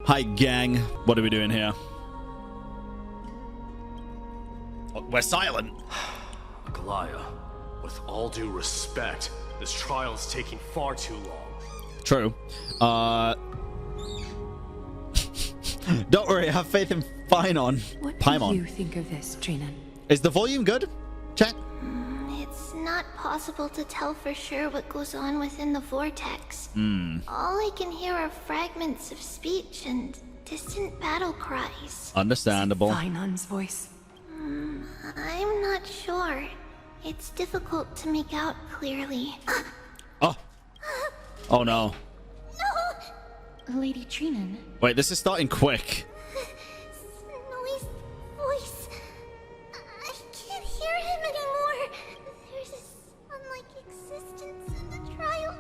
Hi, gang. What are we doing here? Oh, we're silent. Aglaya, with all due respect, this trial is taking far too long. True. Don't worry, have faith in Paimon. What do you think of this, Trinan? Is the volume good? Chat. It's not possible to tell for sure what goes on within the vortex. All I can hear are fragments of speech and distant battle cries. Understandable. Paimon voice. I'm not sure. It's difficult to make out clearly. Oh. Oh no. Lady Trinan. Wait, this is starting quick. Snowy's voice. I can't hear him anymore. There's a sun-like existence in the trial.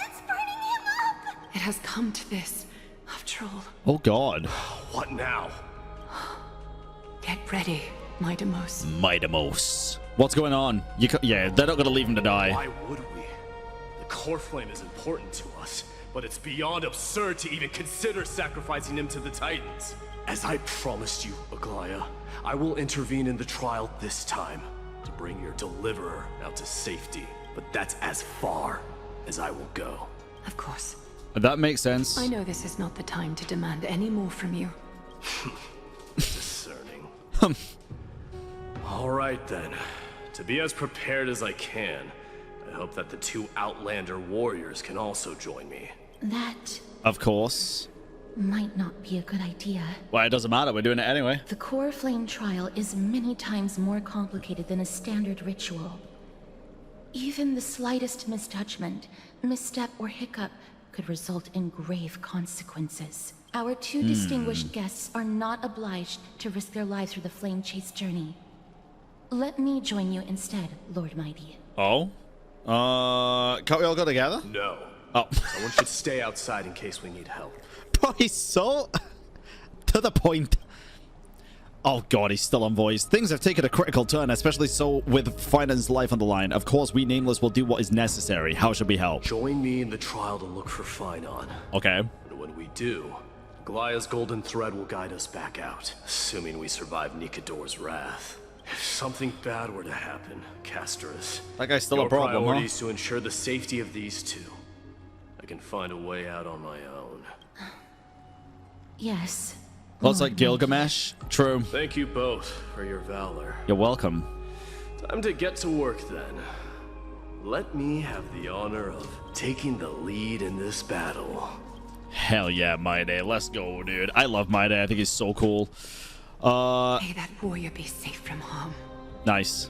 It's burning him up. It has come to this, after all. Oh god. What now? Get ready, Mydei. Mydei. What's going on? Yeah, they're not gonna leave him to die. Why would we? The core flame is important to us, but it's beyond absurd to even consider sacrificing him to the Titans. As I promised you, Aglaya, I will intervene in the trial this time to bring your deliverer out to safety. But that's as far as I will go. Of course. That makes sense. I know this is not the time to demand any more from you. Discerning. All right then. To be as prepared as I can, I hope that the two Outlander warriors can also join me. That Of course. might not be a good idea. Well, it doesn't matter. We're doing it anyway. The core flame trial is many times more complicated than a standard ritual. Even the slightest misjudgment, misstep, or hiccup could result in grave consequences. Our two distinguished guests are not obliged to risk their lives for the flame chase journey. Let me join you instead, Lord Mydei. Oh? Can't we all go together? No. Oh. Someone should stay outside in case we need help. Bro, he's so to the point. Oh god, he's still on voice. Things have taken a critical turn, especially so with Finance life on the line. Of course, we Nameless will do what is necessary. How should we help? Join me in the trial to look for Finon. Okay. And when we do, Aglaya's golden thread will guide us back out, assuming we survive Nikador's wrath. If something bad were to happen, Casterus, That guy's still your a problem, priority huh? is to ensure the safety of these two. I can find a way out on my own. Yes. Well, it's like Gilgamesh. True. Thank you both for your valor. You're welcome. Time to get to work then. Let me have the honor of taking the lead in this battle. Hell yeah, Mydei. Let's go, dude. I love Mydei. I think he's so cool. May that warrior be safe from harm. Nice.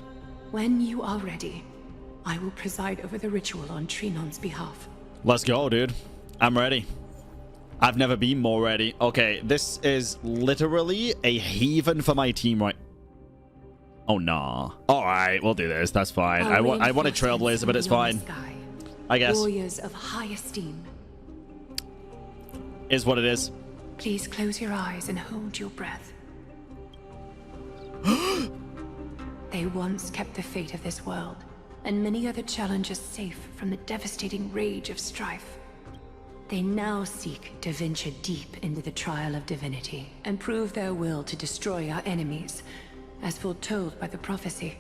When you are ready, I will preside over the ritual on Trinon's behalf. Let's go, dude. I'm ready. I've never been more ready. Okay, this is literally a haven for my team, right? Oh, nah. All right, we'll do this. That's fine. I want a Trailblazer, but it's fine. I guess. Warriors of high esteem. Is what it is. Please close your eyes and hold your breath. They once kept the fate of this world, and many other challenges safe from the devastating rage of strife. They now seek to venture deep into the trial of divinity, and prove their will to destroy our enemies, as foretold by the prophecy.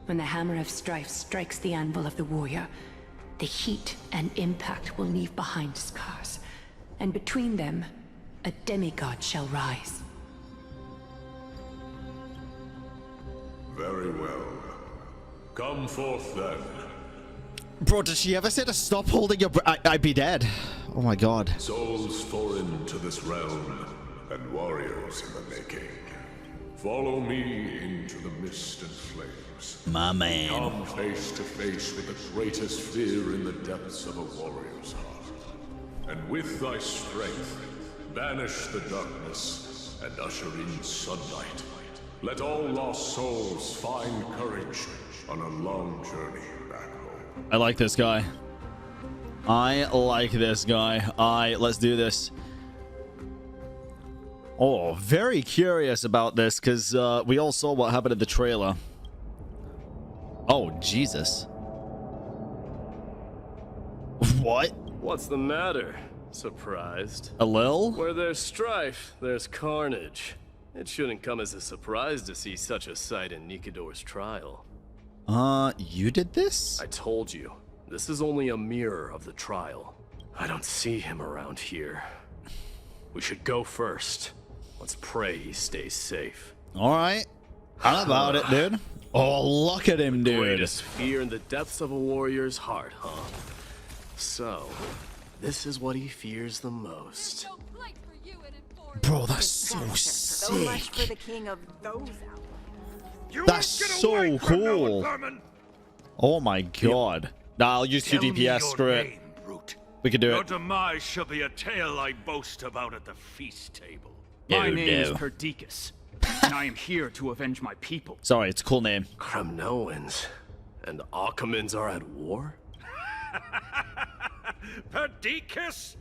When the hammer of strife strikes the anvil of the warrior, the heat and impact will leave behind scars, and between them, a demigod shall rise. Very well. Come forth then. Bro, did she ever say to stop holding your breath? I'd be dead. Oh my god. Souls foreign to this realm, and warriors in the making. Follow me into the mist and flames. My man. Come face to face with the greatest fear in the depths of a warrior's heart. And with thy strength, banish the darkness and usher in sunlight. Let all lost souls find courage on a long journey back home. I like this guy. I like this guy. Let's do this. Oh, very curious about this because we all saw what happened in the trailer. Oh, Jesus. What? What's the matter? Surprised? A little? Where there's strife, there's carnage. It shouldn't come as a surprise to see such a sight in Nikador's trial. You did this? I told you, this is only a mirror of the trial. I don't see him around here. We should go first. Let's pray he stays safe. Alright. How about it, dude? Oh, look at him, dude. Greatest fear in the depths of a warrior's heart, huh? So, this is what he fears the most. Bro, that's so So much for sick. the king of those out. That's so cool. Oh my god. Nah, I'll use 2 DPS, screw it. We can do Your it. demise shall be a tale I boast about at the feast table. My Ew, name is no. Perdiccas, and I am here to avenge my people. Sorry, it's a cool name. Kremnoans and Akamans are at war? Perdiccas?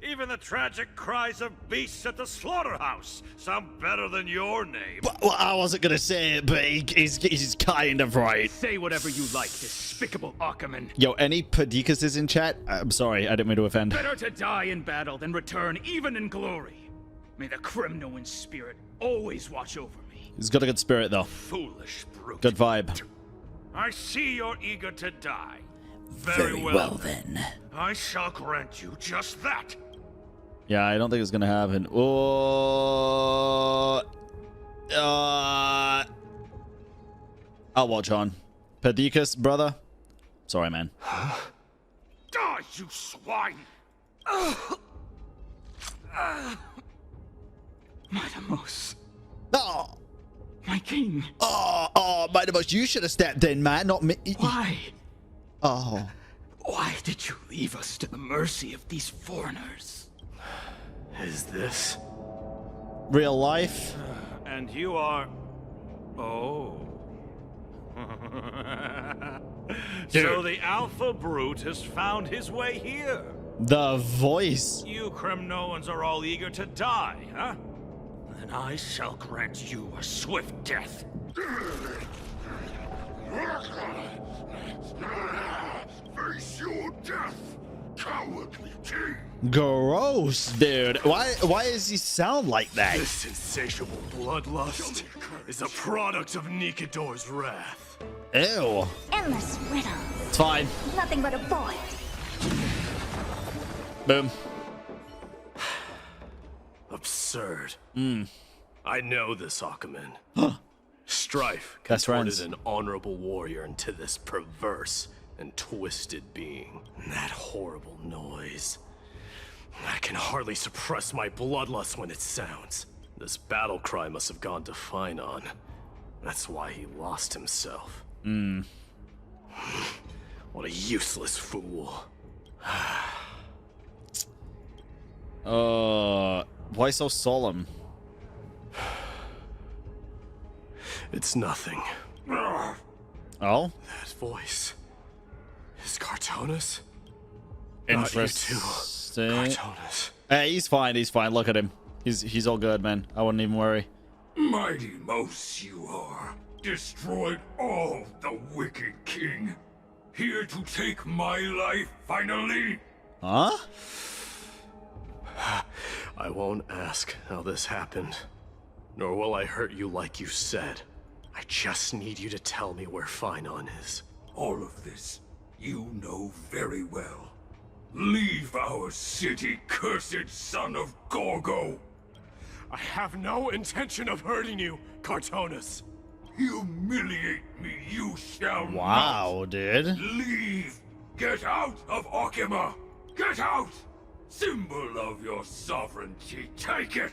Even the tragic cries of beasts at the slaughterhouse sound better than your name. Well, I wasn't gonna say it, but he's kind of right. Say whatever you like, despicable Achaman. Yo, any Perdiccas in chat? I'm sorry, I didn't mean to offend. Better to die in battle than return even in glory. May the Kremnoan spirit always watch over me. He's got a good spirit, though. Foolish brute. Good vibe. I see you're eager to die. Very well then. I shall grant you just that. Yeah, I don't think it's gonna happen. Oh, I'll watch on. Perdiccas, brother. Sorry, man. Die, you swine! Madamos, Oh, my king. Mydei, you should have stepped in, man, not me. Why? Oh. Why did you leave us to the mercy of these foreigners? Is this? Real life? And you are... Oh. So the Alpha Brute has found his way here. The voice. You Kremnoans are all eager to die, huh? Then I shall grant you a swift death. Face your death, cowardly king! Gross, dude. Why does he sound like that? This insatiable bloodlust is a product of Nikador's wrath. Ew. Endless riddle. It's fine. Nothing but a void. Boom. Absurd. I know this Achaman. Strife Best contorted friends. an honorable warrior into this perverse and twisted being. And that horrible noise. I can hardly suppress my bloodlust when it sounds. This battle cry must have gone to Finon. That's why he lost himself. What a useless fool. Why so solemn? It's nothing. Oh? That voice. Is Cartonis? Not you too, Interesting. Cartonis. Hey, he's fine. He's fine. Look at him. He's all good, man. I wouldn't even worry. Mighty Mos you are. Destroyed all the wicked king. Here to take my life finally. Huh? I won't ask how this happened, nor will I hurt you like you said. I just need you to tell me where Finon is. All of this you know very well. Leave our city, cursed son of Gorgo. I have no intention of hurting you, Cartonis. Humiliate me you shall Wow, dude. not. Leave. Get out of Okima. Get out. Symbol of your sovereignty, take it!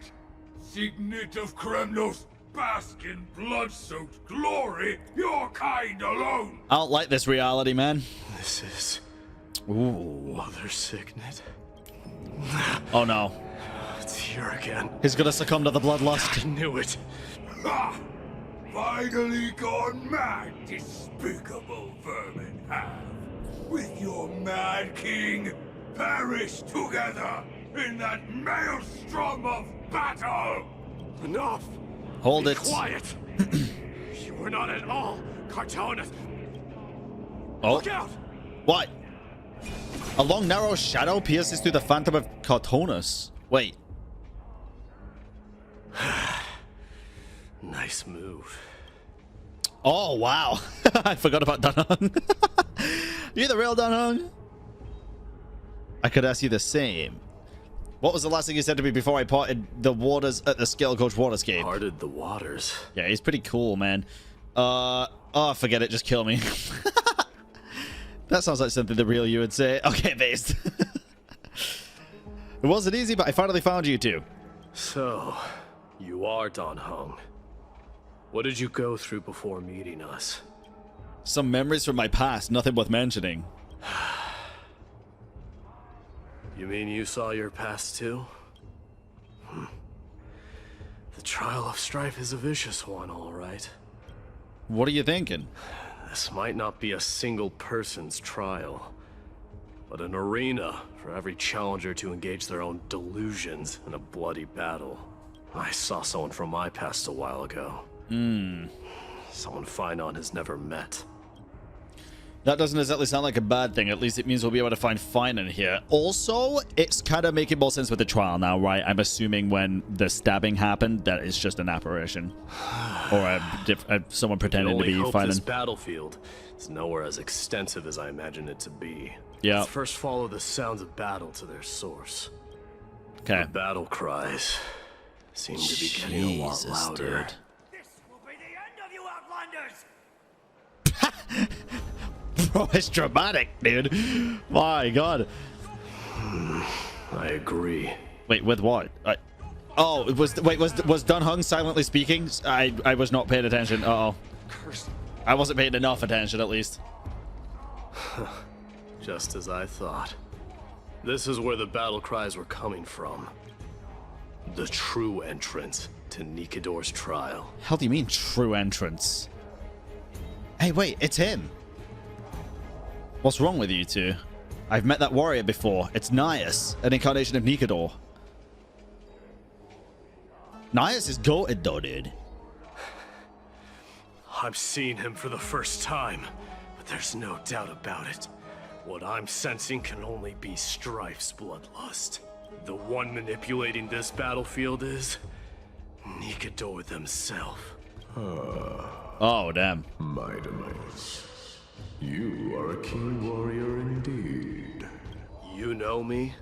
Signet of Kremnos, bask in blood-soaked glory, your kind alone! I don't like this reality, man. This is Ooh. Mother Signet. Oh no. It's here again. He's gonna succumb to the I bloodlust. knew it. Ha! Finally gone mad, despicable vermin have. With your mad king, perish together in that maelstrom of battle! Enough! Hold Be it. quiet! You were not at all Cartonis! Oh. Look out! What? A long, narrow shadow pierces through the phantom of Krateros. Wait. Nice move. Oh, wow. I forgot about Dan Heng. You're the real Dan Heng. I could ask you the same. What was the last thing you said to me before I parted the waters at the Scale Coach Waterscape? Parted the waters. Yeah, he's pretty cool, man. Oh, forget it. Just kill me. That sounds like something the real you would say. Okay, based. It wasn't easy, but I finally found you two. So, you are Dan Heng. What did you go through before meeting us? Some memories from my past, nothing worth mentioning. You mean you saw your past too? The trial of strife is a vicious one, all right. What are you thinking? This might not be a single person's trial, but an arena for every challenger to engage their own delusions in a bloody battle. I saw someone from my past a while ago. Someone Finon has never met. That doesn't exactly sound like a bad thing. At least it means we'll be able to find Finon here. Also, it's kind of making more sense with the trial now, right? I'm assuming when the stabbing happened, that it's just an apparition. Or someone pretending to be Finon. This Finon. battlefield is nowhere as extensive as I imagine it to be. Yeah. Let's first follow the sounds of battle to their source. Okay. The battle cries seem to be getting a lot louder. Dude. This will be the end of you Outlanders! Bro, it's dramatic, dude. My God. I agree. Wait, with what? Was Dan Heng silently speaking? I was not paying attention. Uh-oh. I wasn't paying enough attention, at least. Just as I thought. This is where the battle cries were coming from. The true entrance to Nikador's trial. How do you mean true entrance? Hey, wait, it's him. What's wrong with you two? I've met that warrior before. It's Nias, an incarnation of Nikador. Nias is goated though, dude. I'm seeing him for the first time, but there's no doubt about it. What I'm sensing can only be Strife's bloodlust. The one manipulating this battlefield is Nikador themselves. Oh, damn. Mydei, you are a keen warrior indeed. You know me?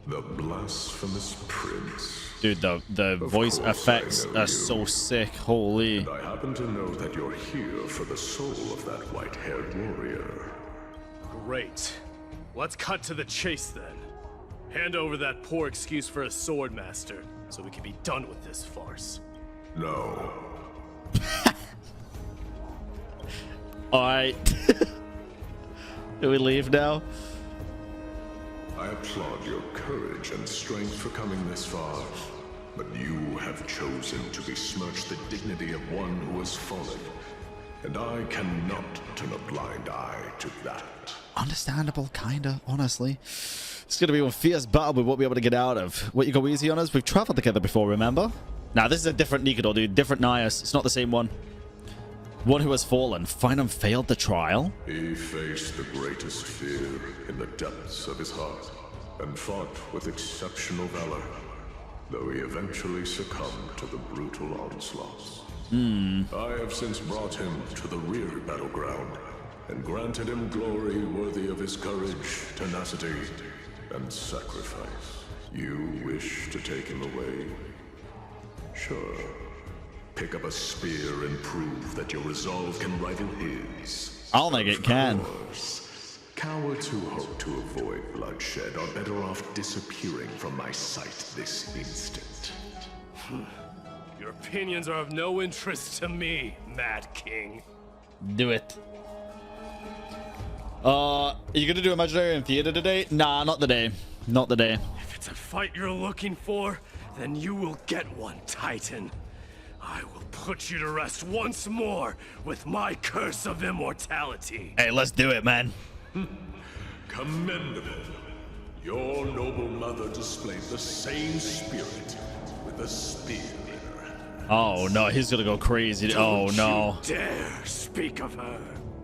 The blasphemous prince. Dude, the voice effects are so sick. Holy. And I happen to know that you're here for the soul of that white-haired warrior. Great. Let's cut to the chase then. Hand over that poor excuse for a sword master, so we can be done with this farce. No. Alright. Do we leave now? I applaud your courage and strength for coming this far, but you have chosen to besmirch the dignity of one who has fallen, and I cannot turn a blind eye to that. Understandable, kinda, honestly. It's gonna be one fierce battle we won't be able to get out of. What, you go easy on us? We've traveled together before, remember? Now, this is a different Nikador, dude. Different Nias. It's not the same one. One who has fallen. Finon failed the trial? He faced the greatest fear in the depths of his heart, and fought with exceptional valor, though he eventually succumbed to the brutal onslaughts. I have since brought him to the rear battleground, and granted him glory worthy of his courage, tenacity, and sacrifice. You wish to take him away? Sure. Pick up a spear and prove that your resolve can rival his. I'll make it can. Cowards who hope to avoid bloodshed are better off disappearing from my sight this instant. Your opinions are of no interest to me, Mad King. Do it. Are you gonna do Imaginary in Theater today? Nah, not the day. Not the day. If it's a fight you're looking for, then you will get one, Titan. I will put you to rest once more with my curse of immortality. Hey, let's do it, man. Commendable. Your noble mother displayed the same spirit with a spear in her hand. Oh, no, he's gonna go crazy. Oh, no. Don't you dare speak of her.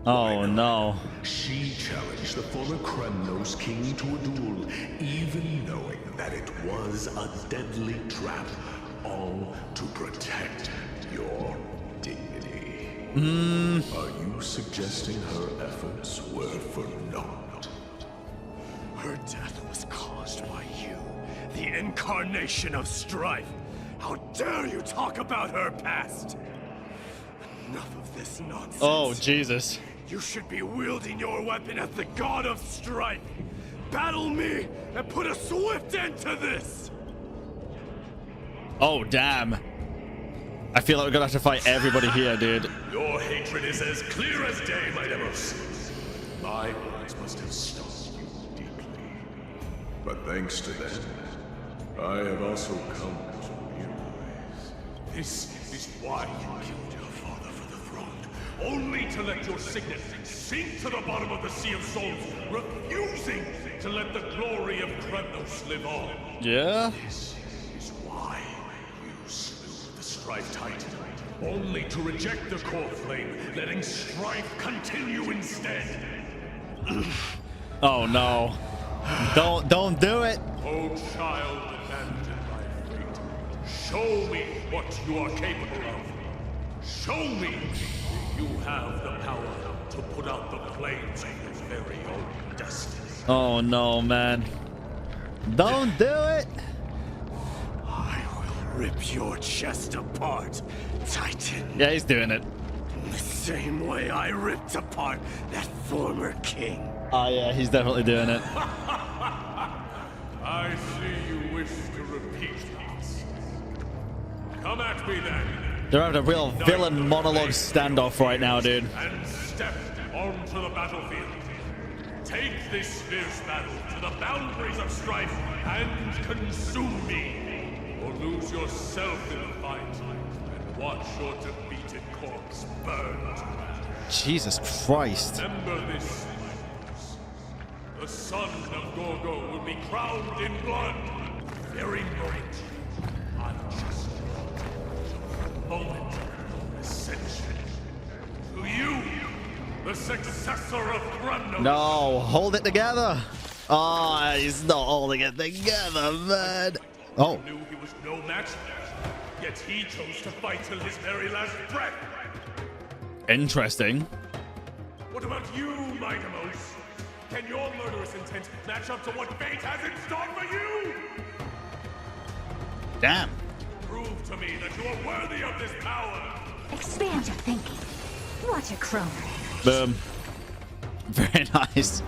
Oh no. She challenged the former Krateros king to a duel, even knowing that it was a deadly trap, all to protect your dignity. Are you suggesting her efforts were for naught? Her death was caused by you, the incarnation of strife. How dare you talk about her past? Enough of this nonsense. Oh, Jesus. You should be wielding your weapon as the god of strife. Battle me and put a swift end to this. Oh, damn. I feel like we're gonna have to fight everybody here, dude. Your hatred is as clear as day, my demos. My words must have stung you deeply. But thanks to them, I have also come to realize this is why you killed your father for the throne. Only to let your signet sink to the bottom of the Sea of Souls, refusing to let the glory of Krateros live on. Yeah? This is why you slew the Strife Titan, only to reject the core flame, letting strife continue instead. Oh no. Don't do it. Oh child abandoned by fate, show me what you are capable of. Show me you have the power to put out the flames of your very own destiny. Oh no, man. Don't do it. I will rip your chest apart, Titan. Yeah, he's doing it. The same way I ripped apart that former king. Oh yeah, he's definitely doing it. I see you wish to repeat this. Come at me then. They're having a real villain monologue standoff right now, dude. And step onto the battlefield. Take this fierce battle to the boundaries of strife and consume me. Or lose yourself in the fight and watch your defeated corpse burn to ash. Jesus Christ. Remember this, Tigers. The son of Gorgo will be crowned in blood. Very moment. Unjust. Moment of ascension. To you, the successor of Krateros. No, hold it together. Oh, he's not holding it together, man. Oh. Knew he was no match, yet he chose to fight till his very last breath. Interesting. What about you, Mydei? Can your murderous intent match up to what fate has in store for you? Damn. Prove to me that you are worthy of this power. Expand your thinking. Watch a crone. Boom. Very nice.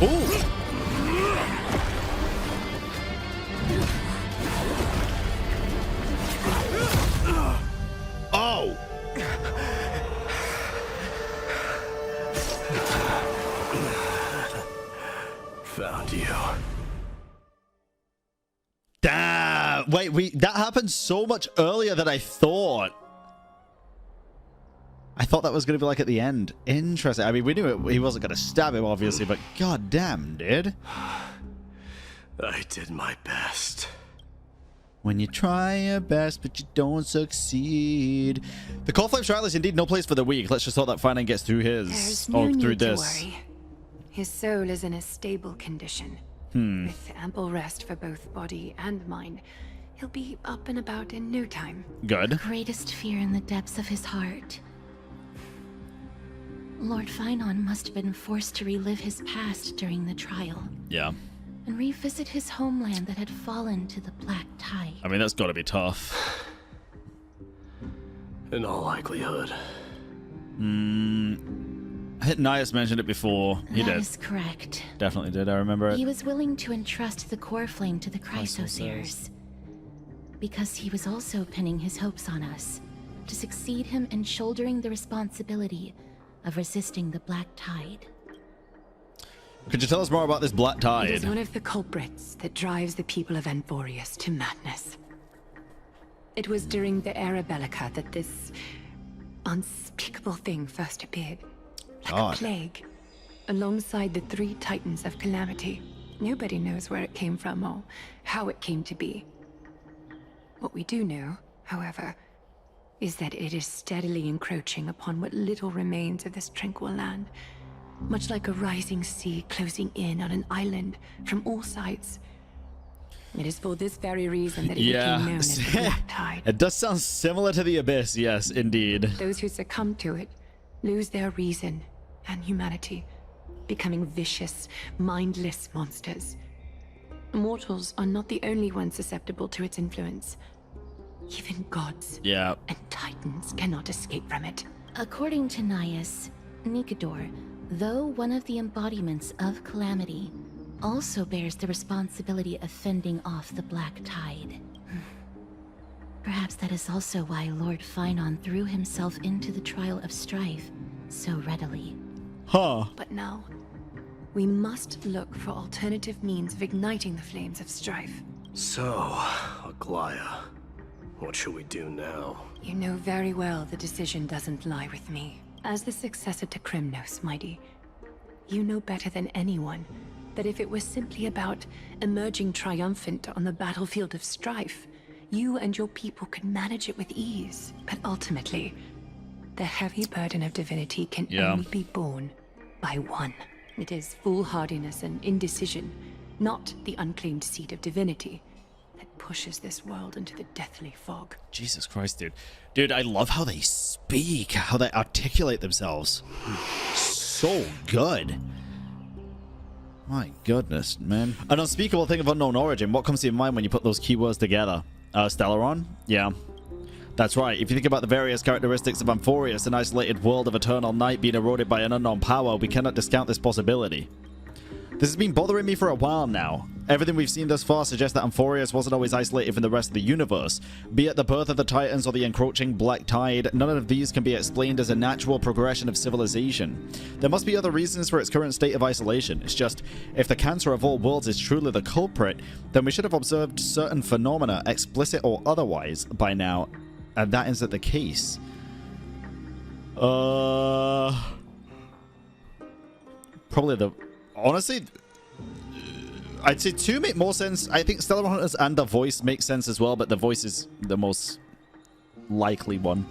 Ooh. Oh. Found you. Damn. Wait, that happened so much earlier than I thought. I thought that was going to be like at the end. Interesting. I mean, we knew he wasn't going to stab him, obviously, but god damn, dude. I did my best. When you try your best, but you don't succeed. The Core Flame Trial is indeed no place for the weak. Let's just hope that Finan gets through his. There's no through need to this. worry. His soul is in a stable condition. With ample rest for both body and mind, he'll be up and about in no time. Good. Greatest fear in the depths of his heart. Lord Finan must have been forced to relive his past during the trial. Yeah. And revisit his homeland that had fallen to the Black Tide. I mean, that's got to be tough. In all likelihood. I think Nias mentioned it before. He That did. is correct. Definitely did. I remember it. He was willing to entrust the core flame to the Chrysoseirs, because he was also pinning his hopes on us to succeed him in shouldering the responsibility of resisting the Black Tide. Could you tell us more about this Black It Tide? is one of the culprits that drives the people of Amphoreus to madness. It was during the Era Bellica that this unspeakable thing first appeared. Like God. a plague, alongside the 3 Titans of Calamity. Nobody knows where it came from or how it came to be. What we do know, however, is that it is steadily encroaching upon what little remains of this tranquil land, much like a rising sea closing in on an island from all sides. It is for this very reason that it became known as the Black Tide. It does sound similar to the Abyss, yes, indeed. Those who succumb to it lose their reason and humanity, becoming vicious, mindless monsters. Mortals are not the only ones susceptible to its influence. Even gods and titans cannot escape from it. According to Naias, Nikador, though one of the embodiments of Calamity, also bears the responsibility of fending off the Black Tide. Perhaps that is also why Lord Finon threw himself into the trial of strife so readily. Huh. But now, we must look for alternative means of igniting the flames of strife. So, Aglaya, what should we do now? You know very well the decision doesn't lie with me. As the successor to Krymnos, Mydei, you know better than anyone that if it was simply about emerging triumphant on the battlefield of strife, you and your people could manage it with ease. But ultimately, the heavy burden of divinity can only be borne by one. It is foolhardiness and indecision, not the unclaimed seat of divinity, that pushes this world into the deathly fog. Jesus Christ, dude. Dude, I love how they speak, how they articulate themselves. So good. My goodness, man. An unspeakable thing of unknown origin. What comes to your mind when you put those keywords together? Stellaron? Yeah. That's right. If you think about the various characteristics of Amphoreus, an isolated world of eternal night being eroded by an unknown power, we cannot discount this possibility. This has been bothering me for a while now. Everything we've seen thus far suggests that Amphoreus wasn't always isolated from the rest of the universe. Be it the birth of the Titans or the encroaching Black Tide, none of these can be explained as a natural progression of civilization. There must be other reasons for its current state of isolation. It's just, if the cancer of all worlds is truly the culprit, then we should have observed certain phenomena, explicit or otherwise, by now. And that isn't the case. Probably the... Honestly, I'd say 2 make more sense. I think Stellar Hunters and the voice make sense as well, but the voice is the most likely one.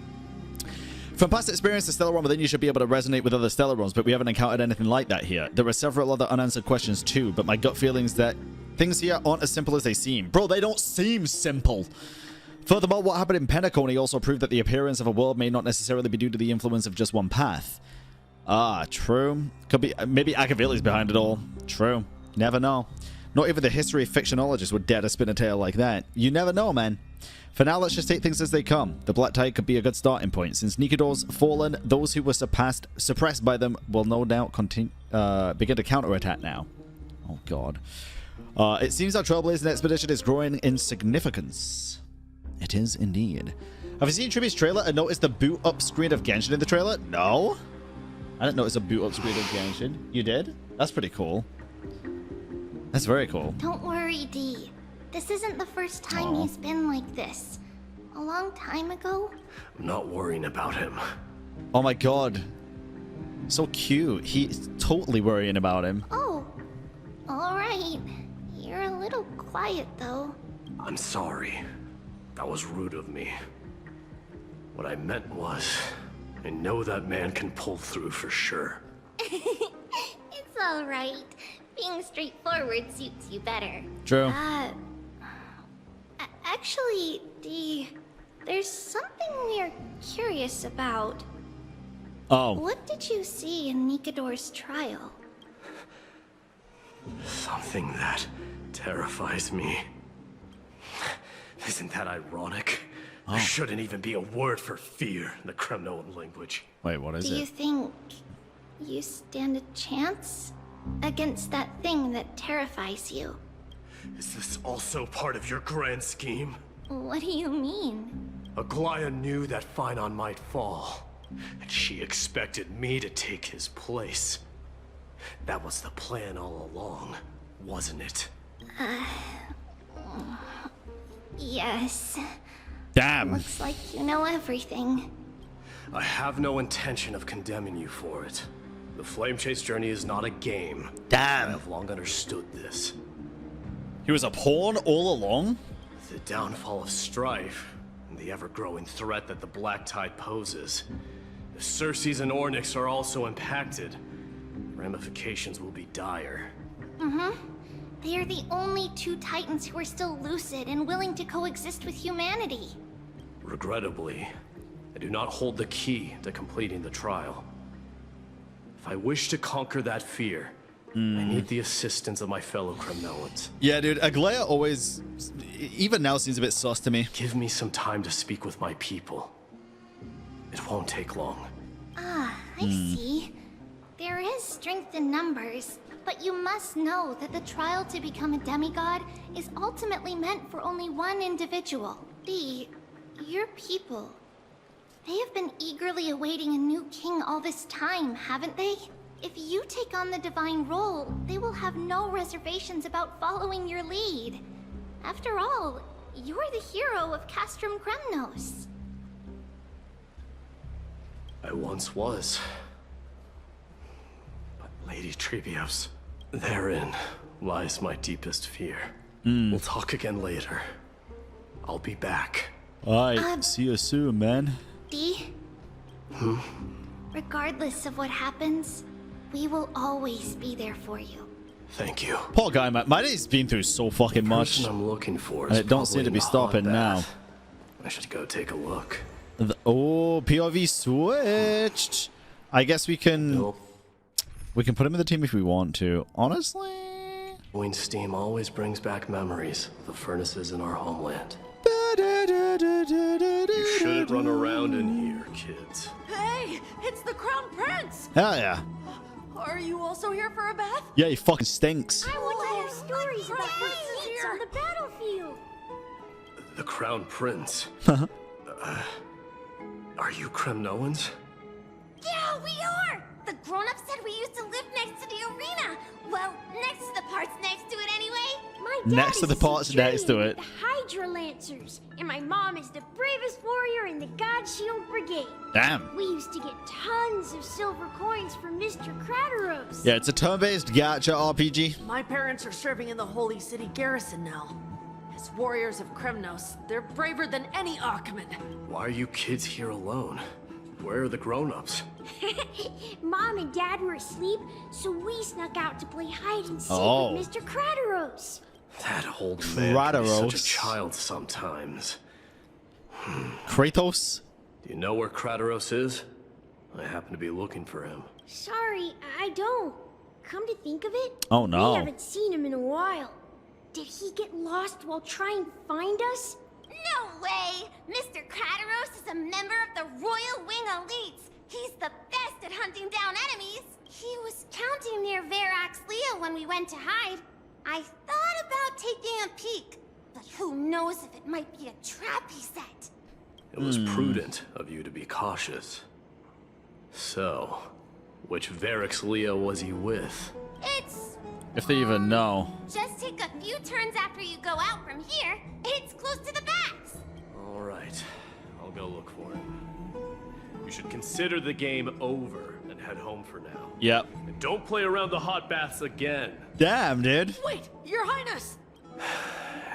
From past experience, the Stellar One within you should be able to resonate with other Stellarons, but we haven't encountered anything like that here. There are several other unanswered questions too, but my gut feeling is that things here aren't as simple as they seem. Bro, they don't seem simple. Furthermore, what happened in Penacony also proved that the appearance of a world may not necessarily be due to the influence of just one path. Ah, true. Could be, maybe Agavili's behind it all. True. Never know. Not even the history fictionologist would dare to spin a tale like that. You never know, man. For now, let's just take things as they come. The Black Tide could be a good starting point. Since Nikador's fallen, those who were suppressed by them will no doubt begin to counterattack now. Oh, God. It seems our Trailblazing expedition is growing in significance. It is indeed. Have you seen Triby's trailer and noticed the boot up screen of Genshin in the trailer? No? I didn't notice a boot up screen of Genshin. You did? That's pretty cool. That's very cool. Don't worry, D. This isn't the first time he's been like this. A long time ago. I'm not worrying about him. Oh my god. So cute. He's totally worrying about him. Oh. Alright. You're a little quiet, though. I'm sorry. That was rude of me. What I meant was, I know that man can pull through for sure. It's alright. Being straightforward suits you better. True. Actually, D, there's something we're curious about. Oh. What did you see in Nikador's trial? Something that terrifies me. Isn't that ironic? There shouldn't even be a word for fear in the Kremnoan language. Wait, what is it? Do you think you stand a chance against that thing that terrifies you? Is this also part of your grand scheme? What do you mean? Aglaya knew that Finon might fall, and she expected me to take his place. That was the plan all along, wasn't it? Yes. Damn. Looks like you know everything. I have no intention of condemning you for it. The Flame Chase journey is not a game. Damn. I have long understood this. He was a pawn all along? The downfall of strife, and the ever-growing threat that the Black Tide poses. If Cerces and Ornyx are also impacted, ramifications will be dire. They are the only two Titans who are still lucid and willing to coexist with humanity. Regrettably, I do not hold the key to completing the trial. If I wish to conquer that fear, I need the assistance of my fellow Kremnoans. Yeah, dude, Aglaya always, even now, seems a bit sus to me. Give me some time to speak with my people. It won't take long. I see. There is strength in numbers, but you must know that the trial to become a demigod is ultimately meant for only one individual. Your people. They have been eagerly awaiting a new king all this time, haven't they? If you take on the divine role, they will have no reservations about following your lead. After all, you're the hero of Castrum Kremnos. I once was. But Lady Trebios, therein lies my deepest fear. We'll talk again later. I'll be back. Alright, see you soon, man. Regardless of what happens, we will always be there for you. Thank you. Poor guy, man. Mydei's been through so fucking much. The person I'm looking for And is it don't seem probably to be in the stopping hot now. bath. I should go take a look. Oh, POV switched. I guess we can... Nope. We can put him in the team if we want to. Honestly... Wind steam always brings back memories of the furnaces in our homeland. You shouldn't run around in here, kids. Hey, it's the Crown Prince! Hell yeah. Are you also here for a bath? Yeah, he fucking stinks. I want to hear stories about what feats on the battlefield. The Crown Prince. Are you Kremnoans? Yeah, we are! The grown-ups said we used to live next to the arena. Well, next to the parts next to it anyway. My dad Next to the parts next to it. The Hydra Lancers, and my mom is the bravest warrior in the God Shield Brigade. Damn. We used to get tons of silver coins from Mr. Krateros. Yeah, it's a turn-based gacha RPG. My parents are serving in the Holy City garrison now. As warriors of Kremnos, they're braver than any Achaemen. Why are you kids here alone? Where are the grown-ups? Mom and Dad were asleep, so we snuck out to play hide and seek Oh. with Mr. Krateros. That old man can be such a Krateros. child sometimes. Kratos? Do you know where Krateros is? I happen to be looking for him. Sorry, I don't. Come to think of it, Oh, no. we haven't seen him in a while. Did he get lost while trying to find us? No way! Mr. Krateros is a member of the Royal Wing Elites. He's the best at hunting down enemies. He was counting near Verax Leo when we went to hide. I thought about taking a peek, but who knows if it might be a trap he set. It was prudent of you to be cautious. So, which Verax Leo was he with? It's... If they even know. just take a few turns after you go out from here. It's close to the backs. Alright, I'll go look for him. You should consider the game over and head home for now. Yep. And don't play around the hot baths again. Damn, dude. Wait, Your Highness!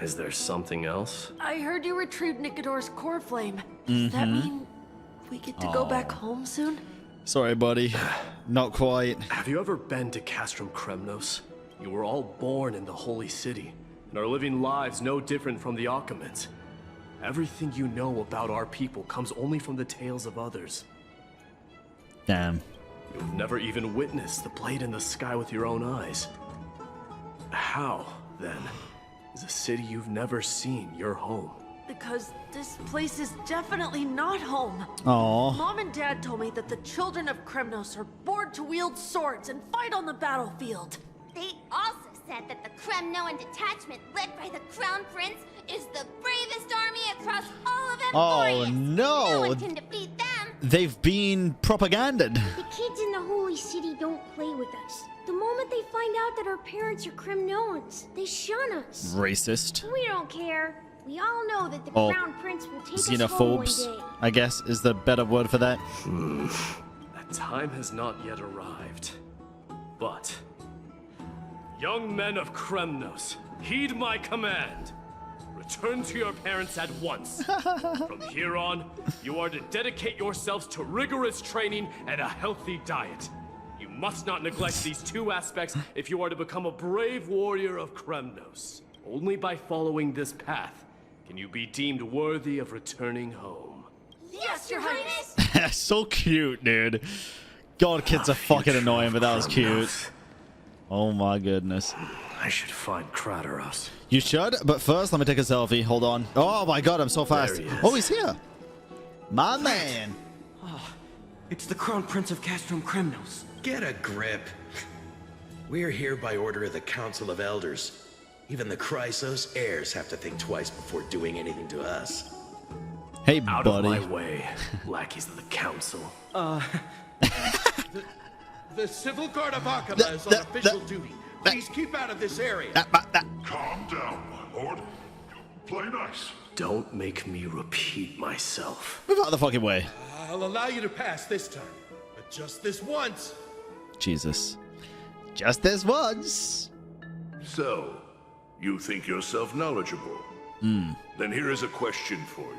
Is there something else? I heard you retrieved Nikador's core flame. Does that mean we get to go back home soon? Sorry, buddy. Not quite. Have you ever been to Castrum Kremnos? You were all born in the Holy City, and are living lives no different from the Achaemens. Everything you know about our people comes only from the tales of others. Damn. You've never even witnessed the blade in the sky with your own eyes. How, then, is a city you've never seen your home? Because this place is definitely not home. Aww. Mom and Dad told me that the children of Kremnos are born to wield swords and fight on the battlefield. They also said that the Kremnoan detachment led by the Crown Prince is the bravest army across all of Amphoreus. Oh, no. No one can defeat them. They've been propaganded. The kids in the Holy City don't play with us. The moment they find out that our parents are Kremnoans, they shun us. Racist. We don't care. We all know that the Oh, Crown Prince will take us home one Xenophobes, day. I guess, is the better word for that. That time has not yet arrived. But, young men of Kremnos, heed my command. Return to your parents at once. From here on, you are to dedicate yourselves to rigorous training and a healthy diet. You must not neglect these two aspects if you are to become a brave warrior of Kremnos. Only by following this path can you be deemed worthy of returning home. Yes, Your Highness! So cute, dude. God, kids are fucking annoying, but that was cute. Oh my goodness. I should find Krateros. You should, but first let me take a selfie. Hold on. Oh my god, I'm so fast. Oh, he's here. My man. Oh, it's the Crown Prince of Castrum Kremnos. Get a grip. We're here by order of the Council of Elders. Even the Chrysos heirs have to think twice before doing anything to us. Hey, Out buddy. of my way, lackeys of the Council. The Civil Guard of Akama is on official duty. Please keep out of this area. Calm down, my lord. Play nice. Don't make me repeat myself. Move out of the fucking way. I'll allow you to pass this time, but just this once. Jesus. Just this once. So, you think yourself knowledgeable? Then here is a question for you.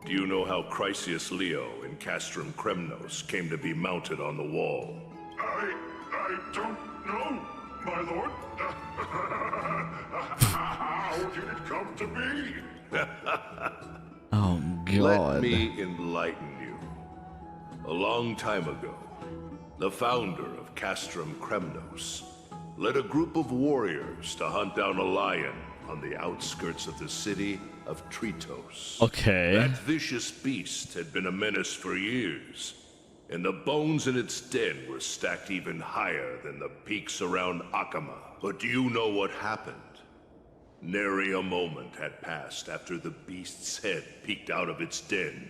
Do you know how Chryseus Leo in Castrum Kremnos came to be mounted on the wall? I don't know, my lord. How did it come to be? Oh, God. Let me enlighten you. A long time ago, the founder of Castrum Kremnos led a group of warriors to hunt down a lion on the outskirts of the city of Tritos. Okay. That vicious beast had been a menace for years, and the bones in its den were stacked even higher than the peaks around Akama. But do you know what happened? Nary a moment had passed after the beast's head peeked out of its den,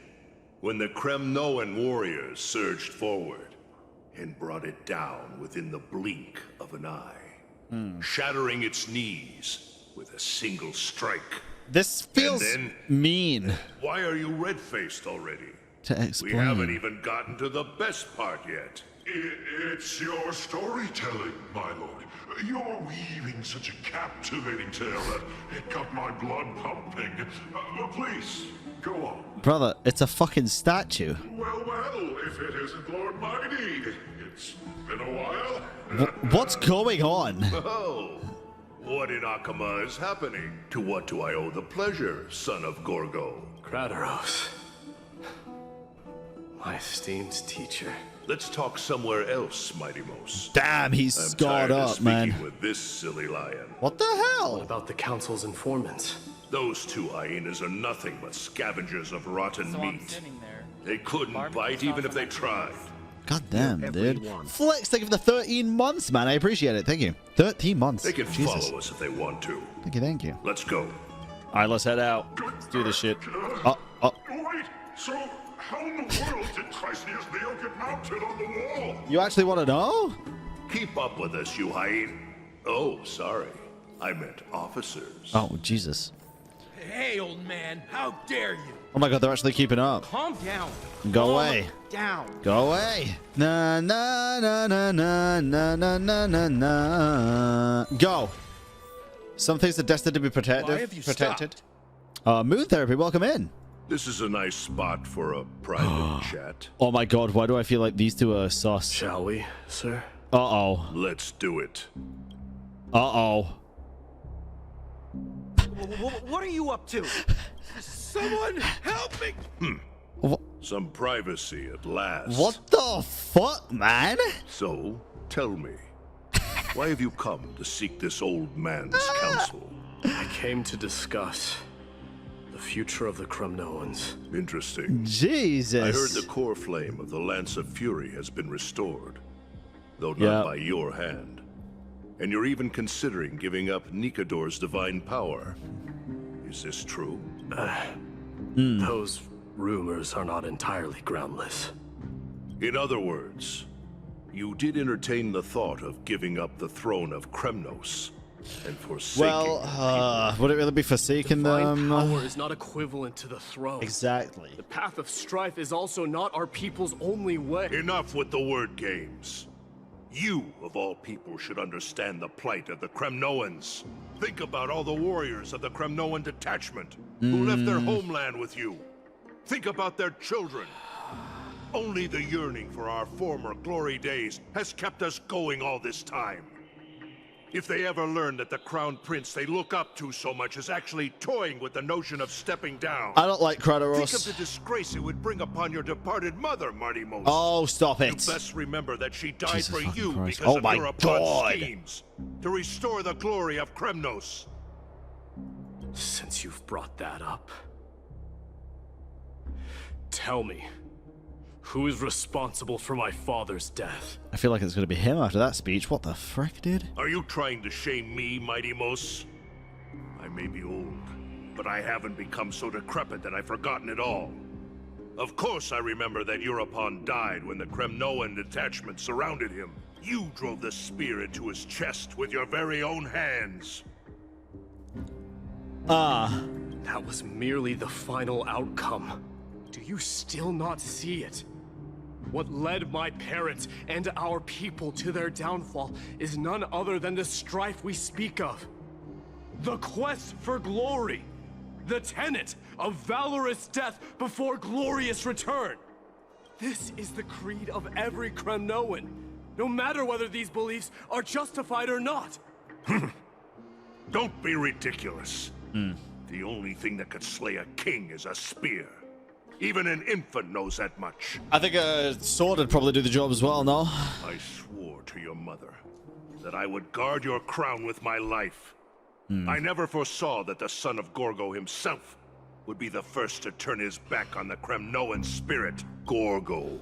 when the Kremnoan warriors surged forward and brought it down within the blink of an eye, shattering its knees with a single strike. This feels mean. Why are you red-faced already? To explain. We haven't even gotten to the best part yet. It's your storytelling, my lord. You're weaving such a captivating tale that it got my blood pumping. Please, go on. Brother, it's a fucking statue. Well, if it isn't Lord Mydei. It's been a while. What's going on? Oh, what in Akama is happening? To what do I owe the pleasure, son of Gorgo? Krateros. My esteemed teacher. Let's talk somewhere else, Mightymos. Damn, he's scarred up, man. With this silly lion. What the hell? What about the Council's informants? Those two hyenas are nothing but scavengers of rotten meat. They couldn't bite even if they tried. God damn, dude. Flex, thank you for the 13 months, man. I appreciate it. Thank you. 13 months. They can Jesus. follow us if they want to. Thank you, thank you. Let's go. All right, let's head out. Let's do this shit. Wait, so how in the world did Chryseus Leo get mounted on the wall? You actually want to know? Keep up with us, you hyena. Oh, sorry. I meant officers. Oh, Jesus. Hey, old man, how dare you? Oh my god, they're actually keeping up. Calm down. Go away. Down. Go away. Na na na na na na na na na na. Go. Some things are destined to be protected. Mood therapy, welcome in. This is a nice spot for a private chat. Oh my god, why do I feel like these two are sus? Shall we, sir? Uh-oh. Let's do it. Uh-oh. What are you up to? Someone help me! Some privacy at last. What the fuck, man? So, tell me, why have you come to seek this old man's counsel? I came to discuss the future of the Kremnoans. Interesting. Jesus. I heard the core flame of the Lance of Fury has been restored, though not by your hand. And you're even considering giving up Nikador's divine power. Is this true? Those rumors are not entirely groundless. In other words, you did entertain the thought of giving up the throne of Kremnos and forsaking would it really be forsaking them? Power is not equivalent to the throne. Exactly. The path of strife is also not our people's only way. Enough with the word games. You, of all people, should understand the plight of the Kremnoans. Think about all the warriors of the Kremnoan detachment who left their homeland with you. Think about their children. Only the yearning for our former glory days has kept us going all this time. If they ever learn that the crown prince they look up to so much is actually toying with the notion of stepping down. I don't like Krateros. Think of the disgrace it would bring upon your departed mother, Martymos. Oh, stop it. You best remember that she died Jesus for you Christ. because Oh of my your God. schemes. To restore the glory of Kremnos. Since you've brought that up, tell me, who is responsible for my father's death? I feel like it's going to be him after that speech. What the frick, dude? Are you trying to shame me, Mydei? I may be old, but I haven't become so decrepit that I've forgotten it all. Of course I remember that Europon died when the Kremnoan detachment surrounded him. You drove the spear into his chest with your very own hands. That was merely the final outcome. Do you still not see it? What led my parents and our people to their downfall is none other than the strife we speak of. The quest for glory. The tenet of valorous death before glorious return. This is the creed of every Kremnoan, no matter whether these beliefs are justified or not. Don't be ridiculous. The only thing that could slay a king is a spear. Even an infant knows that much. I think a sword would probably do the job as well, no? I swore to your mother that I would guard your crown with my life. I never foresaw that the son of Gorgo himself would be the first to turn his back on the Kremnoan spirit. Gorgo.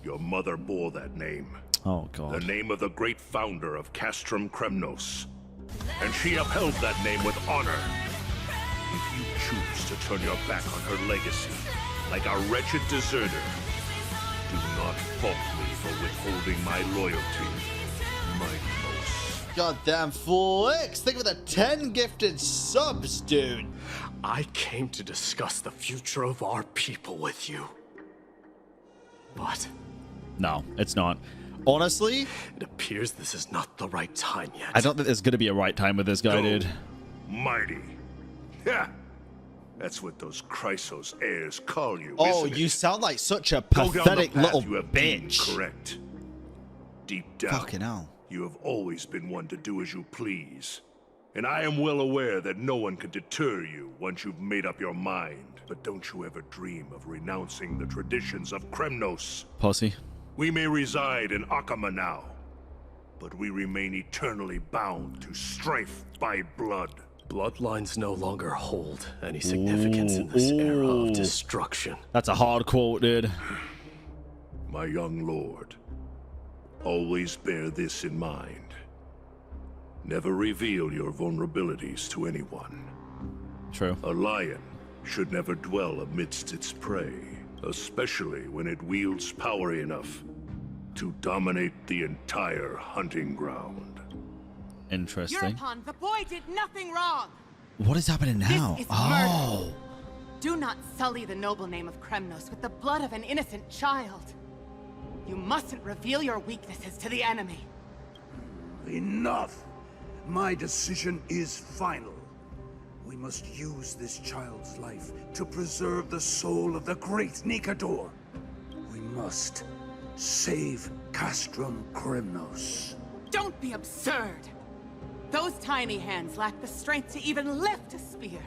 Your mother bore that name. Oh, God. The name of the great founder of Castrum Kremnos. And she upheld that name with honor. If you choose to turn your back on her legacy, like a wretched deserter, do not fault me for withholding my loyalty, Mydei. Goddamn flicks! Think of the 10 gifted subs, dude. I came to discuss the future of our people with you. But no, it's not. Honestly, it appears this is not the right time yet. I don't think there's going to be a right time with this guy, dude. Mydei. Yeah, that's what those Chrysos heirs call you. Oh, isn't you it? sound like such a Go down the pathetic path little you have deemed bitch. correct. Deep down, Fucking hell. you have always been one to do as you please. And I am well aware that no one can deter you once you've made up your mind. But don't you ever dream of renouncing the traditions of Kremnos. Pussy. We may reside in Akama now, but we remain eternally bound to strife by blood. Bloodlines no longer hold any significance in this era of destruction. That's a hard quote, dude. My young lord, always bear this in mind. Never reveal your vulnerabilities to anyone. True. A lion should never dwell amidst its prey, especially when it wields power enough to dominate the entire hunting ground. Interesting. Europon, the boy did nothing wrong. What is happening now? This is Oh. murder. Do not sully the noble name of Kremnos with the blood of an innocent child. You mustn't reveal your weaknesses to the enemy. Enough! My decision is final. We must use this child's life to preserve the soul of the great Nikador. We must save Castrum Kremnos. Don't be absurd. Those tiny hands lack the strength to even lift a spear.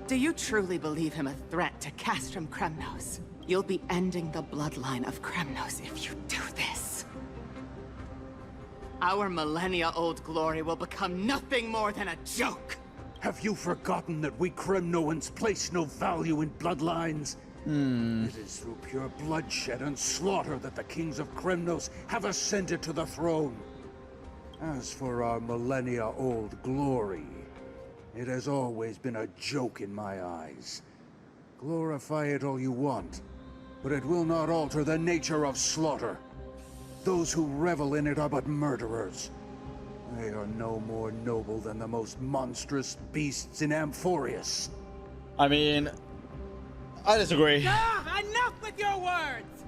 Do you truly believe him a threat to Castrum Kremnos? You'll be ending the bloodline of Kremnos if you do this. Our millennia-old glory will become nothing more than a joke. Have you forgotten that we Kremnoans place no value in bloodlines? It is through pure bloodshed and slaughter that the kings of Kremnos have ascended to the throne. As for our millennia-old glory, it has always been a joke in my eyes. Glorify it all you want, but it will not alter the nature of slaughter. Those who revel in it are but murderers. They are no more noble than the most monstrous beasts in Amphoreus. I mean, I disagree. Enough with your words!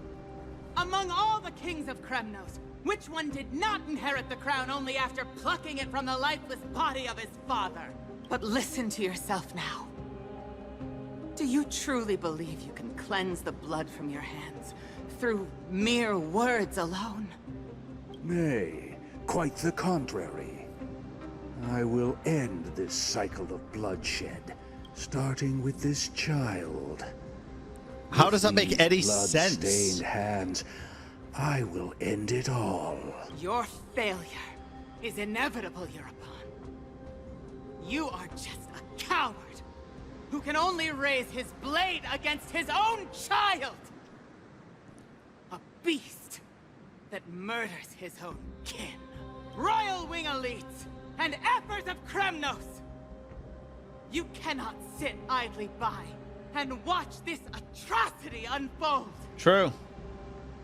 Among all the kings of Kremnos, which one did not inherit the crown only after plucking it from the lifeless body of his father? But listen to yourself now. Do you truly believe you can cleanse the blood from your hands through mere words alone? Nay, quite the contrary. I will end this cycle of bloodshed, starting with this child. How does that make any sense? Blood-stained hands, I will end it all. Your failure is inevitable, European. You are just a coward who can only raise his blade against his own child. A beast that murders his own kin. Royal Wing elites and Emperors of Kremnos! You cannot sit idly by and watch this atrocity unfold. True.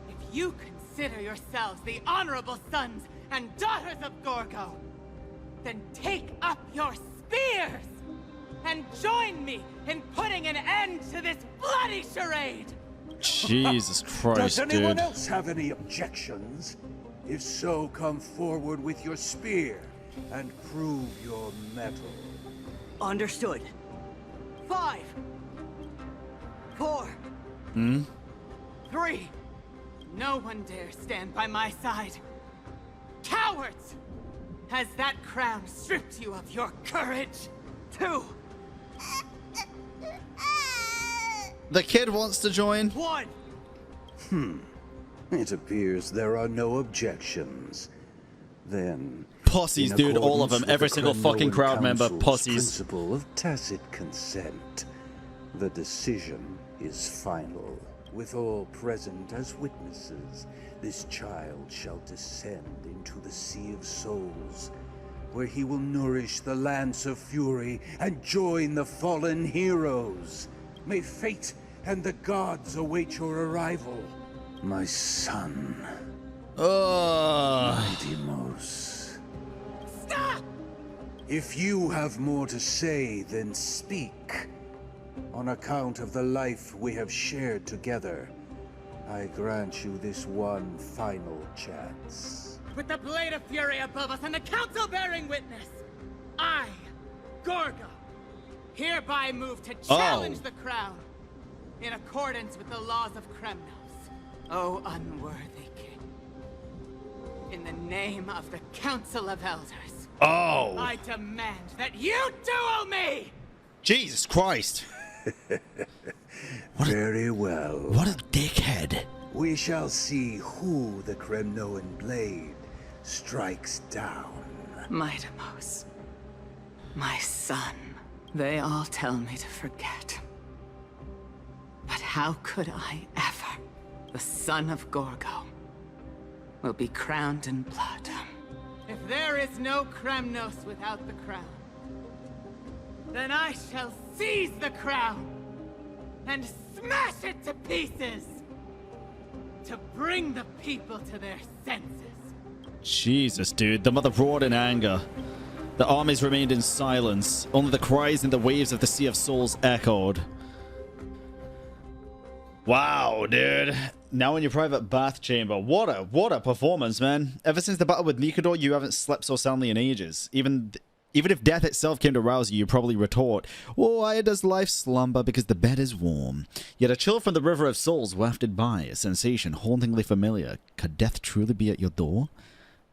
If you consider yourselves the honorable sons and daughters of Gorgo, then take up your spears and join me in putting an end to this bloody charade. Jesus Christ, Does anyone dude. else have any objections? If so, come forward with your spear and prove your mettle. Understood. 5, 4, 3. No one dare stand by my side. Cowards! Has that crown stripped you of your courage? 2. The kid wants to join. 1. It appears there are no objections. Then, Pussies, in dude, all of them. accordance with Every the single fucking Kremnoan crowd member, Council's pussies. Principle of tacit consent. The decision is final. With all present as witnesses, this child shall descend into the Sea of Souls, where he will nourish the Lance of Fury and join the fallen heroes. May fate and the gods await your arrival, my son. Mydei. Stop! If you have more to say, then speak. On account of the life we have shared together, I grant you this one final chance. With the blade of fury above us and the council bearing witness, I, Gorgo, hereby move to challenge the crown in accordance with the laws of Kremnos. O unworthy king, in the name of the Council of Elders, I demand that you duel me! Jesus Christ. Very well. What a dickhead. We shall see who the Kremnoan blade strikes down. Mydei, my son. They all tell me to forget. But how could I ever, the son of Gorgo, will be crowned in blood? If there is no Kremnos without the crown, then I shall seize the crown and smash it to pieces to bring the people to their senses. Jesus, dude. The mother roared in anger. The armies remained in silence. Only the cries and the waves of the Sea of Souls echoed. Wow, dude. Now in your private bath chamber. What a performance, man. Ever since the battle with Nikador, you haven't slept so soundly in ages. Even if death itself came to rouse you, you'd probably retort, why does life slumber? Because the bed is warm. Yet a chill from the river of souls wafted by, a sensation hauntingly familiar. Could death truly be at your door?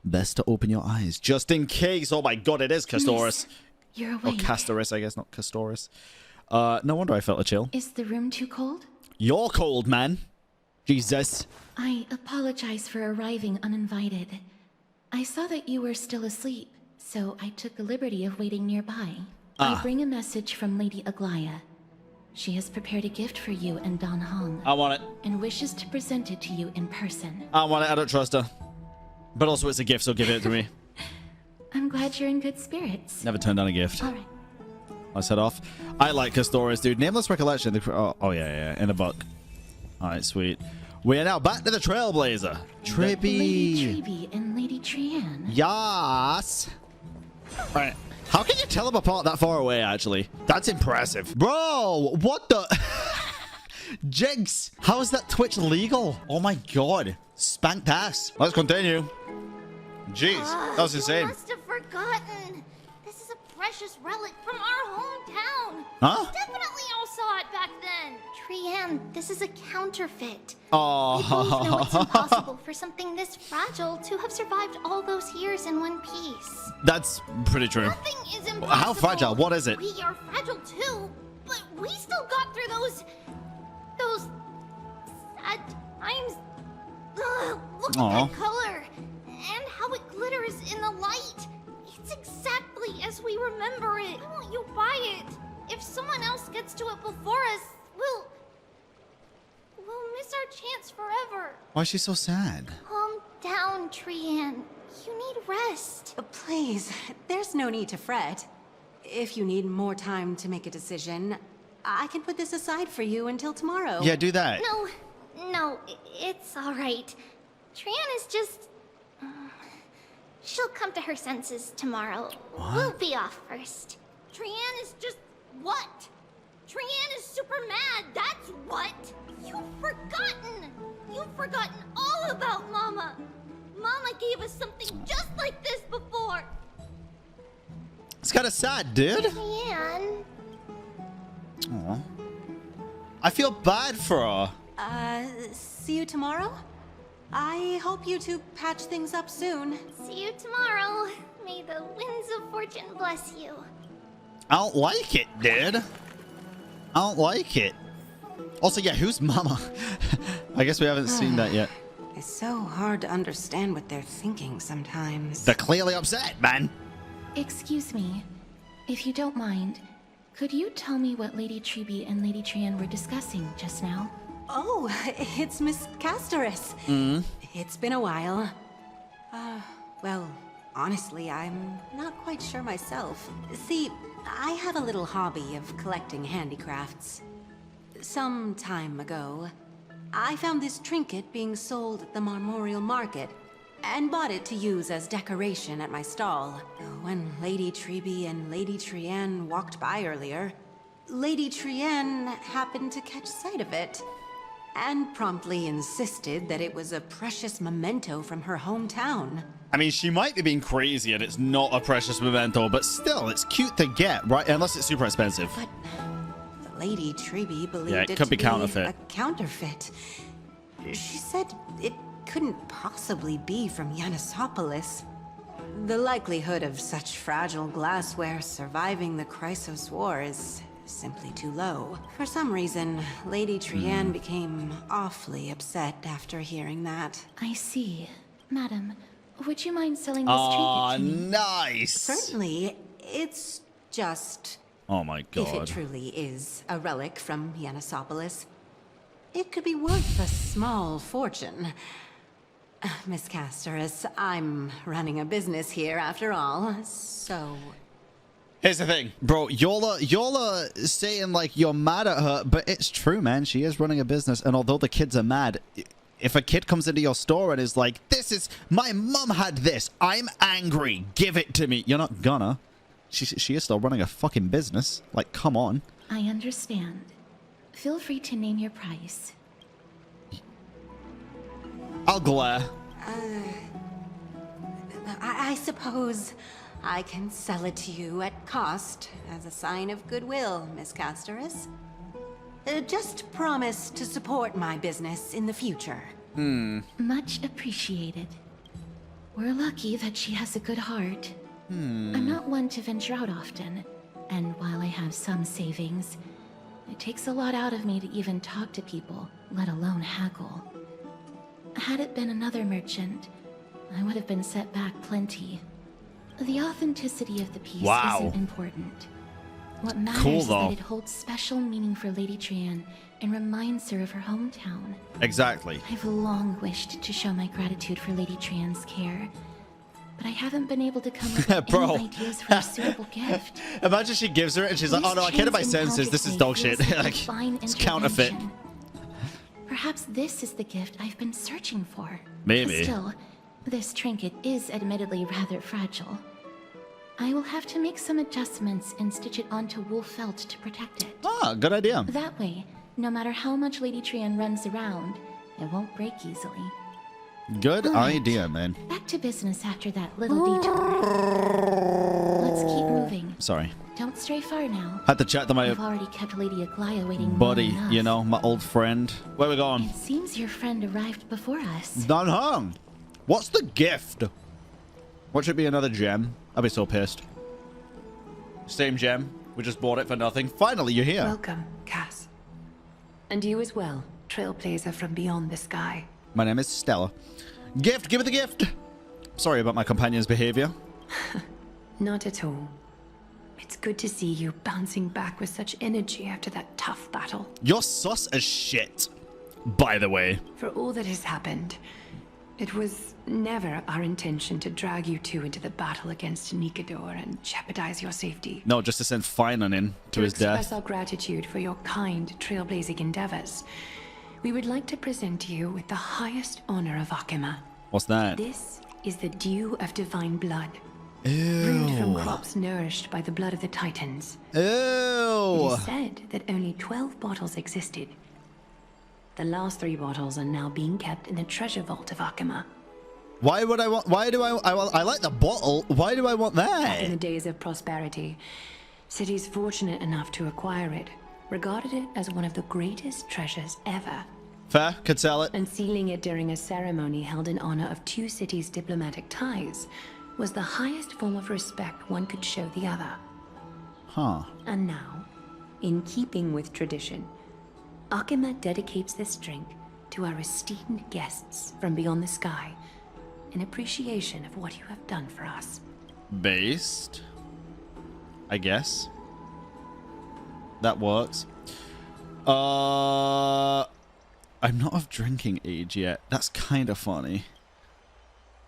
Best to open your eyes, just in case. Oh my god, it is Castoris. You're Or awake. Castoris, I guess, not Castoris. No wonder I felt a chill. Is the room too cold? You're cold, man. Jesus. I apologize for arriving uninvited. I saw that you were still asleep, so I took the liberty of waiting nearby. I bring a message from Lady Aglaya. She has prepared a gift for you and Dan Heng. I want it. And wishes to present it to you in person. I want it. I don't trust her. But also it's a gift, so give it to me. I'm glad you're in good spirits. Never turned down a gift. All right. Let's head off. I like Castoris, dude. Nameless Recollection. Oh, yeah. In a book. All right, sweet. We are now back to the Trailblazer. Trippy. Lady Treby and Lady Trianne. Yas. Right. How can you tell them apart that far away, actually? That's impressive. Bro, what the... Jigs, how is that Twitch legal? Oh my god. Spanked ass. Let's continue. Jeez, that was insane. You must have forgotten. This is a precious relic from our hometown. Huh? Definitely all saw it back then. Trianne, this is a counterfeit. Oh. We both know it's impossible for something this fragile to have survived all those years in one piece. That's pretty true. Nothing is impossible. How fragile? What is it? We are fragile too, but we still got through those sad times. Look at that color and how it glitters in the light. It's exactly as we remember it. Why won't you buy it? If someone else gets to it before us, we'll miss our chance forever. Why is she so sad? Calm down, Trianne. You need rest. Please, there's no need to fret. If you need more time to make a decision, I can put this aside for you until tomorrow. Yeah, do that. No, it's all right. Trianne is just... she'll come to her senses tomorrow. What? We'll be off first. Trianne is just... what? Trianne is super mad, that's what! You've forgotten! You've forgotten all about Mama! Mama gave us something just like this before! It's kind of sad, dude. Trianne... Aw. I feel bad for her. See you tomorrow? I hope you two patch things up soon. See you tomorrow. May the winds of fortune bless you. I don't like it, dude. I don't like it. Also, yeah, who's Mama? I guess we haven't seen that yet. It's so hard to understand what they're thinking sometimes. They're clearly upset, man. Excuse me. If you don't mind, could you tell me what Lady Triby and Lady Trianne were discussing just now? Oh, it's Miss Castoris. It's been a while. Well, honestly, I'm not quite sure myself. See, I have a little hobby of collecting handicrafts. Some time ago, I found this trinket being sold at the Marmorial Market and bought it to use as decoration at my stall. When Lady Triby and Lady Trianne walked by earlier, Lady Trianne happened to catch sight of it and promptly insisted that it was a precious memento from her hometown. I mean, she might be being crazy and it's not a precious memento, but still, it's cute to get, right? Unless it's super expensive. But Lady Triby believed it could be counterfeit. A counterfeit. She said it couldn't possibly be from Yanisopolis. The likelihood of such fragile glassware surviving the Krateros War is simply too low. For some reason, Lady Trianne became awfully upset after hearing that. I see. Madam, would you mind selling this trinket to me? Nice. Certainly. It's just... Oh my god. If it truly is a relic from Yanisopolis, it could be worth a small fortune. Miss Castoris, I'm running a business here after all, so... Here's the thing, bro. You're saying like you're mad at her, but it's true, man. She is running a business, and although the kids are mad, if a kid comes into your store and is like, "This is my mum had this. I'm angry. Give it to me." You're not gonna. She is still running a fucking business. Like, come on. I understand. Feel free to name your price. I'll glare. I suppose I can sell it to you at cost as a sign of goodwill, Miss Castoris. Just promise to support my business in the future. Much appreciated. We're lucky that she has a good heart. I'm not one to venture out often, and while I have some savings, it takes a lot out of me to even talk to people, let alone haggle. Had it been another merchant, I would have been set back plenty. The authenticity of the piece isn't important. What matters is that it holds special meaning for Lady Trianne and reminds her of her hometown. Exactly. I've long wished to show my gratitude for Lady Trianne's care, but I haven't been able to come up with any ideas for a suitable gift. Imagine she gives her it and she's like, "Oh no, I can't my senses. This is dog shit." Like, it's counterfeit. Perhaps this is the gift I've been searching for. Maybe. Still, this trinket is admittedly rather fragile. I will have to make some adjustments and stitch it onto wool felt to protect it. Ah, good idea. That way, No matter how much Lady Trian runs around, it won't break easily. Good Alright, idea, man. Back to business after that little detour. Let's keep moving. Sorry. Don't stray far now. Had to chat to my You've already kept Lady Aglaya waiting buddy, long enough. you know, my old friend. Where we going? It seems your friend arrived before us. Dan Heng. What's the gift? What should be another gem? I'd be so pissed. Same gem. We just bought it for nothing. Finally, you're here. Welcome, Cass. And you as well, trailblazer from beyond the sky. My name is Stella. Gift, give it the gift. Sorry about my companion's behavior. Not at all. It's good to see you bouncing back with such energy after that tough battle. You're sus as shit, by the way. For all that has happened, it was never our intention to drag you two into the battle against Nikador and jeopardize your safety. No, just to send Finan in to his express death. our gratitude for your kind, trailblazing endeavors, we would like to present you with the highest honor of Akima. What's that? This is the dew of divine blood. Ew. Brewed from crops nourished by the blood of the Titans. Ew. It is said that only 12 bottles existed. The last 3 bottles are now being kept in the treasure vault of Akima. Why would I want? Why do I like the bottle. Why do I want that? In the days of prosperity, cities fortunate enough to acquire it regarded it as one of the greatest treasures ever. Fair, could sell it. And sealing it during a ceremony held in honor of 2 cities' diplomatic ties was the highest form of respect one could show the other. Huh. And now, in keeping with tradition, Akima dedicates this drink to our esteemed guests from beyond the sky in appreciation of what you have done for us. Based, I guess. That works. I'm not of drinking age yet. That's kind of funny.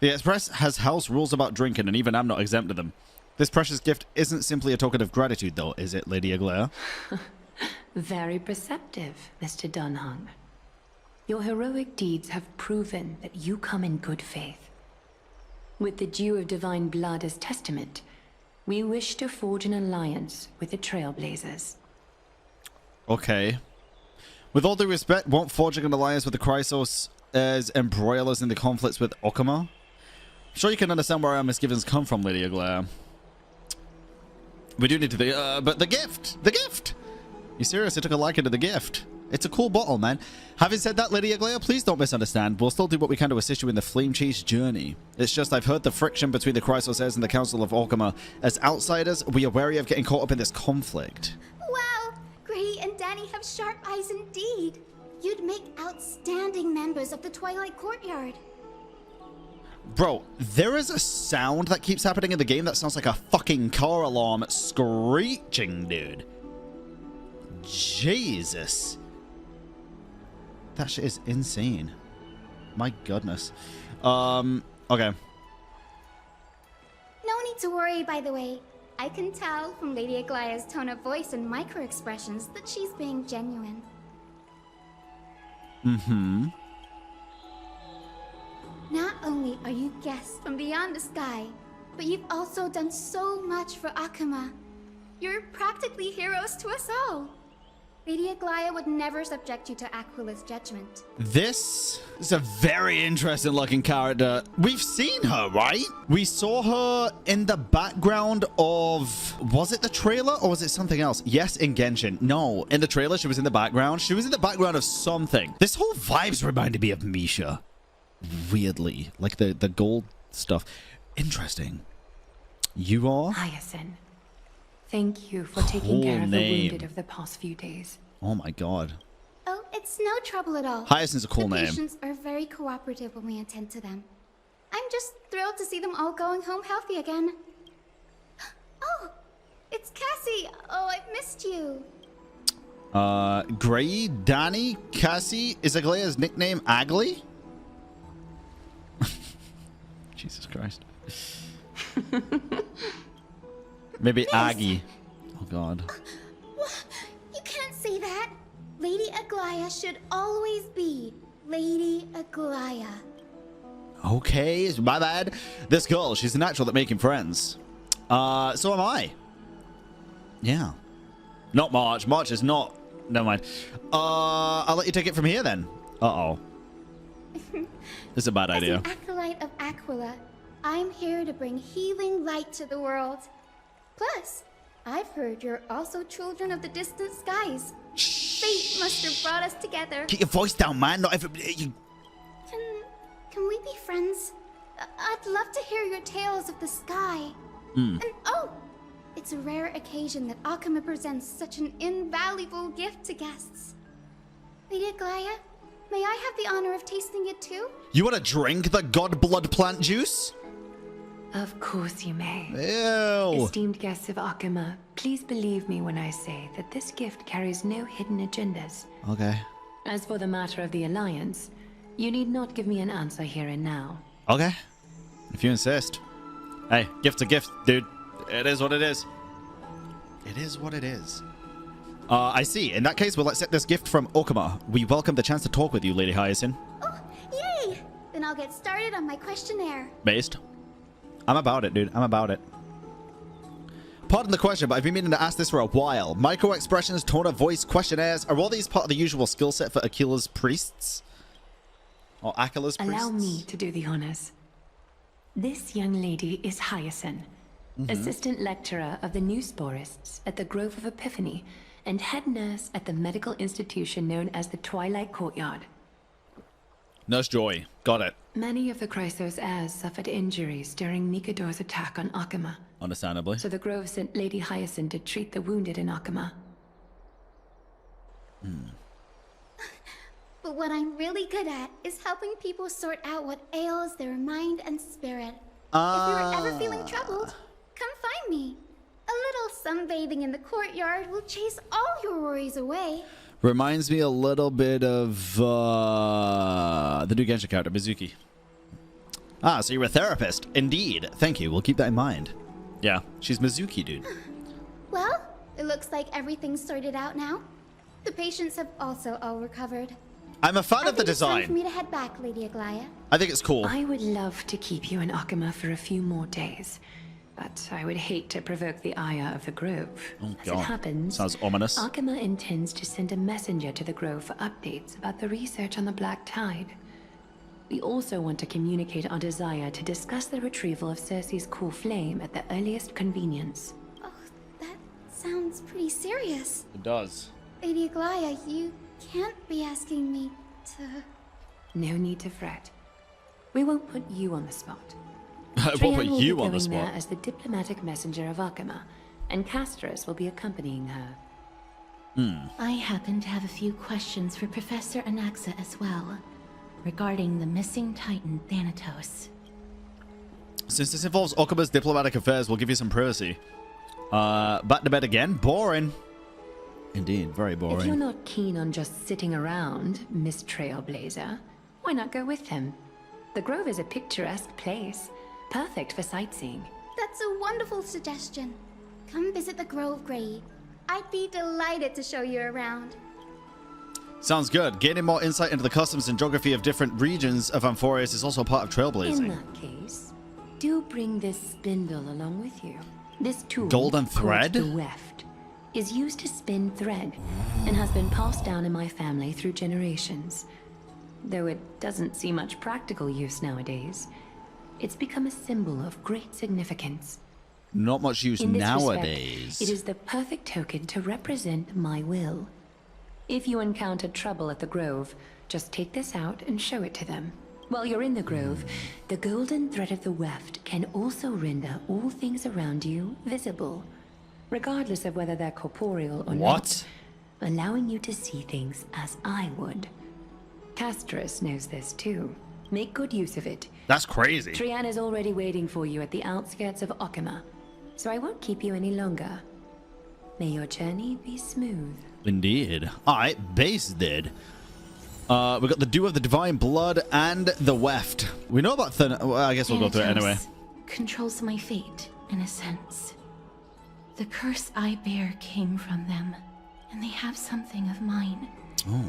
The Express has house rules about drinking, and even I'm not exempt to them. This precious gift isn't simply a token of gratitude, though, is it, Lady Aglaya? Very perceptive, Mr. Dan Heng. Your heroic deeds have proven that you come in good faith. With the dew of divine blood as testament, we wish to forge an alliance with the Trailblazers. Okay. With all due respect, won't forging an alliance with the Krateros as embroil us in the conflicts with Akima? I'm sure you can understand where our misgivings come from, Lady Aglaya. We do need to but the gift! The gift! You seriously took a liking to the gift? It's a cool bottle, man. Having said that, Lady Aglaya, please don't misunderstand. We'll still do what we can to assist you in the flame chase journey. It's just I've heard the friction between the Krateros and the Council of Akima. As outsiders, we are wary of getting caught up in this conflict. Wow! Gray and Danny have sharp eyes indeed. You'd make outstanding members of the Twilight Courtyard. Bro, there is a sound that keeps happening in the game that sounds like a fucking car alarm screeching, dude. Jesus. That shit is insane. My goodness. Okay. No need to worry, by the way. I can tell from Lady Aglaya's tone of voice and micro-expressions that she's being genuine. Mm-hmm. Not only are you guests from beyond the sky, but you've also done so much for Akima. You're practically heroes to us all. Lady Aglaya would never subject you to Aquila's judgment. This is a very interesting looking character. We've seen her, right? We saw her in the background of... Was it the trailer or was it something else? Yes, in Genshin. No, in the trailer she was in the background. She was in the background of something. This whole vibes reminded me of Misha. Weirdly. Like the gold stuff. Interesting. You are? Hyacine. Thank you for taking care of the wounded of the past few days. Oh my god. Oh, it's no trouble at all. Hyacine's a cool name. The patients are very cooperative when we attend to them. I'm just thrilled to see them all going home healthy again. Oh, it's Cassie. Oh, I've missed you. Gray, Danny, Cassie. Is Aglaya's nickname Agli? Jesus Christ. Maybe Aggie. Oh god. You can't say that. Lady Aglaya should always be Lady Aglaya. Okay, my bad. This girl, she's a natural at making friends. So am I. Yeah. Not March. March is not Never mind. I'll let you take it from here then. Uh-oh. This is a bad idea. As an acolyte of Aquila, I'm here to bring healing light to the world. Plus, I've heard you're also children of the distant skies. Fate must have brought us together. Keep your voice down, man. Not everybody... Can we be friends? I'd love to hear your tales of the sky. Hmm. And oh, it's a rare occasion that Akama presents such an invaluable gift to guests. Lady Aglaya, may I have the honor of tasting it too? You want to drink the god blood plant juice? Of course you may. Ew. Esteemed guests of Akama, please believe me when I say that this gift carries no hidden agendas. Okay. As for the matter of the Alliance, you need not give me an answer here and now. Okay. If you insist. Hey, gift's a gift, dude. It is what it is. It is what it is. I see. In that case, we'll accept this gift from Okama. We welcome the chance to talk with you, Lady Hyacine. Oh, yay! Then I'll get started on my questionnaire. Based. I'm about it, dude. I'm about it. Pardon the question, but I've been meaning to ask this for a while. Micro-expressions, tone of voice, questionnaires, are all these part of the usual skill set for Aquila's priests? Or Aquila's priests? Allow me to do the honors. This young lady is Hyacine, assistant lecturer of the new sporists at the Grove of Epiphany and head nurse at the medical institution known as the Twilight Courtyard. Nurse Joy. Got it. Many of the Krateros heirs suffered injuries during Nikador's attack on Akama. Understandably. So the Grove sent Lady Hyacine to treat the wounded in Akama. But what I'm really good at is helping people sort out what ails their mind and spirit. If you're ever feeling troubled, come find me. A little sunbathing in the courtyard will chase all your worries away. Reminds me a little bit of the new Genshin character, Mizuki. Ah, so you're a therapist. Indeed. Thank you. We'll keep that in mind. Yeah, she's Mizuki, dude. Well, it looks like everything's sorted out now. The patients have also all recovered. I'm a fan of the It's time design. for me to head back, Lady Aglaya. I think it's cool. I would love to keep you in Akama for a few more days, but I would hate to provoke the ire of the Grove. Oh, As it God. happens, Sounds ominous. Akama intends to send a messenger to the Grove for updates about the research on the Black Tide. We also want to communicate our desire to discuss the retrieval of Cerces' core flame at the earliest convenience. Oh, that sounds pretty serious. It does. Lady Aglaya, you can't be asking me to... No need to fret. We won't put you on the spot. I won't Trian put will you be on the going there spot. as the diplomatic messenger of Akama, and Casterus will be accompanying her. I happen to have a few questions for Professor Anaxa as well, regarding the missing Titan Thanatos. Since this involves Okama's diplomatic affairs, we'll give you some privacy. Back to bed again? Boring. Indeed, very boring. If you're not keen on just sitting around, Miss Trailblazer, why not go with him? The Grove is a picturesque place, perfect for sightseeing. That's a wonderful suggestion. Come visit the Grove, Grey. I'd be delighted to show you around. Sounds good. Gaining more insight into the customs and geography of different regions of Amphoreus is also part of trailblazing. In that case, do bring this spindle along with you. This tool, Golden called thread? the weft, is used to spin thread and has been passed down in my family through generations. Though it doesn't see much practical use nowadays, it's become a symbol of great significance. Not much use In this nowadays. respect, it is the perfect token to represent my will. If you encounter trouble at the Grove, just take this out and show it to them. While you're in the Grove, the golden thread of the weft can also render all things around you visible, regardless of whether they're corporeal or not, allowing you to see things as I would. Casterus knows this too. Make good use of it. That's crazy. Trian is already waiting for you at the outskirts of Akama, so I won't keep you any longer. May your journey be smooth. Indeed. Alright, base did. We got the Dew of the Divine Blood and the Weft. We know about well, I guess we'll go through it anyway. Controls my fate, in a sense. The curse I bear came from them, and they have something of mine. Oh,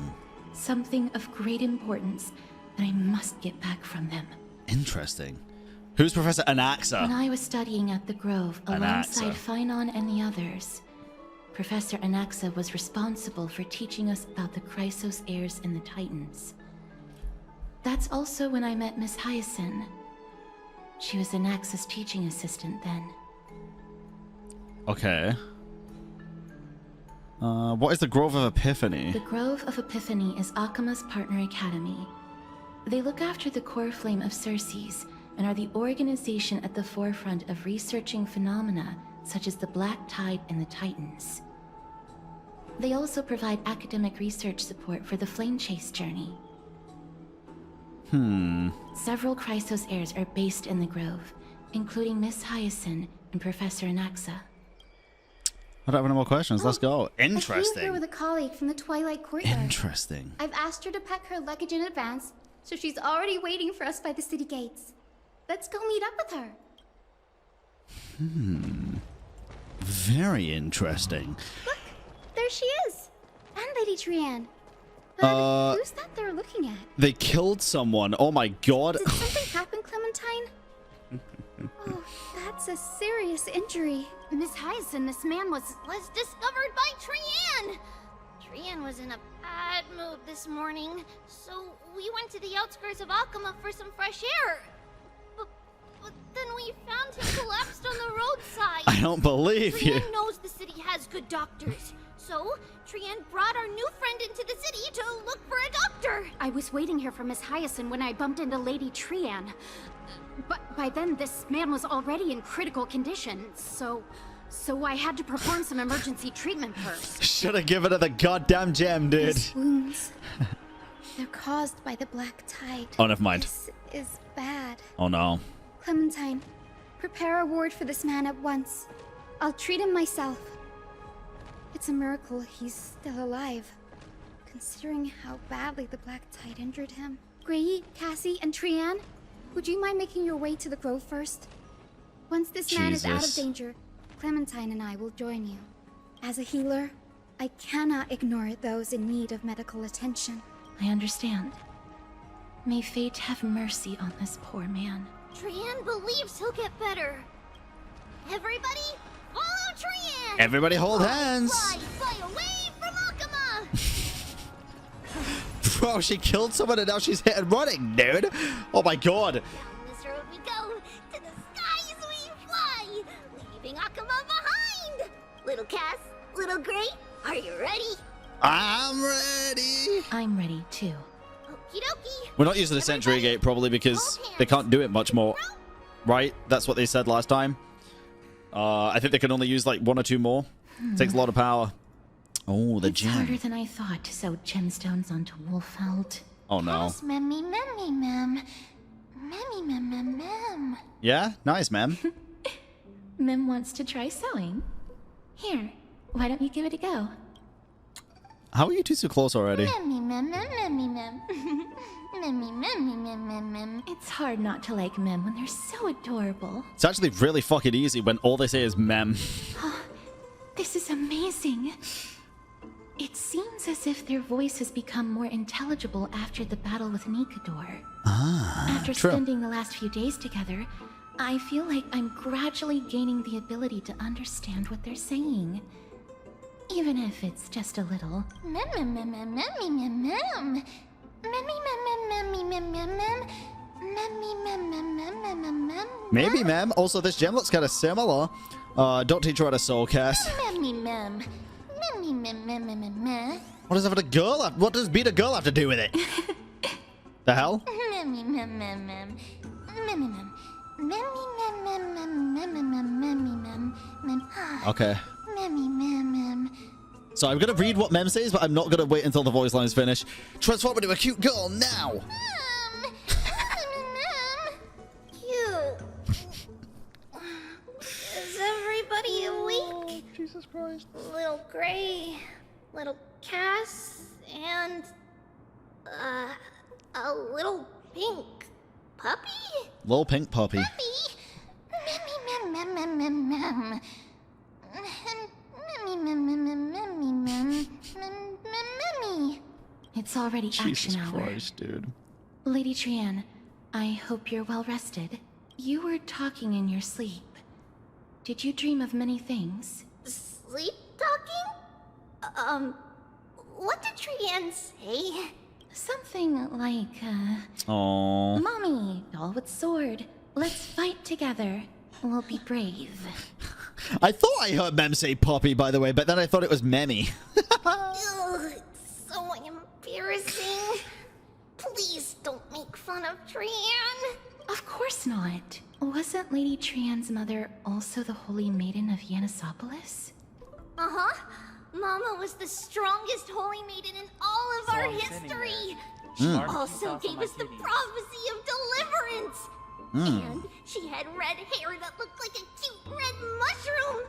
Something of great importance that I must get back from them. interesting. Who's Professor Anaxa? When I was studying at the Grove alongside Finon and the others, Professor Anaxa was responsible for teaching us about the Krateros heirs and the Titans. That's also when I met Miss Hyacine. She was Anaxa's teaching assistant then. Okay. What is the Grove of Epiphany? The Grove of Epiphany is Akima's partner academy. They look after the core flame of Cerces and are the organization at the forefront of researching phenomena such as the Black Tide and the Titans. They also provide academic research support for the Flame Chase journey. Several Krateros heirs are based in the Grove, including Miss Hyacine and Professor Anaxa. I don't have any more questions. Let's go. I came here Interesting. with a colleague from the Twilight Courtyard. Interesting. I've asked her to pack her luggage in advance, so she's already waiting for us by the city gates. Let's go meet up with her. Very interesting. Look, there she is. And Lady Trianne. But who's that they're looking at? They killed someone. Oh my god. Did something happen, Clementine? Oh, that's a serious injury. Miss Hyacine, this man was discovered by Trianne! Trianne was in a bad mood this morning, so we went to the outskirts of Akama for some fresh air. But then we found him collapsed on the roadside. I don't believe you. Trianne knows the city has good doctors. So, Trianne brought our new friend into the city to look for a doctor. I was waiting here for Miss Hyacine when I bumped into Lady Trianne. But by then, this man was already in critical condition, so I had to perform some emergency treatment first. Should have given her the goddamn gem, dude. His wounds, they're caused by the Black Tide. Oh, never mind. This is bad. Oh no. Clementine, prepare a ward for this man at once. I'll treat him myself. It's a miracle he's still alive, considering how badly the Black Tide injured him. Grey, Cassie, and Trianne, would you mind making your way to the Grove first? Once this man is out of danger, Clementine and I will join you. As a healer, I cannot ignore those in need of medical attention. I understand. May fate have mercy on this poor man. Trianne believes he'll get better. Everybody, follow Trianne! Everybody hold hands! Fly away from Akama! Bro, she killed someone and now she's hit and running, dude. Oh my god. Down this road we go. To the skies we fly. Leaving Akama behind. Little Cass, little Grey, are you ready? I'm ready. I'm ready too. Okie dokie. We're not using the Century Gate probably because they can't do it much more. Right? That's what they said last time. I think they can only use like 1 or 2 more. Takes a lot of power. Oh, the gem. It's harder than I thought to sew gemstones onto Wolfeld. Oh no. Cass, memmy, memmy, mem. Memmy, mem, mem, mem. Yeah? Nice, ma'am. Mem wants to try sewing. Here, why don't you give it a go? How are you two so close already? Memmy, mem, mem, memmy, mem. Memmy, memmy, mem, mem, mem. It's hard not to like Mem when they're so adorable. It's actually really fucking easy when all they say is mem. This is amazing. It seems as if their voice has become more intelligible after the battle with Nikador. After spending the last few days together, I feel like I'm gradually gaining the ability to understand what they're saying. Even if it's just a little. Mem, mem, mem, mem, memmy, mem, mem. Memmy, mem, mem, memmy, mem, mem, mem. Memmy, mem, mem, mem, mem, mem, mem. Maybe, ma'am. Also, this gem looks kind of similar. Don't teach her how to soul cast. Memmy, mem. Memmy, mem, mem, mem, mem, mem. What does having a girl have? What does being a girl have to do with it? The hell? Memmy, mem, mem, mem. Memmy, mem. Memmy, mem, mem, mem, mem, mem, memmy, mem, mem. Okay. Memmy, mem, mem. So I'm going to read what Mem says, but I'm not going to wait until the voice lines finish. Transform into a cute girl now. Mem. Cute. Is everybody awake? Jesus Christ. Little Grey, little Cass, and a little pink puppy? Little pink puppy. Memmy, mem, mem, mem, mem, mem. Memmy, mem, mem, mem, memmy, mem, mem, memmy. It's already Jesus action hour. Christ, dude. Lady Trianne, I hope you're well rested. You were talking in your sleep. Did you dream of many things? Sleep? talking? What did Trian say? Something like, Oh. Mommy, doll with sword. Let's fight together. We'll be brave. I thought I heard Mem say Poppy, by the way, but then I thought it was Memmy. Ugh, it's so embarrassing. Please don't make fun of Trian. Of course not. Wasn't Lady Trian's mother also the Holy Maiden of Yanisopolis? Uh-huh. Mama was the strongest holy maiden in all of our history. She also gave us the prophecy of deliverance. And she had red hair that looked like a cute red mushroom.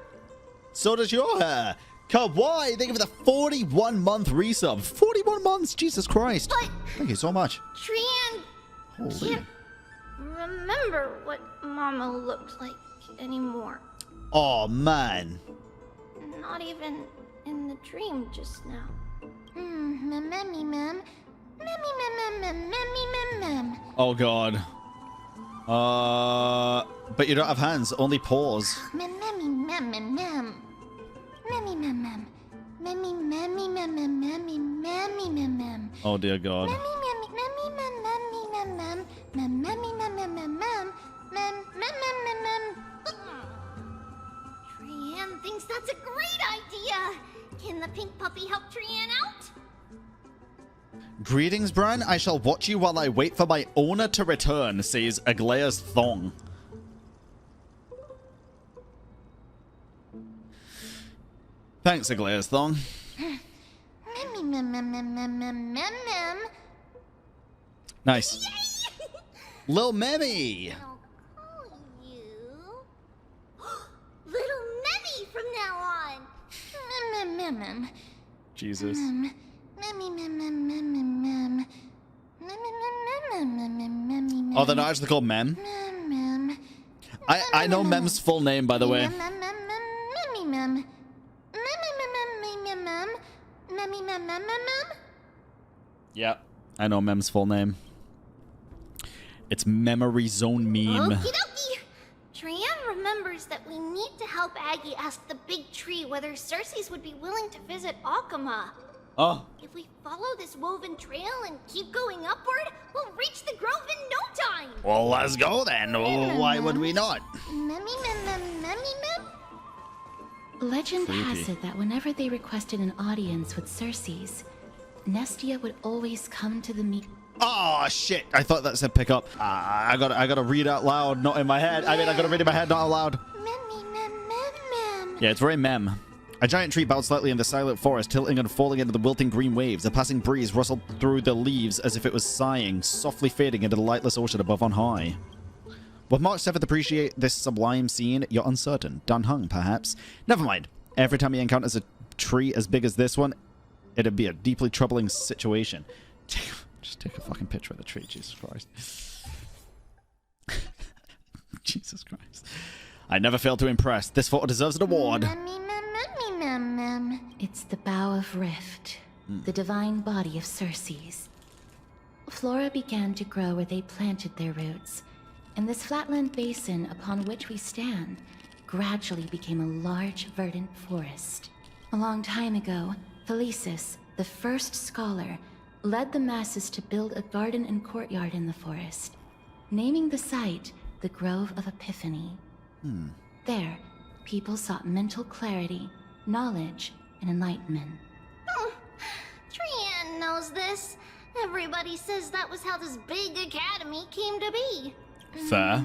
So does your hair. Kawaii, thank you for the 41-month resub. 41 months, Jesus Christ. But thank you so much. Trian can't remember what Mama looked like anymore. Oh, man. Not even in the dream just now. Mem. Oh, God. But you don't have hands, only paws. Oh, dear God. Trian thinks that's a great idea. Can the pink puppy help Trian out? Greetings, Bran. I shall watch you while I wait for my owner to return, says Aglaea's Thong. Thanks, Aglaea's Thong. Nice. Lil Memmy. I'll call you Little Memmy from now on. Jesus. Oh, they're not actually called Mem? I know Mem's full name, by the way. Yeah, I know Mem's full name. It's Memory Zone Meme. Okie dokie. Trian remembers that we need to help Aggie ask the big tree whether Cerces would be willing to visit Akama. Oh. If we follow this woven trail and keep going upward, we'll reach the grove in no time. Well, let's go then. Why would we not? Legend Creepy. has it that whenever they requested an audience with Cerces, Nestia would always come to the meet. Oh shit! I thought that said pick up. I gotta read out loud, not in my head. I mean, I gotta read in my head, not out loud. Yeah, it's very mem. A giant tree bowed slightly in the silent forest, tilting and falling into the wilting green waves. A passing breeze rustled through the leaves as if it was sighing, softly fading into the lightless ocean above on high. Would Mark Seventh appreciate this sublime scene? You're uncertain. Dan Heng, perhaps? Never mind. Every time he encounters a tree as big as this one, it'd be a deeply troubling situation. Just take a fucking picture of the tree, Jesus Christ. Jesus Christ. I never fail to impress. This photo deserves an award. It's the Bough of Rift, the divine body of Cerces. Flora began to grow where they planted their roots, and this flatland basin upon which we stand gradually became a large verdant forest. A long time ago, Felicis, the first scholar, led the masses to build a garden and courtyard in the forest, naming the site the Grove of Epiphany. There, people sought mental clarity, knowledge, and enlightenment. Trian knows this. Everybody says that was how this big academy came to be. Fair.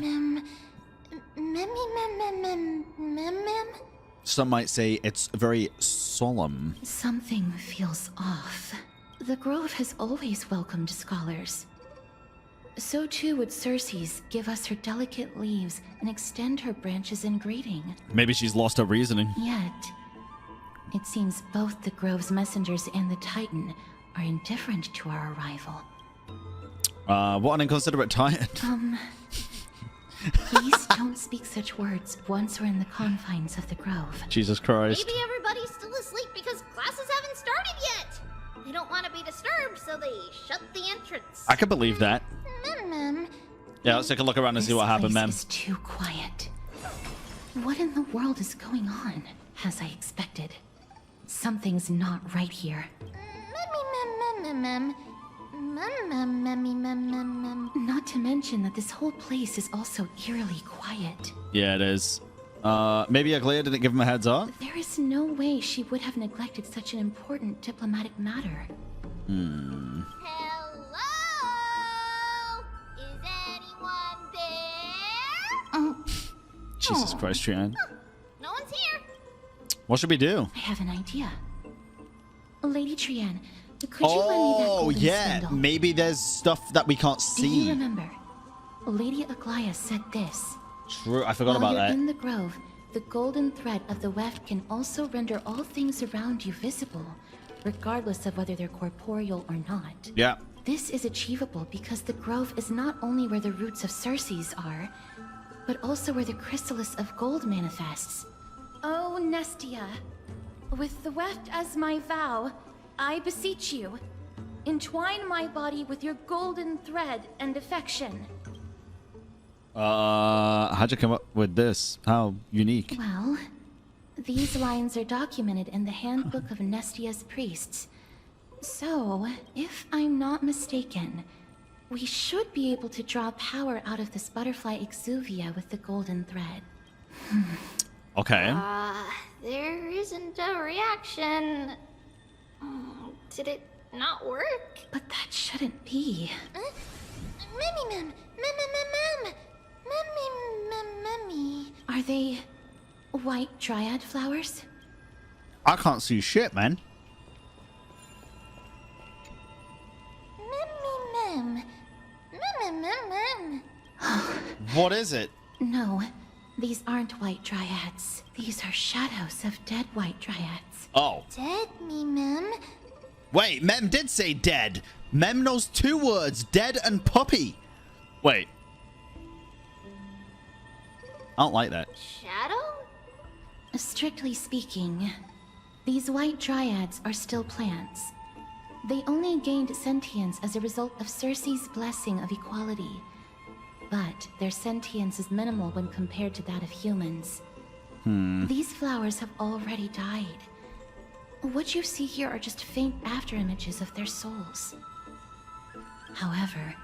Some might say it's very solemn. Something feels off. The Grove has always welcomed scholars. So too would Cerces give us her delicate leaves and extend her branches in greeting. Maybe she's lost her reasoning. Yet, it seems both the Grove's messengers and the Titan are indifferent to our arrival. What an inconsiderate Titan. Please don't speak such words once we're in the confines of the Grove. Jesus Christ. Maybe everybody's still asleep because classes haven't started yet. They don't want to be disturbed, so they shut the entrance. I can believe that. Yeah, let's take a look around and see what happened, Mem. This place is too quiet. What in the world is going on, as I expected? Something's not right here. Not to mention that this whole place is also eerily quiet. Yeah, it is. Maybe Aglaia didn't give him a heads up? There is no way she would have neglected such an important diplomatic matter. Hmm. Hello? Is anyone there? Jesus Christ, Trian. No one's here. What should we do? I have an idea. Lady Trian, could you lend me that golden spindle? Maybe there's stuff that we can't Do you see. remember? Lady Aglaia said this. True, I forgot While about you're that. in the grove, the golden thread of the weft can also render all things around you visible, regardless of whether they're corporeal or not. Yeah. This is achievable because the grove is not only where the roots of Cerces are, but also where the chrysalis of gold manifests. Oh, Nestia, with the weft as my vow, I beseech you, entwine my body with your golden thread and affection. How'd you come up with this? How unique. Well, these lines are documented in the Handbook of Nestia's priests. So, if I'm not mistaken, we should be able to draw power out of this butterfly exuvia with the golden thread. Okay. There isn't a reaction. Did it not work? But that shouldn't be. Are they white dryad flowers? I can't see shit, man. What is it? No, these aren't white dryads. These are shadows of dead white dryads. Oh. Dead me, Mem. Wait, Mem did say dead. Mem knows two words, dead and puppy. Wait. I don't like that. Shadow? Strictly speaking, these white dryads are still plants. They only gained sentience as a result of Cerces' blessing of equality. But their sentience is minimal when compared to that of humans. These flowers have already died. What you see here are just faint afterimages of their souls. However,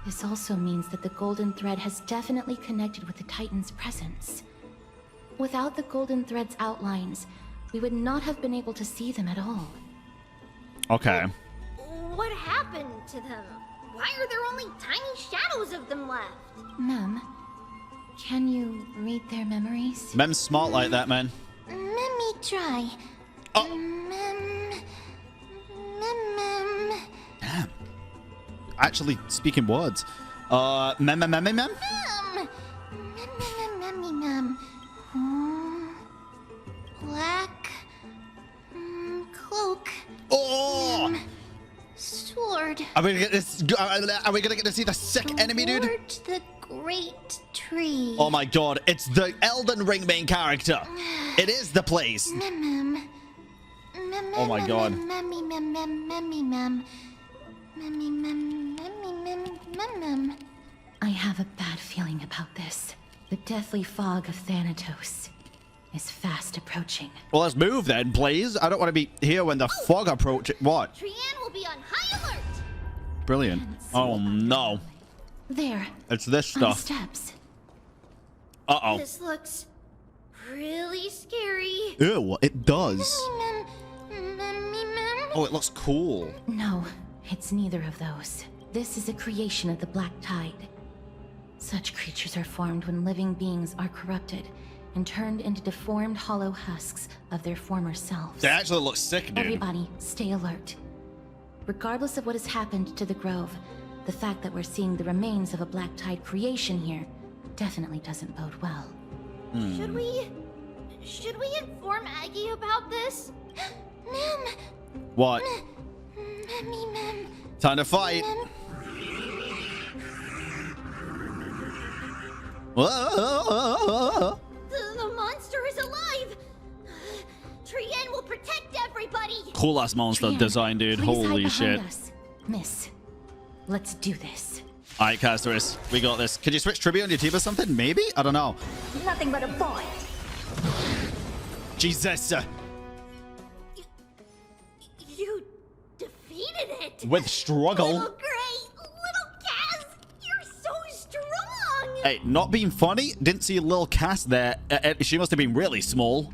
this also means that the golden thread has definitely connected with the Titan's presence. Without the golden thread's outlines, we would not have been able to see them at all. Okay. What happened to them? Why are there only tiny shadows of them left? Mem, can you read their memories? Mem's smart like that, man. Let me try. Oh. Mem. Actually, speaking words. Mem. Mem. Black cloak. Oh! Sword. Are we gonna get to see the sick enemy, dude? The great tree. Oh my god, it's the Elden Ring main character. It is the place. Oh my god. I have a bad feeling about this. The deathly fog of Thanatos is fast approaching. Well, let's move then, please. I don't want to be here when the fog approaches. What? Trian will be on high alert. Brilliant. Oh no. There. It's this On the stuff. steps. Uh-oh. This looks really scary. Ew, it does. Oh, it looks cool. No, it's neither of those. This is a creation of the Black Tide. Such creatures are formed when living beings are corrupted and turned into deformed hollow husks of their former selves. They actually look sick, dude. Everybody, stay alert. Regardless of what has happened to the Grove, the fact that we're seeing the remains of a Black Tide creation here definitely doesn't bode well. Should we inform Aggie about this? Mem. What? Mem. Time to fight. Whoa. The monster is alive. Trian will protect everybody. Cool ass monster Trian, design, dude. please Holy hide shit. behind us. Miss, let's do this. Alright, Castoris, we got this. Could you switch tribute on your team or something? Maybe? I don't know. Nothing but a boy. Jesus. it! With struggle. Little Gray, little Cass, you're so strong! Hey, not being funny, didn't see a little Cass there. She must have been really small.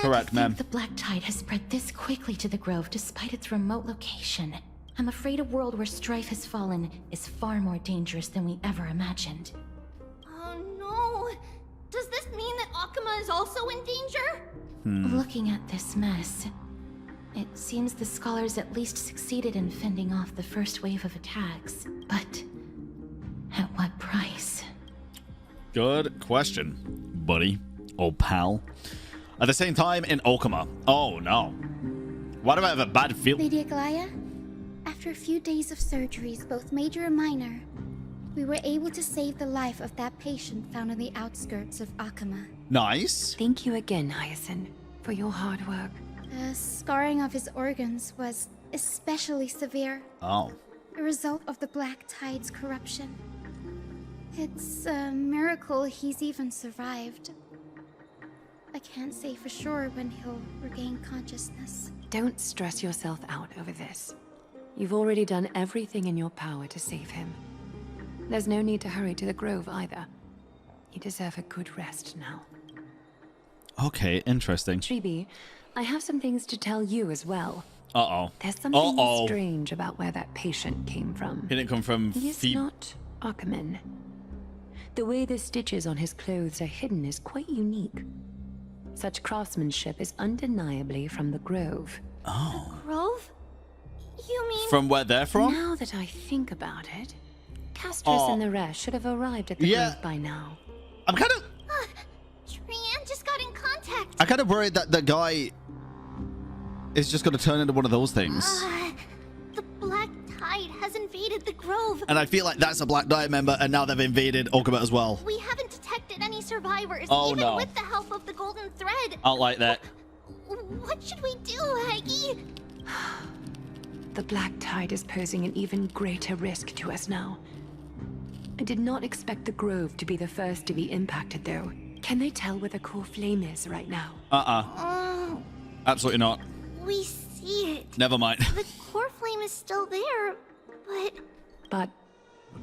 Correct, ma'am. The black tide has spread this quickly to the grove despite its remote location. I'm afraid a world where strife has fallen is far more dangerous than we ever imagined. Oh no! Does this mean that Akuma is also in danger? Looking at this mess, it seems the scholars at least succeeded in fending off the first wave of attacks. But at what price? Good question, buddy. Old pal. At the same time, in Okuma. Oh, no. Why do I have a bad feeling? Lady Aglaya, after a few days of surgeries, both major and minor, we were able to save the life of that patient found on the outskirts of Akuma. Nice. Thank you again, Hyacine, for your hard work. The scarring of his organs was especially severe. Oh. A result of the Black Tide's corruption. It's a miracle he's even survived. I can't say for sure when he'll regain consciousness. Don't stress yourself out over this. You've already done everything in your power to save him. There's no need to hurry to the grove either. You deserve a good rest now. Okay, interesting. Tribi, I have some things to tell you as well. Uh-oh. There's something strange about where that patient came from. He didn't come from He's not Akuman. The way the stitches on his clothes are hidden is quite unique. Such craftsmanship is undeniably from the Grove. Oh. Grove? You mean... From where they're from? Now that I think about it, Castress and the rest should have arrived at the Grove by now. I'm kind of... Trianne just got in contact. I'm kind of worried that the guy is just going to turn into one of those things. The Black Tide has invaded the Grove. And I feel like that's a Black Tide member, and now they've invaded Okuma as well. We haven't detected any survivors, Oh, even no. with the help of the Golden Thread. I don't like that. What should we do, Aggie? The Black Tide is posing an even greater risk to us now. I did not expect the Grove to be the first to be impacted, though. Can they tell where the core flame is right now? Absolutely not. We see it. Never mind. The core flame is still there, but... But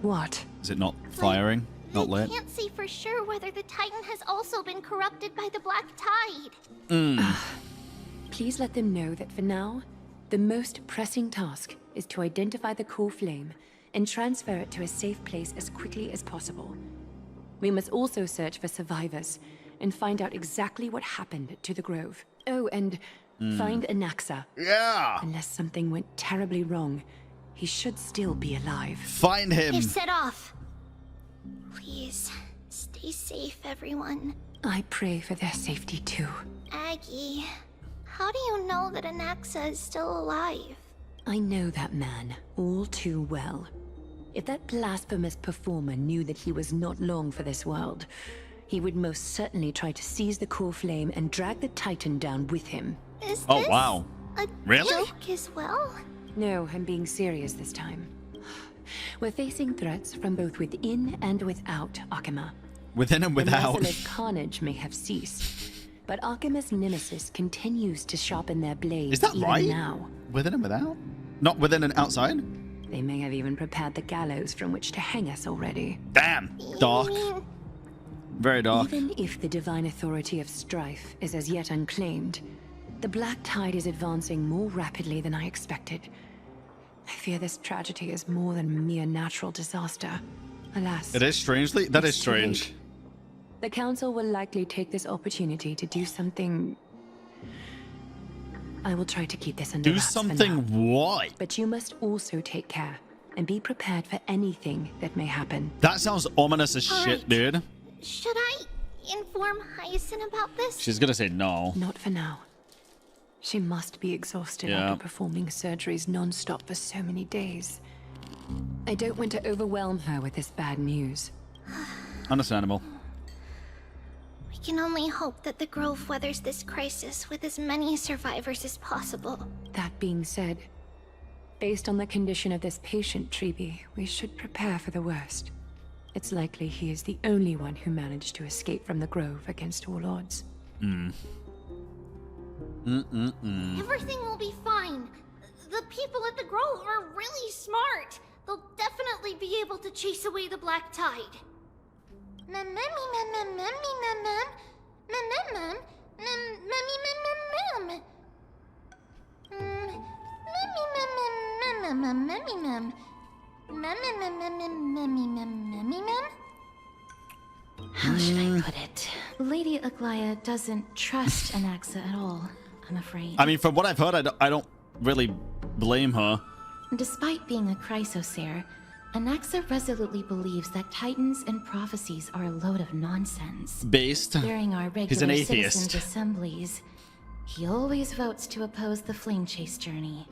what? Is it not firing? Not I lit? can't say for sure whether the Titan has also been corrupted by the Black Tide. Please let them know that for now, the most pressing task is to identify the core flame and transfer it to a safe place as quickly as possible. We must also search for survivors and find out exactly what happened to the Grove. Oh, and find Anaxa. Yeah! Unless something went terribly wrong, he should still be alive. Find him! They've set off. Please, stay safe, everyone. I pray for their safety too. Aggie, how do you know that Anaxa is still alive? I know that man all too well. If that blasphemous performer knew that he was not long for this world, he would most certainly try to seize the core flame and drag the Titan down with him. Is Oh, this wow. a Really? joke as well? No, I'm being serious this time. We're facing threats from both within and without Akuma. Within and The without. merciless carnage may have ceased, but Akuma's nemesis continues to sharpen their blades Is that even right? now. Within and without? Not within and outside? They may have even prepared the gallows from which to hang us already. Damn. Dark. Very dark. Even if the divine authority of strife is as yet unclaimed, the Black Tide is advancing more rapidly than I expected. I fear this tragedy is more than a mere natural disaster. Alas. It is strangely. That is it's too late. strange. The Council will likely take this opportunity to do something... I will try to keep this under Do wraps for something now. what? But you must also take care and be prepared for anything that may happen. That sounds ominous as All shit, right. dude. Should I inform Hyacine about this? She's gonna say no. Not for now. She must be exhausted Yeah. after performing surgeries non-stop for so many days. I don't want to overwhelm her with this bad news. Understandable. We can only hope that the Grove weathers this crisis with as many survivors as possible. That being said, based on the condition of this patient, Tribi, we should prepare for the worst. It's likely he is the only one who managed to escape from the Grove against all odds. Everything will be fine. The people at the Grove are really smart. They'll definitely be able to chase away the black tide. How should I put it? Lady Aglaya doesn't trust Anaxa at all, I'm afraid. I mean, from what I've heard, I don't really blame her. Despite being a chrysosaur, Anaxa resolutely believes that titans and prophecies are a load of nonsense. Based. During our He's an regular atheist. citizens' assemblies, he always votes to oppose the flame chase journey.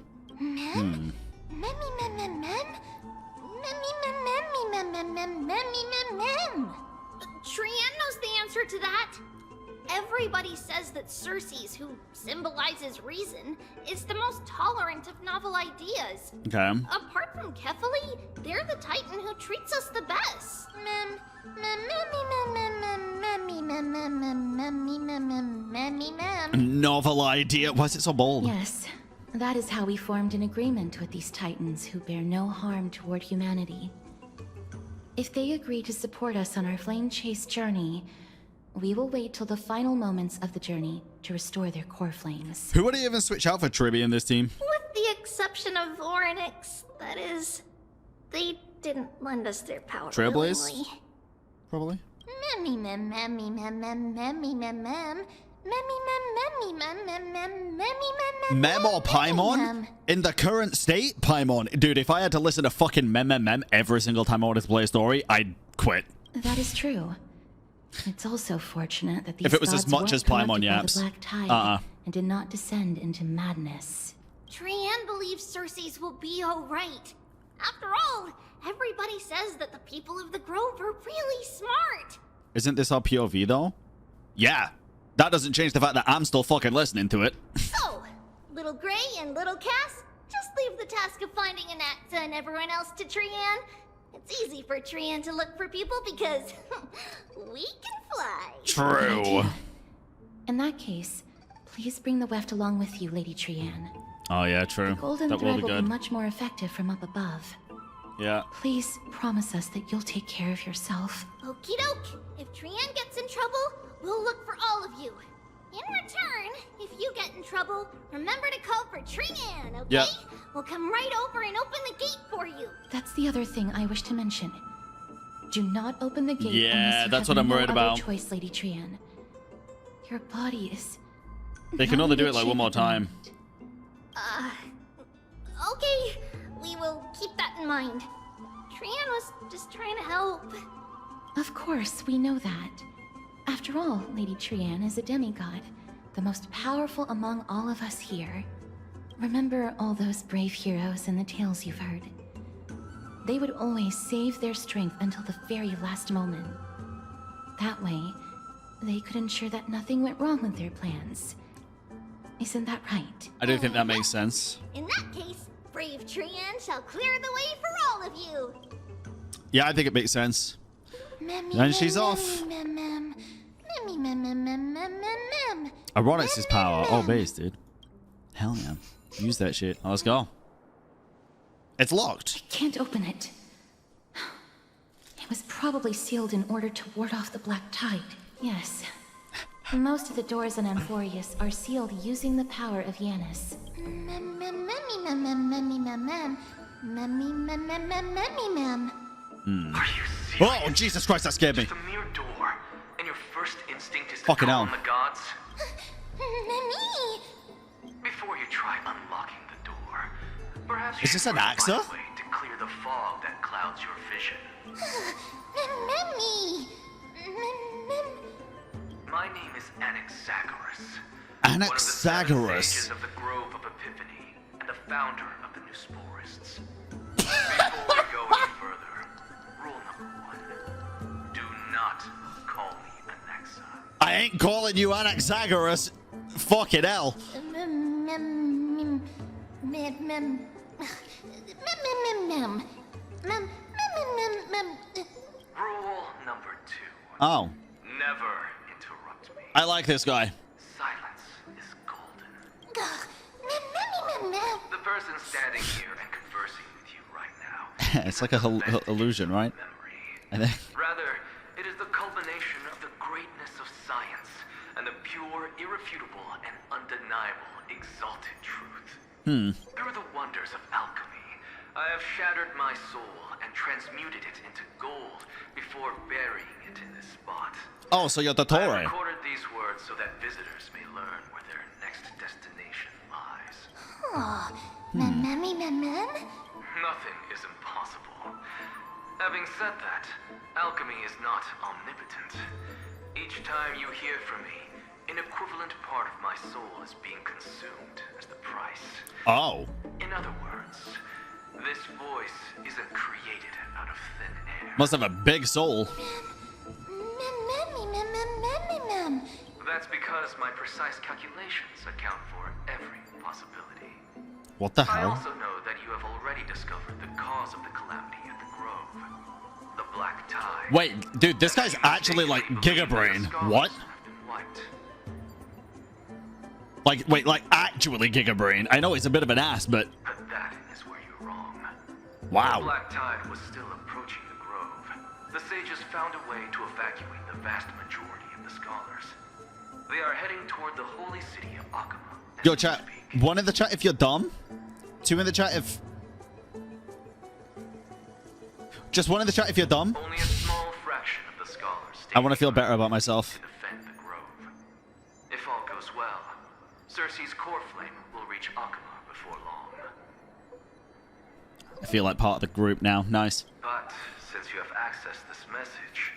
Trian knows the answer to that. Everybody says that Cerces, who symbolizes reason, is the most tolerant of novel ideas. Okay. Apart from Kefali, they're the Titan who treats us the best. Novel idea. Why is it so bold? Yes, that is how we formed an agreement with these titans who bear no harm toward humanity. If they agree to support us on our flame chase journey, we will wait till the final moments of the journey to restore their core flames. Who would even switch out for Tribby in this team? With the exception of Voronix, that is, they didn't lend us their power. Trailblaze? willingly. Probably. Mem or Paimon? In the current state, Paimon. Dude, if I had to listen to fucking mem every single time I wanted to play a story, I'd quit. That is true. It's also fortunate that these If it was as gods much weren't as Paimon corrupted by yaps. the black tide and did not descend into madness. Trian believes Cerces will be alright. After all, everybody says that the people of the Grove are really smart. Isn't this our POV though? Yeah. That doesn't change the fact that I'm still fucking listening to it. So, Little Gray and Little Cass, just leave the task of finding Anaxa and everyone else to Trian. It's easy for Trian to look for people because we can fly. True. In that case, please bring the weft along with you, Lady Trian. Oh yeah, true. The golden That will thread be will good. be much more effective from up above. Yeah. Please promise us that you'll take care of yourself. Okie doke. If Trian gets in trouble, we'll look for all of you. In return, if you get in trouble, remember to call for Trian, okay? Yep. We'll come right over and open the gate for you. That's the other thing I wish to mention. Do not open the gate Yeah, unless you that's have what I'm no worried other about. choice, Lady Trian. Your body is... They can not only in do good it like shape one more at the time. Okay. We will keep that in mind. Trian was just trying to help. Of course, we know that. After all, Lady Trian is a demigod, the most powerful among all of us here. Remember all those brave heroes and the tales you've heard. They would always save their strength until the very last moment. That way, they could ensure that nothing went wrong with their plans. Isn't that right? I do think that makes sense. In that case, brave Trian shall clear the way for all of you. Yeah, I think it makes sense. And she's off. Ironic's power. Oh, base, dude. Hell yeah. Use that shit. Oh, let's go. It's locked. Can't open it. It was probably sealed in order to ward off the black tide. Yes. Most of the doors in Amphoreus are sealed using the power of Yanis. Oh, Jesus Christ, that scared me. Just a mere door, and your first instinct is to Fucking call hell. on the gods? Before you try unlocking the door, perhaps you Is this should an find Axa? a way to clear the fog that clouds your vision. My name is Anaxagoras. One of the seven Anaxagoras. sages of the Grove of Epiphany, and the founder of the New Sporists. Before we go any further, rule number 1. Do not call me Anaxa. I ain't calling you Anaxagoras. Fucking hell. Rule number 2. Oh. Never interrupt me. I like this guy. Silence is golden. person standing here and conversing with you right now. It's like a illusion, right? I think. Rather, it is the culmination of the greatness of science and the pure, irrefutable, and undeniable exalted truth. Through the wonders of alchemy, I have shattered my soul and transmuted it into gold before burying it in this spot. Oh, so you're the I Torre. have recorded these words so that visitors may learn where their next destination lies. Oh, mem. Nothing is impossible. Having said that, alchemy is not omnipotent. Each time you hear from me, an equivalent part of my soul is being consumed as the price. Oh. In other words, this voice isn't created out of thin air. Must have a big soul. Mem. That's because my precise calculations account for every possibility. What the I hell? also know that you have already discovered the cause of the calamity at the Grove. The Black Tide. Wait, dude, this guy's actually like Giga Brain. What? Like actually Giga Brain. I know he's a bit of an ass, but That is where you're wrong. wow. The Black Tide was still approaching the Grove. The sages found a way to evacuate the vast majority of the scholars. They are heading toward the holy city of Akama. Yo, chat. One in the chat if you're dumb. Two in the chat if... Just one in the chat if you're dumb. Only a small fraction of the scholars I want to feel better about myself. defend the Grove. If all goes well, Cerces' core flame will reach Akama before long. I feel like part of the group now. Nice. But since you have accessed this message,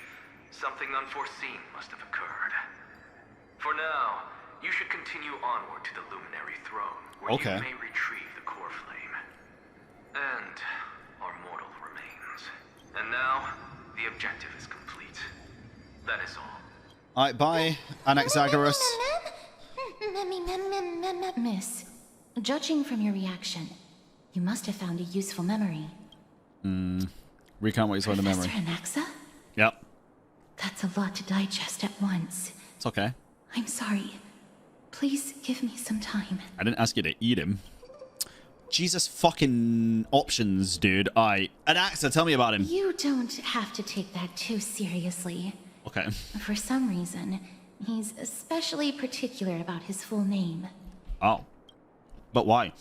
something unforeseen must have occurred. For now, you should continue onward to the Luminary Throne, where Okay. you may retrieve the core flame. And our mortal remains. And now, the objective is complete. That is all. Alright, bye, Anaxagoras. Miss, judging from your reaction, you must have found a useful memory. Recount what you saw in the memory. Professor Anaxa? Yep. That's a lot to digest at once. It's okay. I'm sorry. Please give me some time. I didn't ask you to eat him. Jesus fucking options, dude. Anaxa, tell me about him. You don't have to take that too seriously. Okay. For some reason, he's especially particular about his full name. Oh. But why?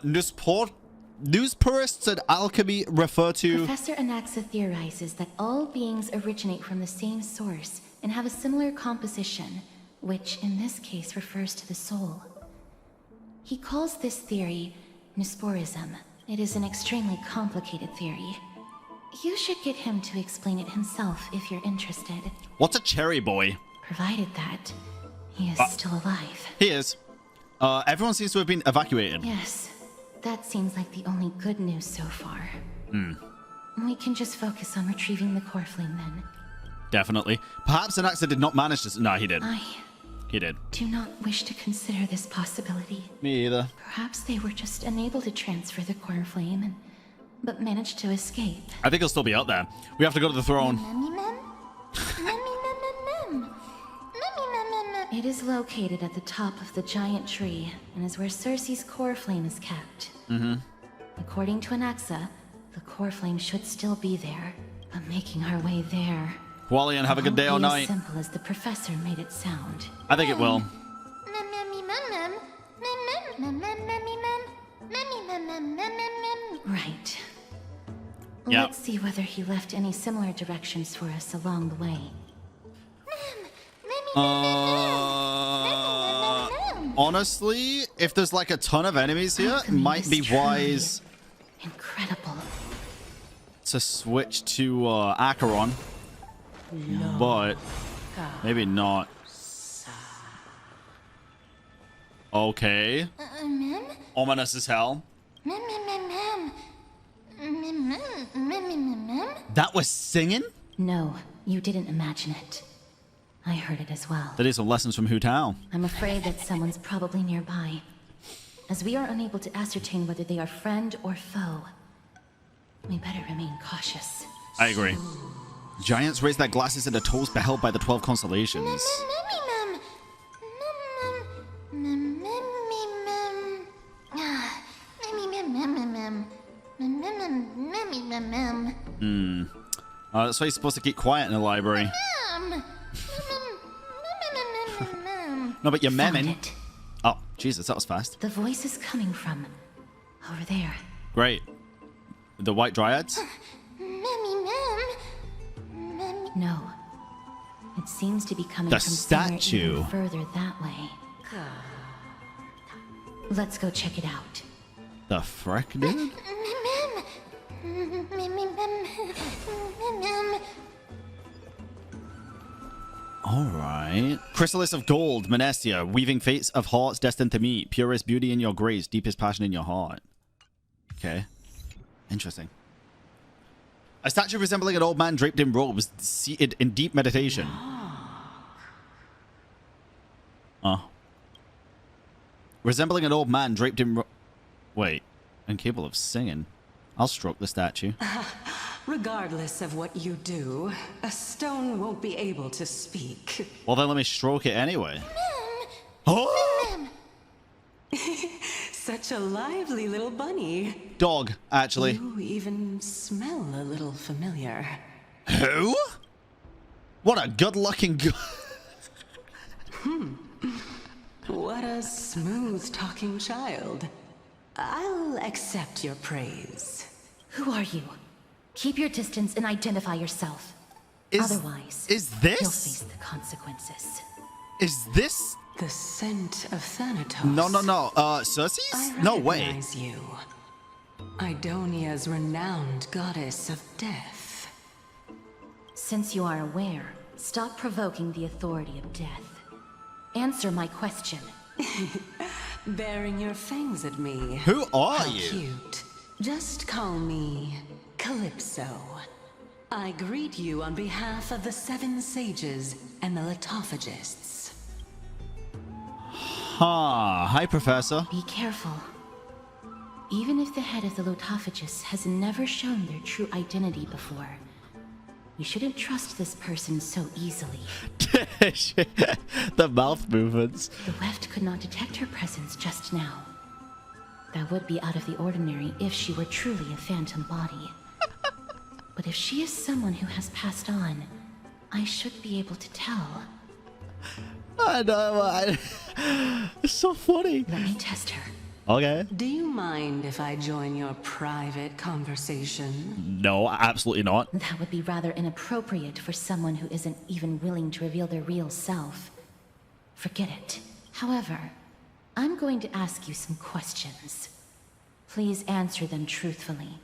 News purists and alchemy refer to... Professor Anaxa theorizes that all beings originate from the same source and have a similar composition, which in this case refers to the soul. He calls this theory Nusporism. It is an extremely complicated theory. You should get him to explain it himself if you're interested. What's a cherry boy? Provided that he is still alive. He is. Everyone seems to have been evacuated. Yes, that seems like the only good news so far. We can just focus on retrieving the core flame then. Definitely. Perhaps Anaxa did not manage to... No, he did. He did. Do not wish to consider this possibility. Me either. Perhaps they were just unable to transfer the core flame, but managed to escape. I think he'll still be out there. We have to go to the throne. It is located at the top of the giant tree, and is where Cerces' core flame is kept. According to Anaxa, the core flame should still be there, but making our way there... Wally, and have a good day or won't be night. as simple as the professor made it sound. I think it will. Right. Yep. Let's see whether he left any similar directions for us along the way. Honestly, if there's like a ton of enemies here, it might be wise Incredible. to switch to Acheron. But maybe not. Okay. Ominous as hell. That was singing? No, you didn't imagine it. I heard it as well. That is some lessons from Hu Tao. I'm afraid that someone's probably nearby. As we are unable to ascertain whether they are friend or foe, we better remain cautious. I agree. Giants raise their glasses into toes beheld by the 12 constellations. That's why you're supposed to keep quiet in the library. No, but you're memming. Oh, Jesus, that was fast. The voice is coming from over there. Great. The white dryads? No. It seems to be coming the from statue. Even further that way. Let's go check it out. The frick, dude? Alright. Chrysalis of gold, Monestia, weaving fates of hearts destined to meet, purest beauty in your grace, deepest passion in your heart. Okay. Interesting. A statue resembling an old man draped in robes, seated in deep meditation. Resembling an old man draped in wait, incapable of singing. I'll stroke the statue. Regardless of what you do, a stone won't be able to speak. Well, then let me stroke it anyway. Oh! Such a lively little bunny. Dog, actually. You even smell a little familiar. Who? What a good-looking What a smooth-talking child. I'll accept your praise. Who are you? Keep your distance and identify yourself. Otherwise, is this? you'll face the consequences. Is this? The scent of Thanatos. No. Cerces? No way. I recognize you. Idonia's renowned goddess of death. Since you are aware, stop provoking the authority of death. Answer my question. Baring your fangs at me. Who are How you? Cute. Just call me Calypso. I greet you on behalf of the 7 sages and the litophagists. Hi, Professor. Be careful. Even if the head of the litophagists has never shown their true identity before, we shouldn't trust this person so easily. The mouth movements. The weft could not detect her presence just now. That would be out of the ordinary if she were truly a phantom body. But if she is someone who has passed on, I should be able to tell. I know, it's so funny. Let me test her. Okay. Do you mind if I join your private conversation? No, absolutely not. That would be rather inappropriate for someone who isn't even willing to reveal their real self. Forget it. However, I'm going to ask you some questions. Please answer them truthfully.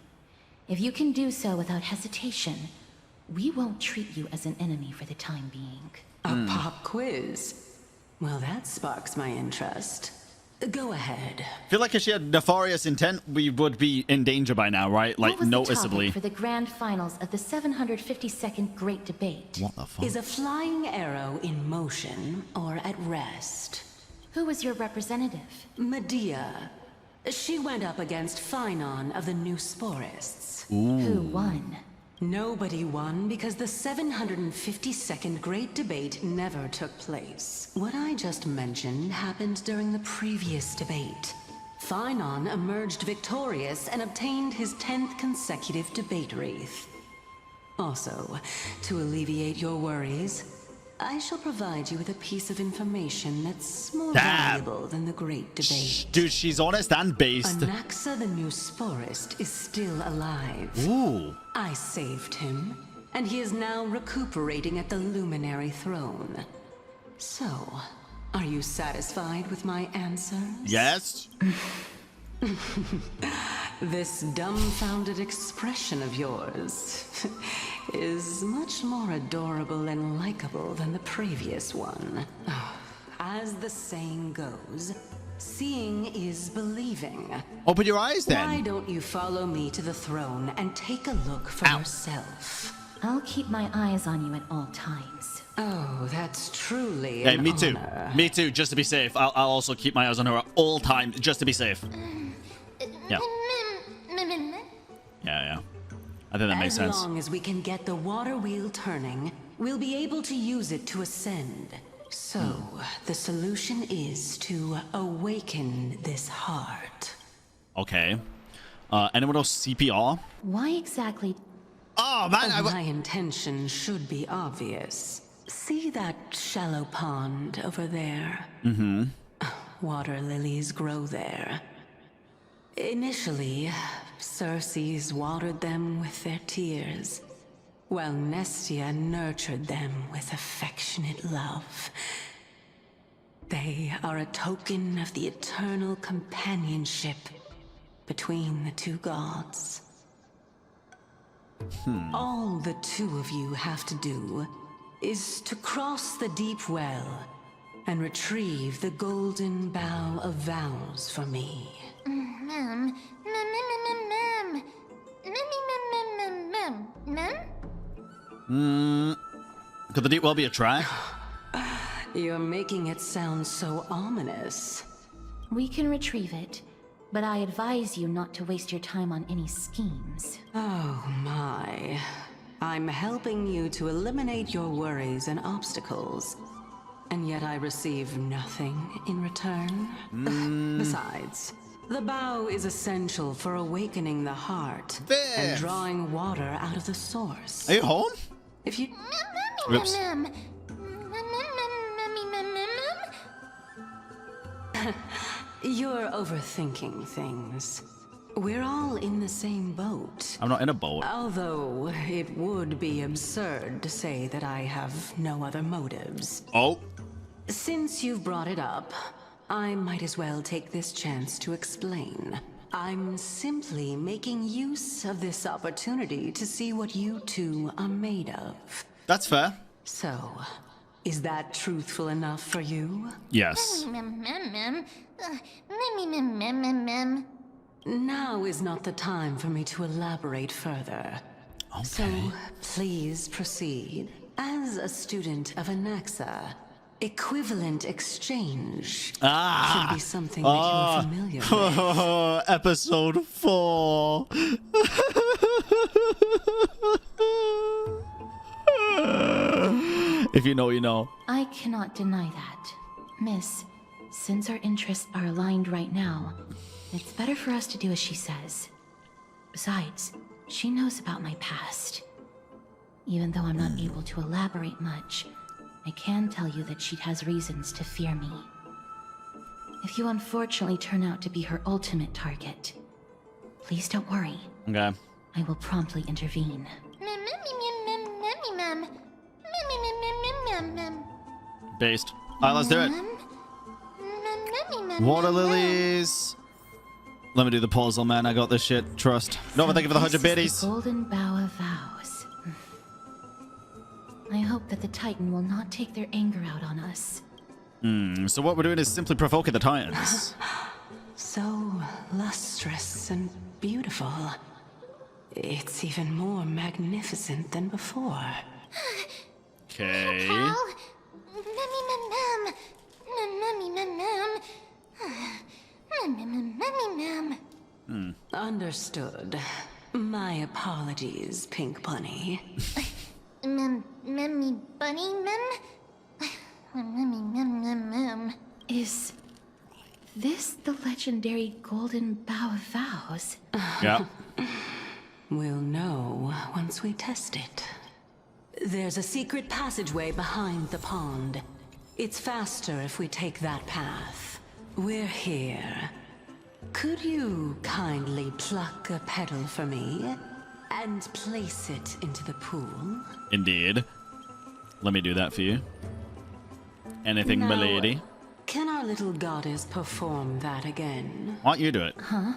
If you can do so without hesitation, we won't treat you as an enemy for the time being. A pop quiz? Well, that sparks my interest. Go ahead. I feel like if she had nefarious intent, we would be in danger by now, right? Like, what was noticeably. The topic for the grand finals of the 752nd Great Debate? What the fuck? Is a flying arrow in motion or at rest? Who was your representative? Medea. She went up against Phynon of the New Sporists. Who won? Nobody won because the 752nd Great Debate never took place. What I just mentioned happened during the previous debate. Phynon emerged victorious and obtained his 10th consecutive debate wreath. Also, to alleviate your worries, I shall provide you with a piece of information that's more valuable than the Great Debate. Dude, she's honest and based. Anaxa the New Sporist is still alive. Ooh. I saved him, and he is now recuperating at the Luminary Throne. So, are you satisfied with my answers? Yes. This dumbfounded expression of yours is much more adorable and likable than the previous one. As the saying goes, seeing is believing. Open your eyes then. Why don't you follow me to the throne and take a look for yourself? I'll keep my eyes on you at all times. Oh, that's truly Hey, an me too. honor. Me too, just to be safe. I'll also keep my eyes on her at all times, just to be safe. Yeah. Yeah. I think that makes sense. As long as we can get the water wheel turning, we'll be able to use it to ascend. So, the solution is to awaken this heart. Okay. Anyone else CPR? Why exactly Oh, man. My intention should be obvious. See that shallow pond over there? Mm-hmm. Water lilies grow there. Initially, Cerces watered them with their tears, while Nestia nurtured them with affectionate love. They are a token of the eternal companionship between the two gods. All the two of you have to do is to cross the deep well and retrieve the golden bough of vows for me. Could the deep well be a track? You're making it sound so ominous. We can retrieve it, but I advise you not to waste your time on any schemes. Oh my. I'm helping you to eliminate your worries and obstacles, and yet I receive nothing in return. Besides, the bow is essential for awakening the heart and drawing water out of the source. Are you home? If you... Oops. You're overthinking things. We're all in the same boat. I'm not in a boat. Although it would be absurd to say that I have no other motives. Oh. Since you've brought it up, I might as well take this chance to explain. I'm simply making use of this opportunity to see what you two are made of. That's fair. So, is that truthful enough for you? Yes. Now is not the time for me to elaborate further. Okay. So, please proceed. As a student of Anaxa, equivalent exchange should be something that you're familiar with. Episode 4. If you know, you know. I cannot deny that. Miss, since our interests are aligned right now, it's better for us to do as she says. Besides, she knows about my past. Even though I'm not able to elaborate much, I can tell you that she has reasons to fear me. If you unfortunately turn out to be her ultimate target, please don't worry. Okay. I will promptly intervene. Based. Alright, let's do it. Water lilies. Let me do the puzzle, man. I got this shit. Trust. No, but thank you for the 100 biddies. Golden bough of vows. I hope that the Titan will not take their anger out on us. So what we're doing is simply provoking the Titans. So lustrous and beautiful. It's even more magnificent than before. Okay. Understood. My apologies, Pink Bunny. Memmy bunny mem? Is this the legendary golden bough of vows? Yeah. We'll know once we test it. There's a secret passageway behind the pond. It's faster if we take that path. We're here. Could you kindly pluck a petal for me and place it into the pool? Indeed. Let me do that for you. Anything, Now, milady? Can our little goddess perform that again? Why don't you do it? Huh?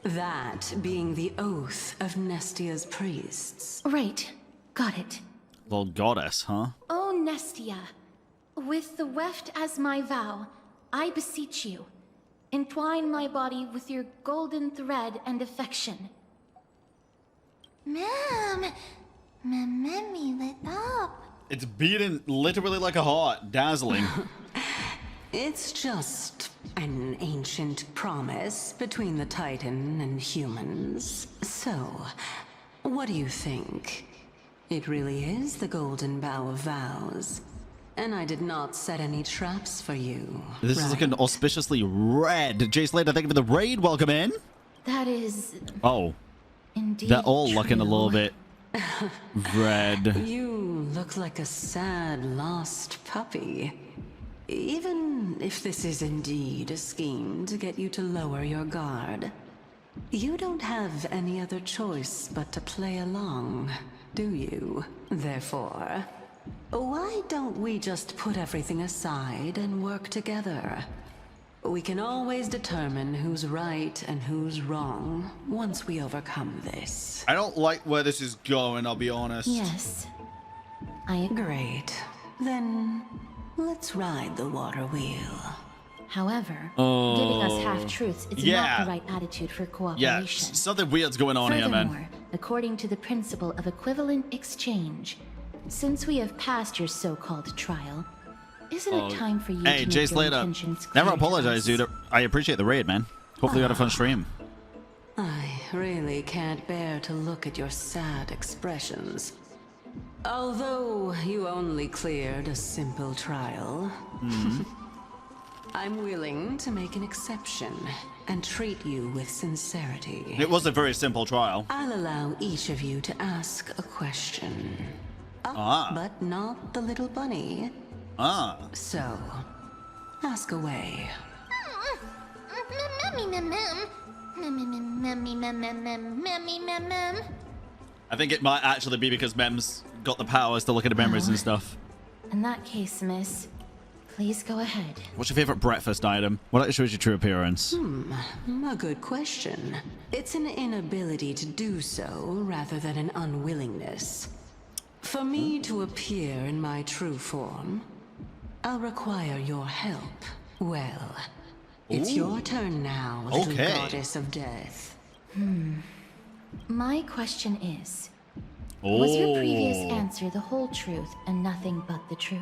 That being the oath of Nestia's priests. Right. Got it. Little goddess, huh? Oh, Nestia. With the weft as my vow, I beseech you, entwine my body with your golden thread and affection. Memmy lit up. It's beating literally like a heart. Dazzling. It's just an ancient promise between the Titan and humans. So, what do you think? It really is the golden bough of vows. And I did not set any traps for you. This is looking auspiciously red. Jay Slater, thank you for the raid. Welcome in. That is... Oh. Indeed They're all looking a little true. bit Red. You look like a sad, lost puppy. Even if this is indeed a scheme to get you to lower your guard, you don't have any other choice but to play along, do you? Therefore, why don't we just put everything aside and work together? We can always determine who's right and who's wrong once we overcome this. I don't like where this is going, I'll be honest. Yes. Great. Then let's ride the water wheel. However, giving us half-truths is not the right attitude for cooperation. Yeah, something weird's going on here, man. According to the principle of equivalent exchange, since we have passed your so-called trial, isn't it time for you to make Jace your later. intentions clear? Never apologize, dude. I appreciate the raid, man. Hopefully you had a fun stream. I really can't bear to look at your sad expressions. Although you only cleared a simple trial, I'm willing to make an exception and treat you with sincerity. It was a very simple trial. I'll allow each of you to ask a question. But not the little bunny. So, ask away. I think it might actually be because Mem's got the powers to look at the memories and stuff. In that case, miss, please go ahead. What's your favorite breakfast item? What actually shows your true appearance? A good question. It's an inability to do so rather than an unwillingness. For me to appear in my true form, I'll require your help. Well, it's your turn now, little goddess of death. My question is, was your previous answer the whole truth and nothing but the truth?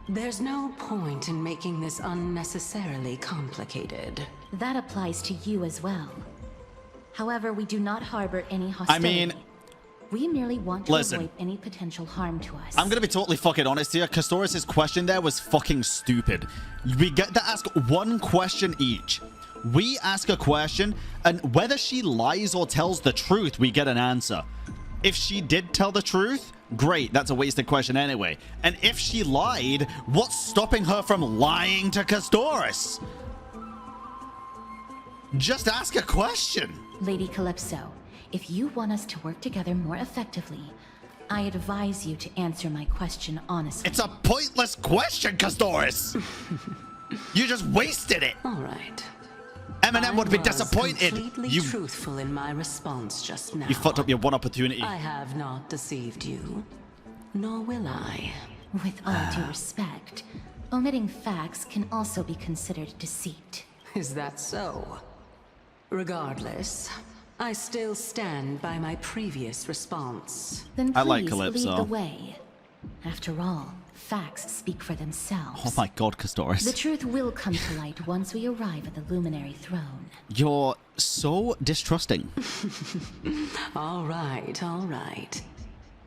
There's no point in making this unnecessarily complicated. That applies to you as well. However, we do not harbor any hostility. I mean, we merely want to avoid any potential harm to us. I'm gonna be totally fucking honest here. Castoris' question there was fucking stupid. We get to ask one question each. We ask a question, and whether she lies or tells the truth, we get an answer. If she did tell the truth, great, that's a wasted question anyway. And if she lied, what's stopping her from lying to Castoris? Just ask a question. Lady Calypso, if you want us to work together more effectively, I advise you to answer my question honestly. It's a pointless question, Castoris. You just wasted it. All right. Eminem would be disappointed. You truthful in my response just now. You fucked up your one opportunity. I have not deceived you, nor will I. With all due respect, omitting facts can also be considered deceit. Is that so? Regardless, I still stand by my previous response. Then please I like Calypso. lead the way. After all, facts speak for themselves. Oh my god, Castoris. The truth will come to light once we arrive at the Luminary Throne. You're so distrusting. All right, all right.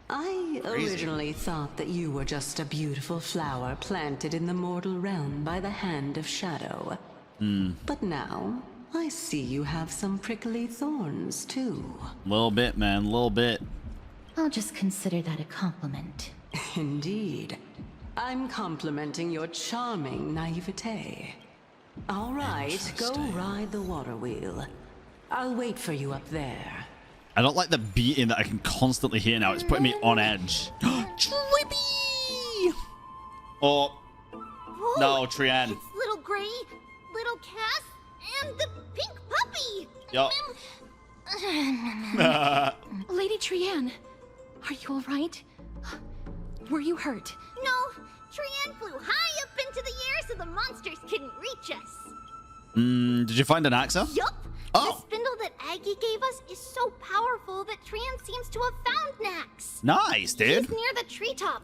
I originally thought that you were just a beautiful flower planted in the mortal realm by the hand of shadow. But now, I see you have some prickly thorns, too. Little bit, man, little bit. I'll just consider that a compliment. Indeed. I'm complimenting your charming naivete. All right, go ride the water wheel. I'll wait for you up there. I don't like the beating that I can constantly hear now. It's putting me on edge. Trippy! Oh. Whoa, No, Trian. It's little Gray, little Cass, and the pink puppy. Yup. Lady Trian, are you all right? Were you hurt? No, Trian flew high up into the air so the monsters couldn't reach us. Did you find Anaxa? Yup. Oh. The spindle that Aggie gave us is so powerful that Trian seems to have found Nax. Nice, dude. He's near the treetop.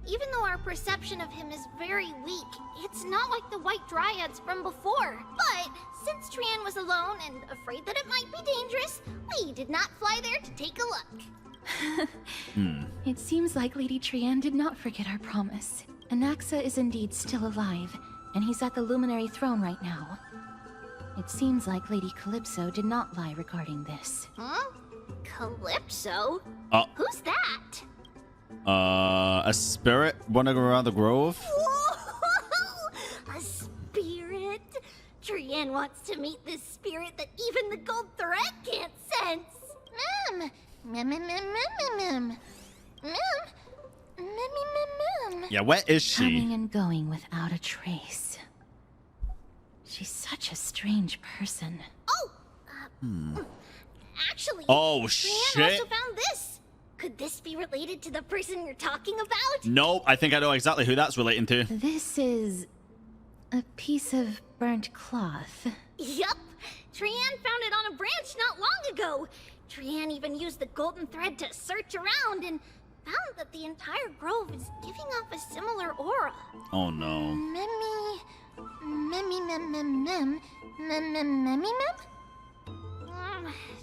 Even though our perception of him is very weak, it's not like the White Dryads from before. But since Trian was alone and afraid that it might be dangerous, we did not fly there to take a look. It seems like Lady Trian did not forget our promise. Anaxa is indeed still alive, and he's at the Luminary Throne right now. It seems like Lady Calypso did not lie regarding this. Huh? Calypso? Oh. Who's that? A spirit wandering around the grove? Whoa! A spirit? Trian wants to meet this spirit that even the gold thread can't sense. Yeah, where is she? Coming and going without a trace. She's such a strange person. Actually, Oh, Trian shit. also found this. Could this be related to the person you're talking about? Nope, I think I know exactly who that's relating to. This is a piece of burnt cloth. Yup. Trian found it on a branch not long ago. Trian even used the golden thread to search around and found that the entire grove is giving off a similar aura. Oh no.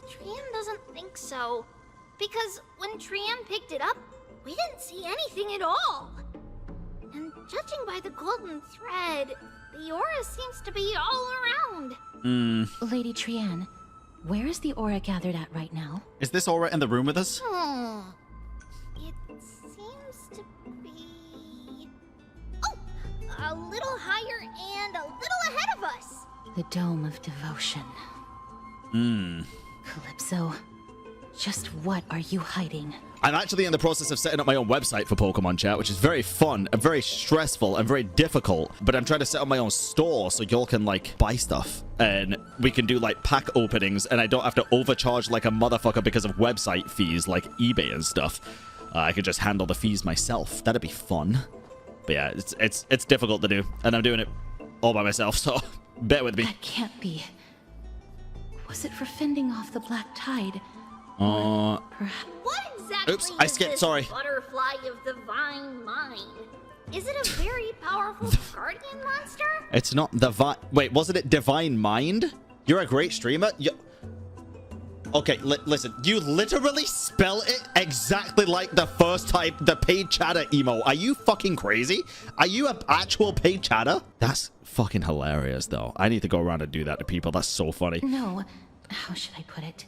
Trian doesn't think so. Because when Trian picked it up, we didn't see anything at all. And judging by the golden thread, the aura seems to be all around. Lady Trian, where is the aura gathered at right now? Is this aura in the room with us? It seems to be... Oh! A little higher and a little ahead of us! The Dome of Devotion. Calypso, just what are you hiding? I'm actually in the process of setting up my own website for Pokemon Chat, which is very fun and very stressful and very difficult. But I'm trying to set up my own store so y'all can, like, buy stuff. And we can do, like, pack openings, and I don't have to overcharge like a motherfucker because of website fees like eBay and stuff. I could just handle the fees myself. That'd be fun. But yeah, it's difficult to do, and I'm doing it all by myself, so bear with me. That can't be. Was it for fending off the black tide? Perhaps. What exactly Oops, I is skipped, this sorry. butterfly of divine mind? Is it a very powerful guardian monster? It's not divine. Wait, wasn't it Divine Mind? You're a great streamer. Okay, listen. You literally spell it exactly like the first type, the paid chatter emo. Are you fucking crazy? Are you an actual paid chatter? That's fucking hilarious, though. I need to go around and do that to people. That's so funny. No, how should I put it?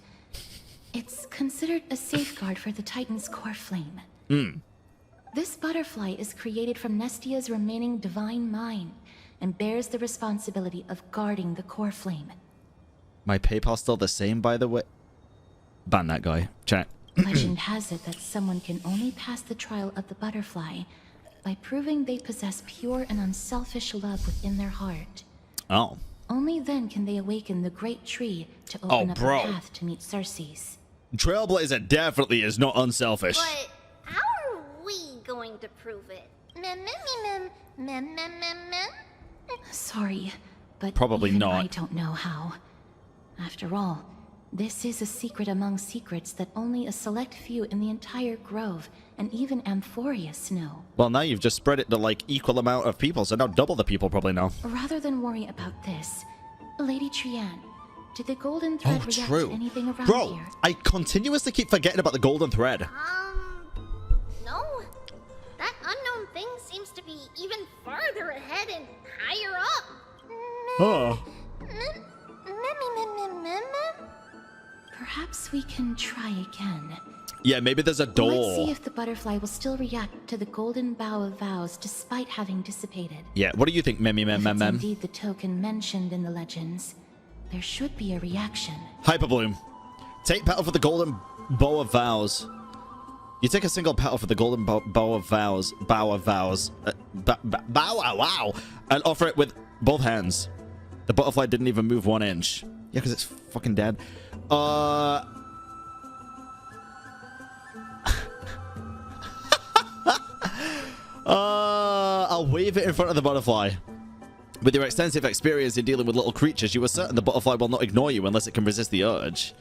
It's considered a safeguard for the Titan's core flame. This butterfly is created from Nestia's remaining divine mind and bears the responsibility of guarding the core flame. My PayPal's still the same, by the way. Ban that guy. Chat. Legend has it that someone can only pass the trial of the butterfly by proving they possess pure and unselfish love within their heart. Oh. Only then can they awaken the great tree to open up a path to meet Cerces. Trailblazer definitely is not unselfish. But how are we going to prove it? Sorry, but Probably even not. I don't know how. After all, this is a secret among secrets that only a select few in the entire grove and even Amphoreus know. Well, now you've just spread it to, like, equal amount of people, so now double the people probably know. Rather than worry about this, Lady Trian, did the golden thread react to anything around Bro, here? I continuously keep forgetting about the golden thread. No. That unknown thing seems to be even farther ahead and higher up. Oh. Perhaps we can try again. Yeah, maybe there's a door. Let's see if the butterfly will still react to the golden bough of vows despite having dissipated. Yeah, what do you think, Memmy Mem If Mem it's Mem? indeed the token mentioned in the legends, there should be a reaction. Hyperbloom. Take petal for the golden bow of vows. You take a single petal for the golden bow of vows. Bow of vows. Wow. And offer it with both hands. The butterfly didn't even move 1 inch. Yeah, because it's fucking dead. I'll wave it in front of the butterfly. With your extensive experience in dealing with little creatures, you are certain the butterfly will not ignore you unless it can resist the urge.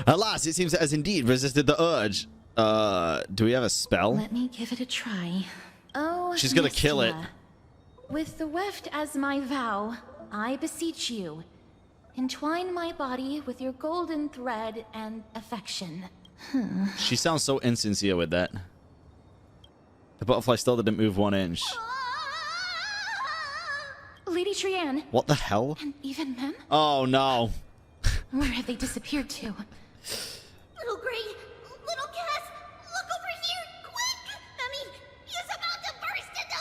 Alas, it seems it has indeed resisted the urge. Do we have a spell? Let me give it a try. Oh, She's gonna kill it. Nestia, with the weft as my vow, I beseech you, entwine my body with your golden thread and affection. She sounds so insincere with that. The butterfly still didn't move 1 inch. Lady Trian. What the hell? And even Mem? Oh no. Where have they disappeared to? Little Gray, little Cass, look over here, quick! Mummy, he's about to burst into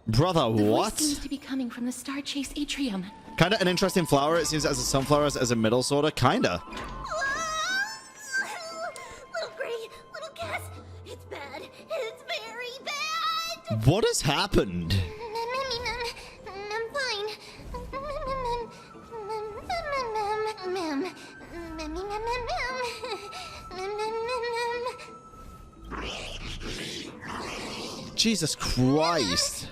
flames! Brother, The what? voice seems to be coming from the Star Chase atrium. Kinda an interesting flower. It seems as a sunflower as a middle sorta. Kinda. Little Gray, little Cass, it's bad. It's very bad! What has happened? I'm fine. Jesus Christ.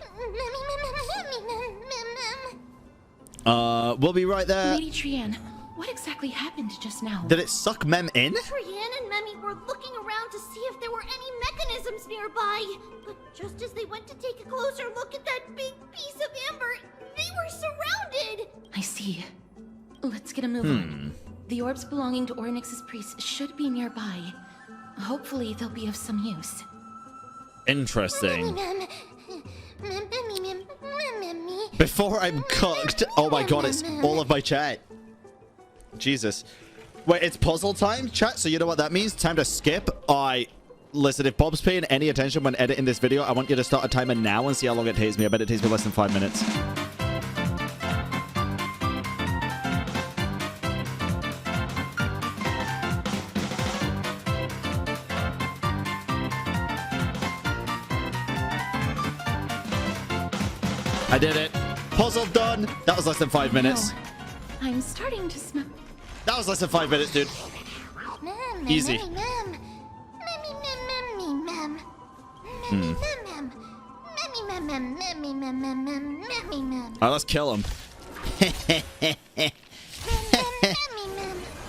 We'll be right there. Lady Trian, what exactly happened just now? Did it suck Mem in? Trian and Memmy were looking around to see if there were any mechanisms nearby. But just as they went to take a closer look at that big piece of amber, they were surrounded. I see. Let's get a move on. The orbs belonging to Ornyx's priests should be nearby. Hopefully they'll be of some use. Interesting. Before I'm cooked. Oh my god, it's all of my chat. Jesus. Wait, it's puzzle time, chat? So you know what that means? Time to skip. Listen, if Bob's paying any attention when editing this video, I want you to start a timer now and see how long it takes me. I bet it takes me less than 5 minutes. I did it. Puzzle done. That was less than 5 minutes. No, I'm starting to smell. That was less than 5 minutes, dude. Easy. Alright, let's kill him.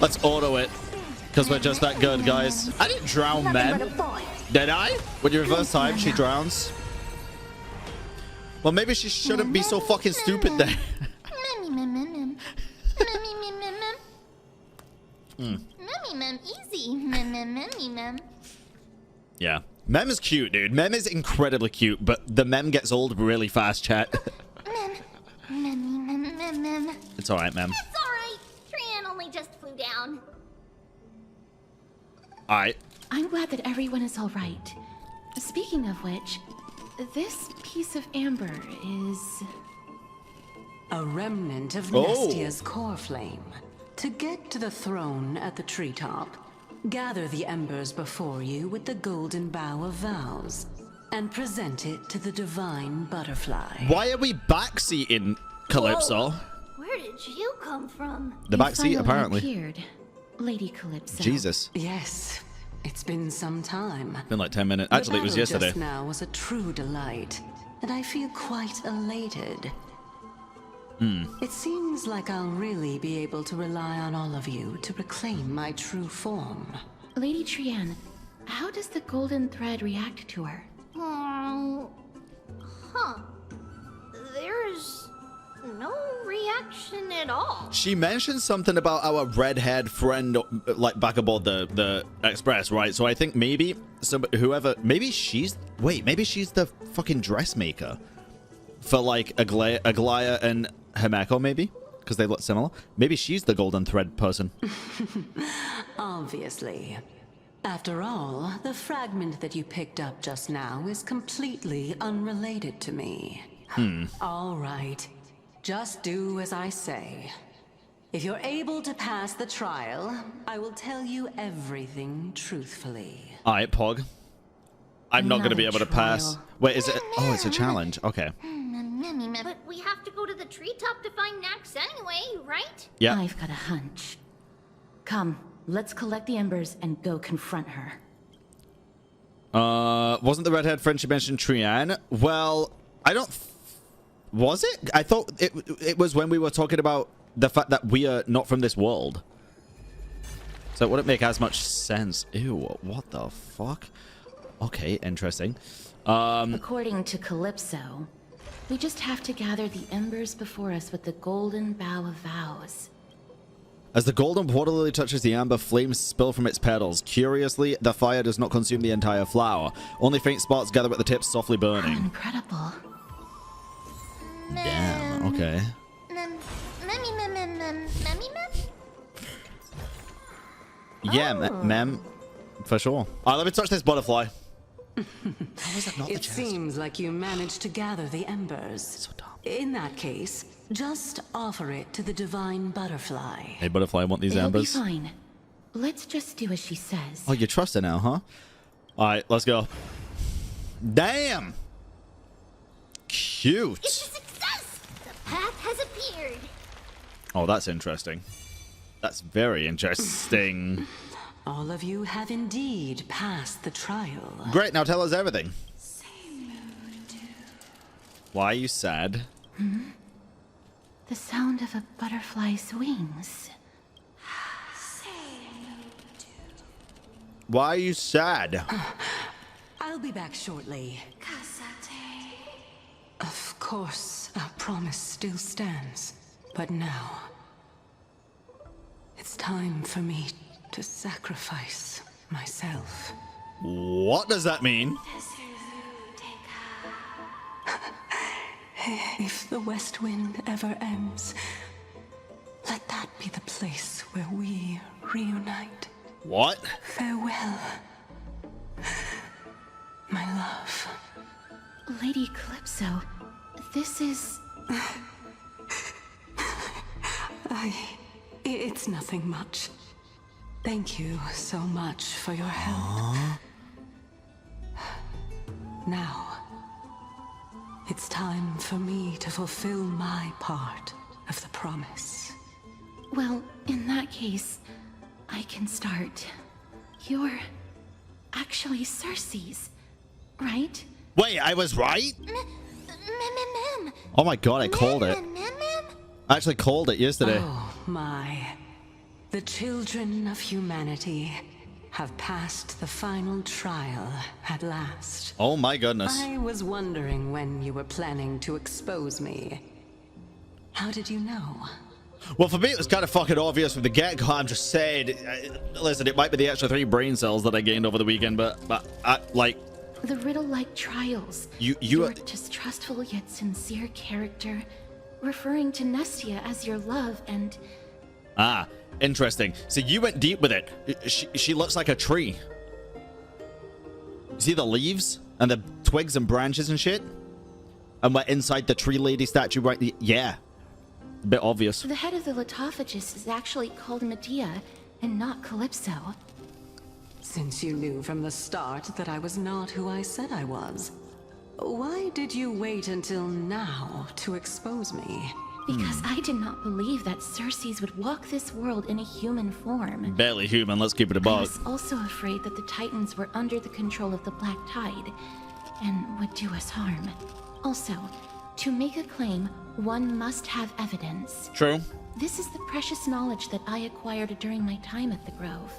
Let's auto it. Because we're just that good, guys. I didn't drown Mem. Did I? When you reverse time, she drowns. Well, maybe she shouldn't be so fucking stupid then. Yeah. Mem is cute, dude. Mem is incredibly cute, but the Mem gets old really fast, chat. It's alright, Mem. It's alright. Trian only just flew down. Alright. I'm glad that everyone is all right. Speaking of which, this piece of amber is... a remnant of Nestia's core flame. To get to the throne at the treetop, gather the embers before you with the golden bough of vows, and present it to the divine butterfly. Why are we backseating, Calypso? Whoa. Where did you come from? The backseat, apparently. Appeared. Lady Calypso. Jesus. Yes, it's been some time. Been like 10 minutes. Actually, it was yesterday. Just now was a true delight, and I feel quite elated. It seems like I'll really be able to rely on all of you to reclaim my true form. Lady Trian, how does the golden thread react to her? There's no reaction at all. She mentioned something about our red-haired friend, like back aboard the express, right? So I think maybe maybe she's the fucking dressmaker for like Aglaya and Himeko, maybe, because they look similar. Maybe she's the golden thread person. Obviously. After all, the fragment that you picked up just now is completely unrelated to me. All right. Just do as I say. If you're able to pass the trial, I will tell you everything truthfully. Alright, Pog. I'm not going to be able to pass. Wait, is it? Oh, it's a challenge. Okay. But we have to go to the treetop to find Nax anyway, right? Yeah. I've got a hunch. Come, let's collect the embers and go confront her. Wasn't the redhead friend she mentioned Trian? Well, I don't... Was it? I thought it was when we were talking about the fact that we are not from this world. So it wouldn't make as much sense. Ew, what the fuck? Okay, interesting. According to Calypso, we just have to gather the embers before us with the golden bough of vows. As the golden water lily touches the amber, flames spill from its petals. Curiously, the fire does not consume the entire flower. Only faint sparks gather at the tips, softly burning. Incredible. Damn, okay. Yeah, ma'am. For sure. All right, let me touch this butterfly. How is that not the It chest? seems like you managed to gather the embers. In that case, just offer it to the divine butterfly. Hey, butterfly, I want these It'll embers. be fine. Let's just do as she says. Oh, you trust her now, huh? All right, let's go. Damn. Cute. It's a success! The path has appeared. Oh, that's interesting. That's very interesting. All of you have indeed passed the trial. Great, now tell us everything. Why are you sad? Hmm? The sound of a butterfly's wings. Why are you sad? I'll be back shortly. Of course, our promise still stands. But now, it's time for me to sacrifice myself. What does that mean? If the West Wind ever ends, let that be the place where we reunite. What? Farewell, my love. Lady Calypso, this is... It's nothing much. Thank you so much for your help. Now, it's time for me to fulfill my part of the promise. Well, in that case, I can start. You're actually Cerces, right? Wait, I was right? Oh my god, I called it. I actually called it yesterday. Oh my. The children of humanity have passed the final trial at last. Oh my goodness. I was wondering when you were planning to expose me. How did you know? Well, for me, it was kind of fucking obvious from the get-go. I'm just saying, listen, it might be the extra 3 brain cells that I gained over the weekend, but like... The riddle-like trials. Your distrustful yet sincere character, referring to Nestia as your love and... Ah, interesting. So you went deep with it. She looks like a tree. See the leaves and the twigs and branches and shit? And we're inside the tree lady statue right... Yeah. A bit obvious. The head of the Litophagus is actually called Mydei and not Calypso. Since you knew from the start that I was not who I said I was, why did you wait until now to expose me? Because I did not believe that Cerces would walk this world in a human form. Barely human, let's keep it a I buck. was also afraid that the Titans were under the control of the Black Tide and would do us harm. Also, to make a claim, one must have evidence. True. This is the precious knowledge that I acquired during my time at the Grove.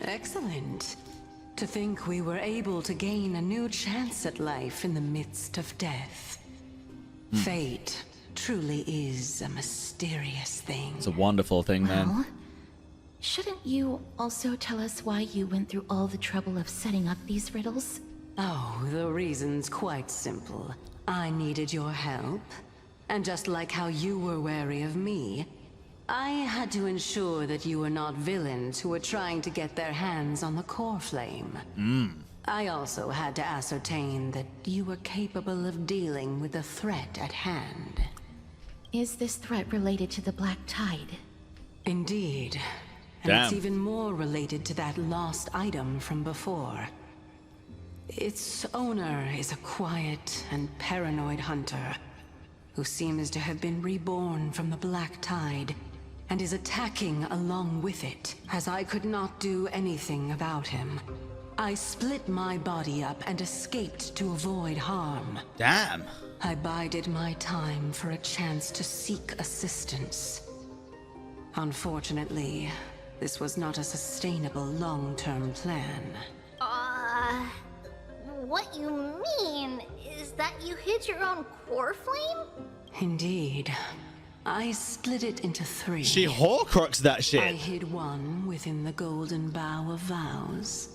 Excellent. To think we were able to gain a new chance at life in the midst of death. Fate truly is a mysterious thing. It's a wonderful thing, man. Well, shouldn't you also tell us why you went through all the trouble of setting up these riddles? Oh, the reason's quite simple. I needed your help, and just like how you were wary of me, I had to ensure that you were not villains who were trying to get their hands on the core flame. I also had to ascertain that you were capable of dealing with the threat at hand. Is this threat related to the Black Tide? Indeed. And it's even more related to that lost item from before. Its owner is a quiet and paranoid hunter who seems to have been reborn from the Black Tide and is attacking along with it, as I could not do anything about him. I split my body up and escaped to avoid harm. Damn. I bided my time for a chance to seek assistance. Unfortunately, this was not a sustainable long-term plan. What you mean is that you hid your own core flame? Indeed. I split it into 3. She horcrux that shit. I hid one within the Golden Bough of Vows,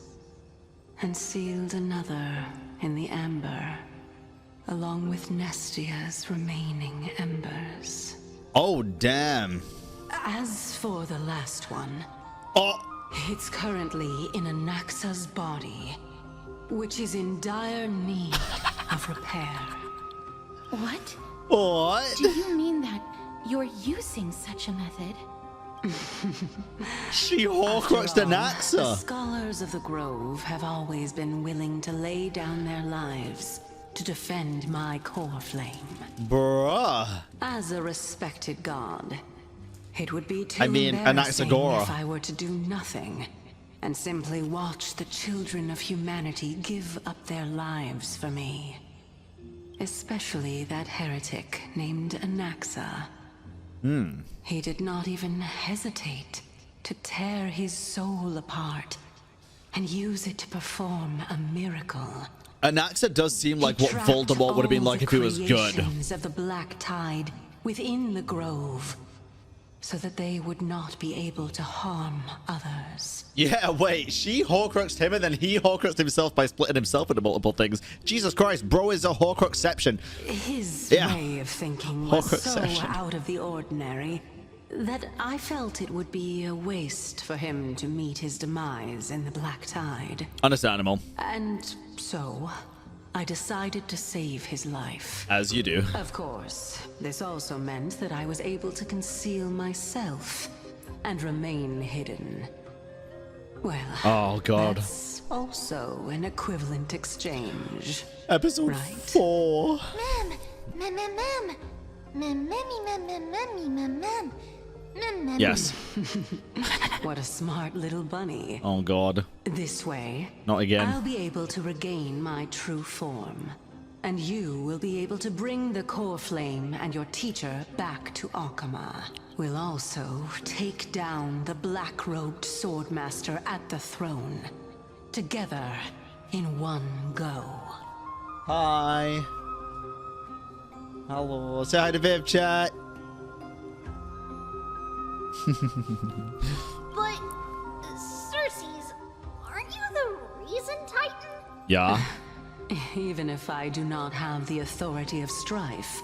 and sealed another in the Amber, along with Nestia's remaining embers. Oh, damn. As for the last one... Oh! It's currently in Anaxa's body, which is in dire need of repair. What? What? Do you mean that you're using such a method? She Horcruxed Anaxa. The scholars of the Grove have always been willing to lay down their lives to defend my core flame. Bruh. As a respected god, it would be too Anaxa embarrassing Gora. if I were to do nothing and simply watch the children of humanity give up their lives for me. Especially that heretic named Anaxa. He did not even hesitate to tear his soul apart and use it to perform a miracle. Anaxa does seem like what trapped Voldemort would have been all like the if he was good. creations of the Black Tide within the Grove, so that they would not be able to harm others. Yeah, wait, she Horcruxed him and then he Horcruxed himself by splitting himself into multiple things. Jesus Christ, bro is a Horcruxception. His Yeah. way of thinking was so Horcruxception. out of the ordinary that I felt it would be a waste for him to meet his demise in the Black Tide. Understandable. And so, I decided to save his life. As you do. Of course, this also meant that I was able to conceal myself and remain hidden. Well, Oh, God. that's also an equivalent exchange. Episode 4. Yes. What a smart little bunny. Oh, God. This way, Not again. I'll be able to regain my true form. And you will be able to bring the core flame and your teacher back to Akama. We'll also take down the black-robed swordmaster at the throne. Together, in one go. Hi. Hello. Say hi to Viv, chat. But, Cerces, aren't you the reason, Titan? Yeah. Even if I do not have the authority of strife,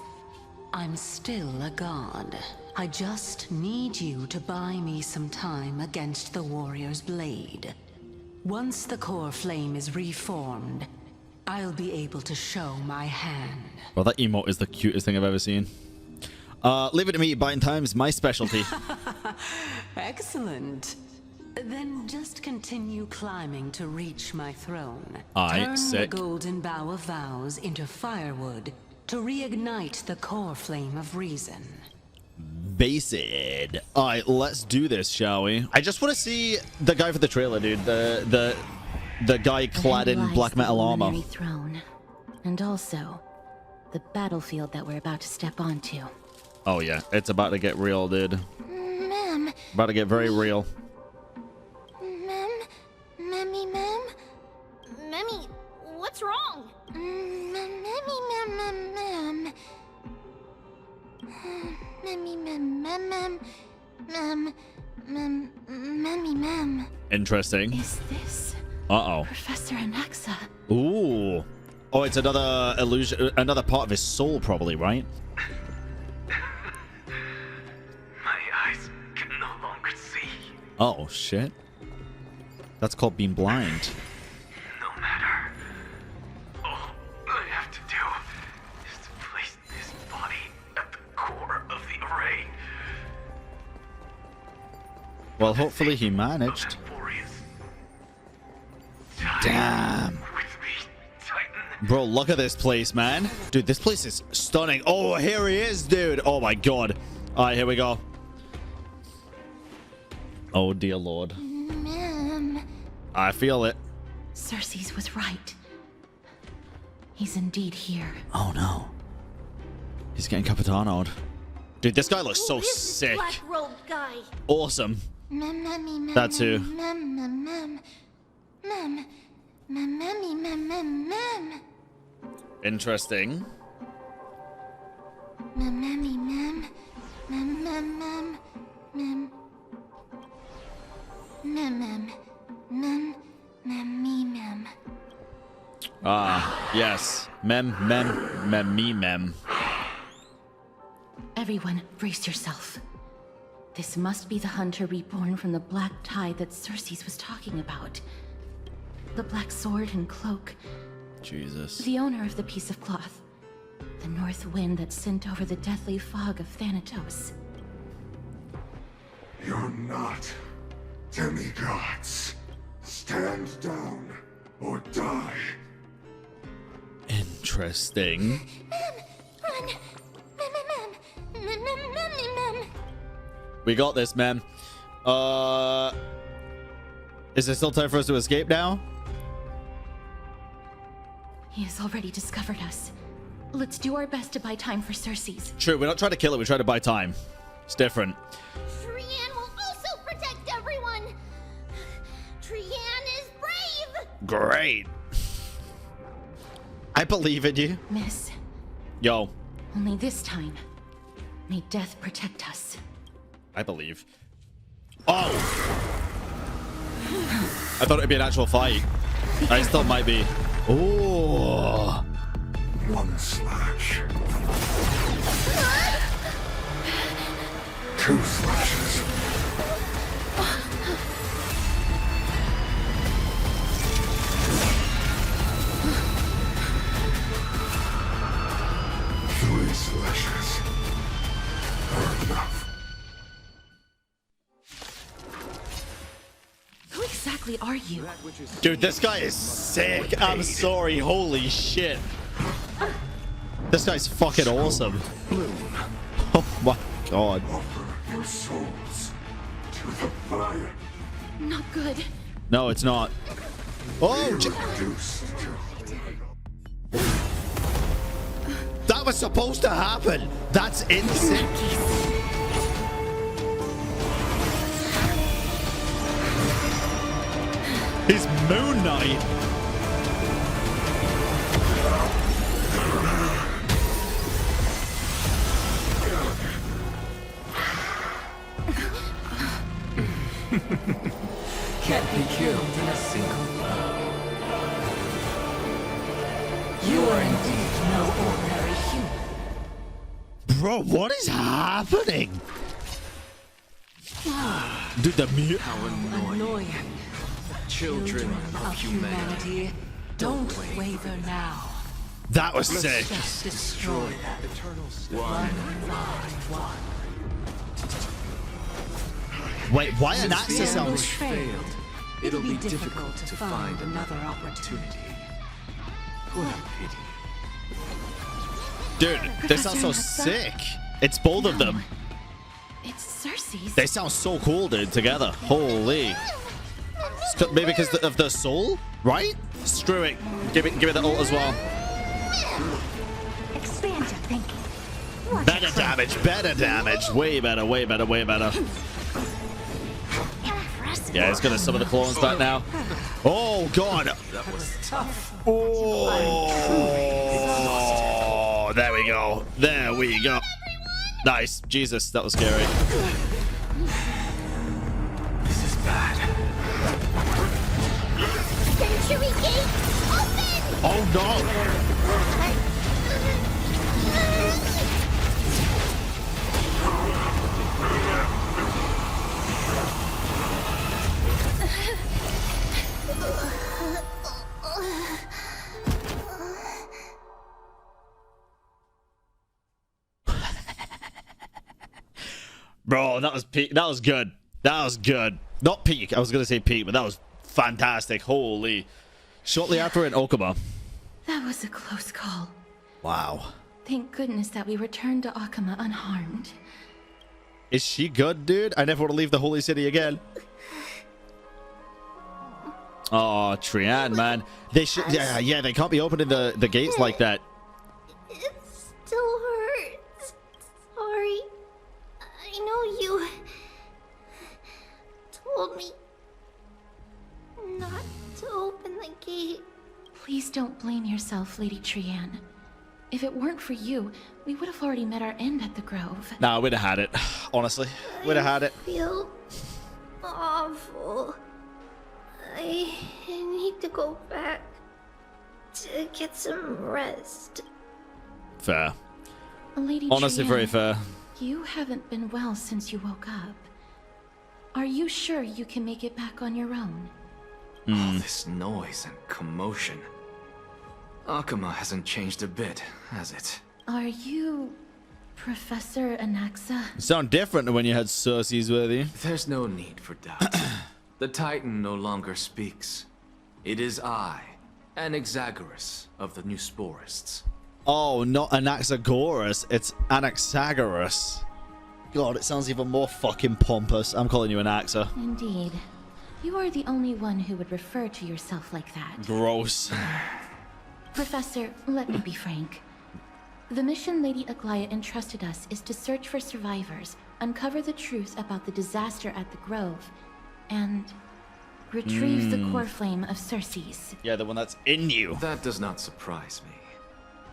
I'm still a god. I just need you to buy me some time against the warrior's blade. Once the core flame is reformed, I'll be able to show my hand. Well, that emote is the cutest thing I've ever seen. Leave it to me. Buying time's my specialty. Excellent. Then just continue climbing to reach my throne. Aye, Turn sick. the golden bough of vows into firewood to reignite the core flame of reason. Based. All right, let's do this, shall we? I just want to see the guy for the trailer, dude. The guy clad in black metal armor. The throne, and also the battlefield that we're about to step onto. Oh yeah, it's about to get real, dude. Ma'am. About to get very real. Memmy, what's wrong? Memmy. Interesting. Is this Uh-oh. Professor Anaxa? Ooh. Oh, it's another illusion, another part of his soul, probably, right? My eyes can no longer see. Oh, shit. That's called being blind. No matter. All I have to do is to place this body at the core of the array. Well, hopefully he managed. Damn. Bro, look at this place, man. Dude, this place is stunning. Oh, here he is, dude. Oh, my God. All right, here we go. Oh, dear Lord. I feel it. Cerces was right. He's indeed here. Oh, no. He's getting Capitano'd. Dude, this guy looks so Who is this sick. black-robed guy? Awesome. That's who. Interesting. Ah, yes. Mem. Everyone, brace yourself. This must be the hunter reborn from the black tide that Cerces was talking about. The black sword and cloak. Jesus. The owner of the piece of cloth. The north wind that sent over the deathly fog of Thanatos. You're not demigods. Stand down or die. Interesting. We got this, man. Is there still time for us to escape now? He has already discovered us. Let's do our best to buy time for Cerces. True, we're not trying to kill it, we're trying to buy time. It's different. Trian will also protect everyone. Trian is brave. Great. I believe in you. Miss. Yo. Only this time, may death protect us. I believe. Oh! I thought it'd be an actual fight. I still might be. Oh! One slash. Two slashes. Three slashes. Enough. Who exactly are you? Dude, this guy is sick. I'm sorry. Holy shit. This guy's fucking awesome. Oh my god. Offer your souls to the fire. Not good. No, it's not. Oh! That was supposed to happen. That's insane. He's Moon Knight. Can't be killed in a single blow. You are indeed no ordinary human. Bro, what is happening? Dude, the mute. How annoying. Children of humanity, don't waver now. That was sick. Just destroy that one by one. Wait, why Anaxa sounds... failed. It'll be difficult to find another opportunity. What a pity. Dude, they sound so sick. It's both of them. It's Cerces. They sound so cool, dude, together. Holy. Maybe because of the soul, right? Screw it. Give it the ult as well. Expand your thinking. Better damage, better damage. Way better, way better, way better. Yeah, it's gonna summon the clones back now. Oh god. That was tough. Oh, there we go. There we go. Nice. Jesus, that was scary. This is bad. Century gate, open! Oh no. Bro, that was peak. That was good. That was good. Not peak. I was gonna say peak, but that was fantastic. Holy. Shortly after in Okuma. That was a close call. Wow. Thank goodness that we returned to Okuma unharmed. Is she good, dude? I never want to leave the holy city again. Oh, Trian, man. They should. Yeah, they can't be opening the gates like that. It still hurts. Sorry. I know you told me not to open the gate. Please don't blame yourself, Lady Trian. If it weren't for you, we would have already met our end at the Grove. Nah, we'd have had it. Honestly, we'd have had it. I feel awful. I need to go back to get some rest. Fair. Lady Honestly, Trian, very fair. You haven't been well since you woke up. Are you sure you can make it back on your own? All this noise and commotion. Akuma hasn't changed a bit, has it? Are you Professor Anaxa? You sound different when you had Cerces with you. There's no need for doubt. The Titan no longer speaks. It is I, Anaxagoras of the Newsporists. Oh, not Anaxagoras. It's Anaxagoras. God, it sounds even more fucking pompous. I'm calling you Anaxa. Indeed. You are the only one who would refer to yourself like that. Gross. Professor, let me be frank. The mission Lady Aglaia entrusted us is to search for survivors, uncover the truth about the disaster at the Grove, and retrieve the core flame of Cerces. Yeah, the one that's in you. That does not surprise me.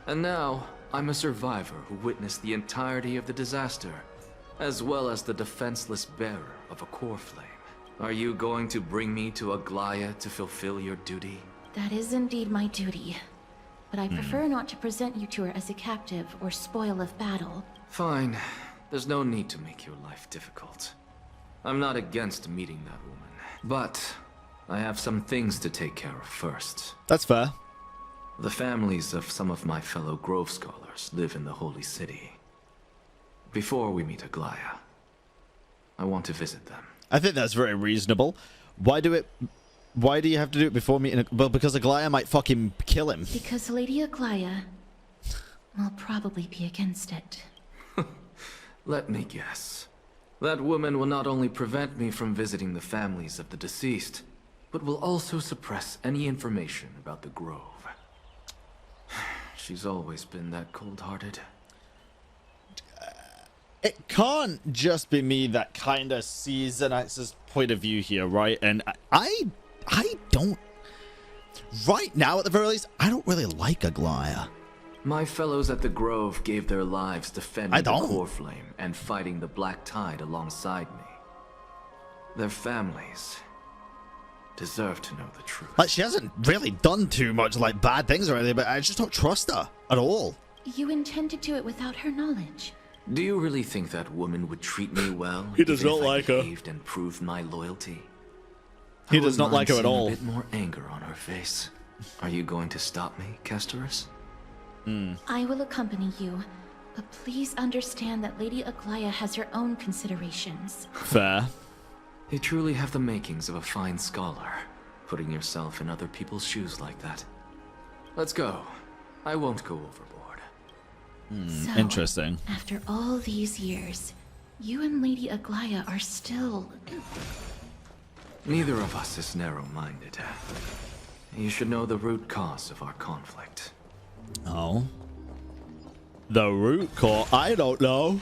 And now, I'm a survivor who witnessed the entirety of the disaster, as well as the defenseless bearer of a core flame. Are you going to bring me to Aglaia to fulfill your duty? That is indeed my duty. But I prefer not to present you to her as a captive or spoil of battle. Fine. There's no need to make your life difficult. I'm not against meeting that woman, but I have some things to take care of first. That's fair. The families of some of my fellow Grove scholars live in the Holy City. Before we meet Aglaia, I want to visit them. I think that's very reasonable. Why do you have to do it before meeting? Well, because Aglaia might fucking kill him. Because Lady Aglaia will probably be against it. Let me guess. That woman will not only prevent me from visiting the families of the deceased, but will also suppress any information about the Grove. She's always been that cold-hearted. It can't just be me that kind of sees Anaxa's point of view here, right? And I don't... Right now, at the very least, I don't really like Aglaia. My fellows at the Grove gave their lives defending the core flame and fighting the Black Tide alongside me. Their families deserve to know the truth. Like, she hasn't really done too much, like, bad things or anything, but I just don't trust her at all. You intend to do it without her knowledge. Do you really think that woman would treat me well? He does not like her. And proved my loyalty? He does not like her at all. A bit more anger on her face. Are you going to stop me, Castoris? I will accompany you, but please understand that Lady Aglaia has her own considerations. Fair. You truly have the makings of a fine scholar, putting yourself in other people's shoes like that. Let's go. I won't go overboard. So, interesting. After all these years, you and Lady Aglaia are still... Neither of us is narrow-minded. You should know the root cause of our conflict. Oh. The root cause? I don't know.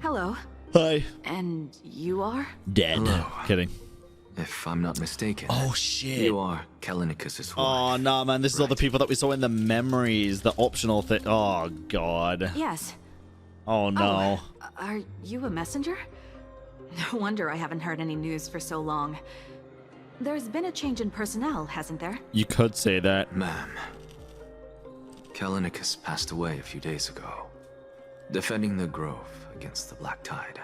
Hello. Hi. And you are? Dead. Hello. Kidding. If I'm not mistaken. Oh, shit. You are Callinicus's wife. Oh, no, man. This is all the people that we saw in the memories. The optional thing. Oh, God. Yes. Oh, no. Are you a messenger? No wonder I haven't heard any news for so long. There's been a change in personnel, hasn't there? You could say that. Ma'am. Callinicus passed away a few days ago, defending the Grove against the Black Tide.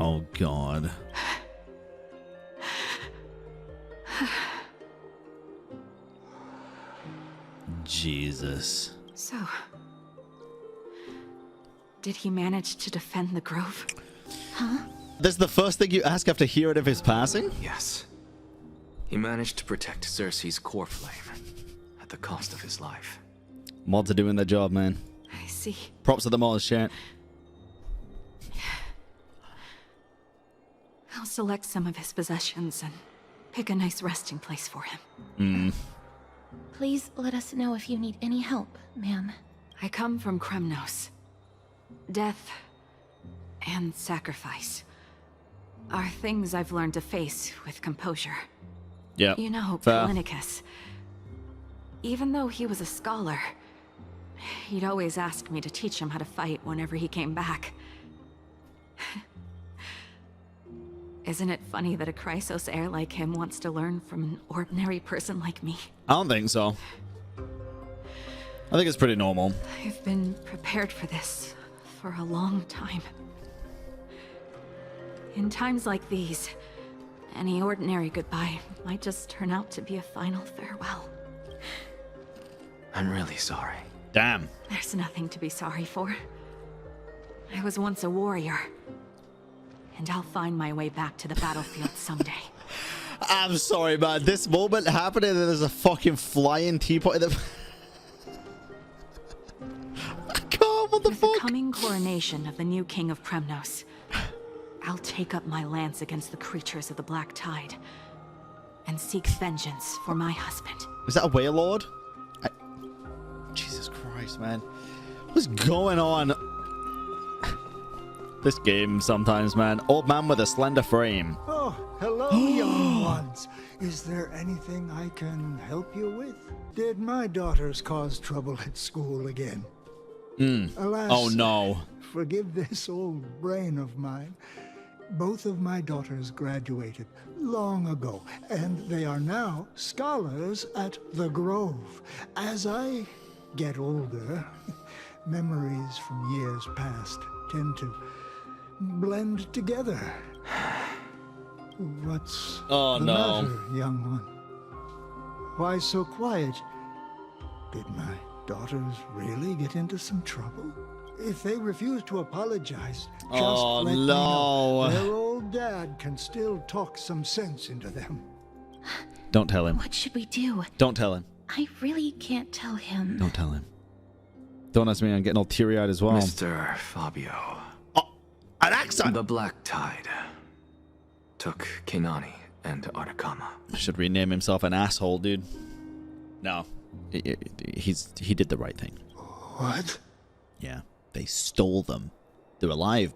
Oh, God. Jesus. So, did he manage to defend the Grove? Huh? This is the first thing you ask after hearing of his passing? Yes. He managed to protect Cerces' core flame at the cost of his life. Mods are doing their job, man. I see. Props to the mods, chat. I'll select some of his possessions and pick a nice resting place for him. Please let us know if you need any help, ma'am. I come from Kremnos. Death and sacrifice are things I've learned to face with composure. Yeah. You know, fair. Callinicus. Even though he was a scholar, he'd always ask me to teach him how to fight whenever he came back. Isn't it funny that a Chrysos heir like him wants to learn from an ordinary person like me? I don't think so. I think it's pretty normal. I've been prepared for this for a long time. In times like these, any ordinary goodbye might just turn out to be a final farewell. I'm really sorry. Damn. There's nothing to be sorry for. I was once a warrior, and I'll find my way back to the battlefield someday. I'm sorry, man. This moment happened and there's a fucking flying teapot in the... What the With fuck? the coming coronation of the new king of Kremnos, I'll take up my lance against the creatures of the Black Tide and seek vengeance for my husband. Is that a whale lord? Jesus Christ, man. What's going on? This game sometimes, man. Old man with a slender frame. Oh, hello, young ones. Is there anything I can help you with? Did my daughters cause trouble at school again? Alas, oh no. Forgive this old brain of mine. Both of my daughters graduated long ago, and they are now scholars at the Grove. As I get older, memories from years past tend to blend together. What's the matter, young one? Why so quiet? Did my daughters really get into some trouble? If they refuse to apologize, just let me know. Their old dad can still talk some sense into them. Don't tell him. What should we do? Don't tell him. I really can't tell him. Don't tell him. Don't ask me, I'm getting all teary-eyed as well. Mr. Fabio. Oh, Anaxa! The Black Tide took Kinani and Artakama. Should rename himself an asshole, dude. No. He did the right thing. What? Yeah. They stole them. They're alive,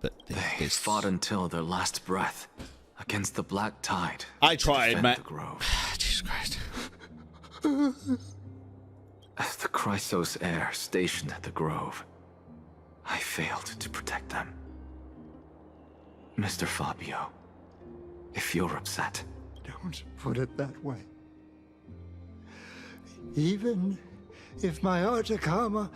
but they fought until their last breath against the Black Tide. I tried, man. The Grove. Jesus Christ. As the Chrysos heir stationed at the Grove, I failed to protect them. Mr. Fabio, if you're upset... Don't put it that way. Even if my Artakama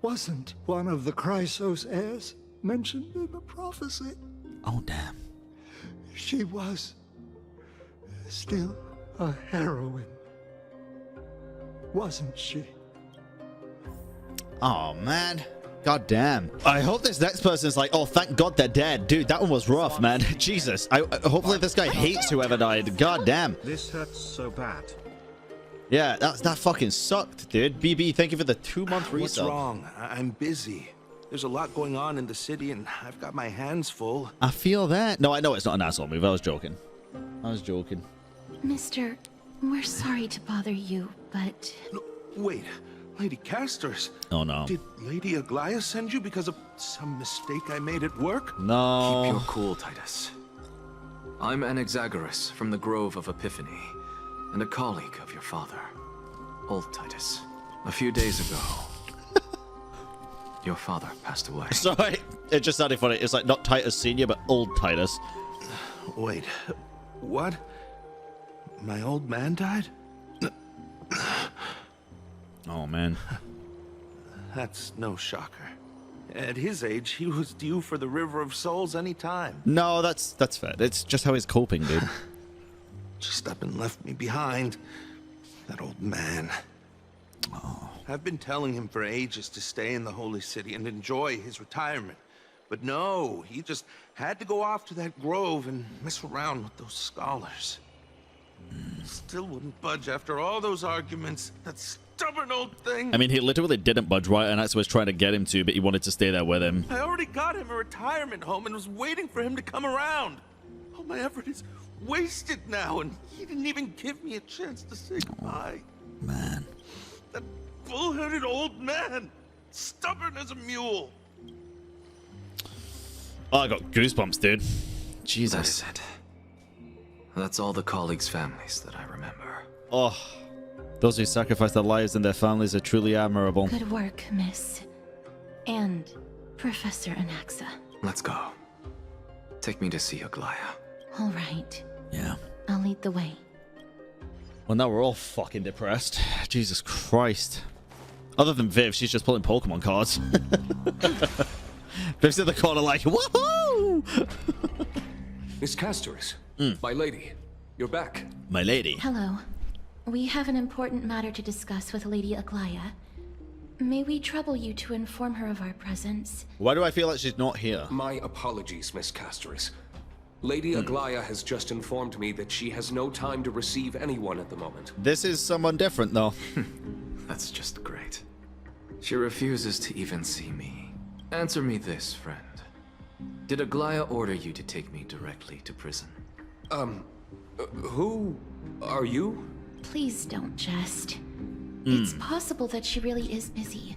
wasn't one of the Chrysos heirs mentioned in the prophecy. Oh, damn. She was still a heroine. Wasn't she? Oh, man. God damn. I hope this next person's like, oh, thank God they're dead. Dude, that one was rough, man. Jesus. Hopefully this guy hates whoever died. God damn. This hurts so bad. Yeah, that fucking sucked, dude. BB, thank you for the 2-month resub. What's wrong? I'm busy. There's a lot going on in the city, and I've got my hands full. I feel that. No, I know it's not an asshole move. I was joking. Mister, we're sorry to bother you, but... No, wait, Lady Casters. Oh, no. Did Lady Aglaia send you because of some mistake I made at work? No. Keep your cool, Titus. I'm Anaxagoras from the Grove of Epiphany, and a colleague of your father, old Titus. A few days ago, your father passed away. Sorry, it just sounded funny. It's like not Titus Senior, but old Titus. Wait, what? My old man died? Oh, man. That's no shocker. At his age, he was due for the River of Souls any time. No, that's fair. It's just how he's coping, dude. Just up and left me behind. That old man. Oh. I've been telling him for ages to stay in the Holy City and enjoy his retirement. But no, he just had to go off to that grove and mess around with those scholars. Still wouldn't budge after all those arguments. That stubborn old thing. I mean, he literally didn't budge, right? And that's what I was trying to get him to, but he wanted to stay there with him. I already got him a retirement home and was waiting for him to come around. All my effort is wasted now, and he didn't even give me a chance to say goodbye. Man. That bull-headed old man. Stubborn as a mule. Oh, I got goosebumps, dude. Jesus. That is it. That's all the colleagues' families that I remember. Oh, those who sacrifice their lives and their families are truly admirable. Good work, Miss. And Professor Anaxa. Let's go. Take me to see Aglaia. All right. Yeah. I'll lead the way. Well, now we're all fucking depressed. Jesus Christ. Other than Viv, she's just pulling Pokemon cards. Viv's in the corner like, woohoo! Miss Castoris, my lady, you're back. My lady. Hello. We have an important matter to discuss with Lady Aglaya. May we trouble you to inform her of our presence? Why do I feel like she's not here? My apologies, Miss Castoris. Lady Aglaya has just informed me that she has no time to receive anyone at the moment. This is someone different, though. That's just great. She refuses to even see me. Answer me this, friend. Did Aglaya order you to take me directly to prison? Who are you? Please don't jest. It's possible that she really is busy.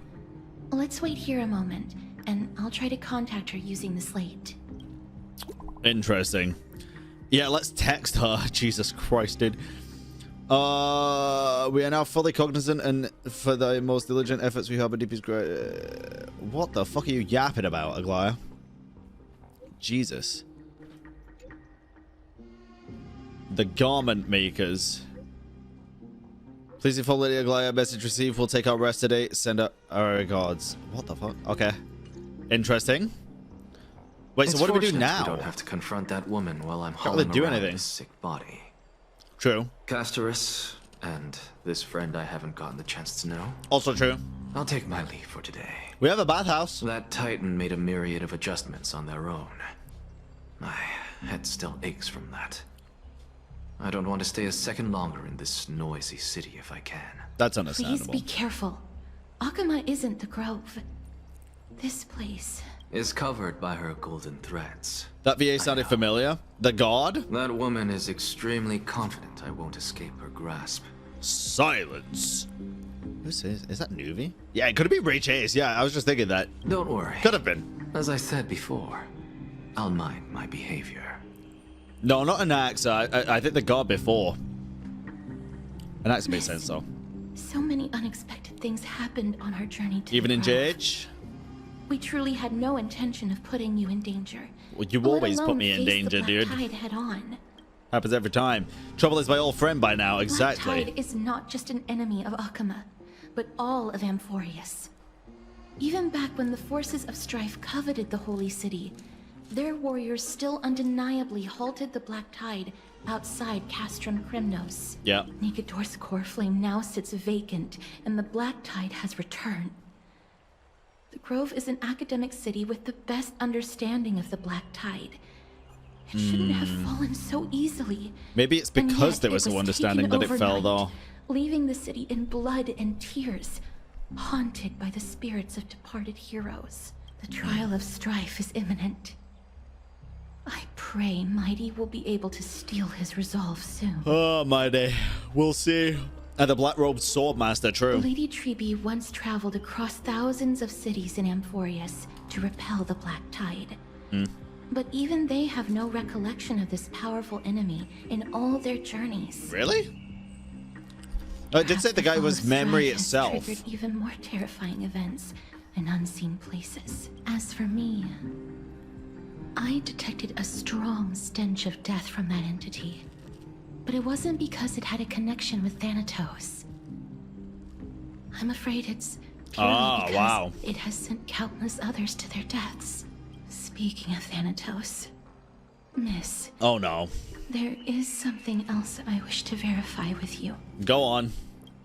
Let's wait here a moment, and I'll try to contact her using the slate. Interesting. Yeah, let's text her. Jesus Christ, dude. We are now fully cognizant, and for the most diligent efforts we have at DP's great. What the fuck are you yapping about, Aglaya? Jesus. The garment makers. Please inform Lady Aglaya, message received. We'll take our rest today. Send her our regards. What the fuck? Okay. Interesting. Wait, so what do we do now? We don't have to confront that woman while I'm Can't really hauling do around anything. this sick body. True. Castoris and this friend I haven't gotten the chance to know. Also true. I'll take my leave for today. We have a bathhouse. That Titan made a myriad of adjustments on their own. My head still aches from that. I don't want to stay a second longer in this noisy city if I can. That's understandable. Please be careful. Akuma isn't the Grove. This place is covered by her golden threads. That VA sounded familiar. The god? That woman is extremely confident I won't escape her grasp. Silence. Is that Nuvi? Yeah, it could be Ray Chase. Yeah, I was just thinking that. Don't worry. Could have been. As I said before, I'll mind my behavior. No, not Anaxa. I think the god before. Anaxa makes sense though. So many unexpected things happened on our journey to Even the in Grove. JH? We truly had no intention of putting you in danger. Well, you let always put alone me in face the danger, Black dude. Tide head on. Happens every time. Trouble is my old friend by now. Exactly. Black Tide is not just an enemy of Akuma, but all of Amphoreus. Even back when the forces of strife coveted the Holy City, their warriors still undeniably halted the Black Tide outside Castrum Krymnos. Yeah. Nikador's core flame now sits vacant, and the Black Tide has returned. The Grove is an academic city with the best understanding of the Black Tide. It shouldn't have fallen so easily. Maybe it's And because yet there was it no understanding that taken it fell, overnight, though. leaving the city in blood and tears, haunted by the spirits of departed heroes. The trial of strife is imminent. I pray Mydei will be able to steal his resolve soon. Oh, Mydei. We'll see. And the black-robed swordmaster, true. Lady Treeby once traveled across thousands of cities in Amphoreus to repel the Black Tide. But even they have no recollection of this powerful enemy in all their journeys. Really? I did say the guy was memory itself. Triggered even more terrifying events in unseen places. As for me, I detected a strong stench of death from that entity. But it wasn't because it had a connection with Thanatos. I'm afraid it's purely because it has sent countless others to their deaths. Speaking of Thanatos, Miss. Oh no. There is something else I wish to verify with you. Go on.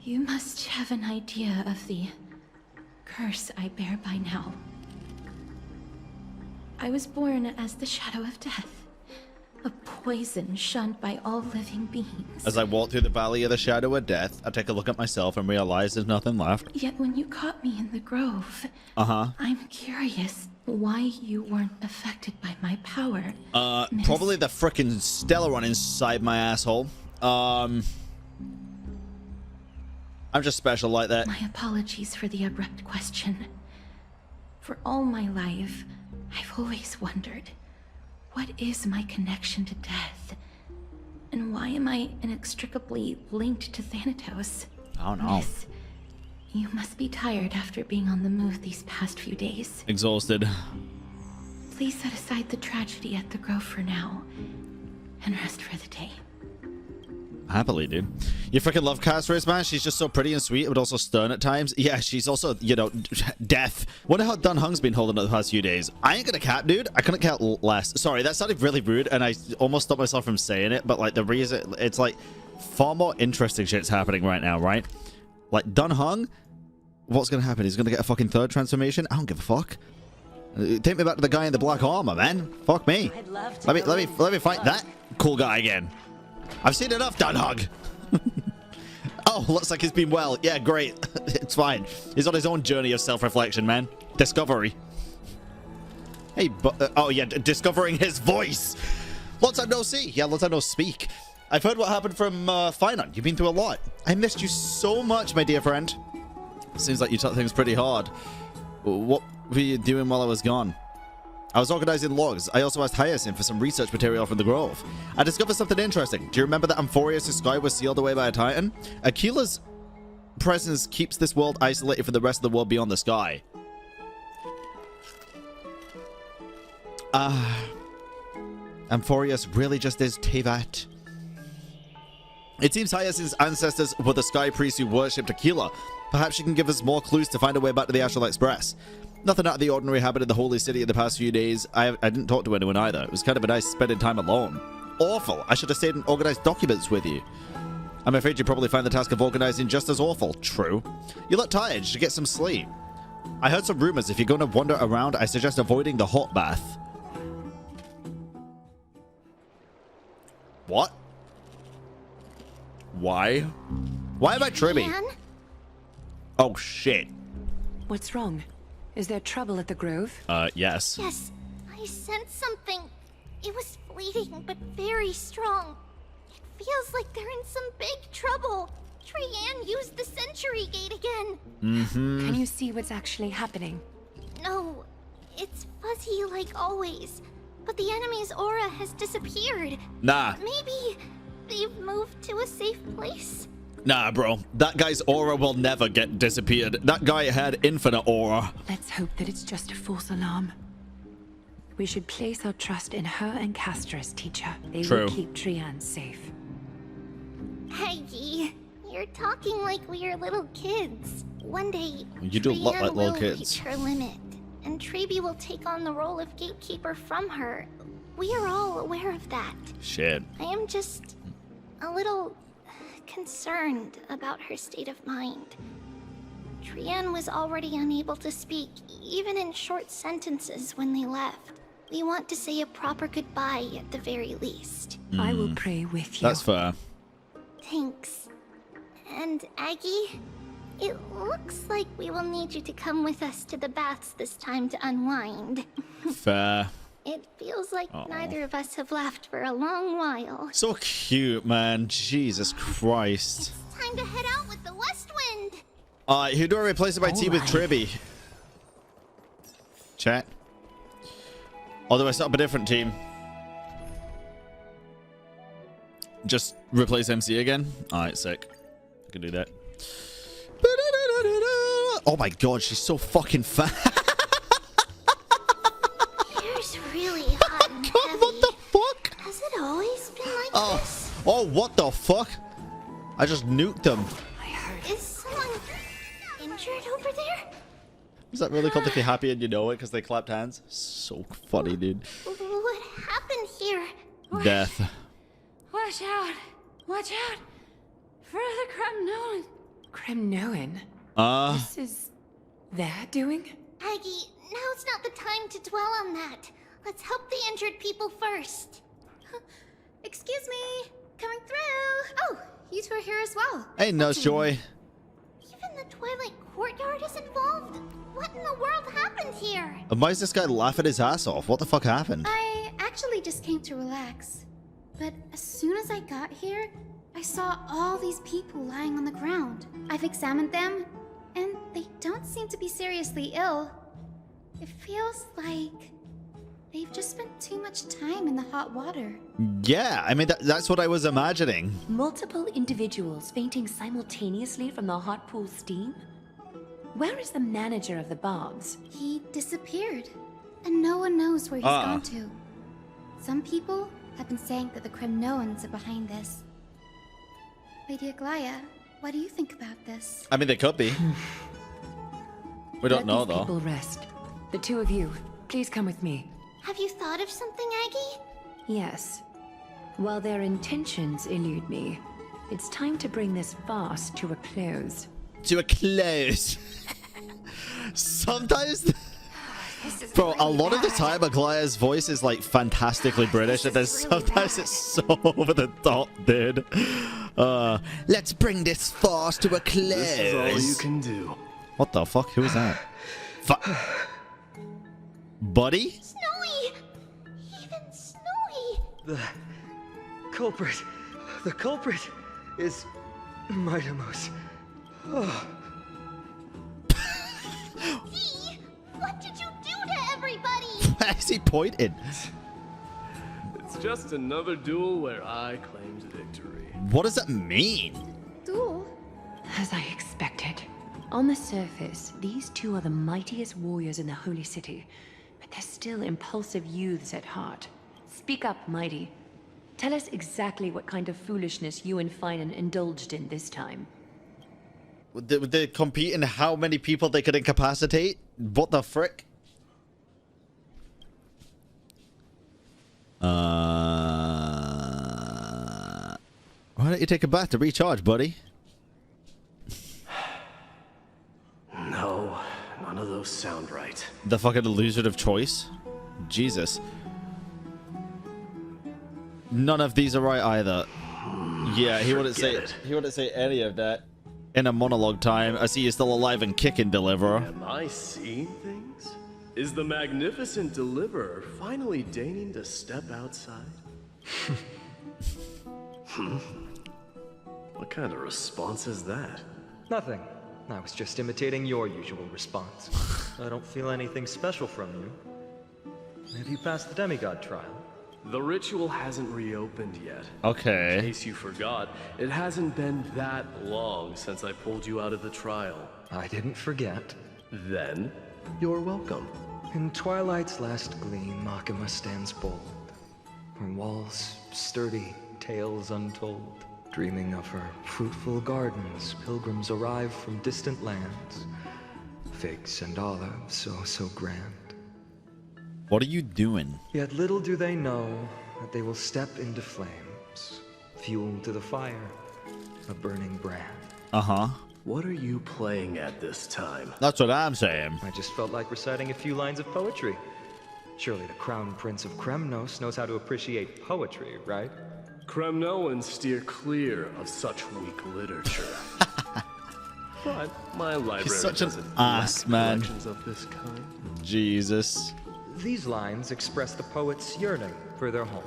You must have an idea of the curse I bear by now. I was born as the shadow of death, a poison shunned by all living beings. As I walk through the valley of the shadow of death, I take a look at myself and realize there's nothing left. Yet when you caught me in the grove, Uh-huh. I'm curious why you weren't affected by my power. Miss. Probably the frickin' Stellaron inside my asshole. I'm just special like that. My apologies for the abrupt question. For all my life, I've always wondered, what is my connection to death? And why am I inextricably linked to Thanatos? Oh no. Miss, you must be tired after being on the move these past few days. Exhausted. Please set aside the tragedy at the Grove for now, and rest for the day. Happily, dude. You freaking love Castress, man. She's just so pretty and sweet, but also stern at times. Yeah, she's also, you know, death. Wonder how Dan Heng's been holding up the past few days. I ain't gonna cap, dude. I couldn't cap less. Sorry, that sounded really rude, and I almost stopped myself from saying it, but, like, the reason... It's, like, far more interesting shit's happening right now, right? Like, Dan Heng, what's gonna happen? He's gonna get a fucking third transformation? I don't give a fuck. Take me back to the guy in the black armor, man. Fuck me. Let me fight that cool guy again. I've seen enough, Dan Heng. Oh, looks like he's been well. Yeah, great. It's fine. He's on his own journey of self-reflection, man. Discovery. Hey, oh yeah, discovering his voice. Long time no see. Yeah, long time no speak. I've heard what happened from Finon. You've been through a lot. I missed you so much, my dear friend. Seems like you took things pretty hard. What were you doing while I was gone? I was organizing logs. I also asked Hyacine for some research material from the Grove. I discovered something interesting. Do you remember that Amphoreus' sky was sealed away by a titan? Aquila's presence keeps this world isolated from the rest of the world beyond the sky. Amphoreus really just is Tevat. It seems Hyacine's ancestors were the sky priests who worshipped Aquila. Perhaps she can give us more clues to find a way back to the Astral Express. Nothing out of the ordinary happened in the Holy City in the past few days. I didn't talk to anyone either. It was kind of a nice spending time alone. Awful. I should have stayed and organized documents with you. I'm afraid you probably find the task of organizing just as awful. True. You look tired. You should get some sleep. I heard some rumors. If you're going to wander around, I suggest avoiding the hot bath. What? Why? Why am I trimming? Oh, shit. What's wrong? Is there trouble at the Grove? Yes. Yes, I sensed something. It was fleeting, but very strong. It feels like they're in some big trouble. Trianne used the Century Gate again. Mm-hmm. Can you see what's actually happening? No, it's fuzzy like always. But the enemy's aura has disappeared. Nah. Maybe they've moved to a safe place? Nah, bro. That guy's aura will never get disappeared. That guy had infinite aura. Let's hope that it's just a false alarm. We should place our trust in her and Castress, teacher. They will keep Trianne safe. Peggy, you're talking like we are little kids. One day, You do look like little kids. Reach her limit, and Trebi will take on the role of gatekeeper from her. We are all aware of that. Shit. I am just a little concerned about her state of mind. Trianne was already unable to speak, even in short sentences when they left. We want to say a proper goodbye at the very least. I will pray with you. That's fair. Thanks. And Aggie, it looks like we will need you to come with us to the baths this time to unwind. Fair. It feels like neither of us have laughed for a long while. So cute, man. Jesus Christ. Time to head out with the West Wind. Who do I replace my team with Trebi? Chat. Or do I set up a different team? Just replace MC again? Alright, sick. I can do that. Oh my god, she's so fucking fat. Here's really hot and heavy. What the fuck? Has it always been like this? Oh, what the fuck? I just nuked them. Is someone injured over there? Is that really called if you're happy and you know it because they clapped hands? So funny, dude. What happened here? Death. Watch out! Watch out! For the Cremnoan! Cremnoan? This is their doing? Aggie, now's not the time to dwell on that. Let's help the injured people first. Excuse me, coming through. Oh, you two are here as well. Hey, Nurse Joy. Even the Twilight Courtyard is involved? What in the world happened here? And why is this guy laughing his ass off? What the fuck happened? I actually just came to relax. But as soon as I got here, I saw all these people lying on the ground. I've examined them, and they don't seem to be seriously ill. It feels like they've just spent too much time in the hot water. Yeah, I mean, that's what I was imagining. Multiple individuals fainting simultaneously from the hot pool steam? Where is the manager of the baths? He disappeared, and no one knows where he's gone to. Some people have been saying that the Cremnoans are behind this. Lady Aglaya, what do you think about this? I mean, they could be. We don't know, though. Let these people rest. The two of you, please come with me. Have you thought of something, Aggie? Yes. While their intentions elude me, it's time to bring this farce to a close. To a close. Sometimes... Bro, a lot of the time, Aglaya's voice is like fantastically British, and then sometimes it's so over the top, dude. Let's bring this farce to a close. This is all you can do. What the fuck? Who is that? Buddy? Snowy! Even Snowy! The culprit is Mydei. Oh. See? What did you do to everybody? Why is he pointing? It's just another duel where I claimed victory. What does that mean? Duel? As I expected. On the surface, these two are the mightiest warriors in the Holy City, but they're still impulsive youths at heart. Speak up, Mydei. Tell us exactly what kind of foolishness you and Finan indulged in this time. Would they compete in how many people they could incapacitate? What the frick? Why don't you take a bath to recharge, buddy? No, none of those sound right. The fucking loser of choice? Jesus. None of these are right either. Yeah, he wouldn't say any of that. In a monologue time, I see you're still alive and kicking, Deliverer. Am I seeing things? Is the magnificent Deliverer finally deigning to step outside? What kind of response is that? Nothing. I was just imitating your usual response. I don't feel anything special from you. Have you passed the demigod trial? The ritual hasn't reopened yet. Okay. In case you forgot, it hasn't been that long since I pulled you out of the trial. I didn't forget. Then, you're welcome. In twilight's last gleam, Makima stands bold. Her walls sturdy, tales untold. Dreaming of her fruitful gardens, pilgrims arrive from distant lands. Figs and olives, oh so grand. What are you doing? Yet little do they know that they will step into flames, fuel to the fire, a burning brand. Uh-huh. What are you playing at this time? That's what I'm saying. I just felt like reciting a few lines of poetry. Surely the Crown Prince of Kremnos knows how to appreciate poetry, right? Kremnoans steer clear of such weak literature. But my library He's such an doesn't ass, lack man. collections of this kind. Jesus. These lines express the poet's yearning for their home,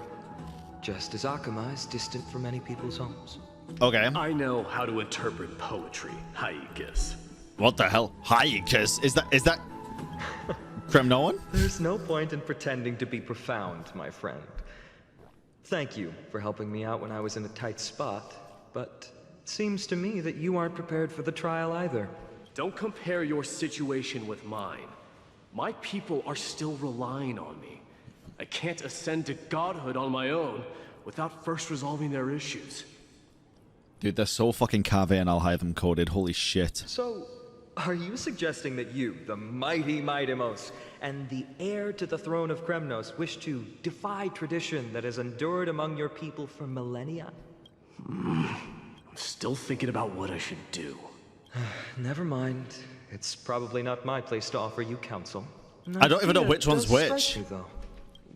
just as Akama is distant from many people's homes. Okay. I know how to interpret poetry, Hyacine. What the hell? Hyacine? Is that Kremnoan? There's no point in pretending to be profound, my friend. Thank you for helping me out when I was in a tight spot, but it seems to me that you aren't prepared for the trial either. Don't compare your situation with mine. My people are still relying on me. I can't ascend to godhood on my own without first resolving their issues. Dude, they're so fucking cave and I'll have them coded. Holy shit. So, are you suggesting that you, the mighty Mydei, and the heir to the throne of Kremnos, wish to defy tradition that has endured among your people for millennia? I'm still thinking about what I should do. Never mind. It's probably not my place to offer you counsel. I don't even know which one's which.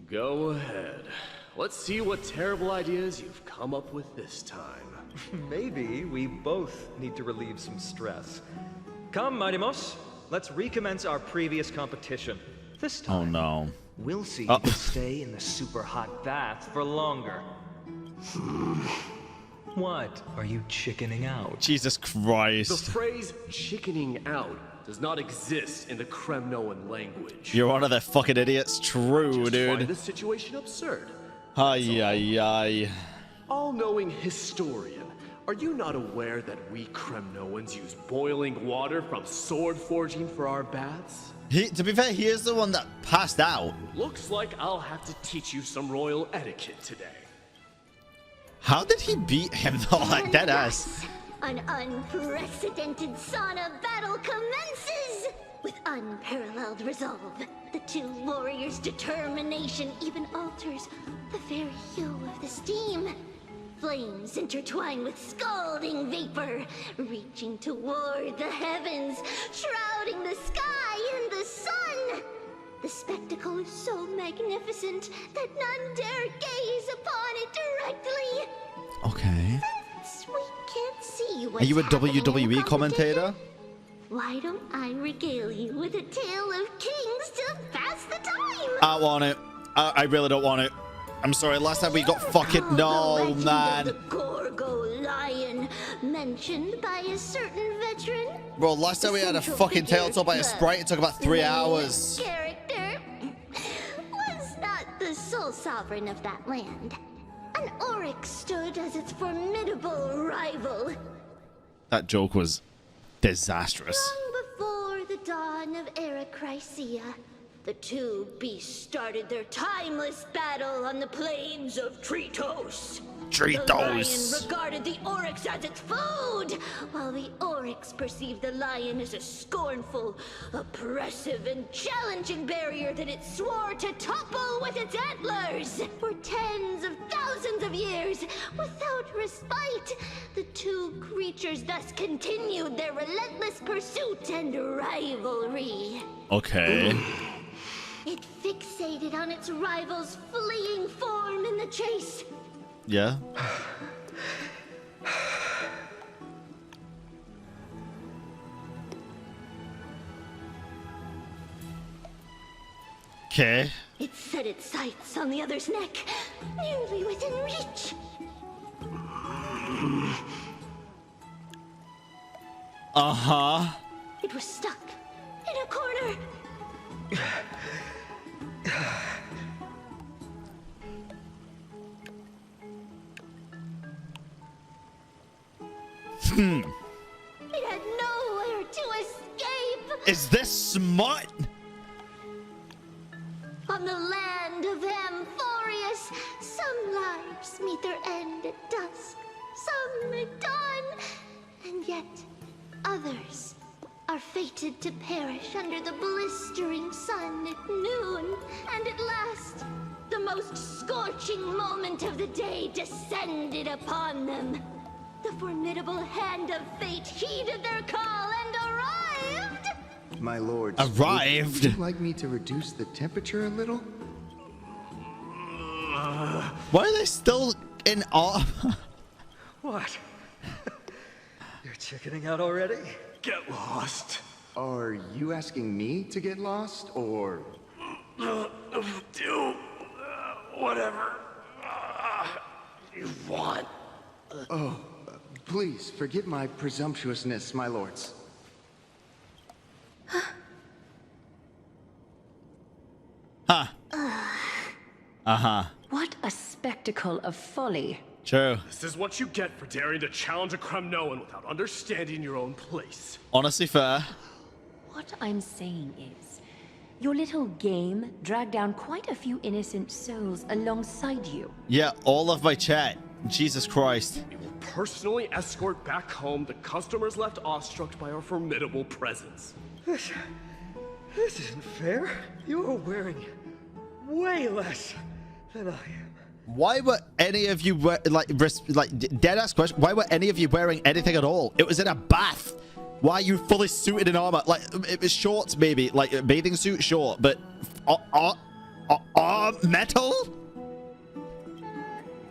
Go ahead. Let's see what terrible ideas you've come up with this time. Maybe we both need to relieve some stress. Come, Mydei, let's recommence our previous competition. This time, oh no. We'll see you can stay in the super hot bath for longer. What? Are you chickening out? Jesus Christ. The phrase chickening out does not exist in the Kremnoan language. You're one of the fucking idiots. True, Just dude. find the situation absurd. Ay. All-knowing historian, are you not aware that we Kremnoans use boiling water from sword forging for our baths? To be fair, he is the one that passed out. Looks like I'll have to teach you some royal etiquette today. How did he beat him though? Like dead ass. An unprecedented sauna battle commences! With unparalleled resolve, the two warriors' determination even alters the very hue of the steam. Flames intertwine with scalding vapor, reaching toward the heavens, shrouding the sky and the sun. The spectacle is so magnificent that none dare gaze upon it directly. Okay. Since we can't see what's Are you a happening in the WWE commentator? why don't I regale you with a tale of kings to pass the time? I want it. I really don't want it. I'm sorry. Last time we got fucking no, man. The Gorgo lion, mentioned by a certain veteran. Bro, last time we had a fucking tale told by a sprite. It took about 3 hours. Character was not the sole sovereign of that land. An Oryx stood as its formidable rival. That joke was disastrous. Long before the dawn of Era Chrysia, the two beasts started their timeless battle on the plains of Krateros. The lion regarded the Oryx as its food, while the Oryx perceived the lion as a scornful, oppressive, and challenging barrier that it swore to topple with its antlers. For tens of thousands of years, without respite, the two creatures thus continued their relentless pursuit and rivalry. Okay. It fixated on its rival's fleeing form in the chase. Yeah. Okay. It set its sights on the other's neck, nearly within reach. Uh-huh. It was stuck in a corner. It had nowhere to escape. Is this smut? On the land of Amphoreus, some lives meet their end at dusk, some at dawn, and yet others are fated to perish under the blistering sun at noon. And at last, the most scorching moment of the day descended upon them. The formidable hand of fate heeded their call and arrived! My lords, arrived? would you like me to reduce the temperature a little? Why are they still in awe? What? You're chickening out already? Get lost. Are you asking me to get lost, or... Do whatever you want. Oh, please forgive my presumptuousness, my lords. Huh. Uh-huh. What a spectacle of folly. True. This is what you get for daring to challenge a Kremnoan without understanding your own place. Honestly fair. What I'm saying is, your little game dragged down quite a few innocent souls alongside you. Yeah, all of my chat. Jesus Christ. We will personally escort back home the customers left awestruck by our formidable presence. This isn't fair. You are wearing way less than I am. Why were any of you dead ass question? Why were any of you wearing anything at all? It was in a bath. Why are you fully suited in armor? Like it was shorts, maybe like a bathing suit, short, but metal.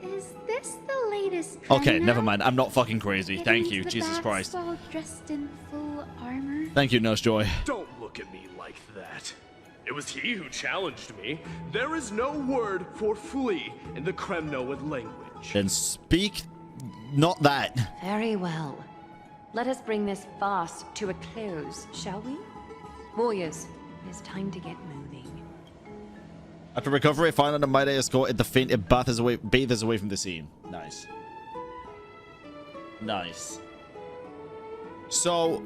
Is this the latest trend Okay, now? never mind. I'm not fucking crazy. Thank you, The Jesus bats Christ. all dressed in full armor. Thank you, Nurse Joy. Don't look at me like that. It was he who challenged me. There is no word for flee in the Kremnoan language. Then speak not that. Very well. Let us bring this farce to a close, shall we? Warriors, it is time to get moving. After recovery, find out the Mydei escorted the fainted bathers away from the scene. Nice. Nice. So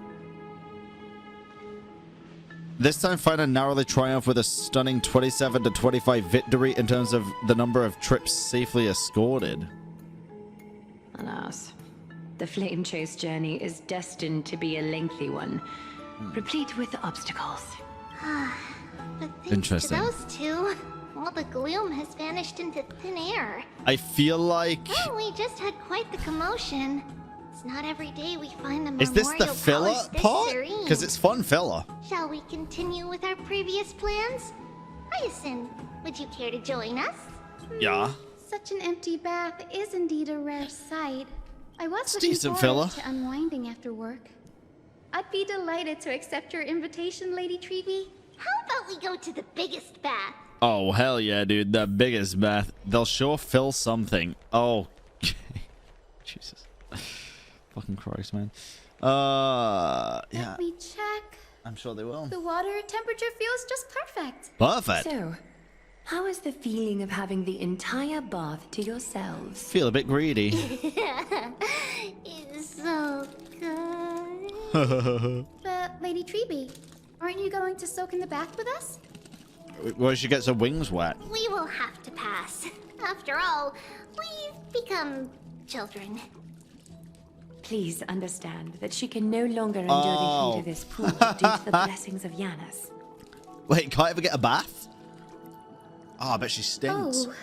this time, Finder narrowly triumphed with a stunning 27-25 victory in terms of the number of trips safely escorted. Alas, the flame chase journey is destined to be a lengthy one, replete with obstacles. But thanks Interesting. to those two, all the gloom has vanished into thin air. I feel like... Well, we just had quite the commotion. It's not every day we find a Is this the memorial filler palace this part? serene. Because it's fun filler. Shall we continue with our previous plans? Hyacine, would you care to join us? Yeah. Such an empty bath is indeed a rare sight. I was It's looking decent forward filler. to unwinding after work. I'd be delighted to accept your invitation, Lady Treevee. How about we go to the biggest bath? Oh, hell yeah, dude. The biggest bath. They'll sure fill something. Oh. Jesus. Fucking Christ, man. Yeah. Let me check. I'm sure they will. The water temperature feels just perfect. Perfect. So, how is the feeling of having the entire bath to yourselves? Feel a bit greedy. It's so good. But, Lady Treevee, aren't you going to soak in the bath with us? Well, she gets her wings wet. We will have to pass. After all, we've become children. Please understand that she can no longer endure the heat of this pool due to the blessings of Yanis. Wait, can't I ever get a bath? Oh, I bet she stinks. Oh.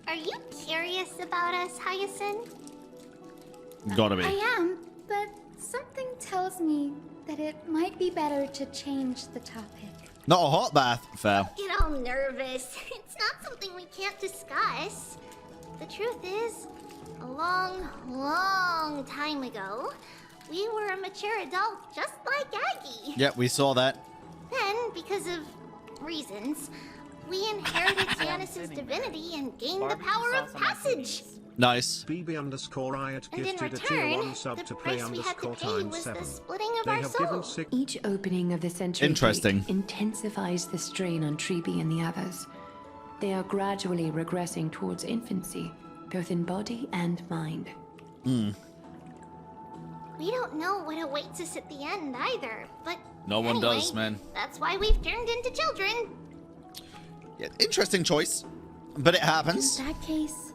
Are you curious about us, Hyacine? Gotta be. I am, but something tells me that it might be better to change the topic. Not a hot bath. Fair. Get all nervous. It's not something we can't discuss. The truth is, a long, long time ago, we were a mature adult just like Aggie. Yep, we saw that. Then, because of reasons, we inherited Yanis's divinity and gained the power of passage. Nice. BB_Riot And in gifted a return, tier 1 sub the to play price we had to pay _time was 7. the splitting of They our have given souls. 6. Each opening of the century Interesting. gate intensifies the strain on Treevee and the others. They are gradually regressing towards infancy, both in body and mind. Hmm. We don't know what awaits us at the end either, but No one anyway, does, man. That's why we've turned into children. Yeah, interesting choice, but it happens. In that case,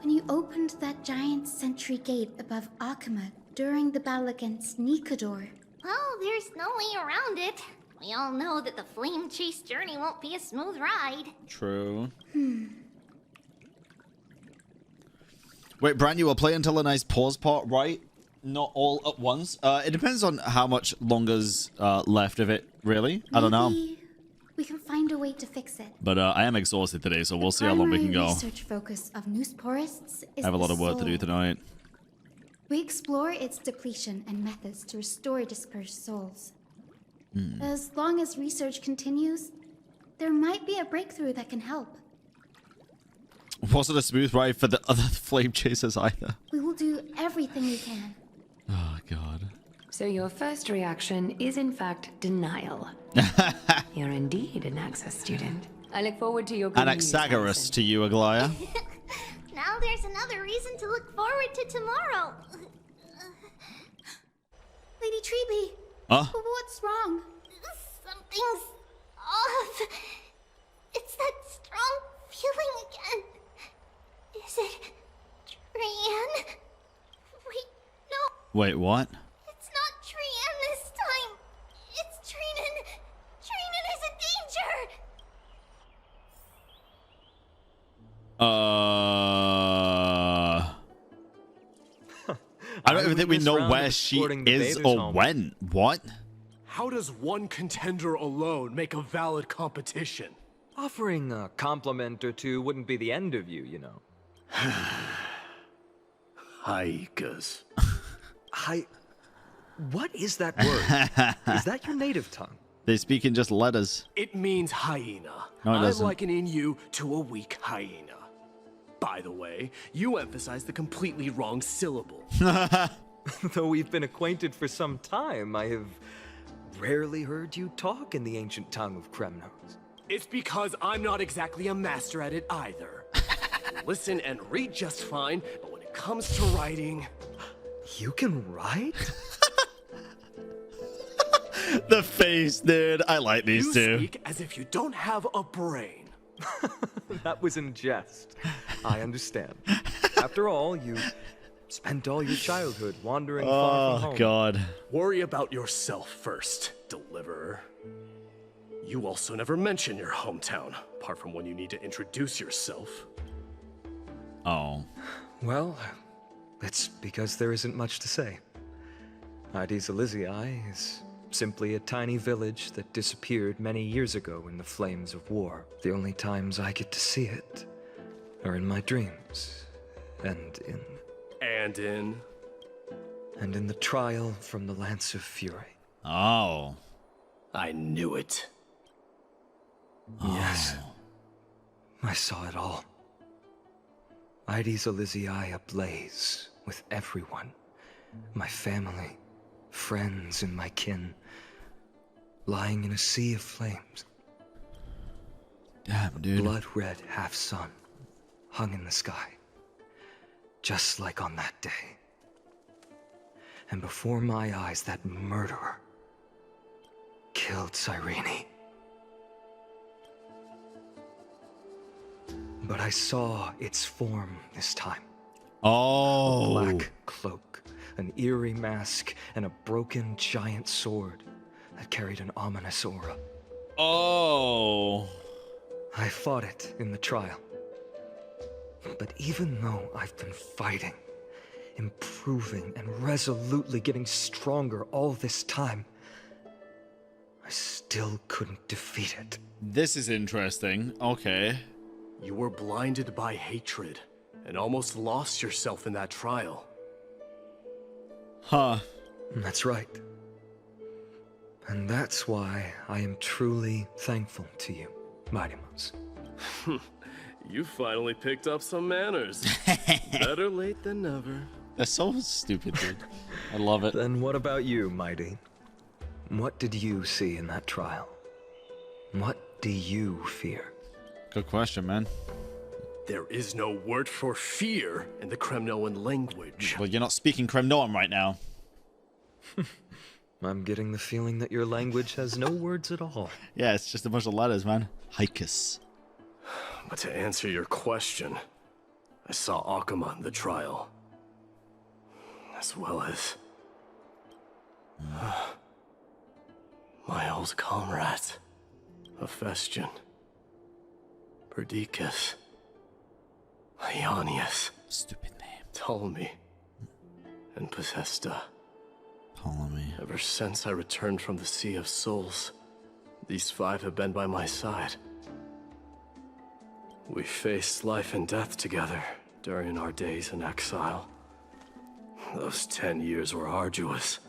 when you opened that giant sentry gate above Akama during the battle against Nikador, Well, there's no way around it. We all know that the flame chase journey won't be a smooth ride. True. Wait, Bran, you will play until a nice pause part, right? Not all at once. It depends on how much longer's left of it, really. I don't know. maybe we can find a way to fix it. But I am exhausted today, so we'll see how long we can go. The research focus of Noosporists is I have a the lot of work to do soul. tonight. We explore its depletion and methods to restore dispersed souls. As long as research continues, there might be a breakthrough that can help. Wasn't a smooth ride for the other flame chasers either. We will do everything we can. Oh, God. So your first reaction is in fact denial. You're indeed an Anaxa student. I look forward to your good news, Anaxagoras to you, Aglaya. Now there's another reason to look forward to tomorrow. Lady Treevee, Huh? what's wrong? Something's off. It's that strong feeling again. Is it Trian? Wait, no, Wait, what? it's not Trian this time. It's Trinan. Trinan is in danger. I don't even think we this know round where of she escorting the is bathers or home. when. What? How does one contender alone make a valid competition? Offering a compliment or two wouldn't be the end of you, you know. Haikas. What is that word? Is that your native tongue? They speak in just letters. It means hyena. No, it I'm doesn't. likening you to a weak hyena. By the way, you emphasize the completely wrong syllable. Though we've been acquainted for some time, I have rarely heard you talk in the ancient tongue of Kremnos. It's because I'm not exactly a master at it either. Listen and read just fine, but when it comes to writing... You can write? The face, dude. I like these You two. speak as if you don't have a brain. That was in jest. I understand. After all, you spent all your childhood wandering far from home. Oh, God. Worry about yourself first, Deliverer. You also never mention your hometown, apart from when you need to introduce yourself. Oh. Well, it's because there isn't much to say. Hydes Elysiae is simply a tiny village that disappeared many years ago in the flames of war. The only times I get to see it are in my dreams, and in the trial from the Lance of Fury. Oh. I knew it. Yes. I saw it all. Hydes Elysiae ablaze with everyone. My family, friends, and my kin, lying in a sea of flames. Damn, dude. Blood-red half-sun hung in the sky, just like on that day. And before my eyes, that murderer killed Cyrene. But I saw its form this time. Oh. A black cloak, an eerie mask, and a broken giant sword that carried an ominous aura. Oh. I fought it in the trial. But even though I've been fighting, improving, and resolutely getting stronger all this time, I still couldn't defeat it. This is interesting. Okay. You were blinded by hatred and almost lost yourself in that trial. Huh. That's right. And that's why I am truly thankful to you, Mydei. You finally picked up some manners. Better late than never. That's so stupid, dude. I love it. Then what about you, Mydei? What did you see in that trial? What do you fear? Good question, man. There is no word for fear in the Kremnoan language. Well, you're not speaking Kremnoan right now. I'm getting the feeling that your language has no words at all. Yeah, it's just a bunch of letters, man. Hyacine. But to answer your question, I saw Akuma in the trial. As well as... my old comrades. Hephaestion. Perdiccas. Ionius. Stupid name. Ptolemy. And Possesta. Ptolemy. Ever since I returned from the Sea of Souls, these five have been by my side. We faced life and death together during our days in exile. Those 10 years were arduous,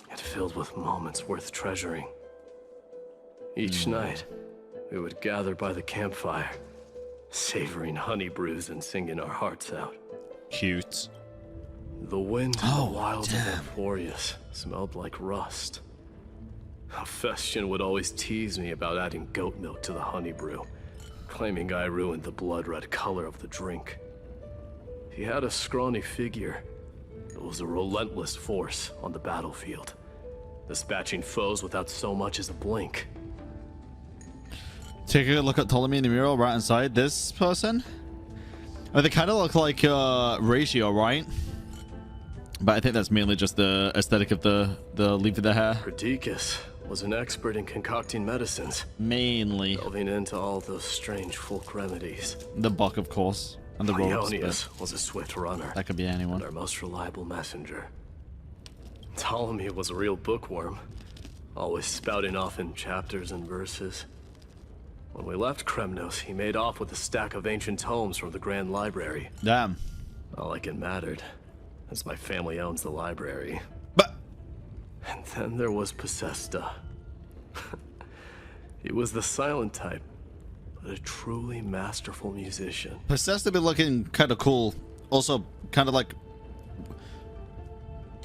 yet filled with moments worth treasuring. Each night, we would gather by the campfire, savoring honey brews and singing our hearts out. Cute. The wind in the wilds of Amphoreus smelled like rust. Hephaestion would always tease me about adding goat milk to the honey brew, claiming I ruined the blood-red color of the drink. He had a scrawny figure, but was a relentless force on the battlefield, dispatching foes without so much as a blink. Take a look at Ptolemy in the mural right inside this person. Oh, they kind of look like Ratio, right? But I think that's mainly just the aesthetic of the leaf of the hair. Perdiccas was an expert in concocting medicines. Mainly. Delving into all those strange folk remedies. The buck, of course. And the ropes. Ionius was a swift runner. That could be anyone. And our most reliable messenger. Ptolemy was a real bookworm. Always spouting off in chapters and verses. When we left Kremnos, he made off with a stack of ancient tomes from the Grand Library. Damn. Not like it mattered, as my family owns the library. But... And then there was Possesta. He was the silent type, but a truly masterful musician. Possessed to be looking kind of cool. Also, kind of like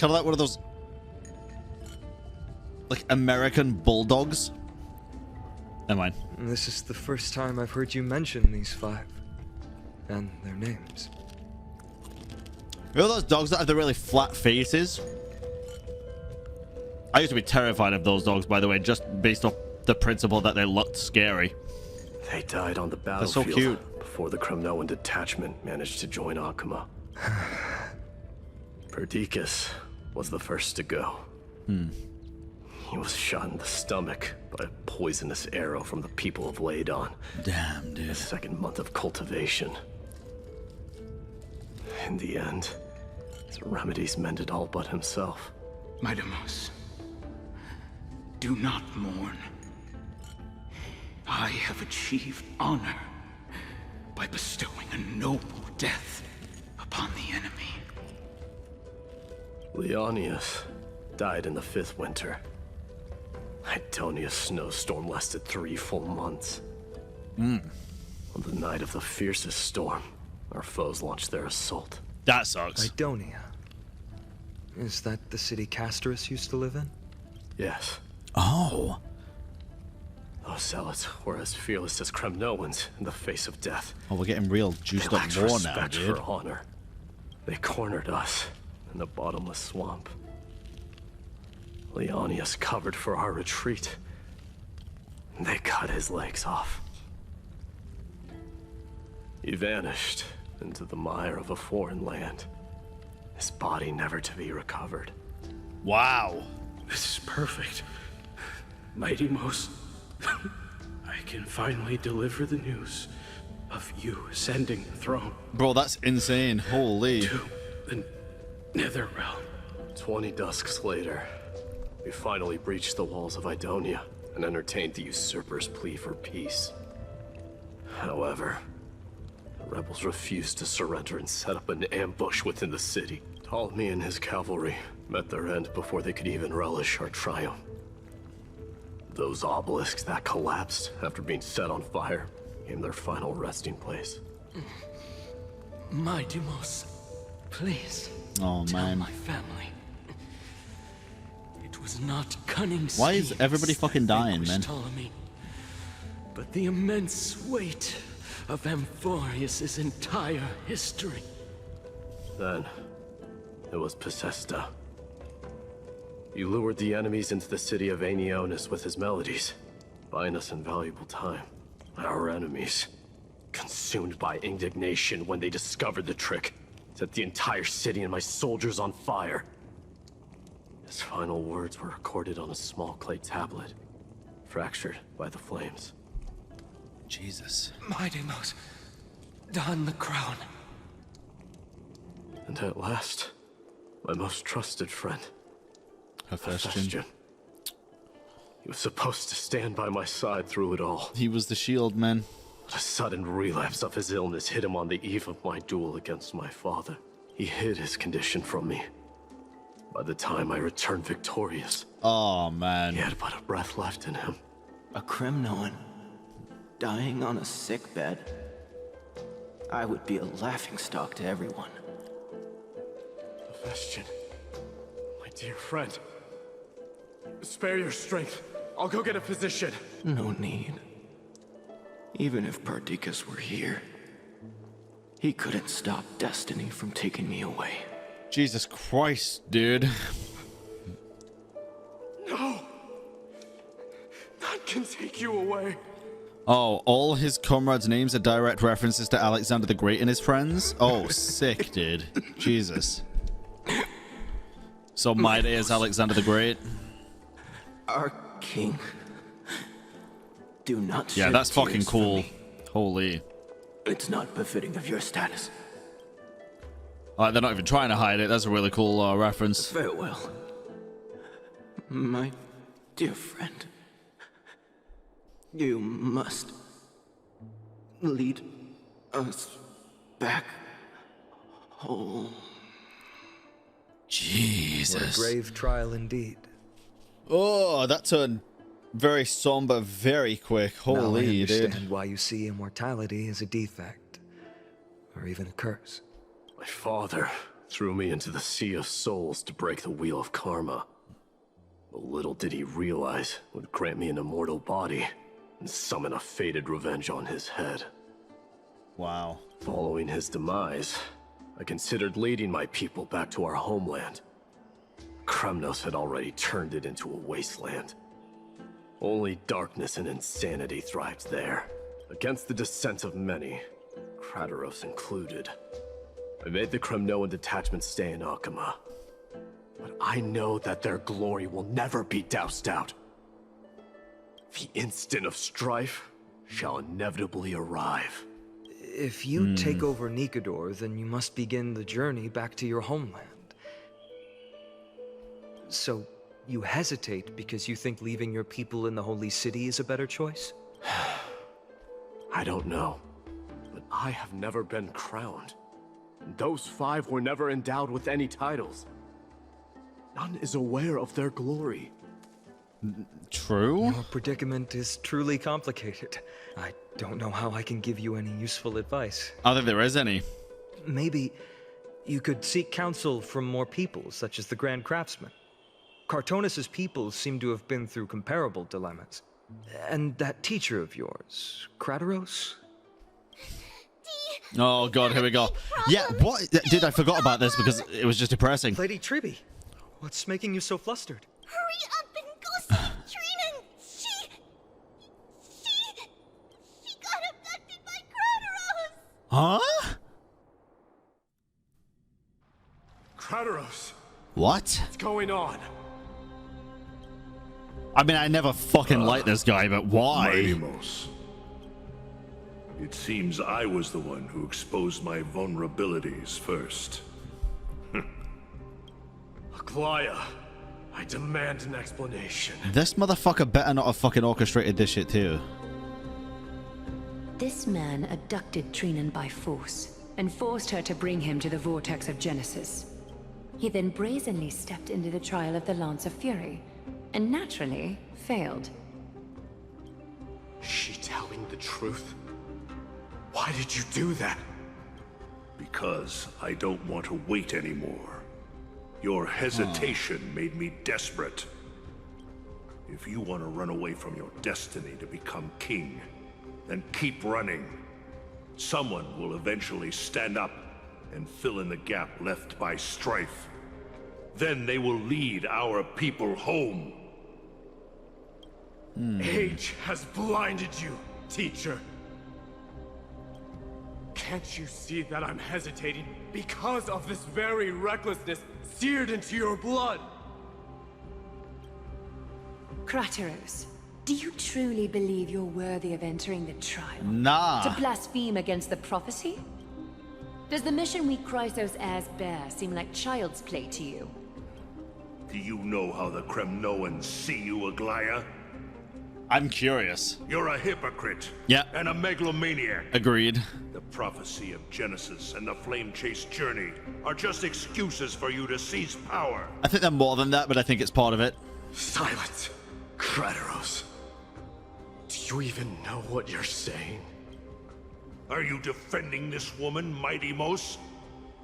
one of those like American bulldogs. Never mind. This is the first time I've heard you mention these five and their names. You know those dogs that have the really flat faces? I used to be terrified of those dogs, by the way, just based off the principle that they looked scary. They died on the battlefield so cute. before the Kremnoan detachment managed to join Akuma. Perdiccas was the first to go. He was shot in the stomach by a poisonous arrow from the people of Ladon. Damn, dude. The second month of cultivation. In the end, his remedies mended all but himself. Mydei, do not mourn. I have achieved honor by bestowing a noble death upon the enemy. Leonius died in the 5th winter. Idonia's snowstorm lasted 3 full months. On the night of the fiercest storm, our foes launched their assault. That sucks. Idonia. Is that the city Calypso used to live in? Yes. Oh. Those zealots were as fearless as Kremnoans in the face of death. Oh, we're getting real juiced up They war lacked now, respect dude. for honor. They cornered us in the bottomless swamp. Leonius covered for our retreat. They cut his legs off. He vanished into the mire of a foreign land, his body never to be recovered. Wow. This is perfect. Mydei, I can finally deliver the news of you ascending the throne. Bro, that's insane. Holy. To the Netherrealm. 20 dusks later, we finally breached the walls of Idonia and entertained the usurper's plea for peace. However, the rebels refused to surrender and set up an ambush within the city. Ptolemy and his cavalry met their end before they could even relish our triumph. Those obelisks that collapsed after being set on fire became their final resting place. Mydei, please. Oh, tell man. my family. It was not cunning. Why is everybody fucking dying, man? Ptolemy, but the immense weight of Amphoreus' entire history. Then, it was Pacesta. You lured the enemies into the city of Aenionis with his melodies, buying us invaluable time. Our enemies, consumed by indignation when they discovered the trick, set the entire city and my soldiers on fire. His final words were recorded on a small clay tablet, fractured by the flames. Jesus. Mydei, don the crown. And at last, my most trusted friend, Hephaestion. He was supposed to stand by my side through it all. He was the shield, man. But a sudden relapse of his illness hit him on the eve of my duel against my father. He hid his condition from me. By the time I returned victorious, oh man, he had but a breath left in him. A Kremnoan dying on a sick bed. I would be a laughingstock to everyone. Hephaestion, my dear friend, spare your strength. I'll go get a physician. No need. Even if Perdiccas were here, he couldn't stop destiny from taking me away. Jesus Christ, dude. No! None can take you away. Oh, all his comrades' names are direct references to Alexander the Great and his friends? Oh, sick, dude. Jesus. So Mydei is Alexander the Great? Our king. Do not Yeah, shed that's fucking tears for cool. me. Holy. It's not befitting of your status. Like, they're not even trying to hide it. That's a really cool reference. Farewell, my dear friend. You must lead us back home. Jesus. What a grave trial indeed. Oh, that turned very somber very quick. Now I Holy, understand dude. why you see immortality as a defect, or even a curse. My father threw me into the sea of souls to break the wheel of karma. But little did he realize it would grant me an immortal body and summon a fated revenge on his head. Wow. Following his demise, I considered leading my people back to our homeland. Kremnos had already turned it into a wasteland. Only darkness and insanity thrived there, against the dissent of many, Krateros included. I made the Kremnoan detachment stay in Akama. But I know that their glory will never be doused out. The instant of strife shall inevitably arrive. If you take over Nikador, then you must begin the journey back to your homeland. So, you hesitate because you think leaving your people in the Holy City is a better choice? I don't know, but I have never been crowned. Those 5 were never endowed with any titles. None is aware of their glory. True? Your predicament is truly complicated. I don't know how I can give you any useful advice. I don't think there is any. Maybe you could seek counsel from more people, such as the Grand Craftsman. Cartonis' people seem to have been through comparable dilemmas. And that teacher of yours, Krateros? Oh god, here we go. Yeah, what? Dude, I forgot about this because it was just depressing. Lady Triby, what's making you so flustered? Hurry up and go see Trina! She got abducted by Krateros! Huh? Krateros! What? What's going on? I mean, I never fucking liked this guy, but why? Mydei. It seems I was the one who exposed my vulnerabilities first. Aglaya, I demand an explanation. This motherfucker better not have fucking orchestrated this shit too. This man abducted Trinan by force and forced her to bring him to the vortex of Genesis. He then brazenly stepped into the trial of the Lance of Fury, and naturally failed. Is she telling the truth? Why did you do that? Because I don't want to wait anymore. Your hesitation made me desperate. If you want to run away from your destiny to become king, then keep running. Someone will eventually stand up and fill in the gap left by strife. Then they will lead our people home. Age has blinded you, teacher. Can't you see that I'm hesitating because of this very recklessness seared into your blood? Krateros, do you truly believe you're worthy of entering the trial? Nah. To blaspheme against the prophecy? Does the mission we Chrysos heirs bear seem like child's play to you? Do you know how the Kremnoans see you, Aglaya? I'm curious. You're a hypocrite. Yeah. And a megalomaniac. Agreed. The prophecy of Genesis and the flame chase journey are just excuses for you to seize power. I think they're more than that, but I think it's part of it. Silence, Krateros. Do you even know what you're saying? Are you defending this woman, Mydei?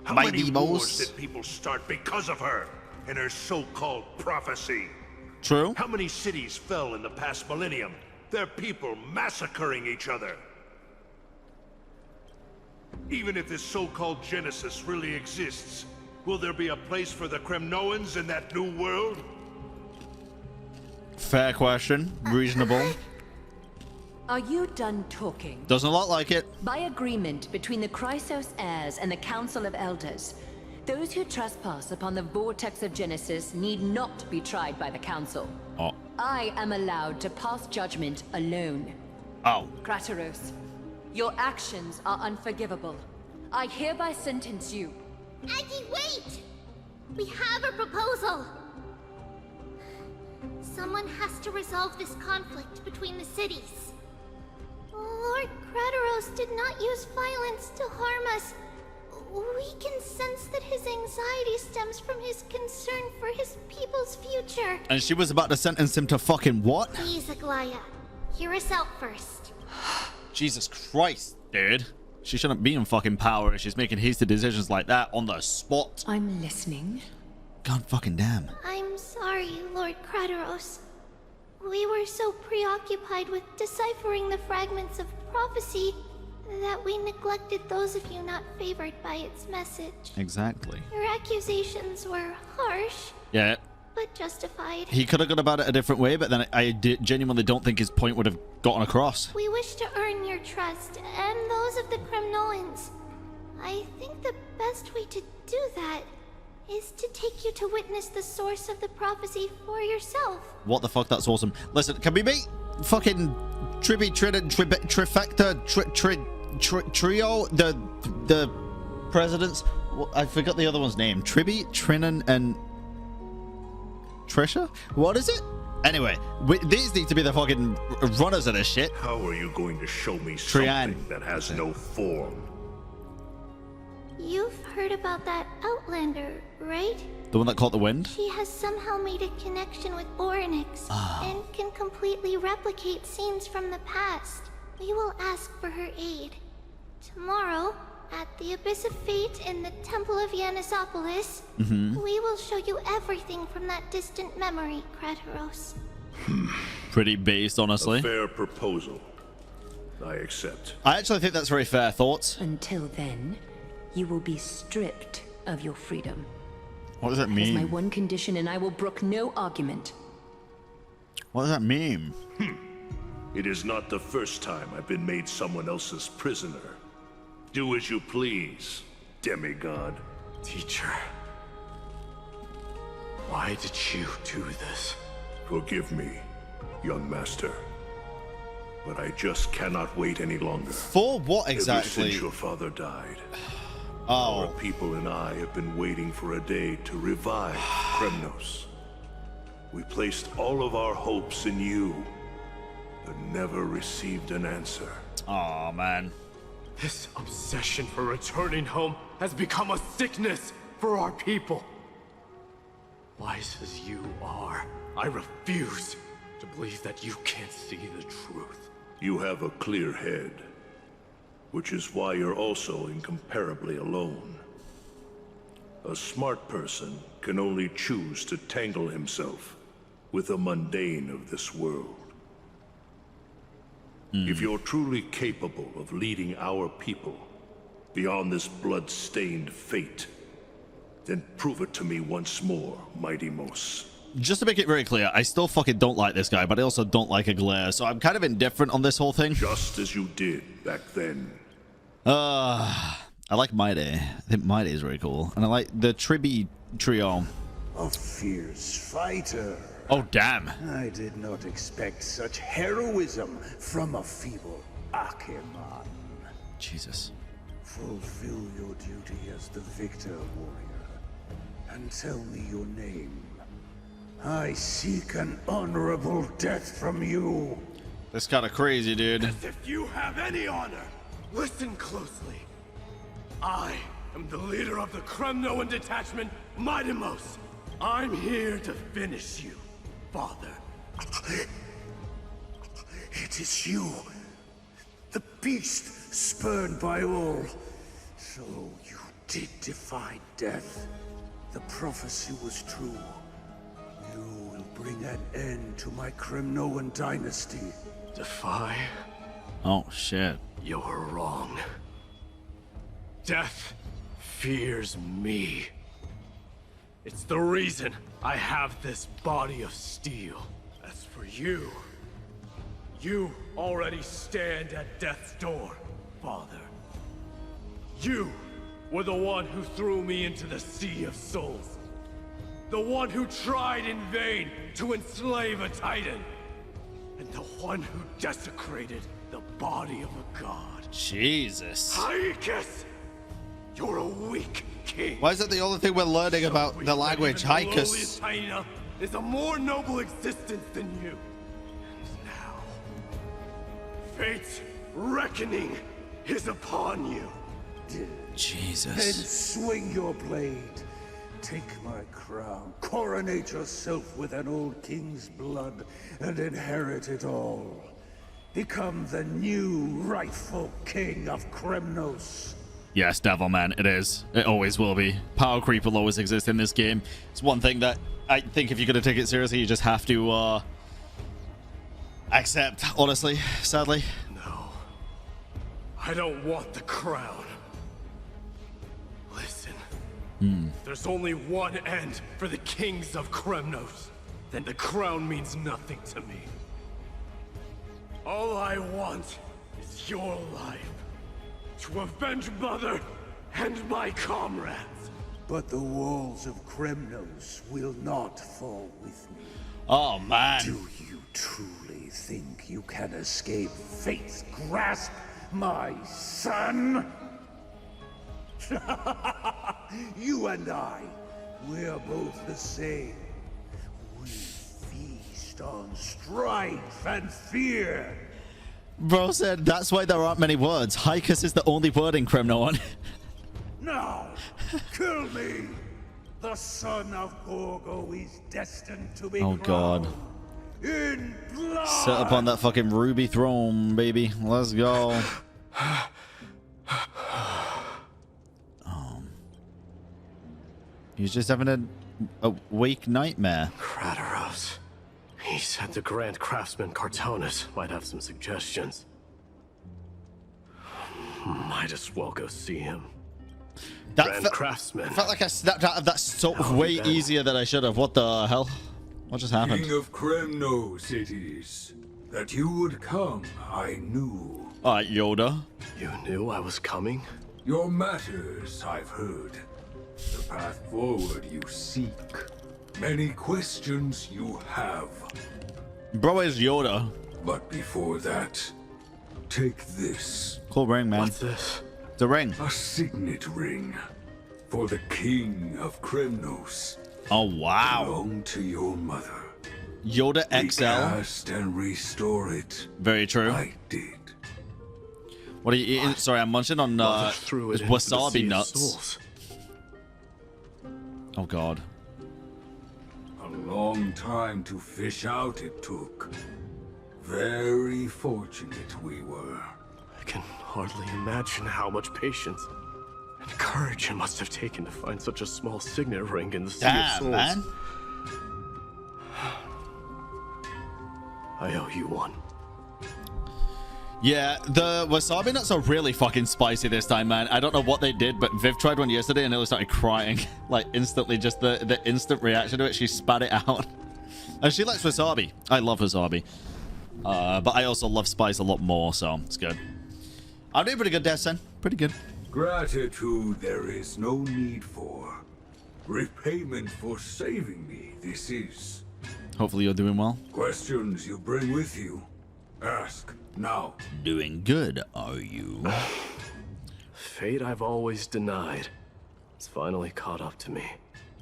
How Mydei many wars did people start because of her and her so-called prophecy? True. How many cities fell in the past millennium? Their people massacring each other. Even if this so-called Genesis really exists, will there be a place for the Kremnoans in that new world? Fair question. Reasonable. Are you done talking? Doesn't look like it. By agreement between the Chrysos heirs and the Council of Elders, those who trespass upon the vortex of Genesis need not be tried by the Council. Oh. I am allowed to pass judgment alone. Oh. Krateros, your actions are unforgivable. I hereby sentence you. Aggie, wait! We have a proposal! Someone has to resolve this conflict between the cities. Lord Krateros did not use violence to harm us. We can sense that his anxiety stems from his concern for his people's future. And she was about to sentence him to fucking what? Please, Aglaya, hear us out first. Jesus Christ, dude. She shouldn't be in fucking power if she's making hasty decisions like that on the spot. I'm listening. God fucking damn. I'm sorry, Lord Krateros. We were so preoccupied with deciphering the fragments of prophecy that we neglected those of you not favored by its message. Exactly. Your accusations were harsh, Yeah. but justified. He could have gone about it a different way, but then I genuinely don't think his point would have gotten across. We wish to earn your trust and those of the Kremnoans. I think the best way to do that is to take you to witness the source of the prophecy for yourself. What the fuck? That's awesome. Listen, can we meet fucking trifecta, trio, the presidents? I forgot the other one's name. Tribby, Trinan, and Trisha? What is it? Anyway, these need to be the fucking runners of this shit. How are you going to show me something that has no form? You've heard about that Outlander, right? The one that caught the wind? She has somehow made a connection with Orynyx and can completely replicate scenes from the past. We will ask for her aid. Tomorrow, at the Abyss of Fate in the Temple of Yanisopolis, we will show you everything from that distant memory, Krateros. Pretty based, honestly. A fair proposal. I accept. I actually think that's very fair. Thoughts? Until then, you will be stripped of your freedom. What does that That is mean? my one condition, and I will brook no argument. What does that mean? It is not the first time I've been made someone else's prisoner. Do as you please, demigod. Teacher, why did you do this? Forgive me, young master. But I just cannot wait any longer. For what exactly? Ever since your father died, Oh. our people and I have been waiting for a day to revive Kremnos. We placed all of our hopes in you, but never received an answer. Oh man. This obsession for returning home has become a sickness for our people. Wise as you are, I refuse to believe that you can't see the truth. You have a clear head, which is why you're also incomparably alone. A smart person can only choose to tangle himself with the mundane of this world. If you're truly capable of leading our people beyond this blood-stained fate, then prove it to me once more, Mighty Mos. Just to make it very clear, I still fucking don't like this guy, but I also don't like Aglaia, so I'm kind of indifferent on this whole thing. Just as you did back then. I like Mydei. I think Mydei is very cool. And I like the Tribby trio. A fierce fighter. Oh, damn. I did not expect such heroism from a feeble Acheman. Jesus. Fulfill your duty as the victor, warrior, and tell me your name. I seek an honorable death from you. That's kind of crazy, dude. As if you have any honor. Listen closely. I am the leader of the Kremnoan detachment, Mighty Mos. I'm here to finish you, Father. It is you, the beast spurned by all. So you did defy death. The prophecy was true. You will bring an end to my Kremnoan dynasty. Defy? Oh, shit. You're wrong. Death fears me. It's the reason I have this body of steel. As for you, you already stand at death's door, Father. You were the one who threw me into the Sea of Souls. The one who tried in vain to enslave a Titan. And the one who desecrated the body of a god. Jesus. Hyacine! You're a weak king. Why is that the only thing we're learning about the language? Hyacine. Hyacine is a more noble existence than you. And now, fate's reckoning is upon you. Jesus. Then swing your blade. Take my crown. Coronate yourself with an old king's blood and inherit it all. Become the new rightful king of Kremnos. Yes, Devilman, it is. It always will be. Power creep will always exist in this game. It's one thing that I think if you're going to take it seriously, you just have to accept, honestly, sadly. No. I don't want the crown. Listen. There's only one end for the kings of Kremnos. Then the crown means nothing to me. All I want is your life. To avenge Mother and my comrades. But the walls of Kremnos will not fall with me. Oh, man. Do you truly think you can escape fate's grasp, my son? You and I, we're both the same. We feast on strife and fear. Bro said that's why there aren't many words. Hyacine is the only word in Kremnon. Now, kill me! The son of Gorgo is destined to be Oh, God. in blood! Sit up on that fucking ruby throne, baby. Let's go. He's just having a weak nightmare. Krateros. He said the Grand Craftsman Cartonus might have some suggestions. Might as well go see him. Grand Craftsman. Felt like I snapped out of that sort of way easier than I should have. What the hell? What just happened? King of Kremnos it is. That you would come, I knew. Alright, Yoda. You knew I was coming? Your matters, I've heard. The path forward you seek. Many questions you have. Bro is Yoda. But before that, take this. Cool ring, man. What's this? The ring. A signet ring. For the King of Kremnos. Oh, wow. Belong to your mother. Yoda XL. Recast and restore it. Very true. I did. What are you eating? Sorry, I'm munching on wasabi nuts. Oh, God. A long time to fish out it took. Very fortunate we were. I can hardly imagine how much patience and courage it must have taken to find such a small signet ring in the Sea of Souls. Man. I owe you one. Yeah, the wasabi nuts are really fucking spicy this time, man. I don't know what they did, but Viv tried one yesterday and nearly started crying. Like, instantly, just the instant reaction to it, she spat it out. And she likes wasabi. I love wasabi. But I also love spice a lot more, so it's good. I'm doing pretty good, Dessen. Pretty good. Gratitude there is no need for. Repayment for saving me, this is. Hopefully you're doing well. Questions you bring with you. Ask now. Doing good, are you? Fate I've always denied. It's finally caught up to me.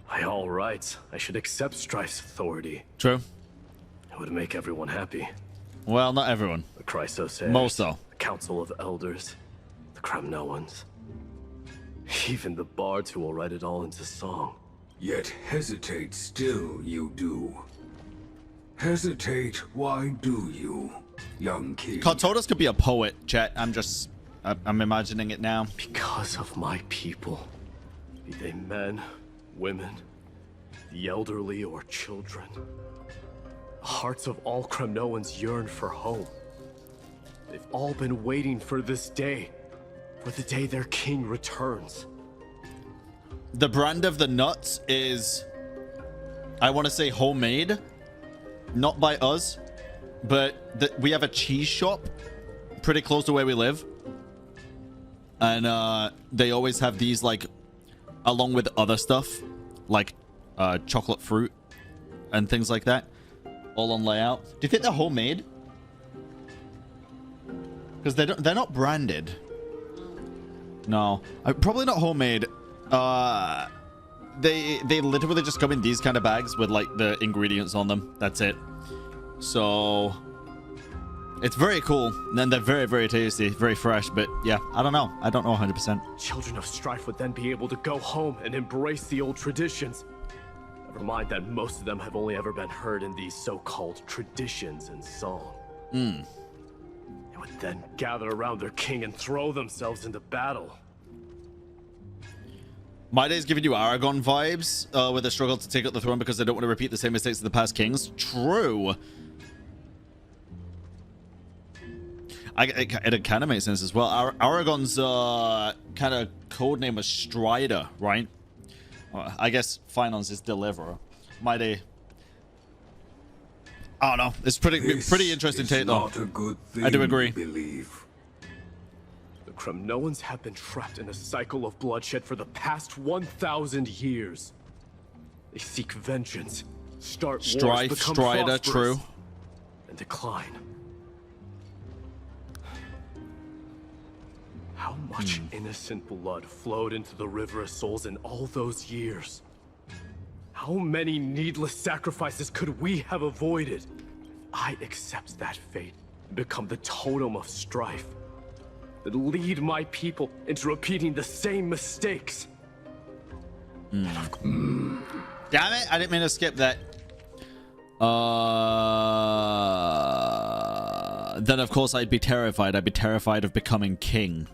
By all rights, I should accept Strife's authority. True. It would make everyone happy. Well, not everyone. The Chrysos, most though. The Council of Elders, the Kremnoans, even the bards who will write it all into song. Yet hesitate still you do. Hesitate, why do you, young king? Cartonis could be a poet, Chet. I'm imagining it now. Because of my people. Be they men, women, the elderly, or children. The hearts of all Kremnoans yearn for home. They've all been waiting for this day. For the day their king returns. The brand of the nuts is, I want to say homemade. Not by us, but we have a cheese shop pretty close to where we live. And they always have these, like, along with other stuff, like chocolate fruit and things like that, all on layout. Do you think they're homemade? Because they're not branded. No, probably not homemade. They literally just come in these kind of bags with like the ingredients on them. That's it. So it's very cool, and they're very, very tasty, very fresh. But yeah, I don't know 100%. Children of Strife would then be able to go home and embrace the old traditions. Never mind that most of them have only ever been heard in these so-called traditions and song. They would then gather around their king and throw themselves into battle. Mydei's giving you Aragon vibes with a struggle to take up the throne because they don't want to repeat the same mistakes of the past kings. True. It kind of makes sense as well. Aragon's kind of code name was Strider, right? I guess Finance is Deliverer. Mydei. I don't know. It's pretty interesting take though. Not a good thing, I do agree. The Kremnoans have been trapped in a cycle of bloodshed for the past 1,000 years. They seek vengeance, start wars, Strife, become Strider, prosperous, true. and decline. How much innocent blood flowed into the River of Souls in all those years? How many needless sacrifices could we have avoided? I accept that fate and become the totem of strife that lead my people into repeating the same mistakes. Damn it, I didn't mean to skip that. Then of course I'd be terrified. I'd be terrified of becoming king.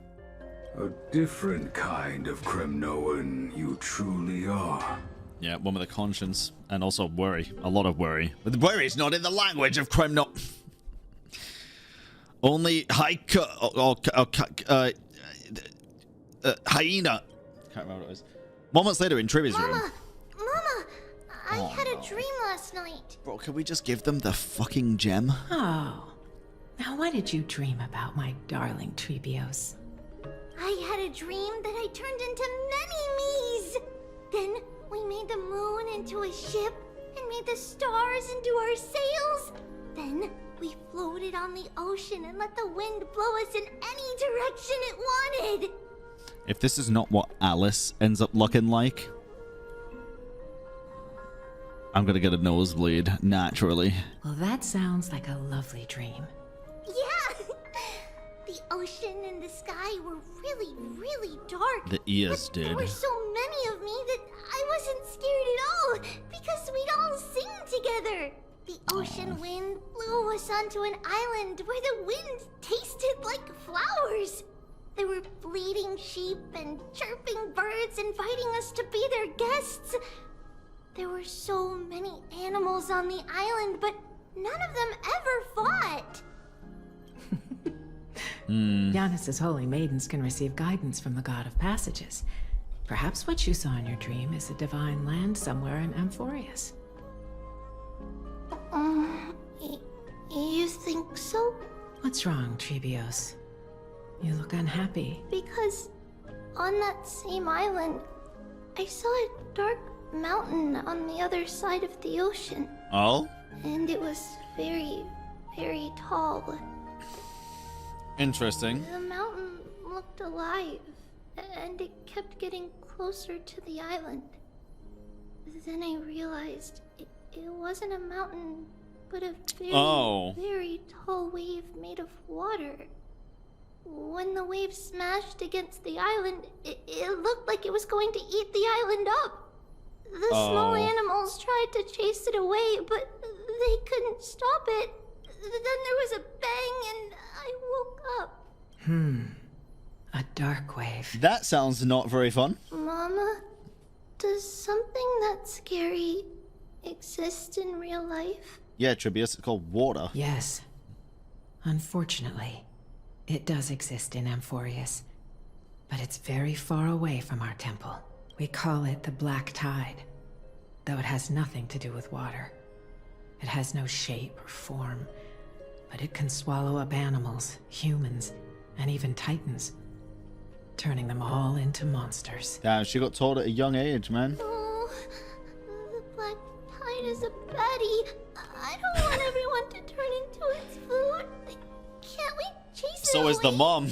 A different kind of Kremnoan you truly are. Yeah, one with a conscience and also worry. A lot of worry. But the worry is not in the language of Kremno. Only hyena. Can't remember what it was. Moments later in Trivia's room. Mama, I had a dream last night. Bro, can we just give them the fucking gem? Oh. Now what did you dream about, my darling Trebios? I had a dream that I turned into many me's. Then we made the moon into a ship and made the stars into our sails. Then we floated on the ocean and let the wind blow us in any direction it wanted. If this is not what Alice ends up looking like, I'm gonna get a nosebleed, naturally. Well, that sounds like a lovely dream. Yeah! The ocean and the sky were really, really dark. The ears but did. There were so many of me that I wasn't scared at all because we'd all sing together. The ocean wind blew us onto an island where the wind tasted like flowers. There were bleating sheep and chirping birds inviting us to be their guests. There were so many animals on the island, but none of them ever fought. Yanis's holy maidens can receive guidance from the god of passages. Perhaps what you saw in your dream is a divine land somewhere in Amphoreus. You think so? What's wrong, Trebios? You look unhappy. Because on that same island, I saw a dark mountain on the other side of the ocean. Oh? And it was very, very tall. Interesting. The mountain looked alive, and it kept getting closer to the island. Then I realized it wasn't a mountain, but a very, very tall wave made of water. When the wave smashed against the island, it looked like it was going to eat the island up. The small animals tried to chase it away, but they couldn't stop it. Then there was a bang and I woke up. A dark wave. That sounds not very fun. Mama, does something that scary exist in real life? Yeah, Tribius, it's called water. Yes. Unfortunately, it does exist in Amphoreus, but it's very far away from our temple. We call it the Black Tide, though it has nothing to do with water. It has no shape or form, but it can swallow up animals, humans, and even titans, turning them all into monsters. Damn, she got told at a young age, man. Oh, the Black Tide is a baddie. I don't want everyone to turn into its food. Can't we chase it So away? is the mom.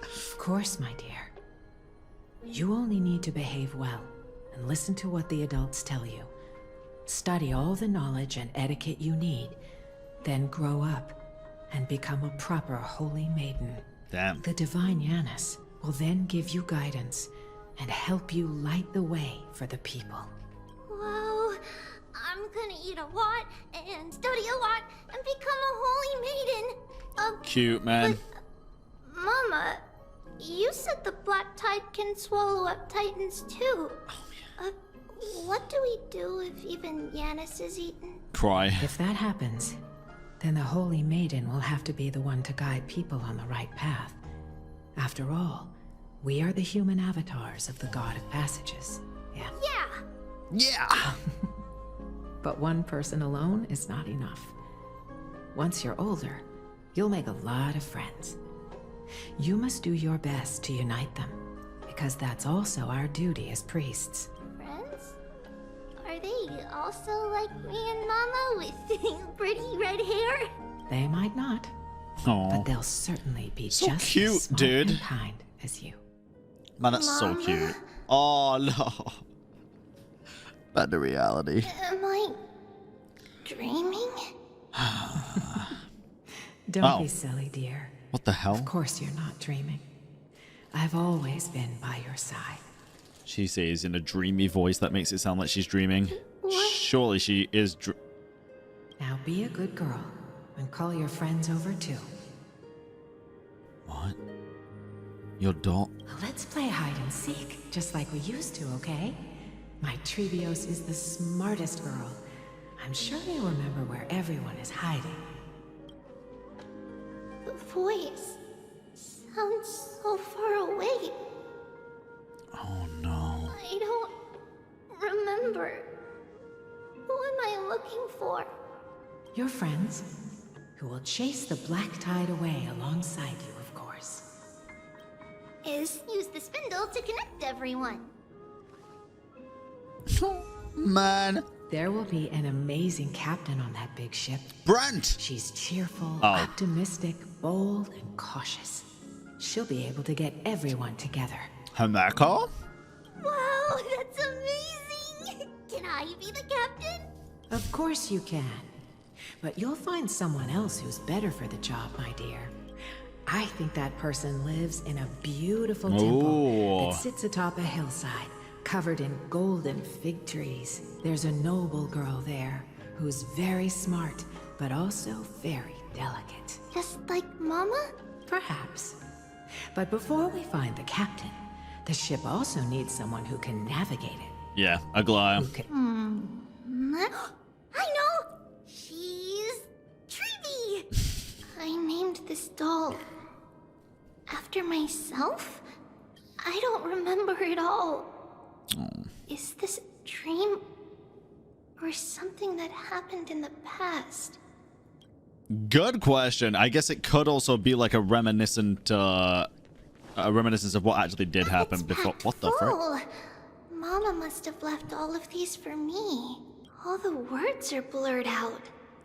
Of course, my dear. You only need to behave well and listen to what the adults tell you. Study all the knowledge and etiquette you need, then grow up and become a proper holy maiden. Damn. The divine Yanis will then give you guidance and help you light the way for the people. Wow, I'm gonna eat a lot and study a lot and become a holy maiden. Cute, man. But, Mama, you said the Black Tide can swallow up titans too. Oh, yeah. What do we do if even Yanis is eaten? Cry. If that happens, then the holy maiden will have to be the one to guide people on the right path. After all, we are the human avatars of the god of passages. Yeah. Yeah! But one person alone is not enough. Once you're older, You'll make a lot of friends. You must do your best to unite them, because that's also our duty as priests. Friends? Are they also like me and Mama with pretty red hair? They might not, but they'll certainly be So just cute, as smart dude. and kind as you. Man, that's so Mama? cute. Oh no. Back to reality. Am I dreaming? Don't be silly, dear. What the hell? Of course you're not dreaming. I've always been by your side. She says in a dreamy voice that makes it sound like she's dreaming. Surely she is Now be a good girl and call your friends over too. What? Your dog? Let's play hide and seek, just like we used to, okay? My Trevios is the smartest girl. I'm sure they remember where everyone is hiding. The voice sounds so far away. Oh no. I don't remember. Who am I looking for? Your friends, who will chase the black tide away alongside you, of course. Use the spindle to connect everyone. Man. There will be an amazing captain on that big ship. Brent! She's cheerful, Oh. optimistic, bold, and cautious. She'll be able to get everyone together. Hamako? Wow, that's amazing! Can I be the captain? Of course you can. But you'll find someone else who's better for the job, my dear. I think that person lives in a beautiful temple that sits atop a hillside, covered in golden fig trees. There's a noble girl there who's very smart, but also very delicate. Just like Mama? Perhaps. But before we find the captain, the ship also needs someone who can navigate it. Yeah, Aglaya. I know! She's Trevi! I named this doll after myself? I don't remember it all. Is this a dream or something that happened in the past? Good question. I guess it could also be like a reminiscence of what actually did happen before. What the frick? Oh, Mama must have left all of these for me. All the words are blurred out.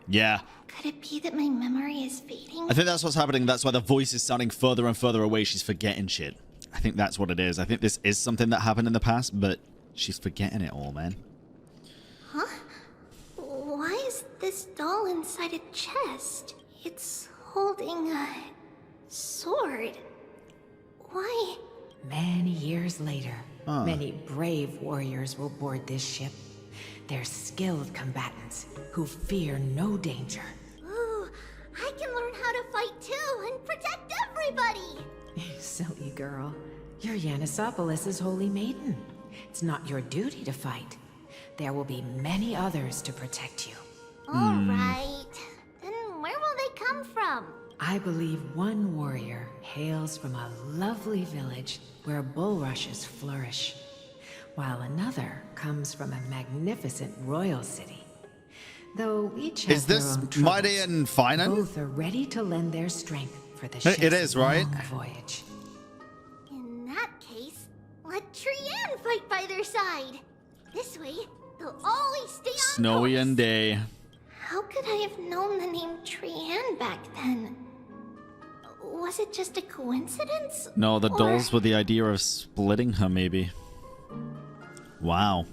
Yeah. Could it be that my memory is fading? I think that's what's happening. That's why the voice is sounding further and further away. She's forgetting shit. I think that's what it is. I think this is something that happened in the past, but she's forgetting it all, man. Huh? Why is this doll inside a chest? It's holding a sword. Why? Many years later, many brave warriors will board this ship. They're skilled combatants who fear no danger. Ooh, I can learn how to fight too and protect everybody! Silly girl. You're Yanisopoulos' holy maiden. It's not your duty to fight. There will be many others to protect you. Alright. Then where will they come from? I believe one warrior hails from a lovely village where bulrushes flourish, while another comes from a magnificent royal city. Though each has Is this their own troubles, Mydei and Finan? both are ready to lend their strength for the It ship's is, right? long voyage. In that case, let Trian fight by their side. This way, they'll always stay on Snowy course. and day. How could I have known the name Trian back then? Was it just a coincidence? No, the Or- dolls with the idea of splitting her, maybe. Wow.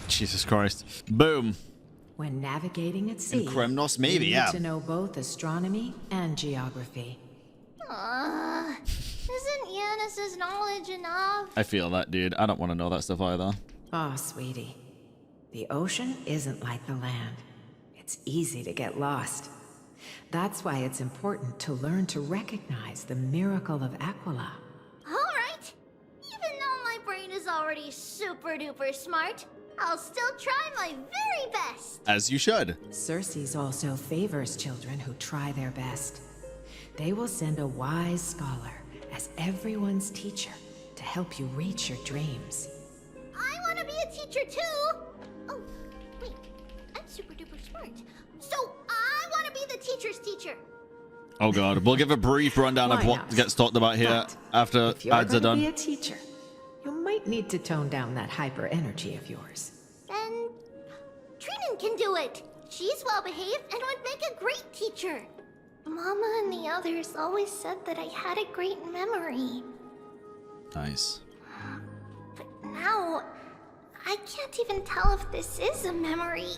Jesus Christ. Boom. When navigating at sea, Kremnos, maybe, you need yeah. to know both astronomy and geography. Isn't Yanis's knowledge enough? I feel that, dude. I don't want to know that stuff either. Oh, sweetie. The ocean isn't like the land. It's easy to get lost. That's why it's important to learn to recognize the miracle of Aquila. Alright. Even though my brain is already super duper smart, I'll still try my very best. As you should. Cerces also favors children who try their best. They will send a wise scholar as everyone's teacher to help you reach your dreams. I want to be a teacher too! Oh, wait, I'm super duper smart. So I want to be the teacher's teacher. Oh god, we'll give a brief rundown of what gets talked about here after If you're ads are going to done. be a teacher, you might need to tone down that hyper energy of yours. Then Trinin can do it. She's well behaved and would make a great teacher. Mama and the others always said that I had a great memory. Nice. But now, I can't even tell if this is a memory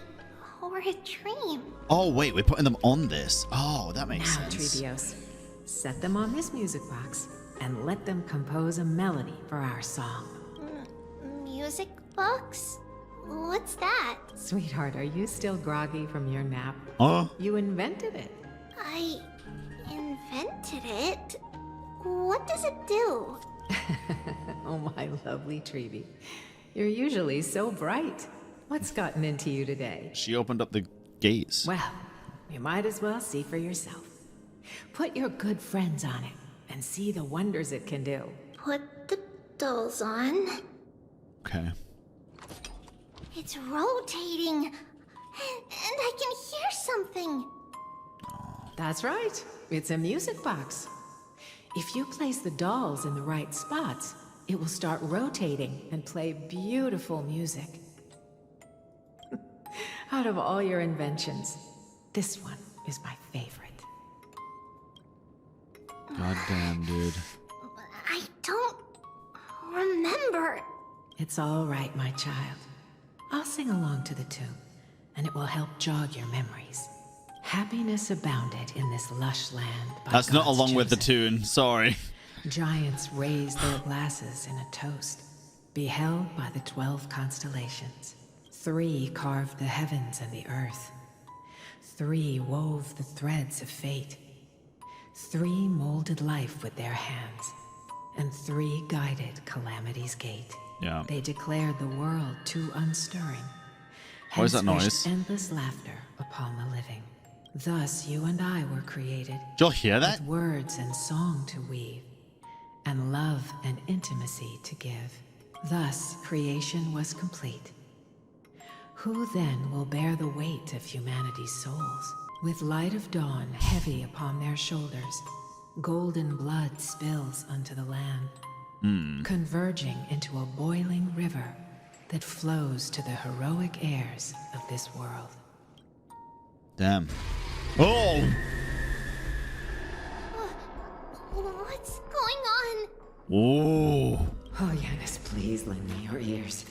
or a dream. Oh wait, we're putting them on this. Oh, that makes Now, sense. Trebios, set them on this music box and let them compose a melody for our song. Music box? What's that? Sweetheart, are you still groggy from your nap? You invented it. I invented it? What does it do? Oh, my lovely Trebi. You're usually so bright. What's gotten into you today? She opened up the gates. Well, you might as well see for yourself. Put your good friends on it and see the wonders it can do. Put the dolls on. Okay. It's rotating. And I can hear something. That's right. It's a music box. If you place the dolls in the right spots, it will start rotating and play beautiful music. Out of all your inventions, this one is my favorite. God damn, dude. I don't remember. It's all right, my child. I'll sing along to the tune, and it will help jog your memories. Happiness abounded in this lush land. That's not along with the tune. Sorry. Giants raised their glasses in a toast, beheld by the 12 constellations. 3 carved the heavens and the earth. 3 wove the threads of fate. 3 molded life with their hands. And 3 guided calamity's gate. Yeah. They declared the world too unstirring. What is that Hence noise? wished endless laughter upon the living. Thus you and I were created. Did y'all hear that? With words and song to weave, and love and intimacy to give. Thus creation was complete. Who then will bear the weight of humanity's souls? With light of dawn heavy upon their shoulders, golden blood spills unto the land, converging into a boiling river that flows to the heroic heirs of this world. Damn. Oh! What's going on? Oh. Oh, Yanis, please lend me your ears.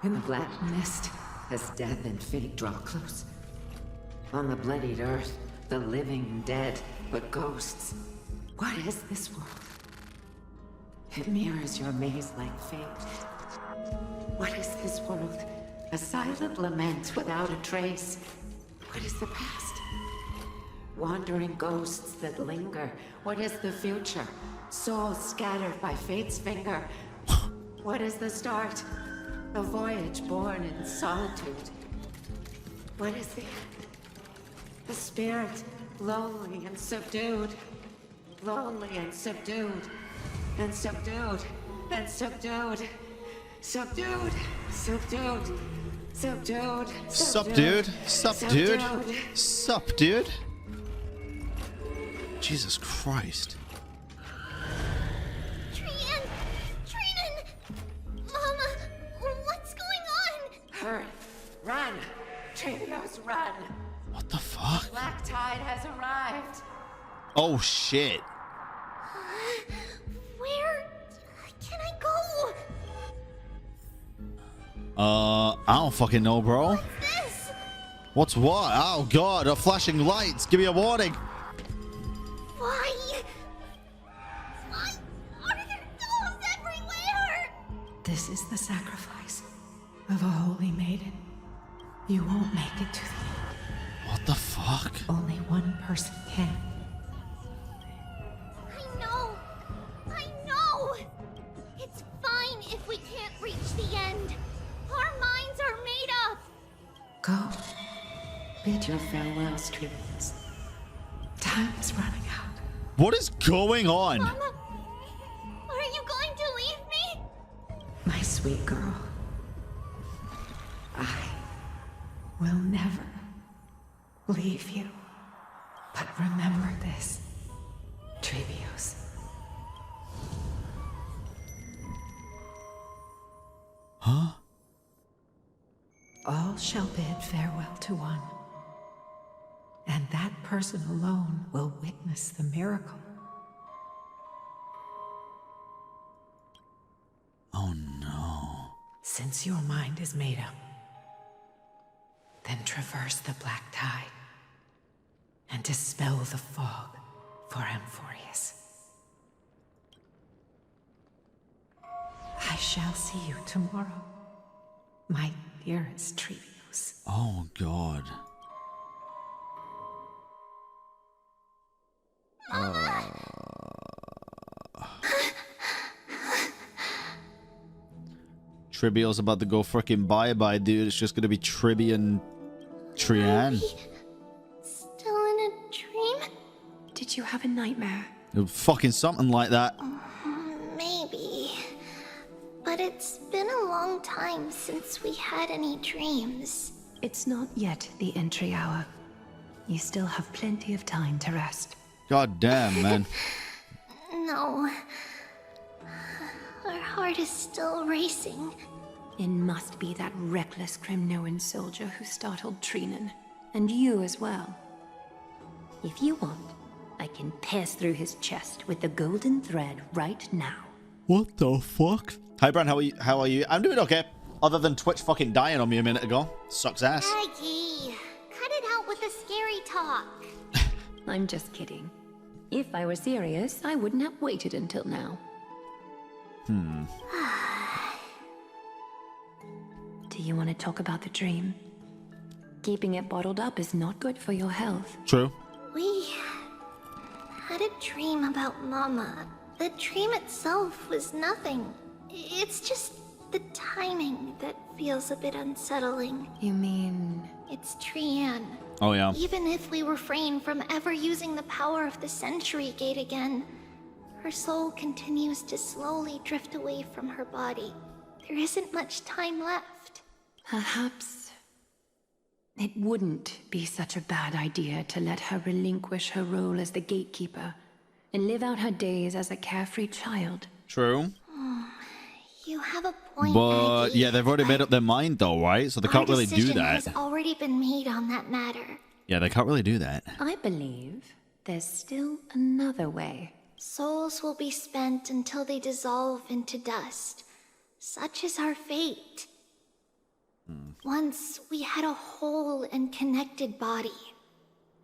In the black mist, as death and fate draw close. On the bloodied earth, the living dead, but ghosts. What is this world? It mirrors your maze-like fate. What is this world? A silent lament without a trace. What is the past? Wandering ghosts that linger. What is the future? Souls scattered by fate's finger. What is the start? A voyage born in solitude. What is the end? The spirit, lonely and subdued. Lonely and subdued. And subdued. And subdued. Subdued. Subdued. Subdued. Sup, dude? Sup, dude? Sup, dude? Jesus Christ. Trinin! Mama, what's going on? Hurry. Run. Trebios, run. What the fuck? Black tide has arrived. Oh, shit. Where can I go? I don't fucking know, bro. What's this? What's what? Oh, God. Flashing lights. Give me a warning. Why? Why are there dolls everywhere? This is the sacrifice of a holy maiden. You won't make it to the end. What the fuck? Only one person can. I know. It's fine if we can't reach the end. Our minds are made up. Go. Bid your farewells, Trebios. Time is running out. What is going on? Mama, sweet girl. I will never leave you. But remember this, Trevios. Huh? All shall bid farewell to one, and that person alone will witness the miracle. Oh no. Since your mind is made up, then traverse the black tide and dispel the fog for Amphoreus. I shall see you tomorrow, my dearest Trevios. Oh god. Tribio's about to go freaking bye-bye, dude. It's just gonna be Tribi and Trian. Still in a dream? Did you have a nightmare? Fucking something like that. Maybe. But it's been a long time since we had any dreams. It's not yet the entry hour. You still have plenty of time to rest. God damn, man. No. Our heart is still racing. It must be that reckless Kremnoan soldier who startled Trinan. And you as well. If you want, I can pass through his chest with the golden thread right now. What the fuck? Hi, Bran. How are you? I'm doing okay. Other than Twitch fucking dying on me a minute ago. Sucks ass. Aggie, cut it out with the scary talk. I'm just kidding. If I were serious, I wouldn't have waited until now. Do you want to talk about the dream? Keeping it bottled up is not good for your health. True. We had a dream about Mama. The dream itself was nothing. It's just the timing that feels a bit unsettling. You mean... It's Trian. Oh, yeah. Even if we refrain from ever using the power of the Century Gate again, her soul continues to slowly drift away from her body. There isn't much time left. Perhaps it wouldn't be such a bad idea to let her relinquish her role as the gatekeeper and live out her days as a carefree child. True. You have a point, But Aggie. yeah, they've already made up their mind though, right? So they can't really do Our decision that. has already been made on that matter. Yeah, they can't really do that. I believe there's still another way. Souls will be spent until they dissolve into dust. Such is our fate. Once we had a whole and connected body.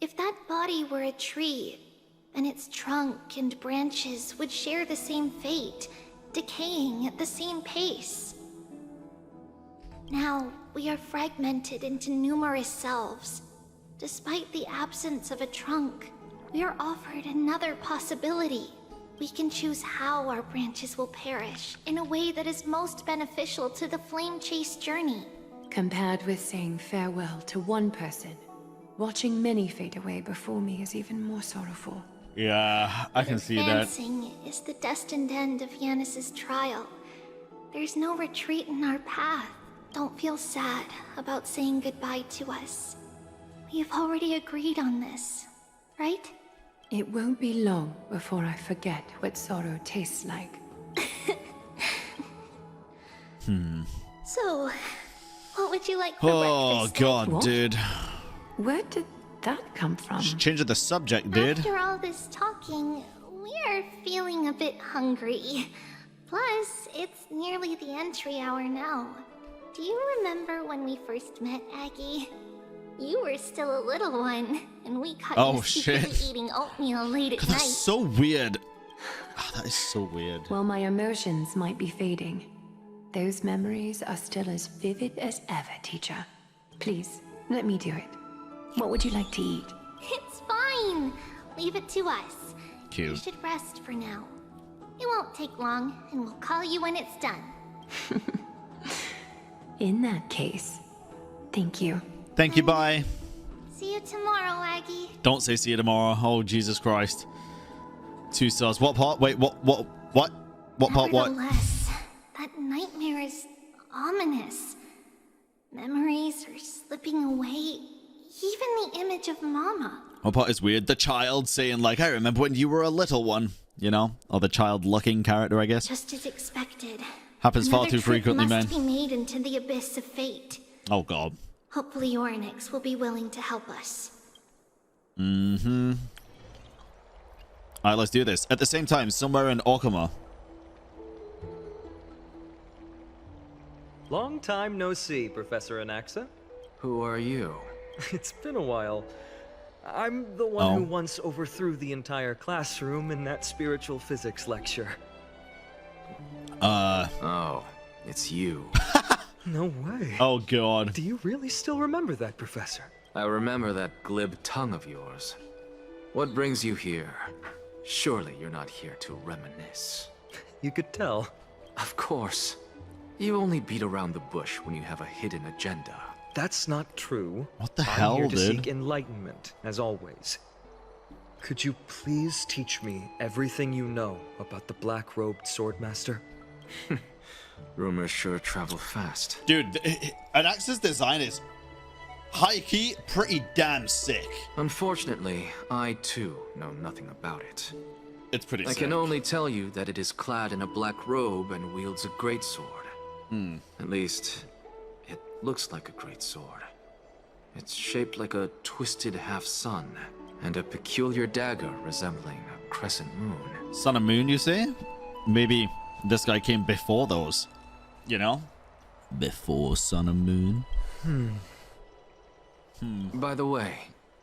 If that body were a tree, then its trunk and branches would share the same fate, decaying at the same pace. Now, we are fragmented into numerous selves. Despite the absence of a trunk, we are offered another possibility. We can choose how our branches will perish in a way that is most beneficial to the Flame Chase journey. Compared with saying farewell to one person, watching many fade away before me is even more sorrowful. Yeah, I can see that. Advancing is the destined end of Yanis's trial. There's no retreat in our path. Don't feel sad about saying goodbye to us. We've already agreed on this, right? It won't be long before I forget what sorrow tastes like. So, what would you like for Oh breakfast? god, What? dude. Where did that come from? Changing the subject, dude. After all this talking, we are feeling a bit hungry. Plus, it's nearly the entry hour now. Do you remember when we first met, Aggie? You were still a little one, and we caught you secretly eating oatmeal late at night. That's so weird. Oh, that is so weird. While my emotions might be fading, those memories are still as vivid as ever, teacher. Please, let me do it. What would you like to eat? It's fine. Leave it to us. You Cute. should rest for now. It won't take long, and we'll call you when it's done. In that case, thank you. Thank you, bye. See you tomorrow, Aggie. Don't say see you tomorrow. Oh, Jesus Christ. 2 stars. What part? Wait, what part? What? Nevertheless, that nightmare is ominous. Memories are slipping away. Even the image of Mama. What part is weird? The child saying, like, I remember when you were a little one, you know? Or the child-looking character, I guess. Just as expected. Happens far too frequently, man. Must be made into the abyss of fate. Oh, God. Hopefully Orynyx will be willing to help us. Mm-hmm. Alright, let's do this. At the same time, somewhere in Okama. Long time no see, Professor Anaxa. Who are you? It's been a while. I'm the one who once overthrew the entire classroom in that spiritual physics lecture. Oh, it's you. No way. Oh, God. Do you really still remember that, Professor? I remember that glib tongue of yours. What brings you here? Surely you're not here to reminisce. You could tell. Of course. You only beat around the bush when you have a hidden agenda. That's not true. What the hell, I'm here to dude? seek enlightenment, as always. Could you please teach me everything you know about the black-robed swordmaster? Rumors sure travel fast. Dude, Anaxa's design is high-key pretty damn sick. Unfortunately, I too know nothing about it. It's pretty sick. I can only tell you that it is clad in a black robe and wields a greatsword. At least, it looks like a greatsword. It's shaped like a twisted half-sun, and a peculiar dagger resembling a crescent moon. Sun and moon, you say? Maybe this guy came before those, you know? Before sun and moon. By the way,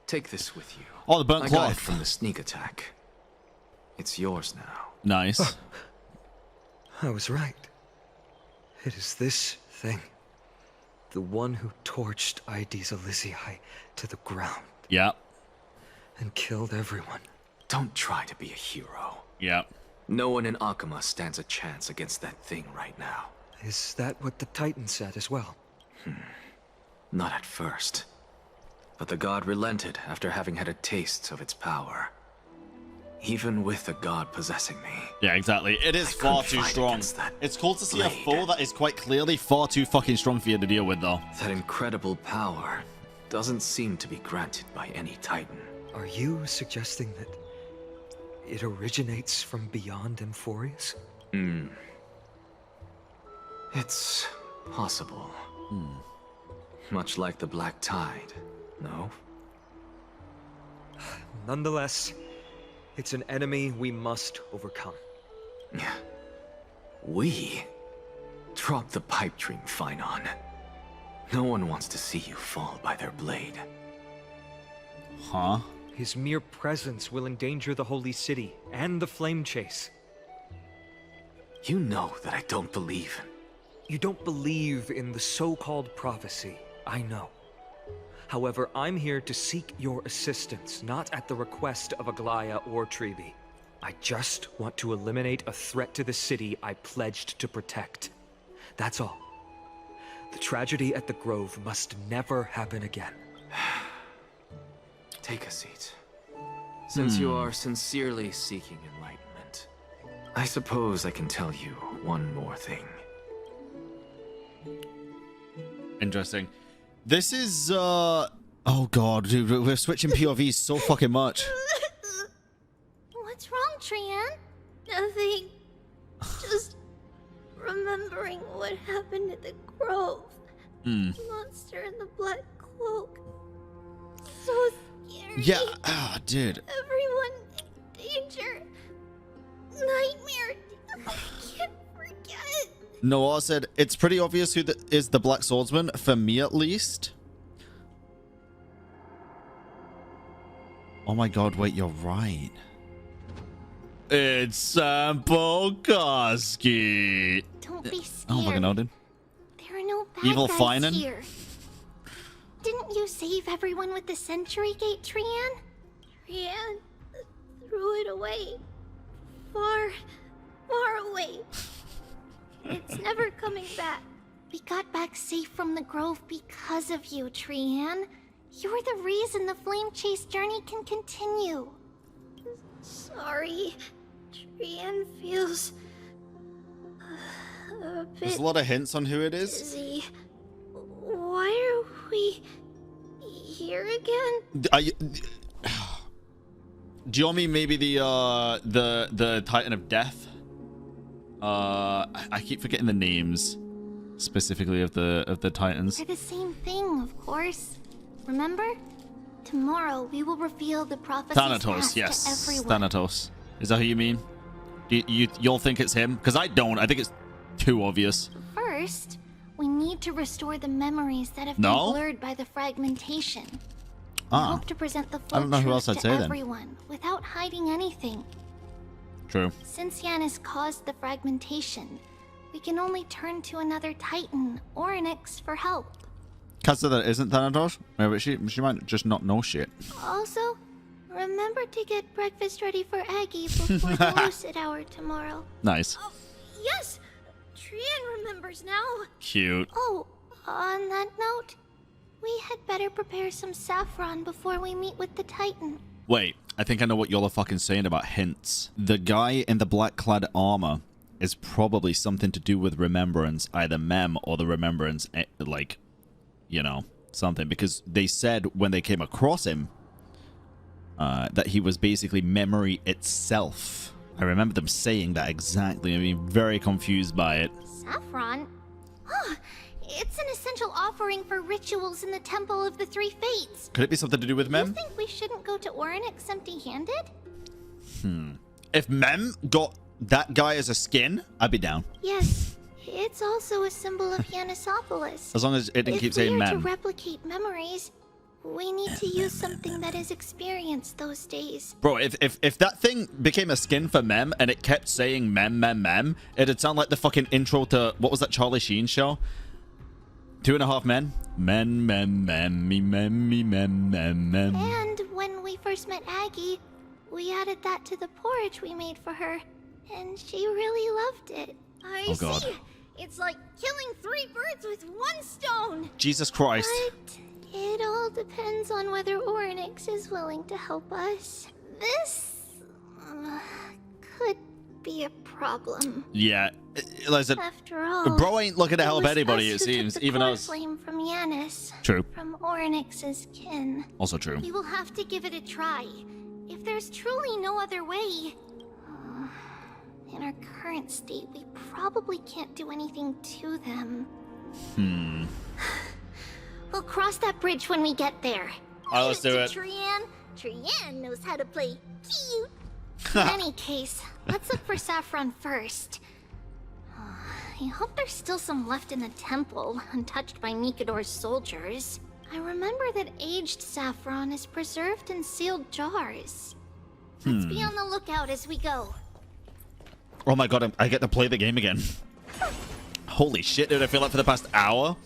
take this with you. Oh, the burnt I got it cloth. from the sneak attack. It's yours now. Nice. I was right. It is this thing. The one who torched Aedes Elysiae to the ground. Yeah. And killed everyone. Don't try to be a hero. Yeah. No one in Akama stands a chance against that thing right now. Is that what the Titan said as well? Not at first. But the god relented after having had a taste of its power. Even with the god possessing me. Yeah, exactly. It is far too strong. It's cool to see a foe that is quite clearly far too fucking strong for you to deal with, though. That incredible power doesn't seem to be granted by any Titan. Are you suggesting that it originates from beyond Amphoreus? It's possible. Much like the Black Tide, no? Nonetheless, it's an enemy we must overcome. We? Drop the pipe dream, Phynon. No one wants to see you fall by their blade. Huh? His mere presence will endanger the Holy City and the Flame Chase. You know that I don't believe. You don't believe in the so-called prophecy, I know. However, I'm here to seek your assistance, not at the request of Aglaya or Tribi. I just want to eliminate a threat to the city I pledged to protect. That's all. The tragedy at the Grove must never happen again. Take a seat. Since you are sincerely seeking enlightenment, I suppose I can tell you one more thing. Interesting. This is, oh god, dude, we're switching POVs so fucking much. What's wrong, Trian? Nothing. Just remembering what happened at the Grove. The monster in the black cloak. So scary. Yeah, dude. Everyone in danger. Nightmare. I can't forget. Noah said, it's pretty obvious who is the Black Swordsman, for me at least. Oh my god, wait, you're right. It's Sam Polkowski. Don't be scared. Oh, fucking no, dude. There are no bad Evil guys Finan? here. Didn't you save everyone with the Century Gate, Trian? Trian threw it away. Far, far away. It's never coming back. We got back safe from the Grove because of you, Trian. You're the reason the Flame Chase journey can continue. Sorry. Trian feels a There's a lot of hints on who it is. dizzy. Why are we here again? Do you want me maybe the Titan of Death? I keep forgetting the names specifically of the Titans. They're the same thing, of course. Remember? Tomorrow we will reveal the prophecy's Thanatos, past yes. to everyone. Thanatos. Is that who you mean? You'll think it's him? Because I don't. I think it's too obvious. First, we need to restore the memories that have been blurred by the fragmentation. We hope to present the full truth to everyone without hiding anything. True. Since Yanis caused the fragmentation, we can only turn to another Titan, Orynyx, for help. Kazza that isn't Thanatos? Maybe she might just not know shit. Also, remember to get breakfast ready for Aggie before the lucid hour tomorrow. Nice. Oh, yes! Trian remembers now. Cute. Oh, on that note, we had better prepare some saffron before we meet with the Titan. Wait, I think I know what y'all are fucking saying about hints. The guy in the black-clad armor is probably something to do with remembrance, either Mem or the remembrance, like, you know, something. Because they said when they came across him that he was basically memory itself. I remember them saying that exactly. I mean, very confused by it. Saffron? Oh, it's an essential offering for rituals in the Temple of the Three Fates. Could it be something to do with Mem? You think we shouldn't go to Orynyx empty-handed? If Mem got that guy as a skin, I'd be down. Yes, it's also a symbol of Yanisopolis. As long as it didn't keep saying If we are Mem. to replicate memories, we need to use something that is experienced those days. Bro, if that thing became a skin for Mem and it kept saying Mem, Mem, Mem, it'd sound like the fucking intro to, what was that Charlie Sheen show? 2.5 Men? Men, mem, mem, me, mem, me, mem, mem, mem. And when we first met Aggie, we added that to the porridge we made for her, and she really loved it. Oh, God. See. It's like killing 3 birds with 1 stone. Jesus Christ. But it all depends on whether Orynyx is willing to help us. This could be a problem. Yeah. Listen, After all, bro ain't looking to help anybody, it us who seems. took the Even core us. flame from Yanis. True. From Orynyx's kin. Also true. We will have to give it a try. If there's truly no other way, in our current state, we probably can't do anything to them. We'll cross that bridge when we get there. Alright, let's do it. Trian. Trian knows how to play cute. In any case, let's look for saffron first. I hope there's still some left in the temple, untouched by Nikador's soldiers. I remember that aged saffron is preserved in sealed jars. Let's be on the lookout as we go. Oh my God, I get to play the game again. Holy shit, dude, I feel like for the past hour,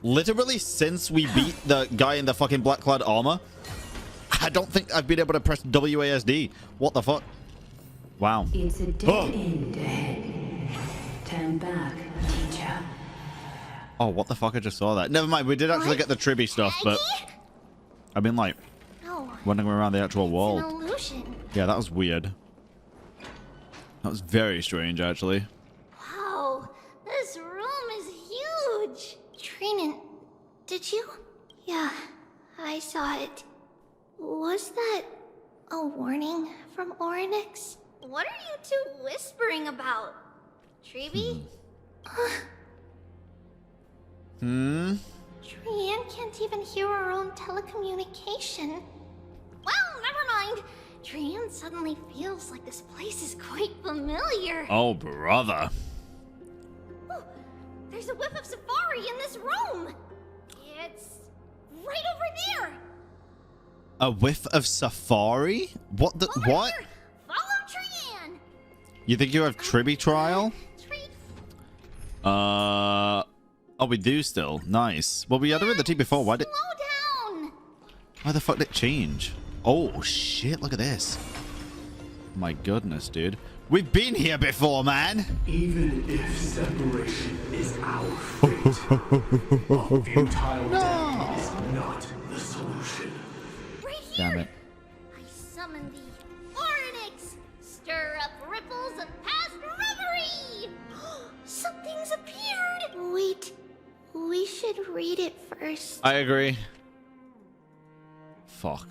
literally since we beat the guy in the fucking black-clad armor, I don't think I've been able to press WASD. What the fuck? Wow. It's a dead end ahead. Turn back, teacher. Oh, what the fuck? I just saw that. Never mind, we did actually get the Tribby stuff, but I've been like No, wandering around the actual an wall. illusion. Yeah, that was weird. That was very strange, actually. Wow, this room is huge. Trinan, did you? Yeah, I saw it. Was that a warning from Orynyx? What are you two whispering about? Treeby? Hmm? Trian can't even hear our own telecommunication. Well, never mind. Trian suddenly feels like this place is quite familiar. Oh, brother. Ooh, there's a whiff of safari in this room. It's right over there. A whiff of safari? What the? What? Here, follow Trian. You think you have Tribby trial? Oh, we do still. Nice. Well, we had her in the team before. Why did? Slow down. Why the fuck did it change? Oh shit! Look at this. My goodness, dude. We've been here before, man. Even if separation is our fate, futile death is not the solution. Right here. Damn it. I summon thee, Orynyx. Stir up ripples of past reverie. Something's appeared. first. I agree. Fuck.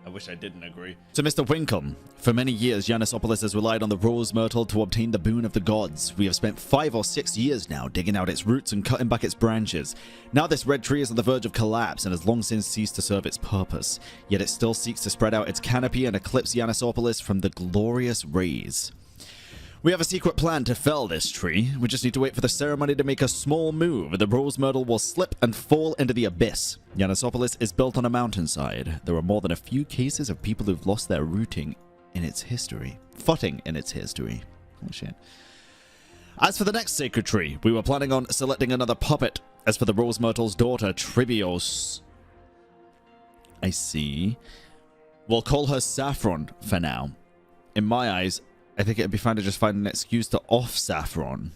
I wish I didn't agree. To Mr. Wincombe, for many years, Yanisopolis has relied on the rose myrtle to obtain the boon of the gods. We have spent 5 or 6 years now digging out its roots and cutting back its branches. Now this red tree is on the verge of collapse and has long since ceased to serve its purpose. Yet it still seeks to spread out its canopy and eclipse Yanisopolis from the glorious rays. We have a secret plan to fell this tree. We just need to wait for the ceremony to make a small move. The rose myrtle will slip and fall into the abyss. Yanisopolis is built on a mountainside. There are more than a few cases of people who've lost their footing in its history. Oh shit. As for the next sacred tree, we were planning on selecting another puppet. As for the rose myrtle's daughter, Tribios, I see. We'll call her Saffron for now. In my eyes, I think it'd be fine to just find an excuse to off Saffron.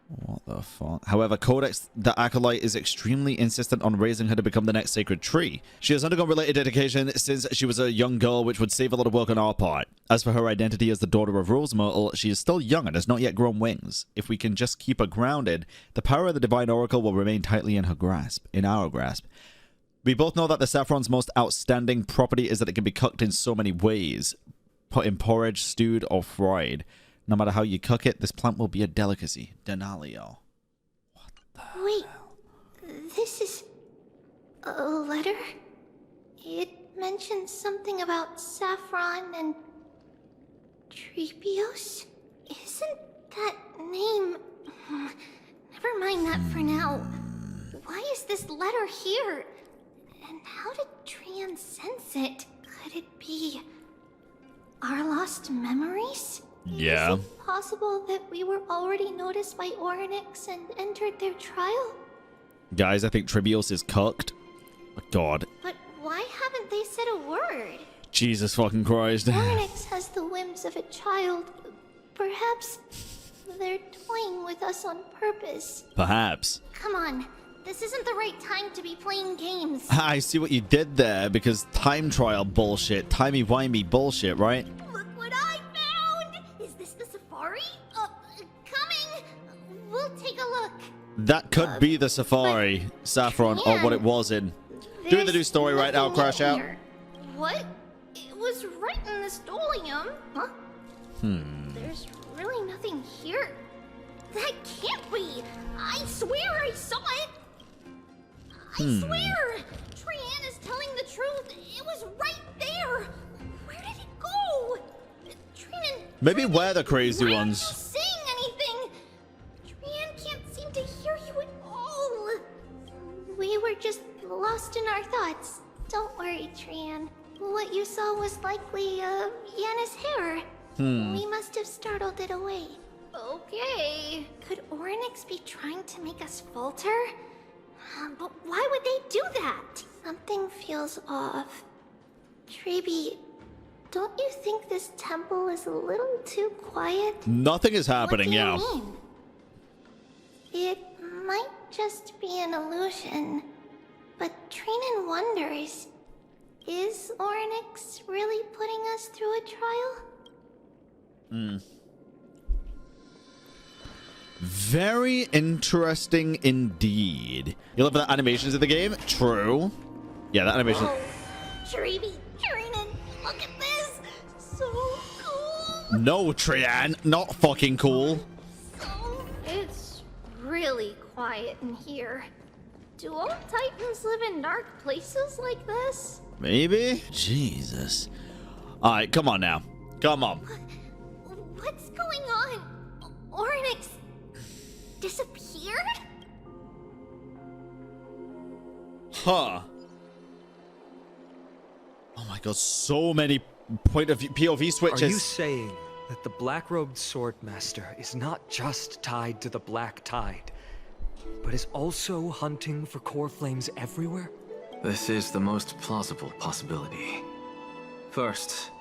What the fuck? However, Codex the Acolyte is extremely insistent on raising her to become the next sacred tree. She has undergone related dedication since she was a young girl, which would save a lot of work on our part. As for her identity as the daughter of Rose Myrtle, she is still young and has not yet grown wings. If we can just keep her grounded, the power of the Divine Oracle will remain tightly in our grasp. We both know that the Saffron's most outstanding property is that it can be cooked in so many ways. Put in porridge, stewed, or fried. No matter how you cook it, this plant will be a delicacy. Denalio. Wait, this is a letter? It mentions something about Saffron and Tribios? Isn't that name... Never mind that for now. Why is this letter here? And how did Trian sense it? Could it be... our lost memories? Yeah. Is it possible that we were already noticed by Oryx and entered their trial? Guys, I think Tribios is cooked. Oh, God. But why haven't they said a word? Jesus fucking Christ. Oryx has the whims of a child. Perhaps they're toying with us on purpose. Perhaps. Come on. This isn't the right time to be playing games. I see what you did there, because time trial bullshit. Timey-wimey bullshit, right? Look what I found! Is this the safari? Coming! We'll take a look. That could be the Safari, Saffron, or what it was in. Doing the new story right now, Crash Out. What? It was right in the Stolium. Huh? There's really nothing here. That can't be! I swear I saw it! I swear! Trian is telling the truth. It was right there. Where did it go? Trian... Maybe we're the crazy ones. Saying anything? Trian can't seem to hear you at all. We were just lost in our thoughts. Don't worry, Trian. What you saw was likely, Yana's hair. We must have startled it away. Okay. Could Oryx be trying to make us falter? But why would they do that? Something feels off. Trebi, don't you think this temple is a little too quiet? Nothing is happening, What do you mean? It might just be an illusion. But Trinan wonders, is Oryx really putting us through a trial? Very interesting indeed. You love the animations of the game? True. Yeah, that animation. Oh, Trebi, Trinan, look at this! So cool! No, Trian, not fucking cool. It's really quiet in here. Do all Titans live in dark places like this? Maybe? Jesus. Alright, come on now. Come on. What's going on? Oryx disappeared? Huh. Oh my god, so many point of view POV switches. Are you saying that the black-robed swordmaster is not just tied to the Black Tide, but is also hunting for core flames everywhere? This is the most plausible possibility. First,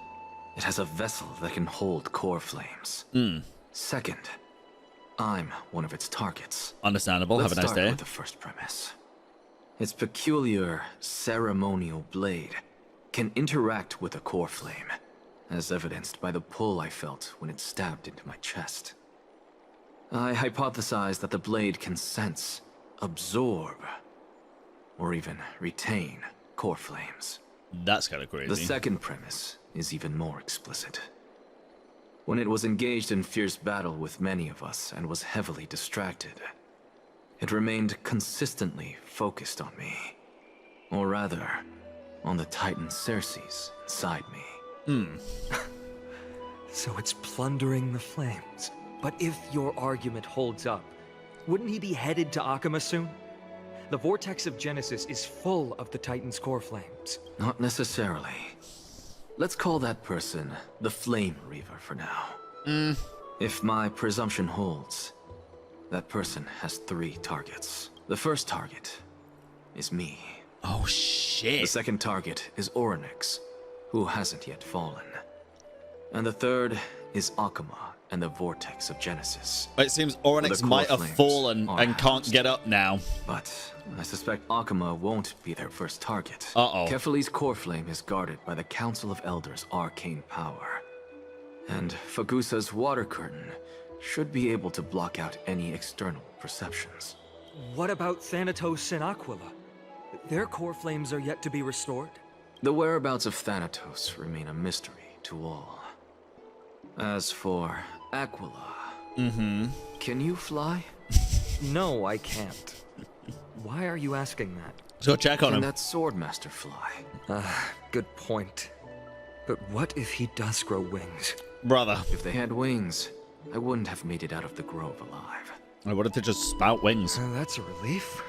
it has a vessel that can hold core flames. Second, I'm one of its targets. Understandable. Let's Have a nice start day. with the first premise. Its peculiar ceremonial blade can interact with a core flame, as evidenced by the pull I felt when it stabbed into my chest. I hypothesized that the blade can sense, absorb, or even retain core flames. That's kind of crazy. The second premise is even more explicit. When it was engaged in fierce battle with many of us and was heavily distracted, it remained consistently focused on me. Or rather, on the Titan Cerces inside me. So it's plundering the flames. But if your argument holds up, wouldn't he be headed to Akama soon? The vortex of Genesis is full of the Titan's core flames. Not necessarily. Let's call that person the Flame Reaver for now. If my presumption holds, that person has 3 targets. The first target is me. Oh shit. The second target is Orynyx, who hasn't yet fallen. And the third is Akama and the vortex of Genesis. It seems Orynyx might have fallen and can't get up now. But I suspect Akama won't be their first target. Uh-oh. Kefali's core flame is guarded by the Council of Elders' arcane power. And Fagusa's water curtain should be able to block out any external perceptions. What about Thanatos and Aquila? Their core flames are yet to be restored? The whereabouts of Thanatos remain a mystery to all. As for Aquila, can you fly? No, I can't. Why are you asking that? Let's go check on him. Can that Swordmaster fly? Good point. But what if he does grow wings? Brother. If they had wings, I wouldn't have made it out of the grove alive. I wanted to just spout wings. That's a relief.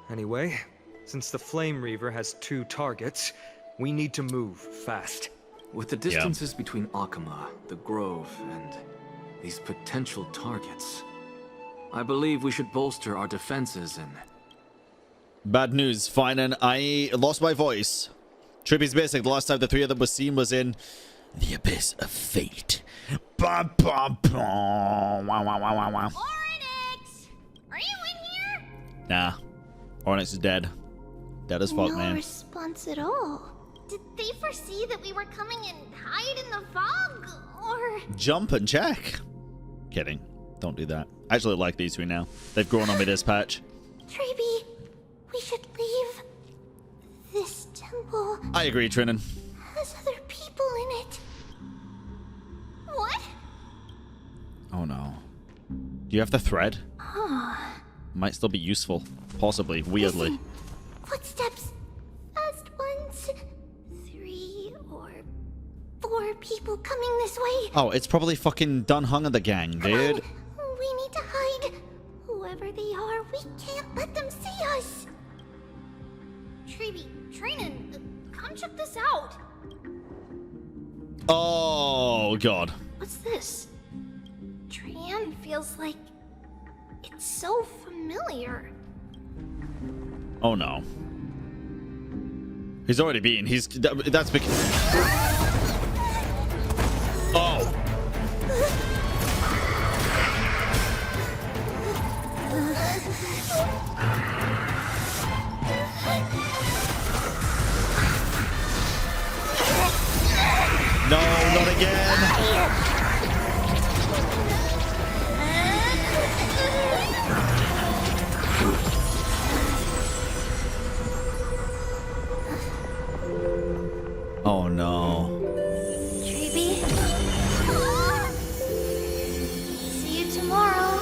Anyway, since the Flame Reaver has 2 targets, we need to move fast. With the distances between Akama, the grove, and these potential targets, I believe we should bolster our defenses and... Bad news, Finan. I lost my voice. Trippy's basic. The last time the 3 of them were seen was in the Abyss of Fate. Ba, ba, ba. Wow, wow, wow, wow, wow. Orynyx! Are you in here? Nah. Orynyx is dead. Dead as fuck, no man. response at all. Did they foresee that we were coming and hide in the fog? Or... Jump and check. Kidding. Don't do that. I actually like these 3 now. They've grown on me this patch. Treeby, we should leave. This temple I agree, Trinan. has other people in it. What? Oh no. Do you have the thread? Huh. Might still be useful. Possibly. Weirdly. Listen. Footsteps. Fast ones. 3 or 4 people coming this way. Oh, it's probably fucking Dan Heng and the gang, dude. We need to hide. Whoever they are, we can't let them see us. Treeby, Trinan, come check this out. Oh, God. What's this? Trian feels like it's so familiar. Oh, no. He's already been. That's because... Oh. No, not again. Oh no. Treeby. See you tomorrow.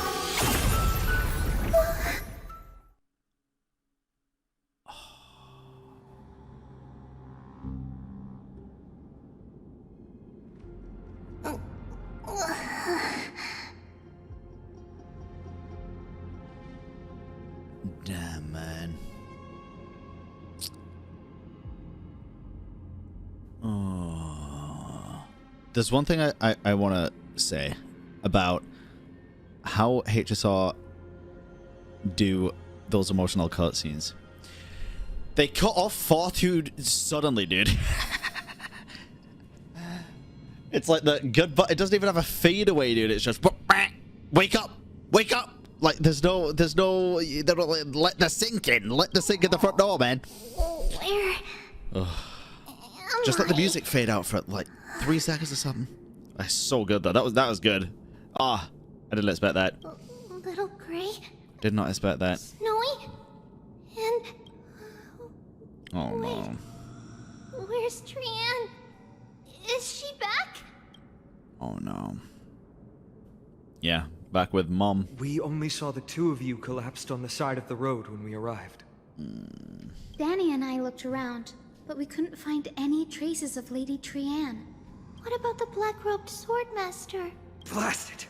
Damn, man. Oh. There's one thing I want to say about how HSR do those emotional cutscenes. They cut off far too suddenly, dude. It's like the goodbye. It doesn't even have a fade away, dude. It's just wake up, wake up. Like there's no. They don't let the sink in. Let the sink in the front door, man. Where? Just let the music fade out for like 3 seconds or something. That's so good though. That was good. I didn't expect that. Little gray. Did not expect that. Snowy. And Oh no. Where's Trianne? Is she back? Oh no. Yeah, back with Mom. We only saw the two of you collapsed on the side of the road when we arrived. Danny and I looked around, but we couldn't find any traces of Lady Trianne. What about the black-robed swordmaster? Blast it!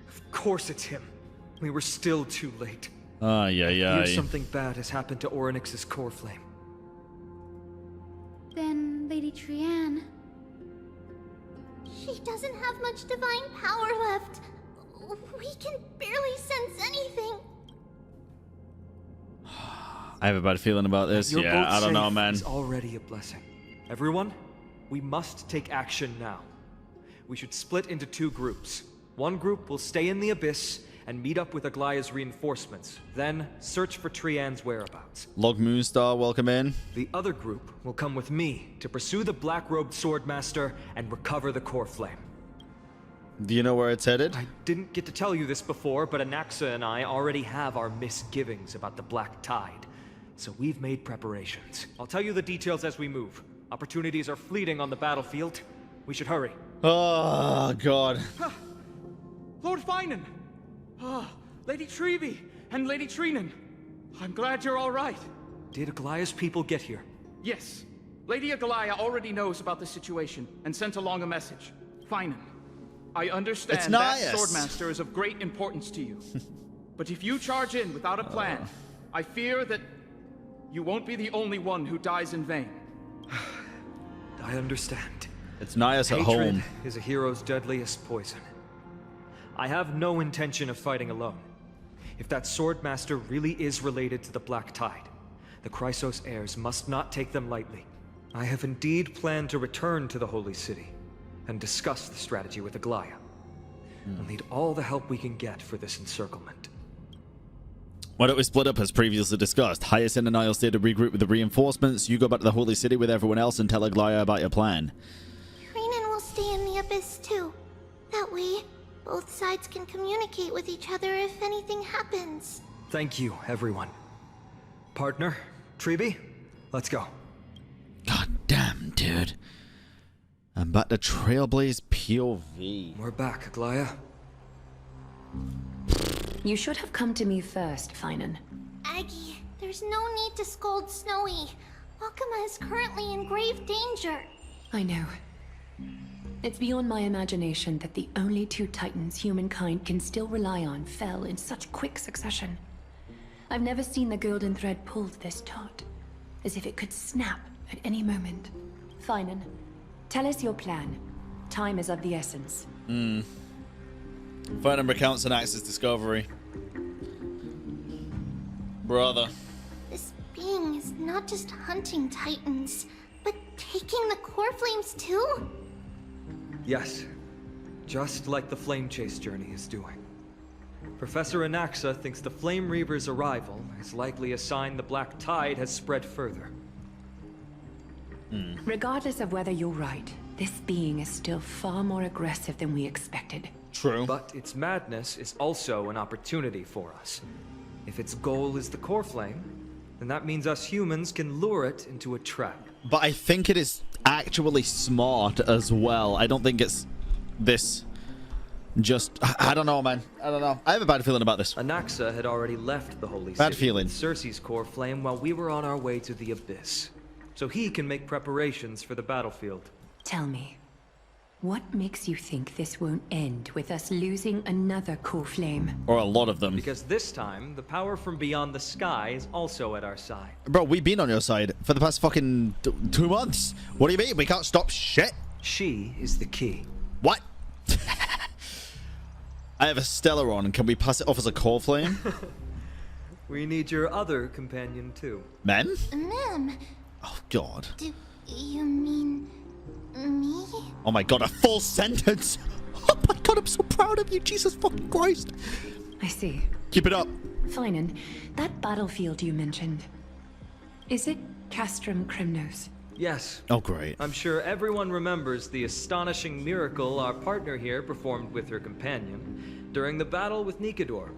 Of course it's him. We were still too late. Yeah. Here's something bad has happened to Orynyx's core flame. Then Lady Trianne... She doesn't have much divine power left. We can barely sense anything. I have a bad feeling about this. You're Yeah, both I don't know, safe man. is already a blessing. Everyone, we must take action now. We should split into two groups. One group will stay in the Abyss and meet up with Aglaya's reinforcements, then search for Trianne's whereabouts. Log Moonstar, welcome in. The other group will come with me to pursue the black-robed swordmaster and recover the core flame. Do you know where it's headed? I didn't get to tell you this before, but Anaxa and I already have our misgivings about the Black Tide, so we've made preparations. I'll tell you the details as we move. Opportunities are fleeting on the battlefield. We should hurry. Oh, God. Lord Finan! Lady Trevi and Lady Trinan. I'm glad you're all right. Did Aglaya's people get here? Yes. Lady Aglaya already knows about the situation and sent along a message. Finan, I understand that Swordmaster is of great importance to you. But if you charge in without a plan, I fear that you won't be the only one who dies in vain. I understand. It's Nias at Hatred home. is a hero's deadliest poison. I have no intention of fighting alone. If that Swordmaster really is related to the Black Tide, the Chrysos heirs must not take them lightly. I have indeed planned to return to the Holy City and discuss the strategy with Aglaya. We'll need all the help we can get for this encirclement. Why don't we split up as previously discussed? Hyacine and I'll stay to regroup with the reinforcements. You go back to the Holy City with everyone else and tell Aglaya about your plan. Trinan will stay in the Abyss too. That way, both sides can communicate with each other if anything happens. Thank you, everyone. Partner, Trevi, let's go. God damn, dude. I'm about to Trailblaze POV. We're back, Aglaya. You should have come to me first, Finan. Aggie, there's no need to scold Snowy. Wakama is currently in grave danger. I know. It's beyond my imagination that the only two titans humankind can still rely on fell in such quick succession. I've never seen the golden thread pulled this taut, as if it could snap at any moment. Finan, tell us your plan. Time is of the essence. Finan recounts Anaxa's discovery. Brother. This being is not just hunting titans, but taking the core flames too? Yes, just like the Flame Chase journey is doing. Professor Anaxa thinks the Flame Reaver's arrival is likely a sign the Black Tide has spread further. Regardless of whether you're right, this being is still far more aggressive than we expected. True. But its madness is also an opportunity for us. If its goal is the core flame, then that means us humans can lure it into a trap. But I think it is actually smart as well. I don't think it's this just... I don't know, man. I don't know. I have a bad feeling about this. Anaxa had already left the Holy Bad City feeling. with Cerces' core flame while we were on our way to the Abyss. So he can make preparations for the battlefield. Tell me, what makes you think this won't end with us losing another core flame? Or a lot of them. Because this time, the power from beyond the sky is also at our side. Bro, we've been on your side for the past fucking 2 months. What do you mean? We can't stop shit? She is the key. What? I have a Stellar on. Can we pass it off as a core flame? We need your other companion too. Mem? Mem, Oh, God. do you mean me? Oh, my God. A full sentence. Oh, my God. I'm so proud of you. Jesus fucking Christ. I see. Keep it up. Finan, that battlefield you mentioned, is it Castrum Kremnos? Yes. Oh, great. I'm sure everyone remembers the astonishing miracle our partner here performed with her companion during the battle with Nikador,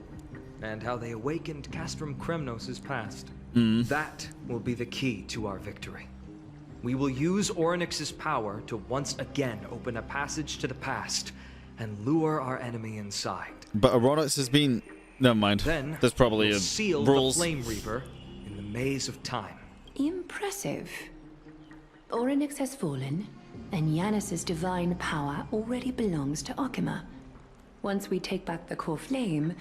and how they awakened Castrum Kremnos' past. That will be the key to our victory. We will use Orynyx's power to once again open a passage to the past and lure our enemy inside. But Orynyx has been... Never mind. Then there's probably we'll a seal rules. the Flame Reaver in the maze of time. Impressive. Orynyx has fallen, and Yanis's divine power already belongs to Akima. Once we take back the core flame,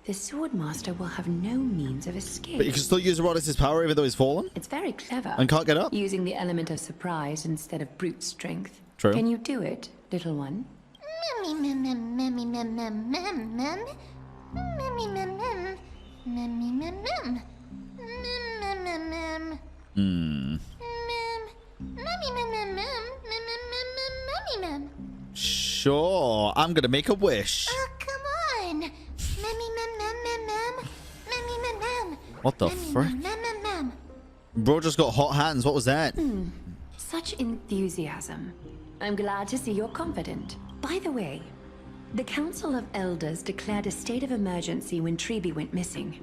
the Swordmaster will have no means of escape. But you can still use Orynyx's power even though he's fallen? It's very clever. And can't get up? Using the element of surprise instead of brute strength. True. Can you do it, little one? Sure, I'm gonna make a wish. Come on. What the frick? Bro just got hot hands. What was that? Such enthusiasm. I'm glad to see you're confident. By the way, the Council of Elders declared a state of emergency when Treeby went missing.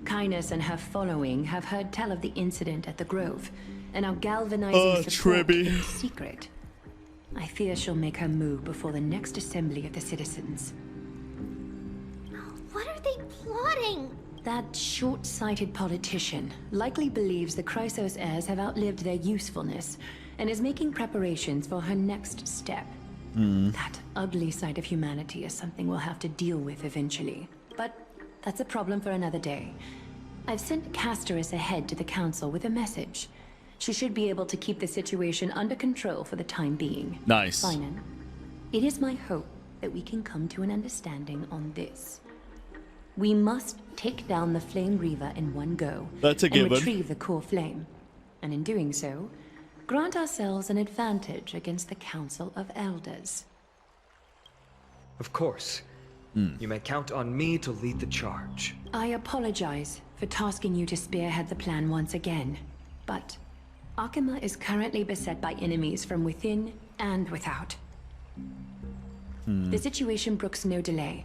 Kainos and her following have heard tell of the incident at the Grove and are galvanizing support in secret. I fear she'll make her move before the next assembly of the citizens. What are they plotting? That short-sighted politician likely believes the Chrysos heirs have outlived their usefulness and is making preparations for her next step. That ugly side of humanity is something we'll have to deal with eventually. But that's a problem for another day. I've sent Casterus ahead to the council with a message. She should be able to keep the situation under control for the time being. Nice. Finan, it is my hope that we can come to an understanding on this. We must take down the Flame Reaver in one go. That's a given. And retrieve the core flame. And in doing so, grant ourselves an advantage against the Council of Elders. Of course. You may count on me to lead the charge. I apologize for tasking you to spearhead the plan once again, but Akima is currently beset by enemies from within and without. The situation brooks no delay,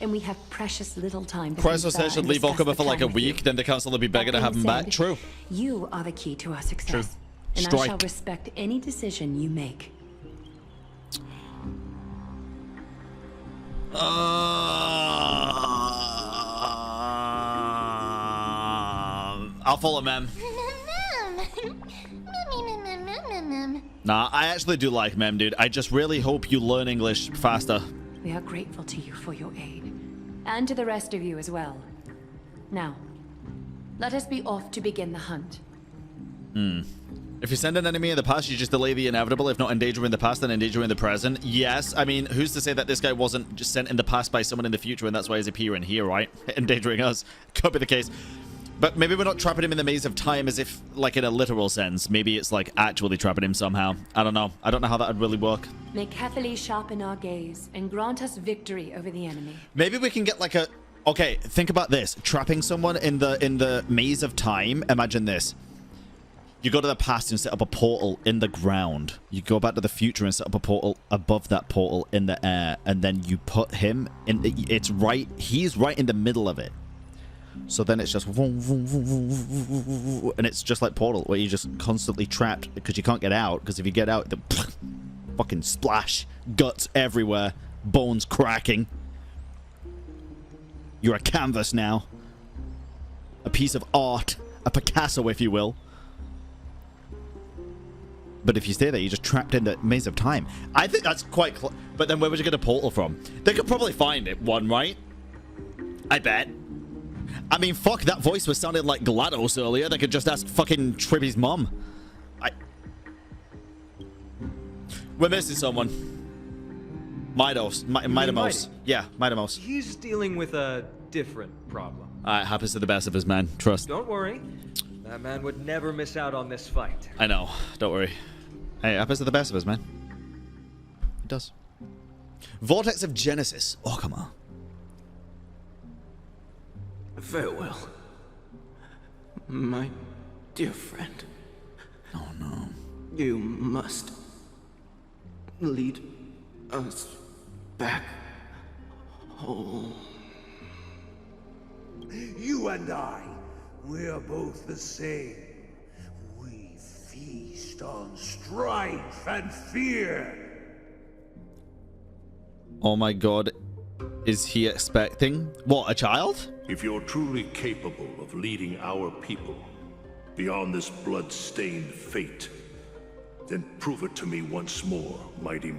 and we have precious little time to Chrysos said should leave Akima for like a week, then the council will be begging to have him back. True. You are the key to our success. True. And Strike. I shall respect any decision you make. I'll follow Mem. Nah, I actually do like Mem, dude. I just really hope you learn English faster. We are grateful to you for your aid. And to the rest of you as well. Now, let us be off to begin the hunt. If you send an enemy in the past, you just delay the inevitable. If not endanger in the past, then endanger in the present. Yes, I mean, who's to say that this guy wasn't just sent in the past by someone in the future, and that's why he's appearing here, right? Endangering us. Could be the case. But maybe we're not trapping him in the maze of time as if, like, in a literal sense. Maybe it's, like, actually trapping him somehow. I don't know. I don't know how that would really work. May Cathali sharpen our gaze and grant us victory over the enemy. Maybe we can get, like, a... Okay, think about this. Trapping someone in the maze of time. Imagine this. You go to the past and set up a portal in the ground. You go back to the future and set up a portal above that portal in the air. And then you put him in... It's right... He's right in the middle of it. So then it's just... And it's just like Portal, where you're just constantly trapped because you can't get out. Because if you get out, the fucking splash. Guts everywhere. Bones cracking. You're a canvas now. A piece of art. A Picasso, if you will. But if you stay there, you're just trapped in the maze of time. I think that's quite... But then where would you get a portal from? They could probably find it, one, right? I bet. I mean, fuck, that voice was sounding like GLaDOS earlier. They could just ask fucking Tribby's mom. We're missing someone. Mydei. Yeah, Mydei. He's dealing with a different problem. It happens to the best of us, man. Trust. Don't worry. That man would never miss out on this fight. I know. Don't worry. Hey, it happens to the best of us, man. It does. Vortex of Genesis. Oh, come on. Farewell, my dear friend. Oh no. You must lead us back home. You and I We are both the same. We feast on strife and fear. Oh my god. Is he expecting... what, a child? If you're truly capable of leading our people beyond this blood-stained fate, then prove it to me once more, Mydei.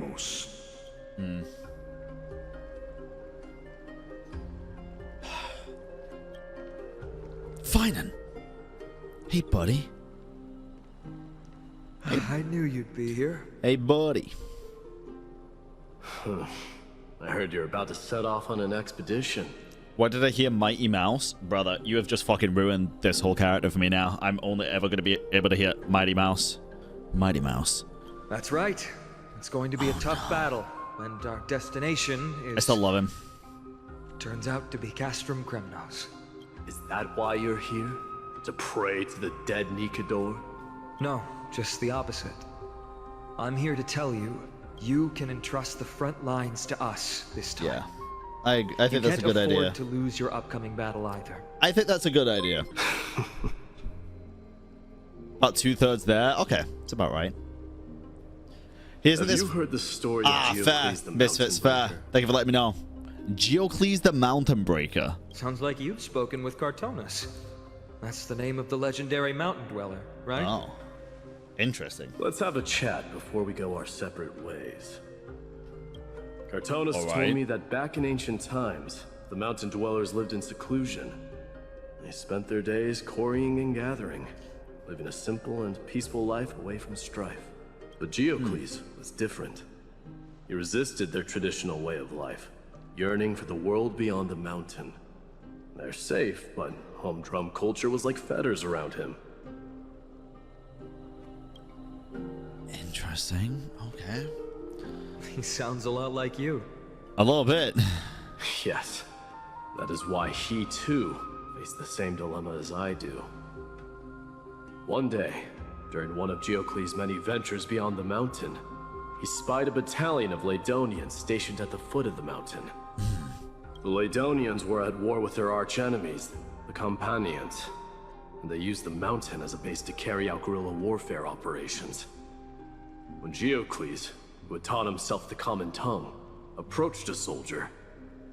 Finan. Hey, buddy. I knew you'd be here. Hey, buddy. I heard you're about to set off on an expedition. What did I hear? Mighty Mouse? Brother, you have just fucking ruined this whole character for me now. I'm only ever going to be able to hear Mighty Mouse. Mighty Mouse. That's right. It's going to be a tough battle, and our destination is... I still love him. Turns out to be Castrum Kremnos. Is that why you're here? To pray to the dead Nikador? No, just the opposite. I'm here to tell you, you can entrust the front lines to us this time. Yeah. I think that's a good idea. You can't afford to lose your upcoming battle either. I think that's a good idea. About 2/3 there. Okay, it's about right. Have you heard the story of Geocles the Misfits, Mountain fair. Thank you for letting me know. Geocles the Mountain Breaker. Sounds like you've spoken with Cartonis. That's the name of the legendary mountain dweller, right? Oh, interesting. Let's have a chat before we go our separate ways. Cartonis told me that back in ancient times, the mountain dwellers lived in seclusion. They spent their days quarrying and gathering, living a simple and peaceful life away from strife. But Geocles was different. He resisted their traditional way of life, yearning for the world beyond the mountain. They're safe, but humdrum culture was like fetters around him. Interesting. Okay. He sounds a lot like you. A little bit. Yes. That is why he, too, faced the same dilemma as I do. One day, during one of Geocles' many ventures beyond the mountain, he spied a battalion of Laedonians stationed at the foot of the mountain. The Laedonians were at war with their arch-enemies, the Companions, and they used the mountain as a base to carry out guerrilla warfare operations. When Geocles, who had taught himself the common tongue, approached a soldier,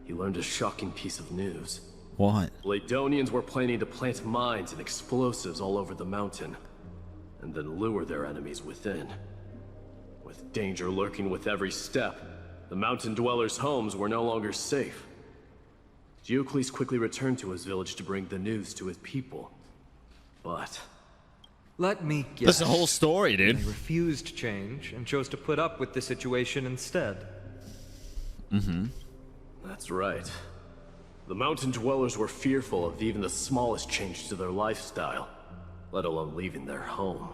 he learned a shocking piece of news. What? Laedonians were planning to plant mines and explosives all over the mountain, and then lure their enemies within. With danger lurking with every step, the mountain dwellers' homes were no longer safe. Geocles quickly returned to his village to bring the news to his people. But... let me guess. That's the whole story, dude. They refused change and chose to put up with the situation instead. That's right. The mountain dwellers were fearful of even the smallest change to their lifestyle, let alone leaving their home.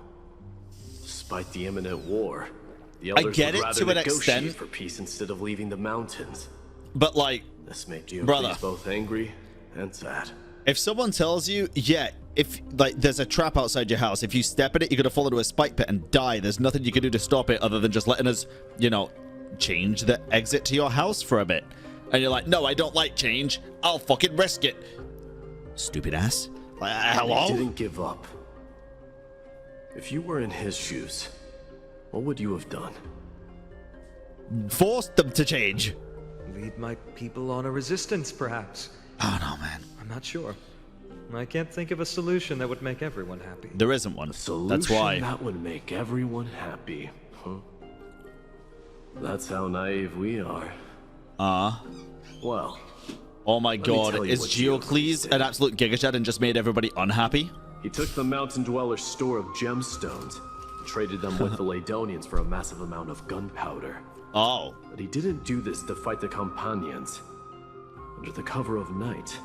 Despite the imminent war, the elders would rather negotiate for peace instead of leaving the mountains. But like, this made Geocles both angry and sad. If someone tells you, yeah, if like there's a trap outside your house, if you step in it, you're gonna fall into a spike pit and die. There's nothing you can do to stop it other than just letting us, you know, change the exit to your house for a bit. And you're like, no, I don't like change. I'll fucking risk it. Stupid ass. Hello? He didn't give up. If you were in his shoes, what would you have done? Forced them to change. Lead my people on a resistance, perhaps. Oh no, man. I'm not sure. I can't think of a solution that would make everyone happy. There isn't one. That's why. That would make everyone happy, huh? That's how naive we are. Well. Oh my god, is Geocles an absolute gigachad and just made everybody unhappy? He took the mountain dweller's store of gemstones and traded them with the Laedonians for a massive amount of gunpowder. Oh. But he didn't do this to fight the Companions. Under the cover of night,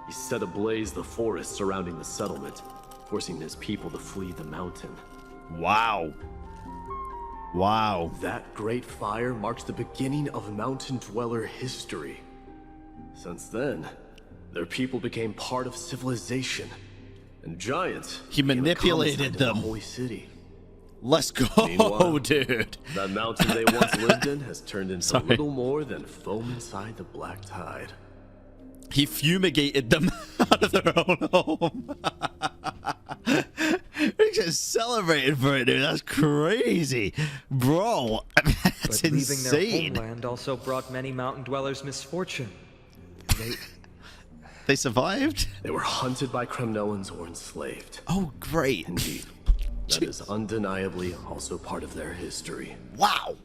he set ablaze the forest surrounding the settlement, forcing his people to flee the mountain. Wow. Wow. That great fire marks the beginning of mountain dweller history. Since then, their people became part of civilization, and giants. He manipulated them. The holy city. Let's go, dude. That mountain they once lived in has turned into little more than foam inside the black tide. He fumigated them out of their own home. getting celebrated for it, dude. That's crazy. Bro, that's but insane. Leaving their homeland also brought many mountain dwellers misfortune. They survived? They were hunted by Kremnoans or enslaved. Oh, great. Indeed. That is undeniably also part of their history. Wow.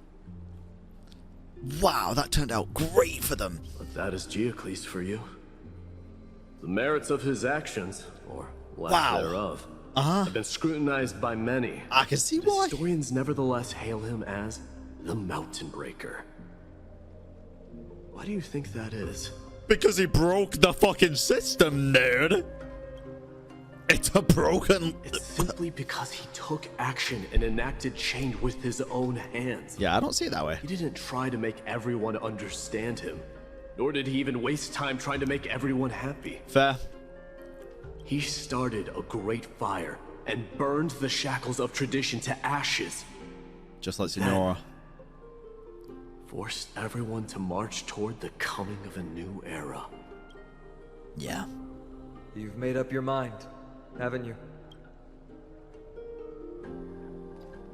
Wow, that turned out great for them. But that is Geocles for you. The merits of his actions, or lack thereof, have been scrutinized by many. I can see why. Historians nevertheless hail him as the Mountain Breaker. Why do you think that is? Because he broke the fucking system, nerd. It's a broken... It's simply because he took action and enacted change with his own hands. Yeah, I don't see it that way. He didn't try to make everyone understand him, nor did he even waste time trying to make everyone happy. Fair. He started a great fire and burned the shackles of tradition to ashes. Just like Senora. Forced everyone to march toward the coming of a new era. Yeah. You've made up your mind, haven't you?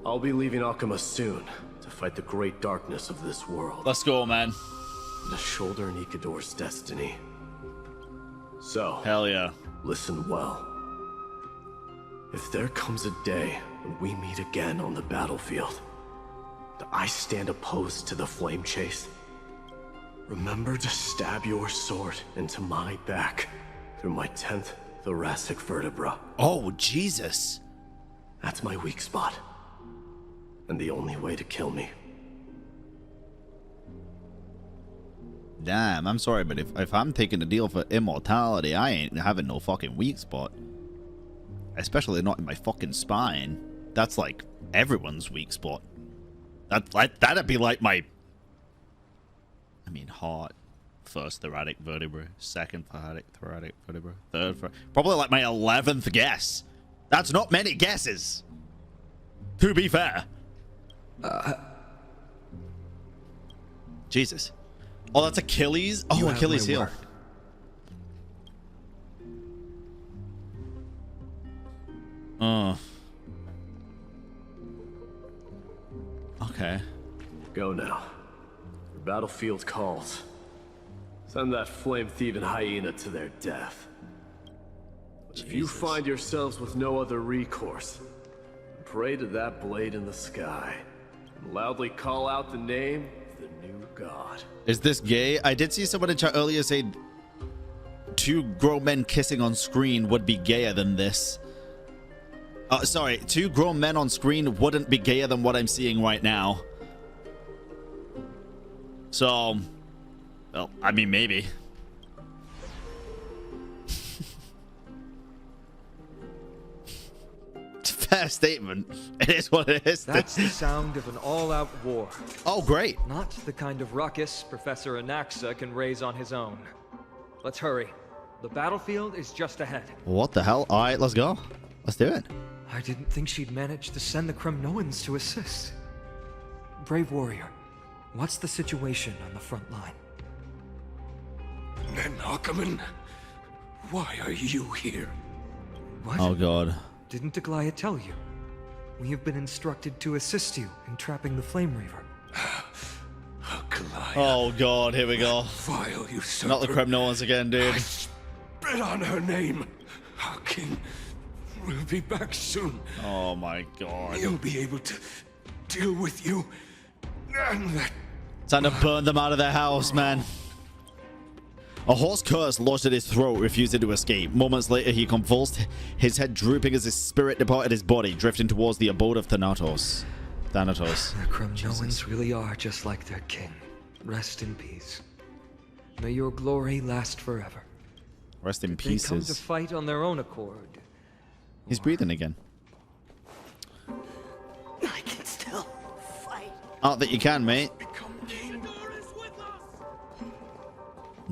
I'll be leaving Akama soon to fight the great darkness of this world. Let's go, man. To shoulder Nikador's destiny. So, hell yeah. Listen well. If there comes a day when we meet again on the battlefield, that I stand opposed to the flame chase, remember to stab your sword into my back through my 10th thoracic vertebra. Oh, Jesus. That's my weak spot. And the only way to kill me. Damn, I'm sorry, but if I'm taking the deal for immortality, I ain't having no fucking weak spot. Especially not in my fucking spine. That's like everyone's weak spot. That'd be like my... I mean, heart. First thoracic vertebra. Second thoracic vertebra. Third... Probably like my 11th guess. That's not many guesses. To be fair. Jesus. Oh, that's Achilles? Oh, Achilles heel. Okay. Go now. The battlefield calls. Send that flame-thieving hyena to their death. But if you find yourselves with no other recourse, pray to that blade in the sky and loudly call out the name of the new god. Is this gay? I did see someone in chat earlier say 2 grown men kissing on screen would be gayer than this. Sorry, 2 grown men on screen wouldn't be gayer than what I'm seeing right now. So, well, I mean, maybe. Fair statement. It is what it is. That's the sound of an all-out war. Oh, great. Not the kind of ruckus Professor Anaxa can raise on his own. Let's hurry. The battlefield is just ahead. What the hell? All right, let's go. Let's do it. I didn't think she'd manage to send the Kremnoans to assist. Brave warrior, what's the situation on the front line? Nenakaman, why are you here? What? Oh, God. Didn't Aglaia tell you? We have been instructed to assist you in trapping the Flame Reaver. Aglaia. Oh, God, here we go. Vile usurper. Not the Kremnoans again, dude. I spit on her name. Our king will be back soon. Oh, my God. He'll be able to deal with you and that... Time to burn them out of their house, man. A hoarse curse lodged at his throat, refusing to escape. Moments later, he convulsed, his head drooping as his spirit departed his body, drifting towards the abode of Thanatos. The Kremnoans really are just like their king. Rest in peace. May your glory last forever. Rest in They come to pieces. fight on their own accord. He's breathing again. I can still fight. Not that you can, mate.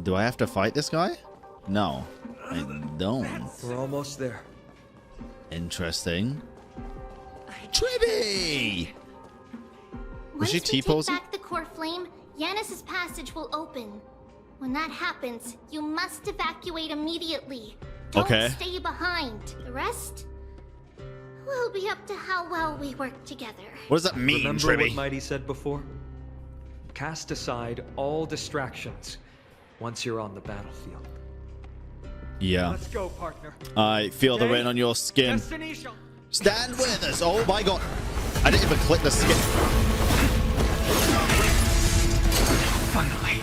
Do I have to fight this guy? No, I don't. We're almost there. Interesting. Tribby! Was Once she we take T-posing? back the core flame, Yanis's passage will open. When that happens, you must evacuate immediately. Don't Okay. stay behind. The rest? will be up to how well we work together. What does that mean, Remember Tribby? what Mydei said before? Cast aside all distractions once you're on the battlefield. Yeah. Let's go, partner. I feel the rain on your skin. Stand with us. Oh my god. I didn't even click the skip. Finally.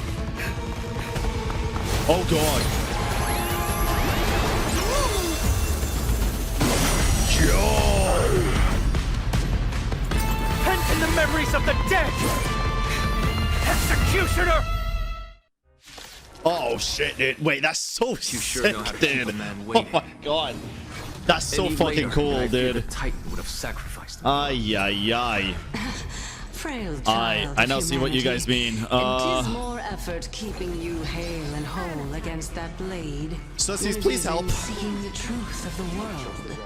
Oh god. Pent in the memories of the dead! Executioner! Oh shit, dude. Wait, that's so You sick, sure know how to keep dude. a man Oh waiting. my god. That's so Any fucking later, cool, I fear dude. The Titan would have sacrificed them. Ay, ay, ay. Frail I child now of see what you guys humanity. mean. It is more effort keeping you hale and whole against that blade. Cerces, than it please is in help. Seeking the truth of the world.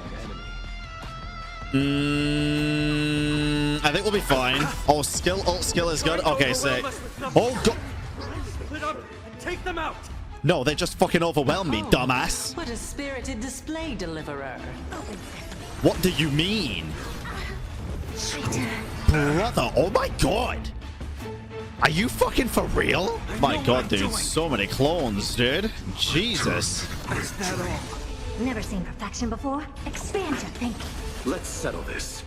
I think we'll be fine. Oh, alt skill is good. Okay, sick. Oh god. Split up and take them out! No, they just fucking overwhelmed me, dumbass. What a spirited display, deliverer. What do you mean? Brother, oh my god. Are you fucking for real? My god, dude, so many clones, dude. Jesus. Is that all? Never seen perfection before. Expand your thinking. Let's settle this.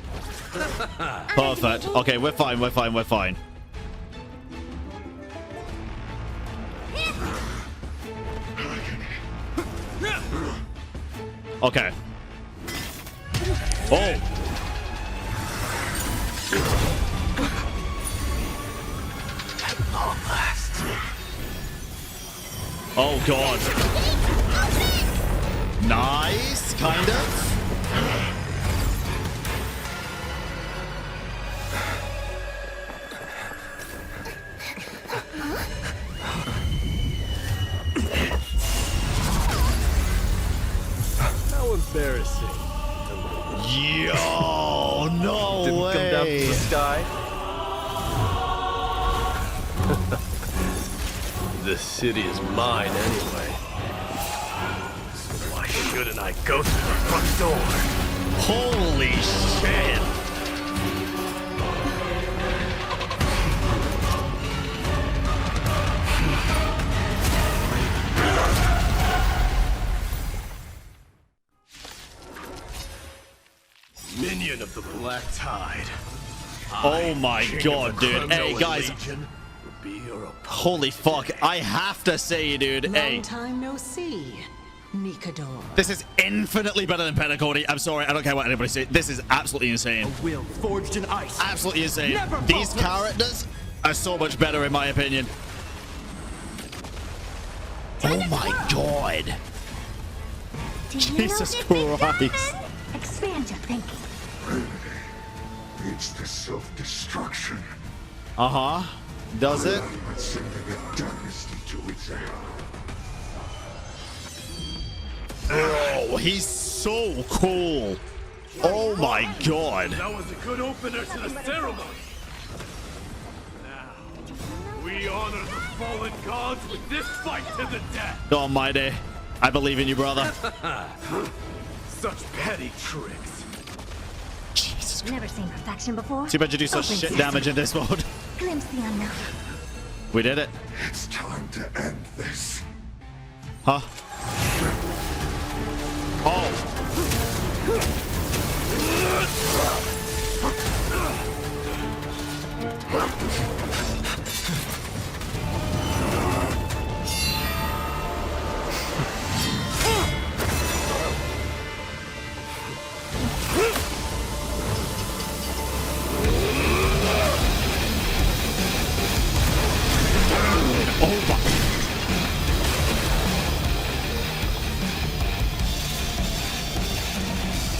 Perfect. Okay, we're fine, we're fine, we're fine. Okay. Oh. Oh god. Nice, kind of. How embarrassing. Yo, no Didn't way. come down from the sky. This city is mine anyway. So why shouldn't I go through the front door? Holy shit. Minion of the Black Tide. Oh my god, dude. Hey, guys. Holy fuck. I have to say, dude. Long Hey. time no see, Nikador. This is infinitely better than Pentacody. I'm sorry, I don't care what anybody says. This is absolutely insane. A will forged in ice. Absolutely insane. Never These falters. characters are so much better in my opinion. Oh my god. Jesus Christ. Expand your thinking. It's the self-destruction. Uh-huh. Does it? Sending a dynasty to its end. Oh, he's so cool. Oh my god. That was a good opener to the ceremony. Now, we honor the fallen gods with this fight to the death. Go on, Mydei. I believe in you, brother. Such petty tricks. Jesus Never seen perfection before. Too bad you do such Open shit sesame. damage in this mode. Glimpse the unknown. We did it. It's time to end this. Huh? Oh.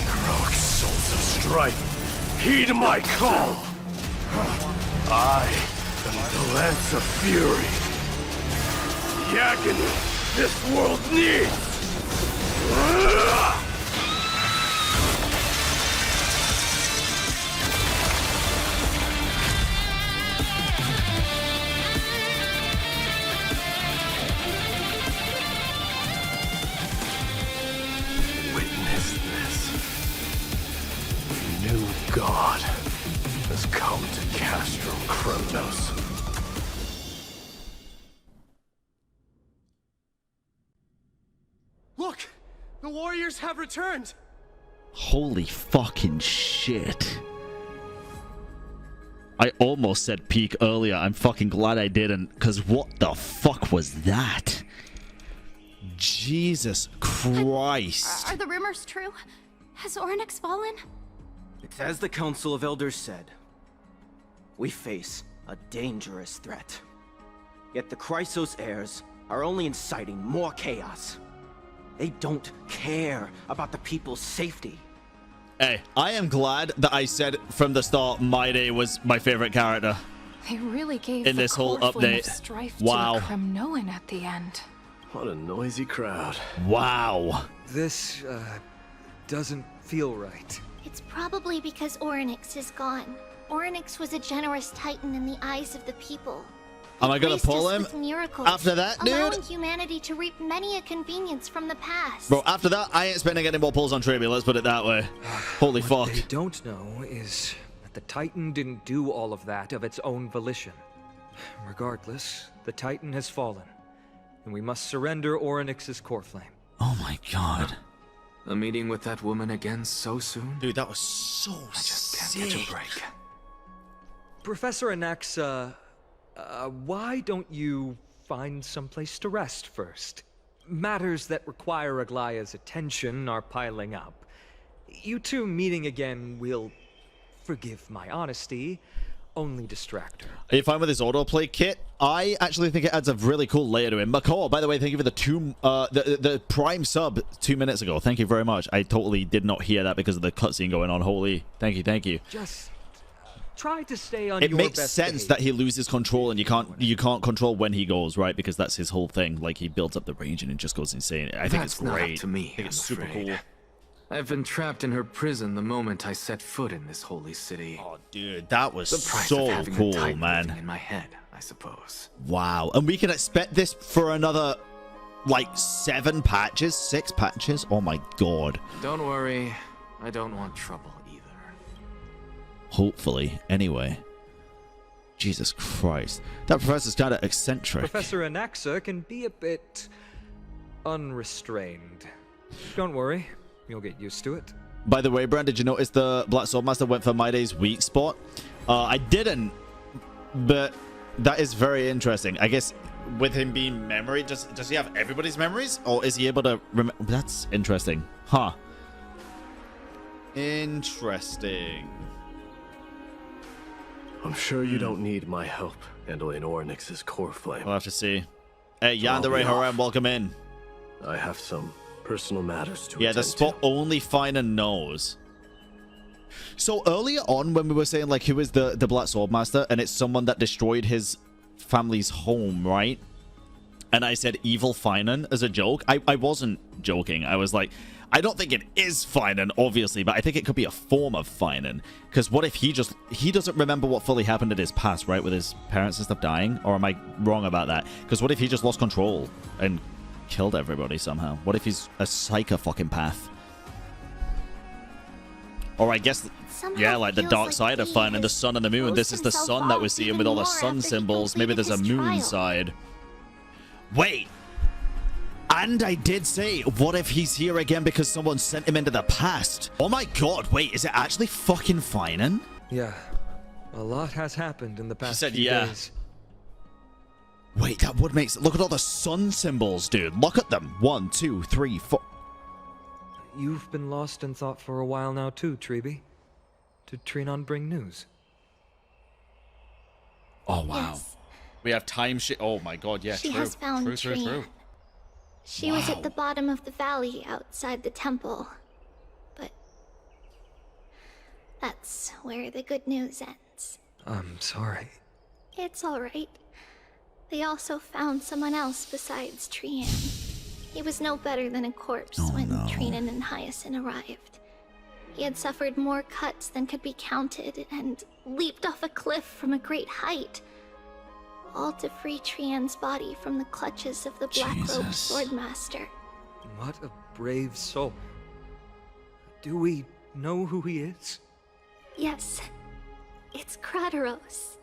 Heroic souls of strife, heed my call. I am the Lance of Fury. The agony this world needs. Witness this. god has come to Castro Kratos. Look! The warriors have returned! Holy fucking shit. I almost said peak earlier. I'm fucking glad I didn't, because what the fuck was that? Jesus Christ. Are the rumors true? Has Orynyx fallen? It's as the Council of Elders said. We face a dangerous threat. Yet the Chrysos heirs are only inciting more chaos. They don't care about the people's safety. Hey, I am glad that I said from the start Mydei was my favorite character. They really gave in this whole update. Strife Wow. to a Kremnoan at the end. What a noisy crowd. Wow. This, doesn't feel right. It's probably because Orynyx is gone. Orynyx was a generous titan in the eyes of the people. Am I gonna pull him miracles, after that, dude? allowing humanity to reap many a convenience from the past. Bro, after that, I ain't spending any more pulls on Triby, let's put it that way. Holy What fuck. they don't know is that the Titan didn't do all of that of its own volition. Regardless, the Titan has fallen, and we must surrender Orynyx's core flame. Oh my god. A meeting with that woman again so soon? Dude, that was so I just can't catch a break. Professor Anaxa, why don't you find someplace to rest first? Matters that require Aglaya's attention are piling up. You two meeting again will, forgive my honesty, only distract her. Are you fine with this autoplay kit? I actually think it adds a really cool layer to it. Makoa, by the way, thank you for the prime sub 2 minutes ago. Thank you very much. I totally did not hear that because of the cutscene going on. Holy, thank you, thank you. Just try to stay on It your makes best sense behavior. that he loses control and you can't control when he goes, right? Because that's his whole thing. Like, he builds up the range and it just goes insane. I think it's That's not up great. to me, I think it's I'm super afraid. cool. I've been trapped in her prison the moment I set foot in this holy city. Oh, dude, that was the price so of having cool, a Titan man. living in my head, I suppose. Wow. And we can expect this for another, like, 7 patches? 6 patches? Oh my god. Don't worry, I don't want trouble either. Hopefully. Anyway. Jesus Christ. That professor's kind of eccentric. Professor Anaxa can be a bit unrestrained. Don't worry, you'll get used to it. By the way, Bran, did you notice the Black Swordmaster went for Mydei's weak spot? I didn't, but that is very interesting. I guess with him being memory, does he have everybody's memories? Or is he able to remember? That's interesting. Huh. Interesting. I'm sure you don't need my help handling Orynyx's core flame. We'll have to see. Hey, So I'll Yandere be Haram, off. welcome in. I have some personal matters to Yeah, attend the spot only Finer knows. So earlier on, when we were saying, like, who is the Black Swordmaster, and it's someone that destroyed his family's home, right? And I said evil Finan as a joke. I wasn't joking. I was like, I don't think it is Finan, obviously, but I think it could be a form of Finan. Because what if he doesn't remember what fully happened in his past, right? With his parents and stuff dying? Or am I wrong about that? Because what if he just lost control and killed everybody somehow? What if he's a psycho-fucking-path? Or I guess, yeah, like the dark side of Finan, the sun and the moon. This is the sun that we're seeing with all the sun symbols. Maybe there's a moon side. Wait! And I did say, what if he's here again because someone sent him into the past? Oh my god, wait, is it actually fucking Finan? Yeah, a lot has happened in the past said, few yeah. days. Wait, that would make sense. Look at all the sun symbols, dude. Look at them. 1, 2, 3, 4. You've been lost in thought for a while now too, Triby. Did Trinon bring news? Oh, wow. Yes. We have time shit. Oh my god, yeah, She true. has found true. Trian. She was at the bottom of the valley outside the temple. But that's where the good news ends. I'm sorry. It's alright. They also found someone else besides Trian. He was no better than a corpse when Trinan and Hyacine arrived. He had suffered more cuts than could be counted and leaped off a cliff from a great height. All to free Trian's body from the clutches of the black-robed swordmaster. What a brave soul. Do we know who he is? Yes, it's Krateros.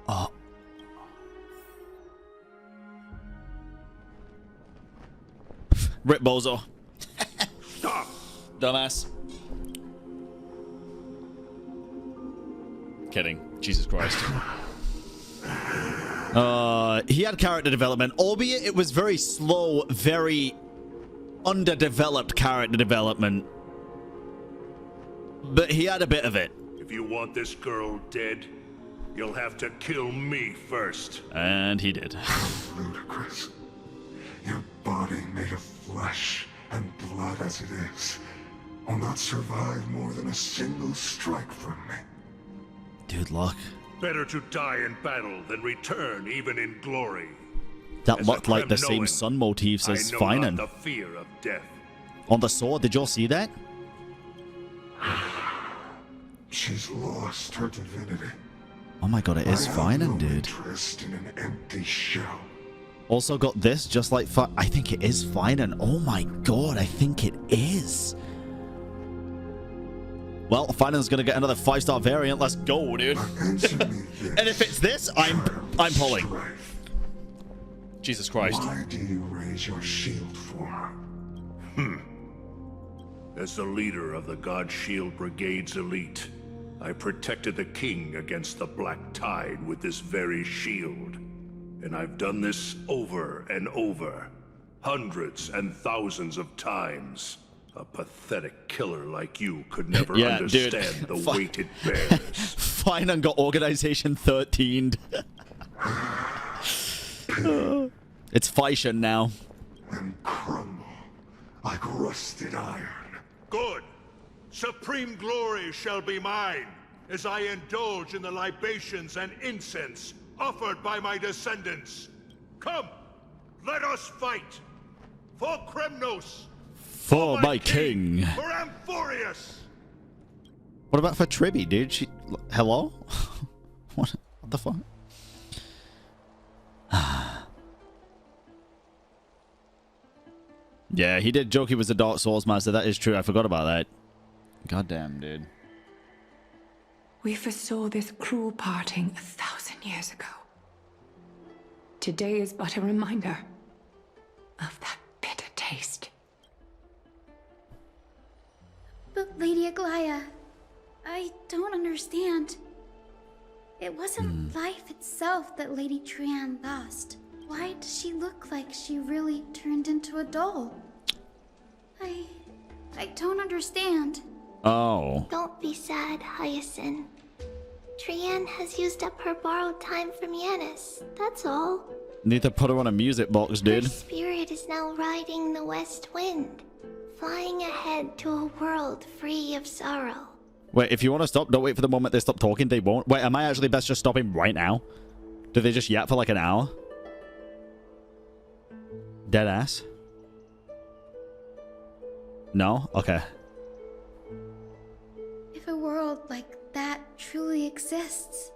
Oh. Rip Bozo. Stop! Dumbass. Kidding. Jesus Christ. He had character development, albeit it was very slow, very underdeveloped character development. But he had a bit of it. If you want this girl dead, you'll have to kill me first. And he did. Ludicrous. Your body made of flesh and blood as it is will not survive more than a single strike from me. Dude, look. Better to die in battle than return even in glory. That looked like the same sun motifs as Finan. The fear of death. On the sword, did y'all see that? She's lost her divinity. Oh my god, it is Finan, dude. Interest in an empty shell. Also got this, just like I think it is Finan. Oh my god, I think it is. Well, Finan's gonna get another 5-star variant. Let's go, dude. And if it's this, I'm pulling. Jesus Christ. Why do you raise your shield for her? As the leader of the God Shield Brigade's elite, I protected the king against the Black Tide with this very shield. And I've done this over and over, hundreds and thousands of times. A pathetic killer like you could never understand the weight it bears. Finan got Organization 13'd. It's Fishan now. And crumble like rusted iron. Good. Supreme glory shall be mine, as I indulge in the libations and incense offered by my descendants. Come, let us fight. For Kremnos. For my king. For Amphoreus. What about for Tribby, dude? Hello? What the fuck? Yeah, he did joke he was a Dark Souls master. That is true. I forgot about that. Goddamn, dude. We foresaw this cruel parting 1,000 years ago. Today is but a reminder of that bitter taste. But Lady Aglaya, I don't understand. It wasn't life itself that Lady Trian lost. Why does she look like she really turned into a doll? I don't understand. Oh. Don't be sad, Hyacine. Trian has used up her borrowed time from Yanis, that's all. Need to put her on a music box, dude. Her spirit is now riding the west wind, flying ahead to a world free of sorrow. Wait, if you want to stop, don't wait for the moment they stop talking. They won't. Wait, am I actually best just stopping right now? Do they just yap for like an hour? Dead ass? No? Okay. If a world like that truly exists,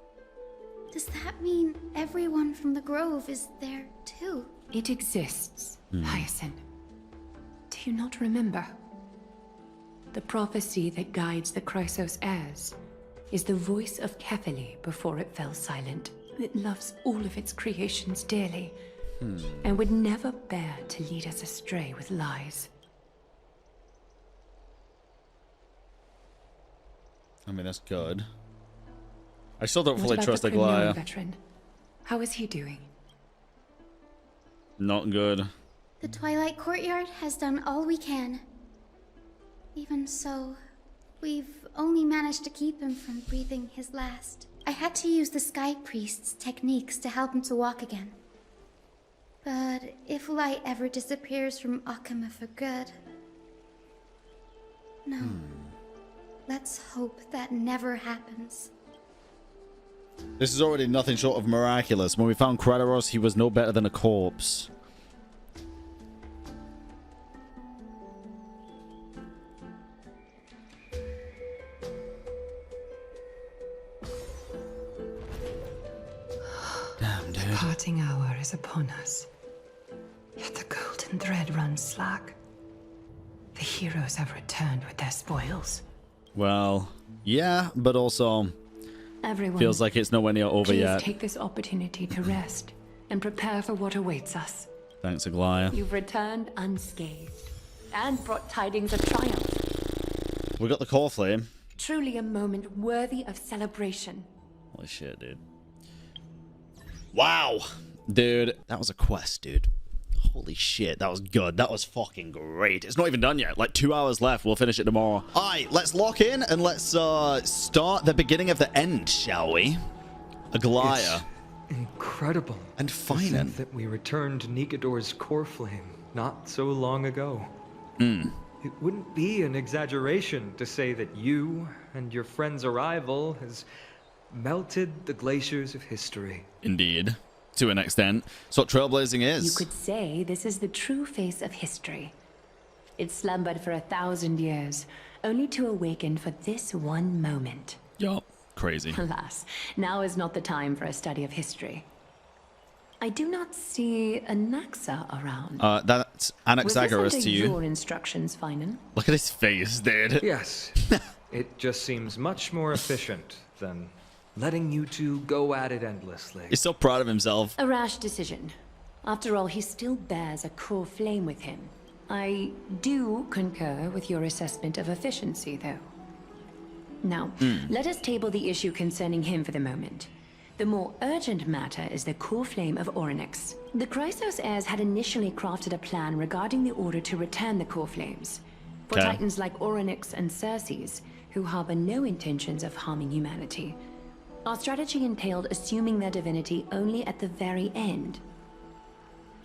does that mean everyone from the Grove is there too? It exists, Hyacine. Do you not remember? The prophecy that guides the Chrysos heirs is the voice of Kefili before it fell silent. It loves all of its creations dearly, and would never bear to lead us astray with lies. I mean, that's good. I still don't fully What about trust the Aglaya. veteran? How is he doing? Not good. The Twilight Courtyard has done all we can. Even so, we've only managed to keep him from breathing his last. I had to use the Sky Priest's techniques to help him to walk again. But if light ever disappears from Akama for good... No. Let's hope that never happens. This is already nothing short of miraculous. When we found Krateros, he was no better than a corpse. Damn, dude. The parting hour is upon us. Yet the golden thread runs slack. The heroes have returned with their spoils. Well, yeah, but also Everyone, feels like it's nowhere near over please yet. take this opportunity to rest and prepare for what awaits us. Thanks, Aglaya. You've returned unscathed and brought tidings of triumph. We got the core flame. Truly a moment worthy of celebration. Holy shit, dude. Wow. Dude, that was a quest, dude. Holy shit, that was good. That was fucking great. It's not even done yet. Like 2 hours left. We'll finish it tomorrow. All right, let's lock in and let's start the beginning of the end, shall we? Aglaya. It's incredible. And Finan. That we returned Nikador's core flame not so long ago. It wouldn't be an exaggeration to say that you and your friend's arrival has melted the glaciers of history. Indeed. To an extent. That's what trailblazing is. You could say this is the true face of history. It slumbered for 1,000 years, only to awaken for this one moment. Yup. Crazy. Alas, now is not the time for a study of history. I do not see Anaxa around. That's Anaxagoras to you. Your instructions, Finan? Look at his face, dude. Yes. It just seems much more efficient than letting you two go at it endlessly. He's so proud of himself. A rash decision. After all, he still bears a core flame with him. I do concur with your assessment of efficiency, though. Now, let us table the issue concerning him for the moment. The more urgent matter is the core flame of Orynyx. The Krateros heirs had initially crafted a plan regarding the order to return the core flames. For titans like Orynyx and Cerces, who harbor no intentions of harming humanity. Our strategy entailed assuming their divinity only at the very end.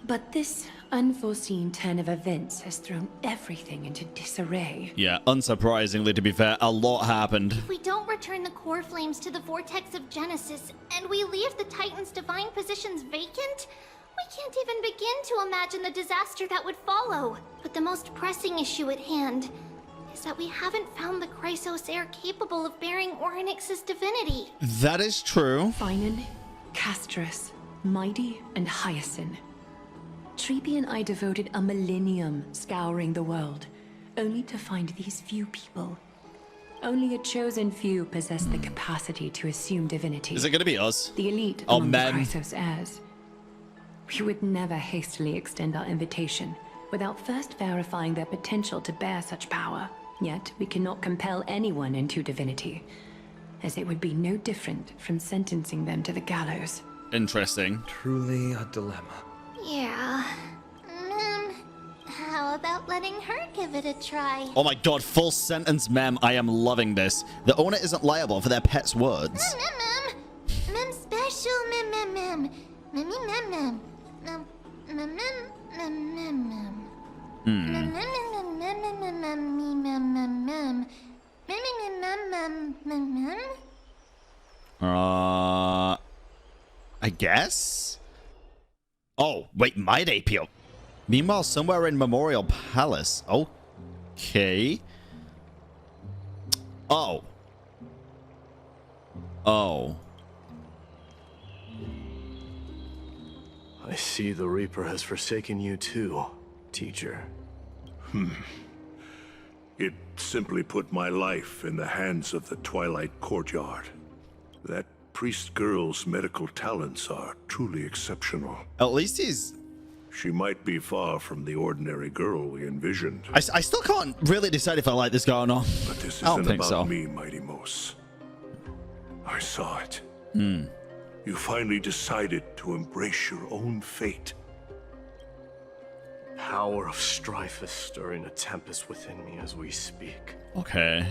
But this unforeseen turn of events has thrown everything into disarray. Yeah, unsurprisingly, to be fair, a lot happened. If we don't return the core flames to the vortex of Genesis, and we leave the Titan's divine positions vacant, we can't even begin to imagine the disaster that would follow. But the most pressing issue at hand is that we haven't found the Krateros heir capable of bearing Orynyx's divinity. That is true. Finan, Castrus, Mydei, and Hyacine. Treepy and I devoted a millennium scouring the world, only to find these few people. Only a chosen few possess the capacity to assume divinity. Is it gonna be us? The elite among the Krateros heirs. We would never hastily extend our invitation without first verifying their potential to bear such power. Yet, we cannot compel anyone into divinity, as it would be no different from sentencing them to the gallows. Interesting. Truly a dilemma. Yeah. How about letting her give it a try? Oh my god, full sentence, mem. I am loving this. The owner isn't liable for their pet's words. Mem special, mem. Mem. I guess? Oh, wait, Mydei Peel. Meanwhile, somewhere in Memorial Palace. Okay. Oh. I see the Reaper has forsaken you too, teacher. It simply put my life in the hands of the Twilight Courtyard. That priest girl's medical talents are truly exceptional. At least he's... She might be far from the ordinary girl we envisioned. I still can't really decide if I like this guy or not. But this I don't isn't think about so. me, Mighty Mos. I saw it. You finally decided to embrace your own fate. Power of strife is stirring a tempest within me as we speak. Okay.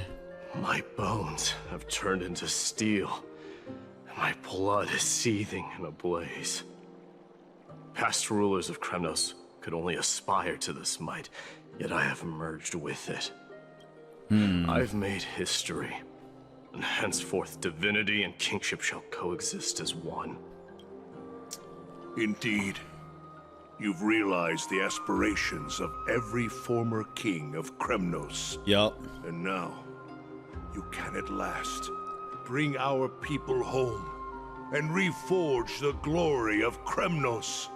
My bones have turned into steel, and my blood is seething in a blaze. Past rulers of Kremnos could only aspire to this might, yet I have merged with it. I've made history, and henceforth divinity and kingship shall coexist as one. Indeed. You've realized the aspirations of every former king of Kremnos. Yup. And now, you can at last bring our people home and reforge the glory of Kremnos.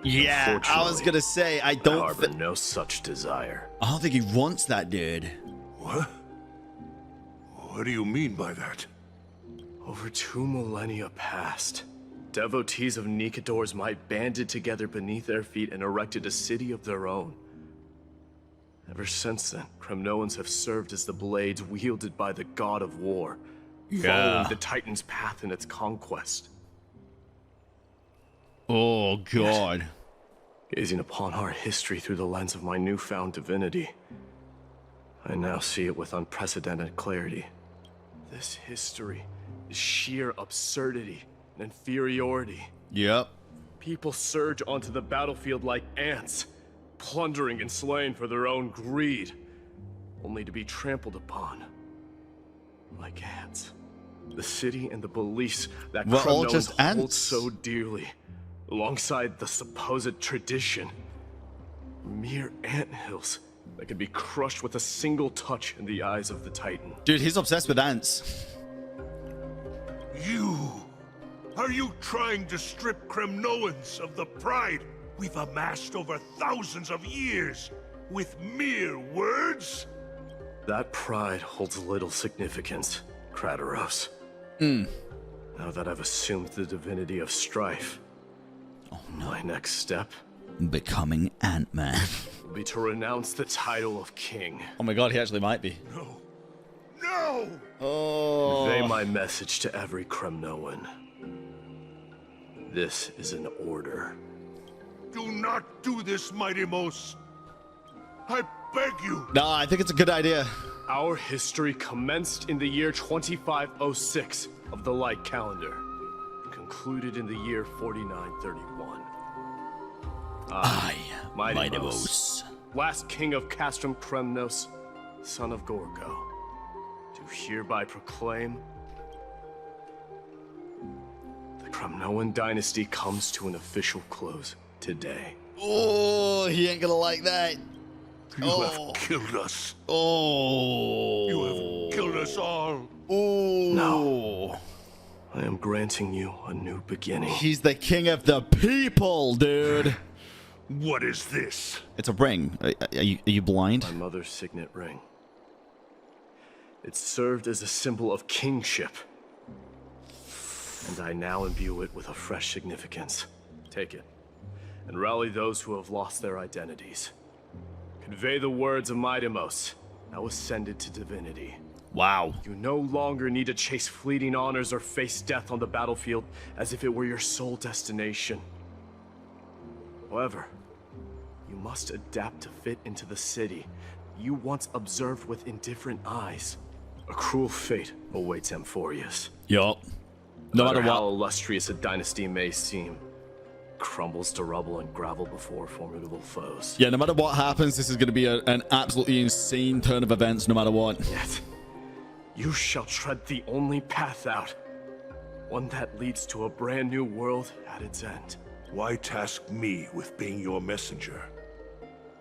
Yeah, I was gonna say I don't harbor no such desire. I don't think he wants that, dude. What? What do you mean by that? Over 2 millennia past, devotees of Nikador's might banded together beneath their feet and erected a city of their own. Ever since then, Kremnoans have served as the blades wielded by the god of war, following the Titan's path in its conquest. Oh, God. Gazing upon our history through the lens of my newfound divinity, I now see it with unprecedented clarity. This history is sheer absurdity and inferiority. Yep. People surge onto the battlefield like ants, plundering and slaying for their own greed, only to be trampled upon like ants. The city and the beliefs that Kremnoans hold so dearly, alongside the supposed tradition, mere anthills that can be crushed with a single touch in the eyes of the Titan. Dude, he's obsessed with ants. Are you trying to strip Kremnoans of the pride we've amassed over thousands of years with mere words? That pride holds little significance, Krateros. Now that I've assumed the divinity of strife, my next step, becoming Ant-Man, will be to renounce the title of king. Oh my God, he actually might be. No! Oh. Convey my message to every Kremnoan. This is an order. Do not do this, Mydei. I beg you. No, I think it's a good idea. Our history commenced in the year 2506 of the Light Calendar, concluded in the year 4931. I, Mydei, last king of Castrum Kremnos, son of Gorgo, do hereby proclaim the Kremnoan dynasty comes to an official close today. Oh, he ain't gonna like that. You have killed us. Oh. You have killed us all. Oh. No. I am granting you a new beginning. He's the king of the people, dude. What is this? It's a ring. Are you blind? My mother's signet ring. It served as a symbol of kingship, and I now imbue it with a fresh significance. Take it, and rally those who have lost their identities. Convey the words of Mydei, now ascended to divinity. Wow. You no longer need to chase fleeting honors or face death on the battlefield as if it were your sole destination. However, you must adapt to fit into the city you once observed with indifferent eyes. A cruel fate awaits Amphoreus. Yup. No matter how what. illustrious a dynasty may seem, crumbles to rubble and gravel before formidable foes. Yeah, no matter what happens, this is going to be an absolutely insane turn of events, no matter what. Yet, you shall tread the only path out, one that leads to a brand new world at its end. Why task me with being your messenger?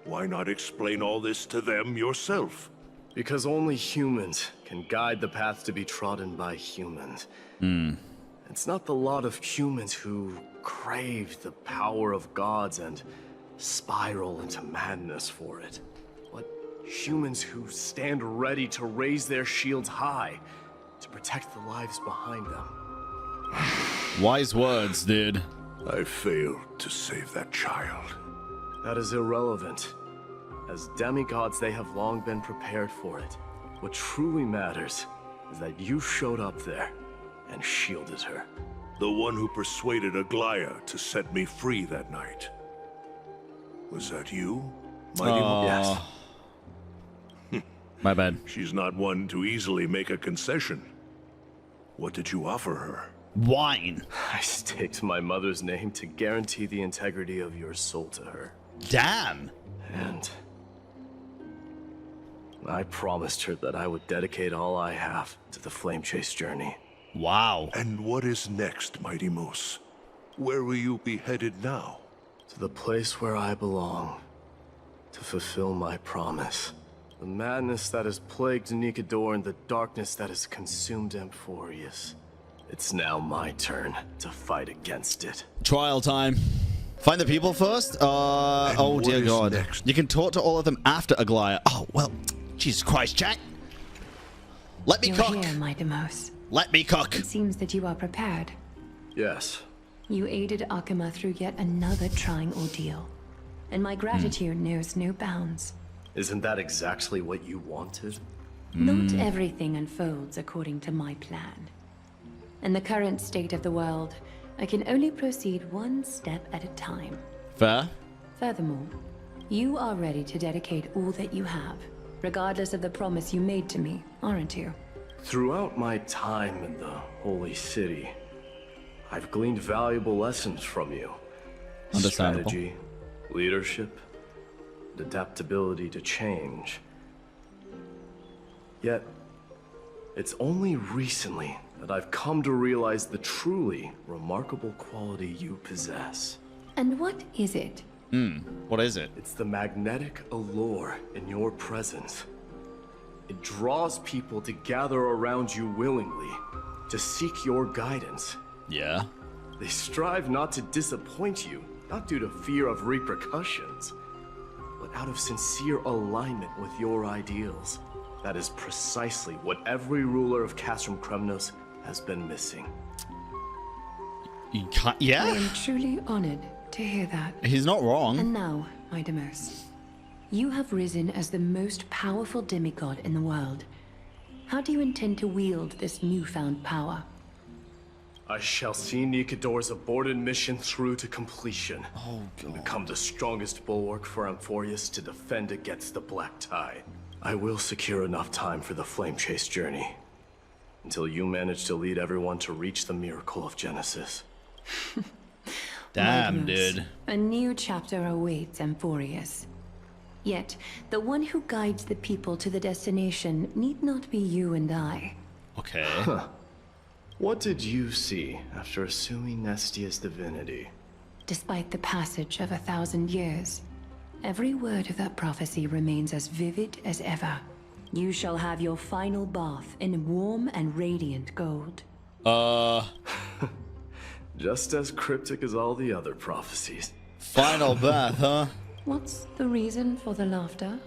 Why not explain all this to them yourself? Because only humans can guide the path to be trodden by humans. It's not the lot of humans who crave the power of gods and spiral into madness for it, but humans who stand ready to raise their shields high to protect the lives behind them. Wise words, dude. I failed to save that child. That is irrelevant. As demigods, they have long been prepared for it. What truly matters is that you showed up there and shielded her. The one who persuaded Aglaya to set me free that night. Was that you, Mydei? Yes. My bad. She's not one to easily make a concession. What did you offer her? Wine. I staked my mother's name to guarantee the integrity of your soul to her. Damn. And I promised her that I would dedicate all I have to the Flame Chase journey. Wow. And what is next, Mydei? Where will you be headed now? To the place where I belong, to fulfill my promise. The madness that has plagued Nikador and the darkness that has consumed Amphoreus. It's now my turn to fight against it. Trial time. Find the people first? Oh dear God. Next? You can talk to all of them after Aglaya. Oh, well, Jesus Christ, chat. Let me cook. You're here, Mydei. Let me cook. It seems that you are prepared. Yes. You aided Akuma through yet another trying ordeal, and my gratitude knows no bounds. Isn't that exactly what you wanted? Not everything unfolds according to my plan. In the current state of the world, I can only proceed one step at a time. Fair. Furthermore, you are ready to dedicate all that you have, regardless of the promise you made to me, aren't you? Throughout my time in the Holy City, I've gleaned valuable lessons from you. Understandable. Strategy, leadership, adaptability to change. Yet, it's only recently that I've come to realize the truly remarkable quality you possess. And what is it? What is it? It's the magnetic allure in your presence. It draws people to gather around you willingly, to seek your guidance. Yeah. They strive not to disappoint you, not due to fear of repercussions, but out of sincere alignment with your ideals. That is precisely what every ruler of Castrum Kremnos has been missing. You can't, yeah? I am truly honored to hear that. He's not wrong. And now, Mydei, you have risen as the most powerful demigod in the world. How do you intend to wield this newfound power? I shall see Nikador's aborted mission through to completion. Oh, God. Become the strongest bulwark for Amphoreus to defend against the Black Tide. I will secure enough time for the Flame Chase journey, until you manage to lead everyone to reach the miracle of Genesis. Damn, dude. A new chapter awaits Amphoreus. Yet, the one who guides the people to the destination need not be you and I. Okay. Huh. What did you see after assuming Nestia's divinity? Despite the passage of 1,000 years, every word of that prophecy remains as vivid as ever. You shall have your final bath in warm and radiant gold. Just as cryptic as all the other prophecies. Final bath, huh? What's the reason for the laughter?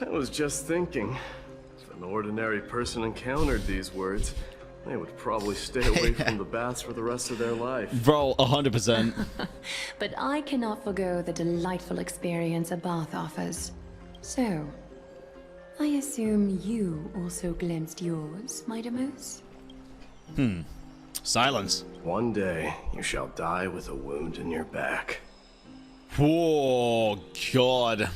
I was just thinking, if an ordinary person encountered these words, they would probably stay away from the baths for the rest of their life. Bro, 100%. But I cannot forgo the delightful experience a bath offers. So, I assume you also glimpsed yours, Mydei? Silence. One day, you shall die with a wound in your back. Whoa, God.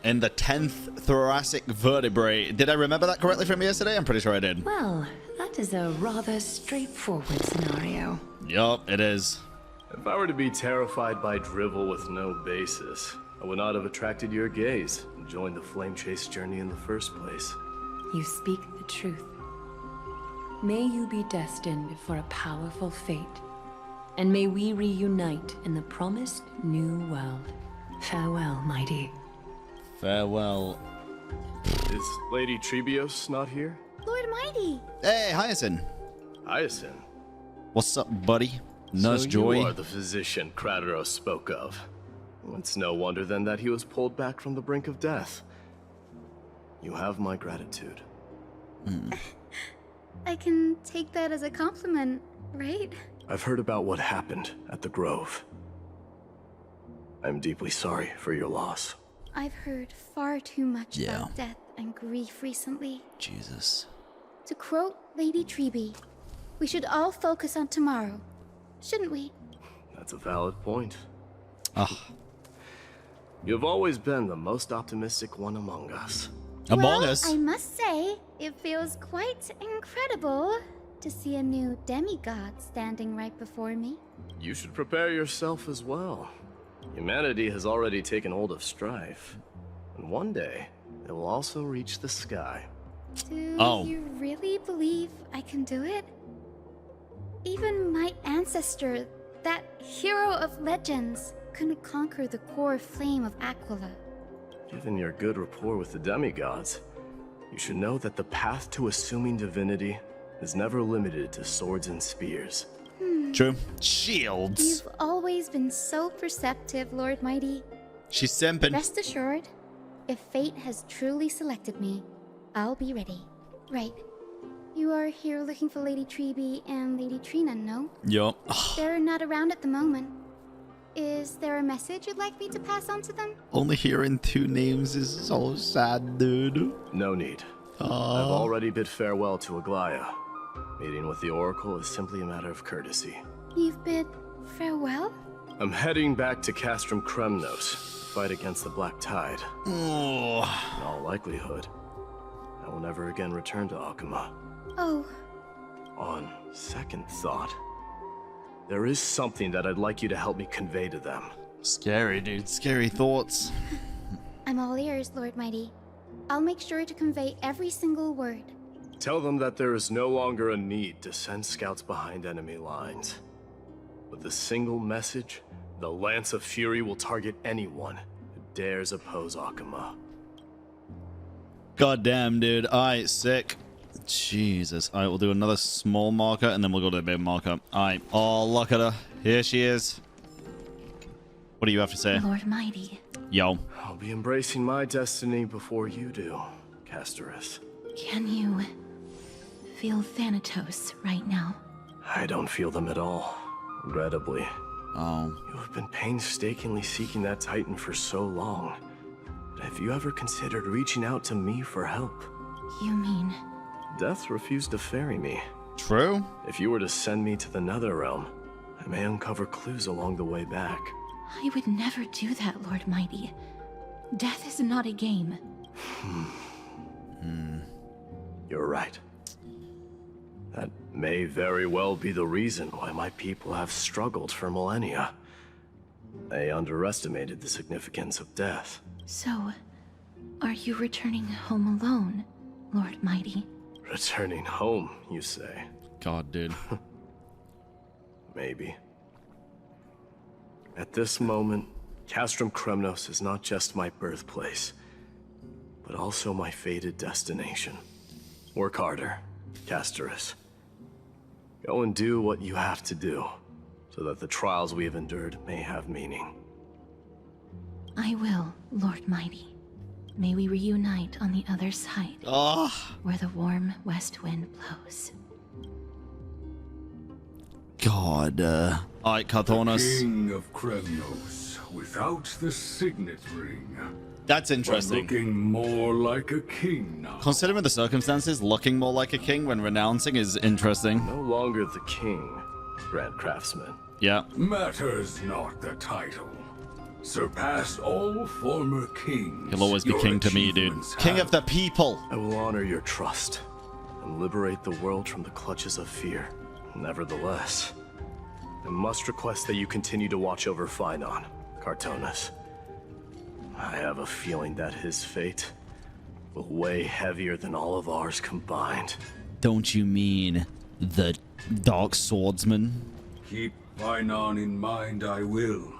In the 10th thoracic vertebrae. Did I remember that correctly from yesterday? I'm pretty sure I did. Well, that is a rather straightforward scenario. Yup, it is. If I were to be terrified by drivel with no basis, I would not have attracted your gaze and joined the Flame Chase journey in the first place. You speak the truth. May you be destined for a powerful fate, and may we reunite in the promised new world. Farewell, Mydei. Farewell. Is Lady Trebios not here? Lord Mydei! Hey, Hyacine. Hyacine? What's up, buddy? Nurse So Joy. you are the physician Krateros spoke of. It's no wonder then that he was pulled back from the brink of death. You have my gratitude. I can take that as a compliment, right? I've heard about what happened at the Grove. I'm deeply sorry for your loss. I've heard far too much about death and grief recently. Jesus. To quote Lady Trebi, we should all focus on tomorrow, shouldn't we? That's a valid point. Ah. You've always been the most optimistic one among us. Among us? I must say, it feels quite incredible to see a new demigod standing right before me. You should prepare yourself as well. Humanity has already taken hold of strife, and one day it will also reach the sky. Do you really believe I can do it? Even my ancestor, that hero of legends, couldn't conquer the core flame of Aquila. Given your good rapport with the demigods, you should know that the path to assuming divinity is never limited to swords and spears. True. Shields. You've always always been so perceptive, Lord Mydei. She's simping. Rest assured, if fate has truly selected me, I'll be ready. Right. You are here looking for Lady Treeby and Lady Trina, no? Yup. They're not around at the moment. Is there a message you'd like me to pass on to them? Only hearing 2 names is so sad, dude. No need. I've already bid farewell to Aglaya. Meeting with the Oracle is simply a matter of courtesy. You've bid farewell? I'm heading back to Castrum Kremnos to fight against the Black Tide. In all likelihood, I will never again return to Akuma. Oh. On second thought, there is something that I'd like you to help me convey to them. Scary, dude. Scary thoughts. I'm all ears, Lord Mydei. I'll make sure to convey every single word. Tell them that there is no longer a need to send scouts behind enemy lines. With a single message, the Lance of Fury will target anyone who dares oppose Akuma. God damn, dude. Alright, sick. Jesus. Alright, we'll do another small marker and then we'll go to the big marker. Alright. Oh, look at her. Here she is. What do you have to say? Lord Mydei. Yo. I'll be embracing my destiny before you do, Casterus. Can you feel Thanatos right now? I don't feel them at all, regrettably. Oh. You have been painstakingly seeking that Titan for so long. But have you ever considered reaching out to me for help? You mean? Death refused to ferry me. True. If you were to send me to the Netherrealm, I may uncover clues along the way back. I would never do that, Lord Mydei. Death is not a game. You're right. That may very well be the reason why my people have struggled for millennia. They underestimated the significance of death. So, are you returning home alone, Lord Mydei? Returning home, you say? God, dude. Maybe. At this moment, Castrum Kremnos is not just my birthplace, but also my fated destination. Work harder, Casterus. Go and do what you have to do, so that the trials we have endured may have meaning. I will, Lord Mydei. May we reunite on the other side, where the warm west wind blows. God. Alright, Carthonis. King of Kremnos, without the signet ring. That's interesting. But looking more like a king now. Considering the circumstances, looking more like a king when renouncing is interesting. No longer the king, Grand Craftsman. Yeah. Matters not the title. Surpassed all former kings. He'll always be king to me, dude. King of the people. I will honor your trust and liberate the world from the clutches of fear. Nevertheless, I must request that you continue to watch over Phynon, Cartonis. I have a feeling that his fate will weigh heavier than all of ours combined. Don't you mean the Dark Swordsman? Keep Phynon in mind, I will.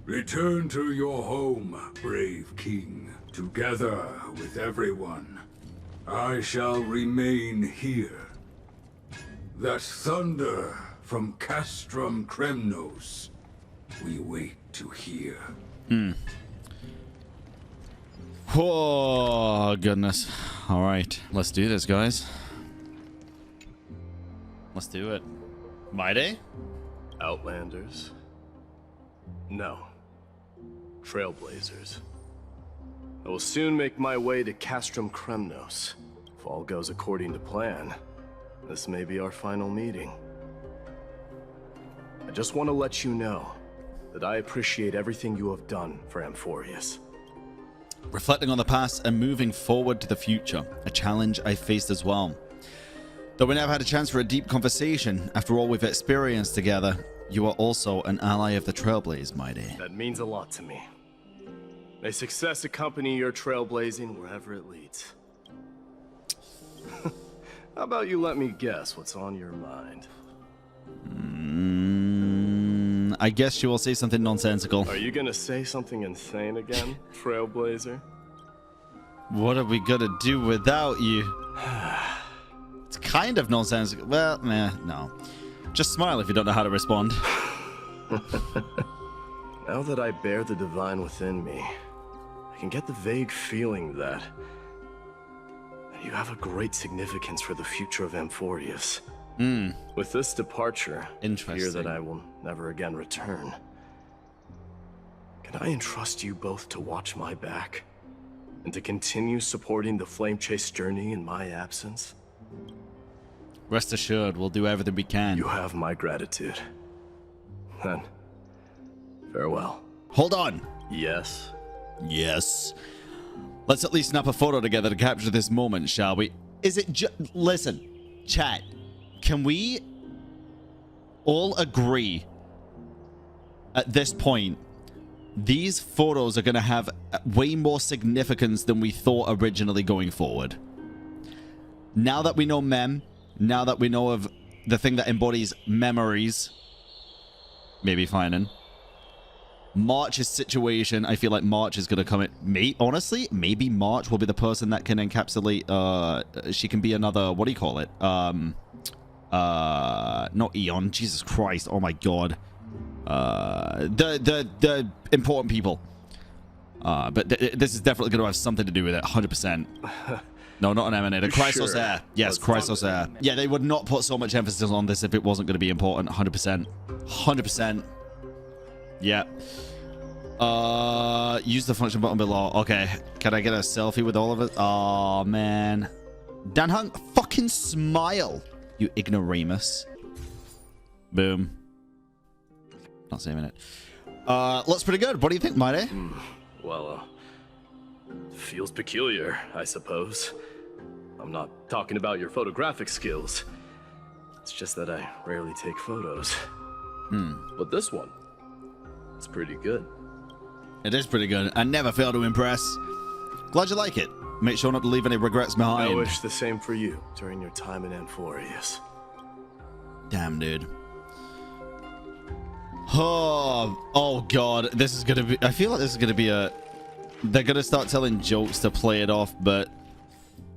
Return to your home, brave king, together with everyone. I shall remain here. That thunder from Castrum Kremnos, we wait to hear. Oh, goodness. All right, let's do this, guys. Let's do it. Mydei? Outlanders? No. Trailblazers. I will soon make my way to Castrum Kremnos. If all goes according to plan, this may be our final meeting. I just want to let you know that I appreciate everything you have done for Amphoreus. Reflecting on the past and moving forward to the future, a challenge I faced as well. Though we never had a chance for a deep conversation, after all we've experienced together, you are also an ally of the Trailblaze, Mydei. That means a lot to me. May success accompany your trailblazing wherever it leads. How about you let me guess what's on your mind? I guess you will say something nonsensical. Are you gonna say something insane again, Trailblazer? What are we gonna do without you? It's kind of nonsensical. Well, no. Just smile if you don't know how to respond. Now that I bear the divine within me, I can get the vague feeling that you have a great significance for the future of Amphoreus. With this departure, I fear that I will never again return. Can I entrust you both to watch my back? And to continue supporting the Flame Chase journey in my absence? Rest assured, we'll do everything we can. You have my gratitude. Then, farewell. Hold on. Yes? Yes. Let's at least snap a photo together to capture this moment, shall we? Is it listen, chat. Can we all agree at this point these photos are going to have way more significance than we thought originally going forward? Now that we know Mem, now that we know of the thing that embodies memories, maybe Finan. March's situation, I feel like March is going to come in. Honestly, maybe March will be the person that can encapsulate. She can be another, what do you call it? Not Eon. Jesus Christ. Oh my God. The important people. But this is definitely going to have something to do with it. 100%. No, not an emanator. Chrysos Air. Yes, Chrysos Air. Yeah, they would not put so much emphasis on this if it wasn't going to be important. 100%. 100%. Yeah. Use the function button below. Okay. Can I get a selfie with all of it? Oh, man. Dan Heng, fucking smile, you ignoramus. Boom. Not saving it. Looks pretty good. What do you think, Mydei? Well, feels peculiar, I suppose. I'm not talking about your photographic skills. It's just that I rarely take photos. But this one, it's pretty good. It is pretty good. I never fail to impress. Glad you like it. Make sure not to leave any regrets behind. I wish the same for you during your time in Amphoreus. Damn, dude. Oh God. This is gonna be... I feel like this is gonna be a... They're gonna start telling jokes to play it off, but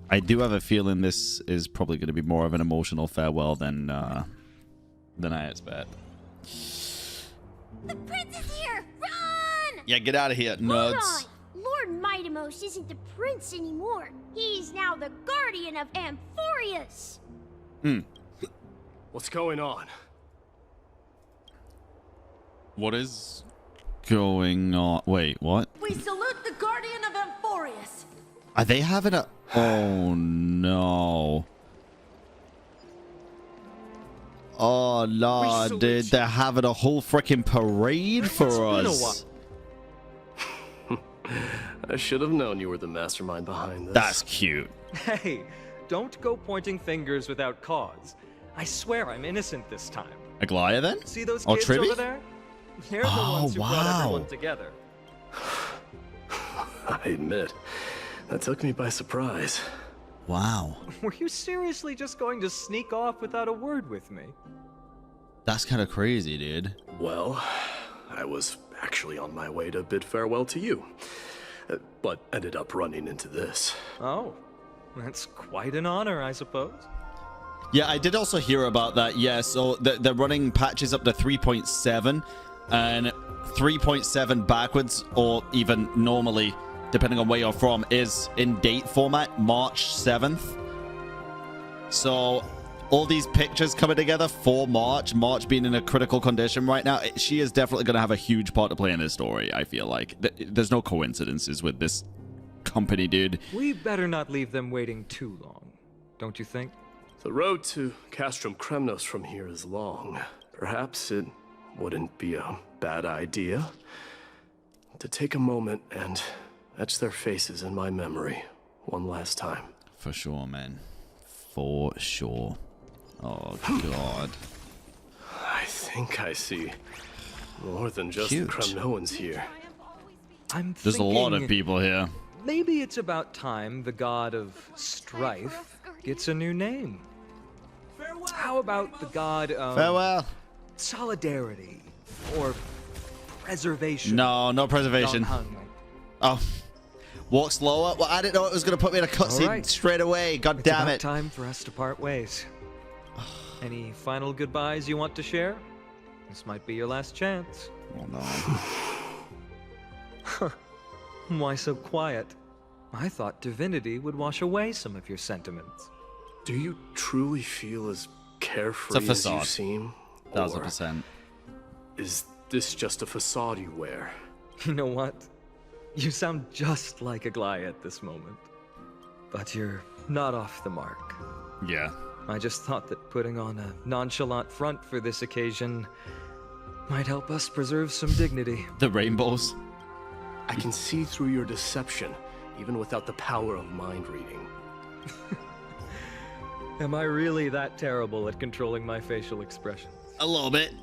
I do have a feeling this is probably gonna be more of an emotional farewell than I expect. The prince is here! Run! Yeah, get out of here, nerds. Hold on. Lord Mydei isn't the prince anymore. He's now the guardian of Amphoreus. What's going on? What is going on? Wait, what? We salute the guardian of Amphoreus. Are they having a... Oh, no. Oh, no, dude. They're having a whole freaking parade for us. I should have known you were the mastermind behind this. That's cute. Hey, don't go pointing fingers without cause. I swear I'm innocent this time. Aglaya, then? See those Oh, kids Tribby? over there? They're the ones who brought everyone together. I admit, that took me by surprise. Wow. Were you seriously just going to sneak off without a word with me? That's kind of crazy, dude. Well, I was actually on my way to bid farewell to you, but ended up running into this. Oh, that's quite an honor, I suppose. Yeah, I did also hear about that. Yeah, so they're running patches up to 3.7 and 3.7 backwards, or even normally, depending on where you're from, is in date format, March 7th. So all these pictures coming together for March being in a critical condition right now, she is definitely going to have a huge part to play in this story, I feel like. There's no coincidences with this company, dude. We better not leave them waiting too long, don't you think? The road to Castrum Kremnos from here is long. Perhaps it wouldn't be a bad idea to take a moment and etch their faces in my memory one last time. For sure, man. For sure. Oh, God. I think I see more than just Cute. the Kremnoans here. There's a lot of people here. Maybe it's about time the god of strife gets a new name. How about the god of... Farewell. Solidarity or preservation? No, no preservation. Dan Heng. Oh. Walk slower? Well, I didn't know it was going to put me in a cutscene straight away. God damn it. It's about time for us to part ways. Any final goodbyes you want to share? This might be your last chance. Oh no. Why so quiet? I thought divinity would wash away some of your sentiments. Do you truly feel as carefree as you seem? 1000%. Is this just a facade you wear? You know what? You sound just like Aglaya at this moment. But you're not off the mark. Yeah. I just thought that putting on a nonchalant front for this occasion might help us preserve some dignity. The rainbows. I can see through your deception, even without the power of mind reading. Am I really that terrible at controlling my facial expressions? A little bit.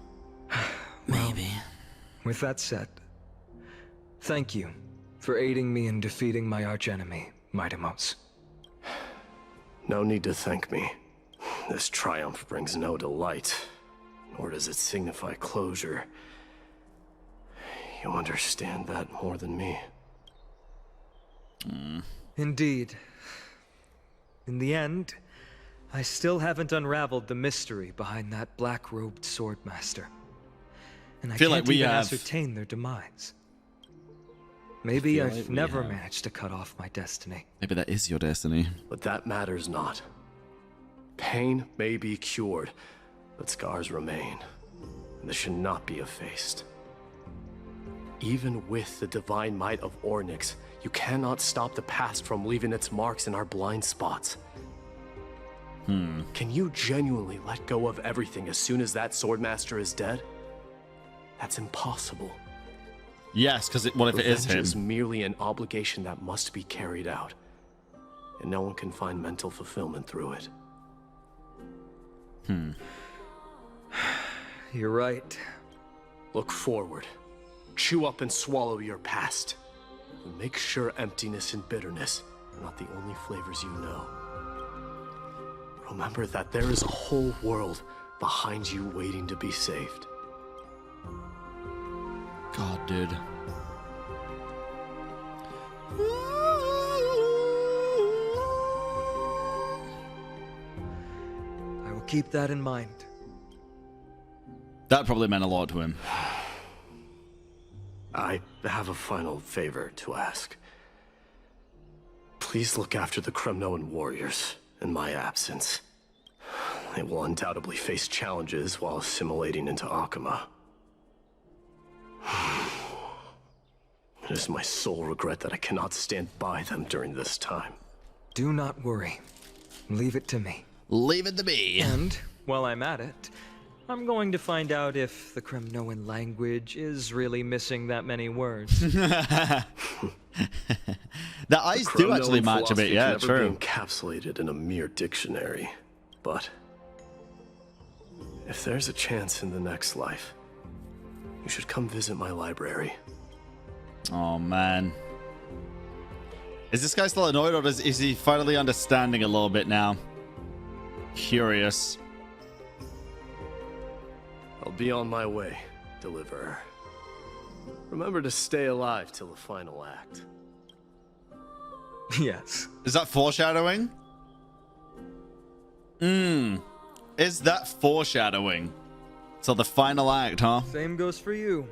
Maybe. With that said, thank you for aiding me in defeating my archenemy, Mydei. No need to thank me. This triumph brings no delight, nor does it signify closure. You understand that more than me. Indeed. In the end, I still haven't unraveled the mystery behind that black-robed swordmaster. And I feel can't like we even have... ascertain their demise. Maybe I've never managed to cut off my destiny. Maybe that is your destiny. But that matters not. Pain may be cured, but scars remain. And this should not be effaced. Even with the divine might of Ornyx, you cannot stop the past from leaving its marks in our blind spots. Can you genuinely let go of everything as soon as that swordmaster is dead? That's impossible. Yes, because what if it is him? Revenge is merely an obligation that must be carried out. And no one can find mental fulfillment through it. You're right. Look forward. Chew up and swallow your past. And make sure emptiness and bitterness are not the only flavors you know. Remember that there is a whole world behind you waiting to be saved. God, dude. I will keep that in mind. That probably meant a lot to him. I have a final favor to ask. Please look after the Kremnoan warriors in my absence. They will undoubtedly face challenges while assimilating into Akama. It is my sole regret that I cannot stand by them during this time. Do not worry. Leave it to me. Leave it to me. And while I'm at it, I'm going to find out if the Kremnoan language is really missing that many words. The eyes do actually match a bit, yeah, true. Never be encapsulated in a mere dictionary, but if there's a chance in the next life, you should come visit my library. Oh man, is this guy still annoyed, or is he finally understanding a little bit now? Curious. I'll be on my way, Deliverer. Remember to stay alive till the final act. Yes. Is that foreshadowing? Is that foreshadowing? So the final act, huh? Same goes for you.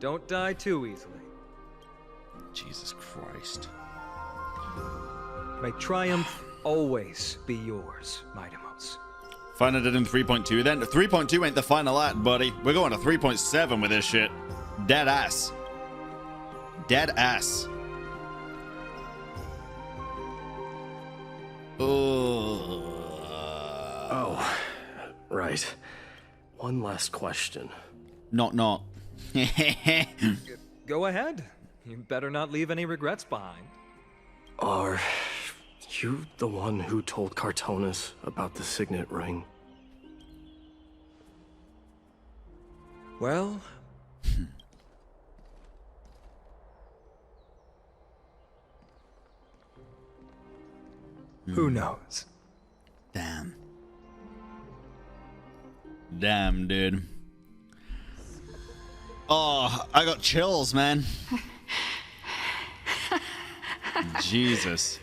Don't die too easily. Jesus Christ. May triumph always be yours, Mydei. Find it in 3.2 then. 3.2 ain't the final act, buddy. We're going to 3.7 with this shit. Dead ass. Dead ass. Oh, right. One last question. Knock, knock. Go ahead. You better not leave any regrets behind. Are you the one who told Cartonis about the signet ring? Well... Who knows? Damn. Damn, dude. Oh, I got chills, man. Jesus.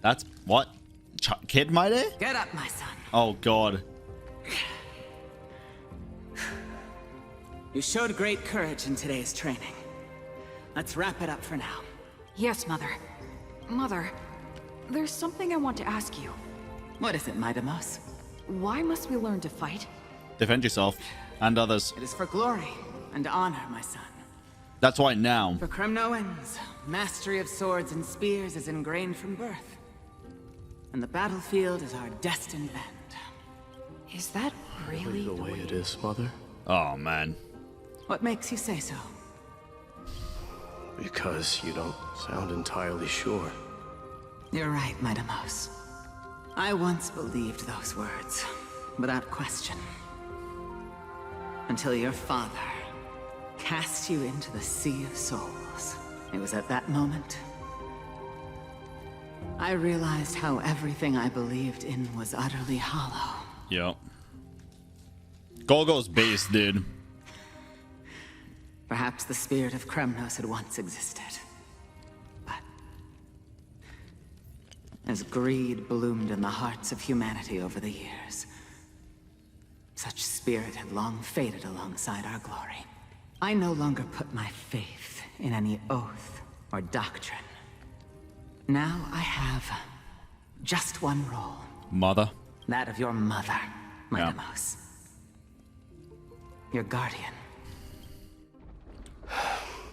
That's what? Kid Mydei? Get up, my son. Oh, God. You showed great courage in today's training. Let's wrap it up for now. Yes, Mother. Mother, there's something I want to ask you. What is it, Mydei? Why must we learn to fight? Defend yourself and others. It is for glory and honor, my son. That's why now. For Kremnoans, mastery of swords and spears is ingrained from birth. And the battlefield is our destined end. Is that really the way it is, Mother? Oh, man. What makes you say so? Because you don't sound entirely sure. You're right, Mydei. I once believed those words, without question. Until your father cast you into the Sea of Souls. It was at that moment I realized how everything I believed in was utterly hollow. Yep. Golgo's base, dude. Perhaps the spirit of Kremnos had once existed. But as greed bloomed in the hearts of humanity over the years, such spirit had long faded alongside our glory. I no longer put my faith in any oath or doctrine. Now I have just one role. Mother. That of your mother, Mydei. Your guardian.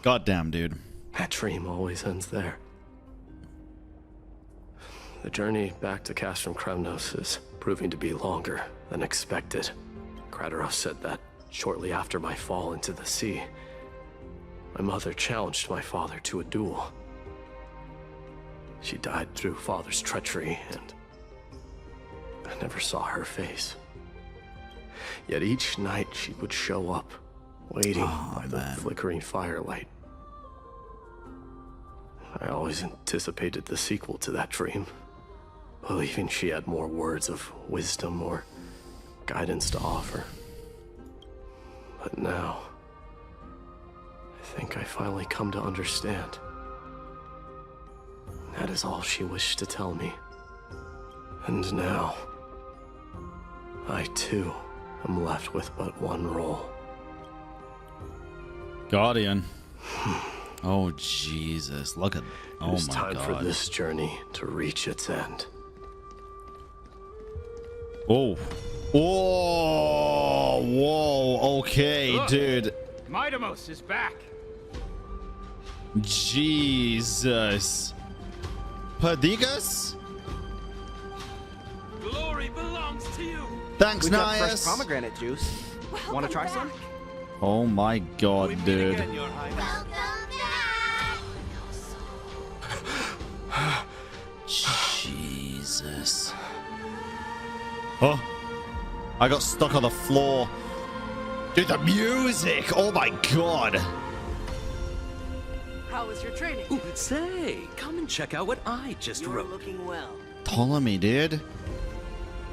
Goddamn, dude. That dream always ends there. The journey back to Castrum Kremnos is proving to be longer than expected. Krateros said that shortly after my fall into the sea, my mother challenged my father to a duel. She died through father's treachery, and I never saw her face. Yet each night she would show up, waiting by the flickering firelight. I always anticipated the sequel to that dream, believing she had more words of wisdom or guidance to offer. But now, I think I finally come to understand. That is all she wished to tell me. And now, I too am left with but one role. Guardian. Oh, Jesus. Look at... Oh, my God. It is time for this journey to reach its end. Oh. Whoa. Whoa. Okay, Look, dude. Mydei is back. Jesus. Perdigas? Glory belongs to you. Thanks, We got fresh Nias. pomegranate juice. Want to try some? Oh, my God, dude. Jesus. Oh, I got stuck on the floor. Dude, the music. Oh, my God. How was your training? Ooh, say, come and check out what I just You're wrote. looking well. Ptolemy, dude.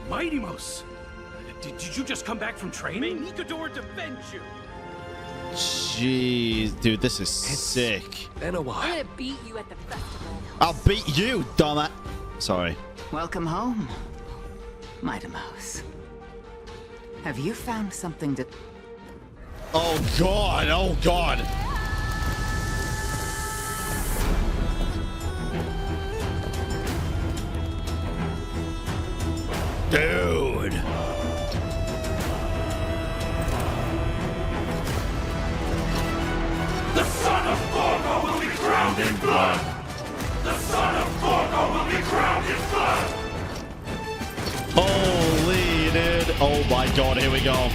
Mydei, did you just come back from training? May Nikador defend you. Jeez, dude, this is sick. Been a while. I'm gonna beat you at the festival. I'll beat you, dumbass. Sorry. Welcome home, Mydei. Have you found something to... Oh, God. Oh, God. Dude. The son of Gorgo will be crowned in blood! The son of Gorgo will be crowned in blood! Holy, dude. Oh, my God. Here we go.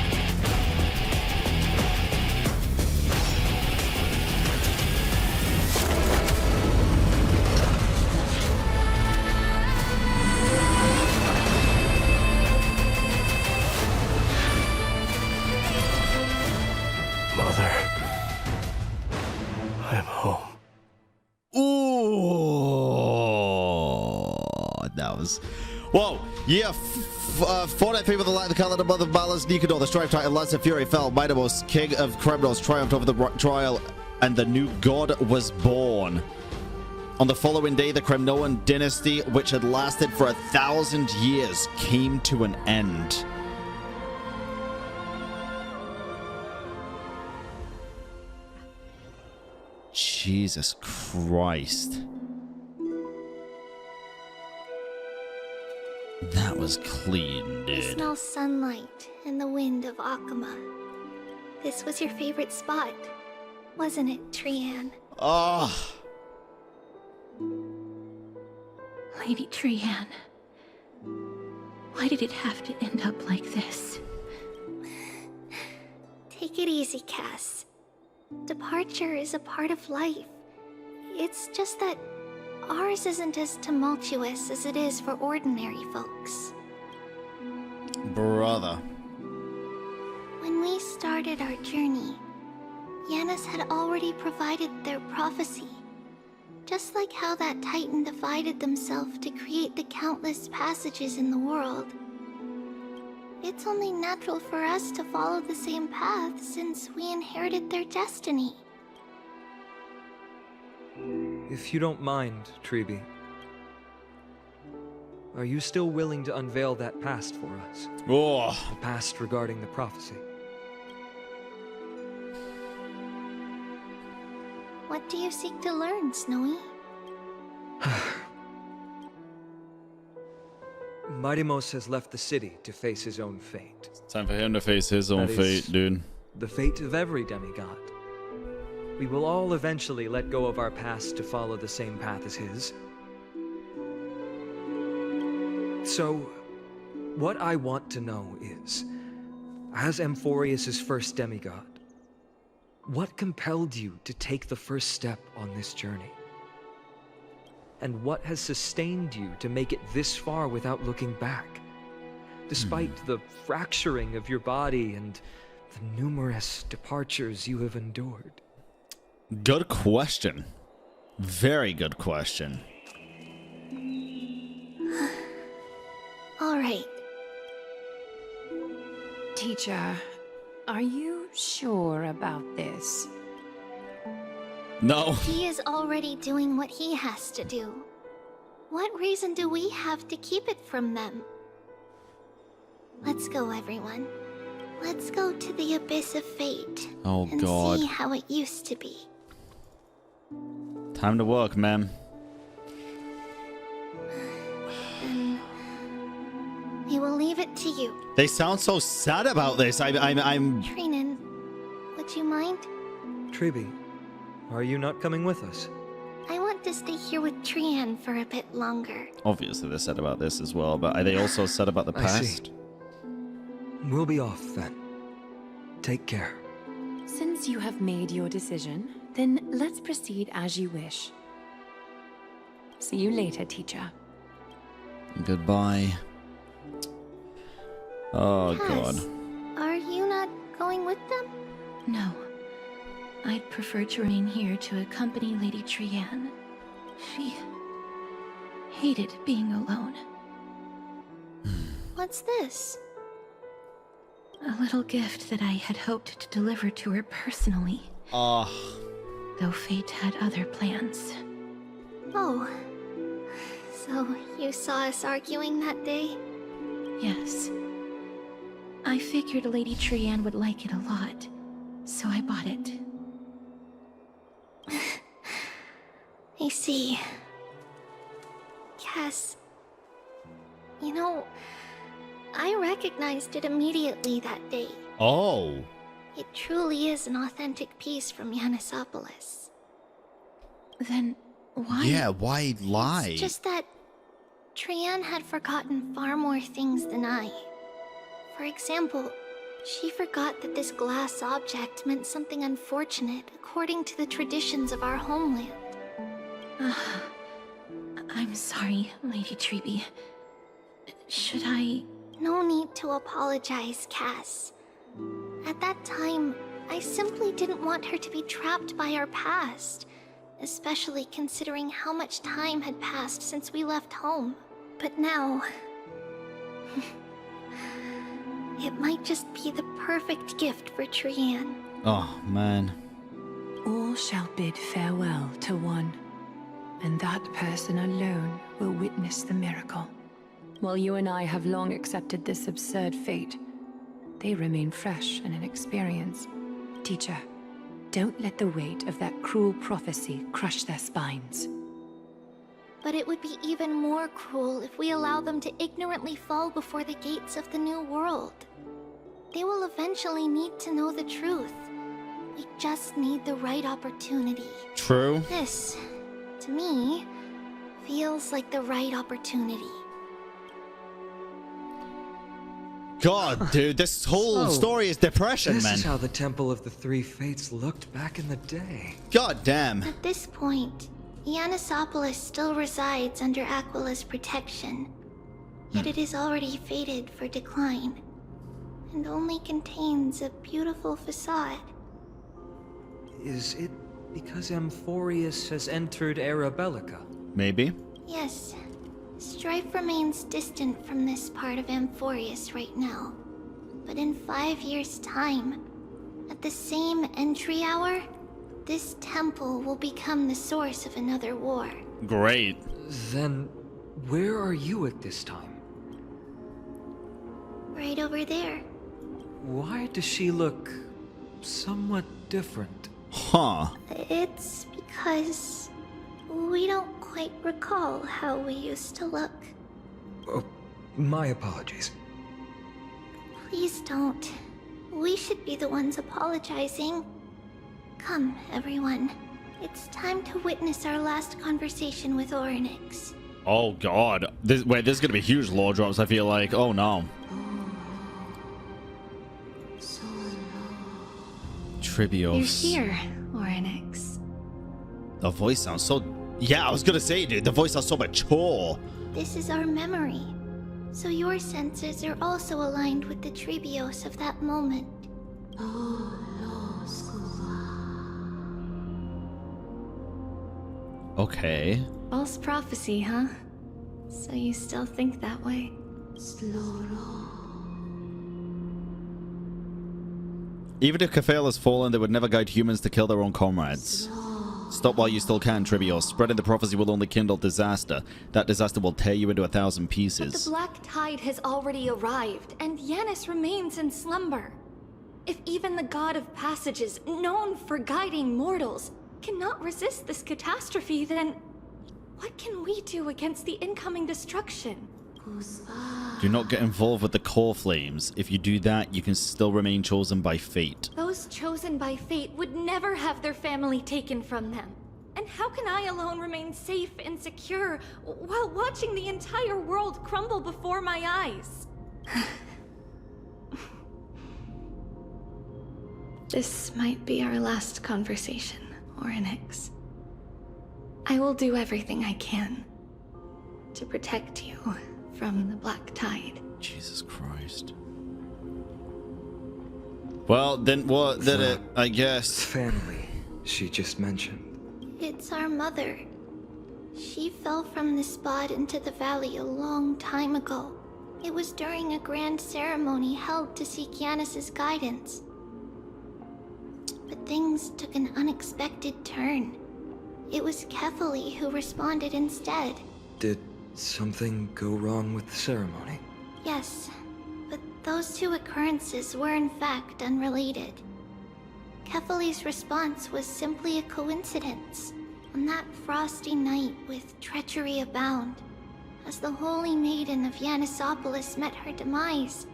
Mother, I'm home. Ooh, that was... Whoa. Yeah, 48 people that like the calendar above the balance. Nikador, the strife titan, Lance of Fury fell. Mydei, king of Kremnos, triumphed over the trial, and the new god was born. On the following day, the Kremnoan dynasty, which had lasted for 1,000 years, came to an end. Jesus Christ. That was clean, dude. I smell sunlight and the wind of Akuma. This was your favorite spot, wasn't it, Trian? Oh. Lady Trian, why did it have to end up like this? Take it easy, Cass. Departure is a part of life. It's just that ours isn't as tumultuous as it is for ordinary folks. Brother. When we started our journey, Yanis had already provided their prophecy. Just like how that Titan divided themselves to create the countless passages in the world. It's only natural for us to follow the same path since we inherited their destiny. If you don't mind, Tribi, are you still willing to unveil that past for us? Oh. The past regarding the prophecy. What do you seek to learn, Snowy? Mydei has left the city to face his own fate. Time for him to face his own fate, dude. The fate of every demigod. We will all eventually let go of our past to follow the same path as his. So, what I want to know is, as Amphoreus' first demigod, what compelled you to take the first step on this journey? And what has sustained you to make it this far without looking back? Despite the fracturing of your body and the numerous departures you have endured. Good question. Very good question. All right. Teacher, are you sure about this? No. He is already doing what he has to do. What reason do we have to keep it from them? Let's go, everyone. Let's go to the abyss of fate. Oh, and God. see how it used to be. Time to work, man. And we will leave it to you. They sound so sad about this. I'm. Trinan, would you mind? Tribi, are you not coming with us? I want to stay here with Trian for a bit longer. Obviously, they're sad about this as well, but are they also sad about the I see. past? We'll be off then. Take care. Since you have made your decision, then let's proceed as you wish. See you later, teacher. Goodbye. Oh, Cass, God. are you not going with them? No. I'd prefer to remain here to accompany Lady Trian. She hated being alone. What's this? A little gift that I had hoped to deliver to her personally. Oh. Though fate had other plans. Oh. So you saw us arguing that day? Yes. I figured Lady Trian would like it a lot, so I bought it. I see. Cass, you know, I recognized it immediately that day. Oh. It truly is an authentic piece from Yanisopolis. Then why? Yeah, why lie? It's just that Trian had forgotten far more things than I. For example, she forgot that this glass object meant something unfortunate according to the traditions of our homeland. I'm sorry, Lady Tribi. Should I... No need to apologize, Cass. At that time, I simply didn't want her to be trapped by our past, especially considering how much time had passed since we left home. But now... it might just be the perfect gift for Trian. Oh, man. All shall bid farewell to one, and that person alone will witness the miracle. While you and I have long accepted this absurd fate, they remain fresh and inexperienced. Teacher, Don't let the weight of that cruel prophecy crush their spines. But it would be even more cruel if we allow them to ignorantly fall before the gates of the new world. They will eventually need to know the truth. We just need the right opportunity. True. This, to me, feels like the right opportunity. God, dude, this whole story is depression, this man. This is how the Temple of the Three Fates looked back in the day. God damn. At this point, Anaxa still resides under Aquila's protection. Yet it is already fated for decline, and only contains a beautiful facade. Is it because Amphoreus has entered Era Bellica? Maybe. Yes. Strife remains distant from this part of Amphoreus right now. But in 5 years' time, at the same entry hour, this temple will become the source of another war. Great. Then, where are you at this time? Right over there. Why does she look somewhat different? Huh. It's because we don't quite recall how we used to look. Oh, my apologies. Please don't. We should be the ones apologizing. Come, everyone. It's time to witness our last conversation with Orynyx. Oh god. This is gonna be huge lore drops, I feel like. Oh no. Tribios. You're here, Orynyx. The voice sounds so... Yeah, I was gonna say, dude, the voice sounds so mature. This is our memory. So your senses are also aligned with the Tribios of that moment. Okay. False prophecy, huh? So you still think that way? Even if Kefale has fallen, they would never guide humans to kill their own comrades. Stop while you still can, Tribios. Spreading the prophecy will only kindle disaster. That disaster will tear you into 1,000 pieces. But the Black Tide has already arrived, and Yanis remains in slumber. If even the God of Passages, known for guiding mortals, cannot resist this catastrophe, then what can we do against the incoming destruction? Do not get involved with the core flames. If you do that, you can still remain chosen by fate. Those chosen by fate would never have their family taken from them. And how can I alone remain safe and secure while watching the entire world crumble before my eyes? This might be our last conversation, Orynyx. I will do everything I can to protect you from the Black Tide. Jesus Christ. Well, then what did it, I guess? Family she just mentioned. It's our mother. She fell from the spot into the valley a long time ago. It was during a grand ceremony held to seek Yanis's guidance. But things took an unexpected turn. It was Kefali who responded instead. Did something go wrong with the ceremony? Yes, but those two occurrences were in fact unrelated. Kefali's response was simply a coincidence. On that frosty night with treachery abound, as the Holy Maiden of Yanisopolis met her demise,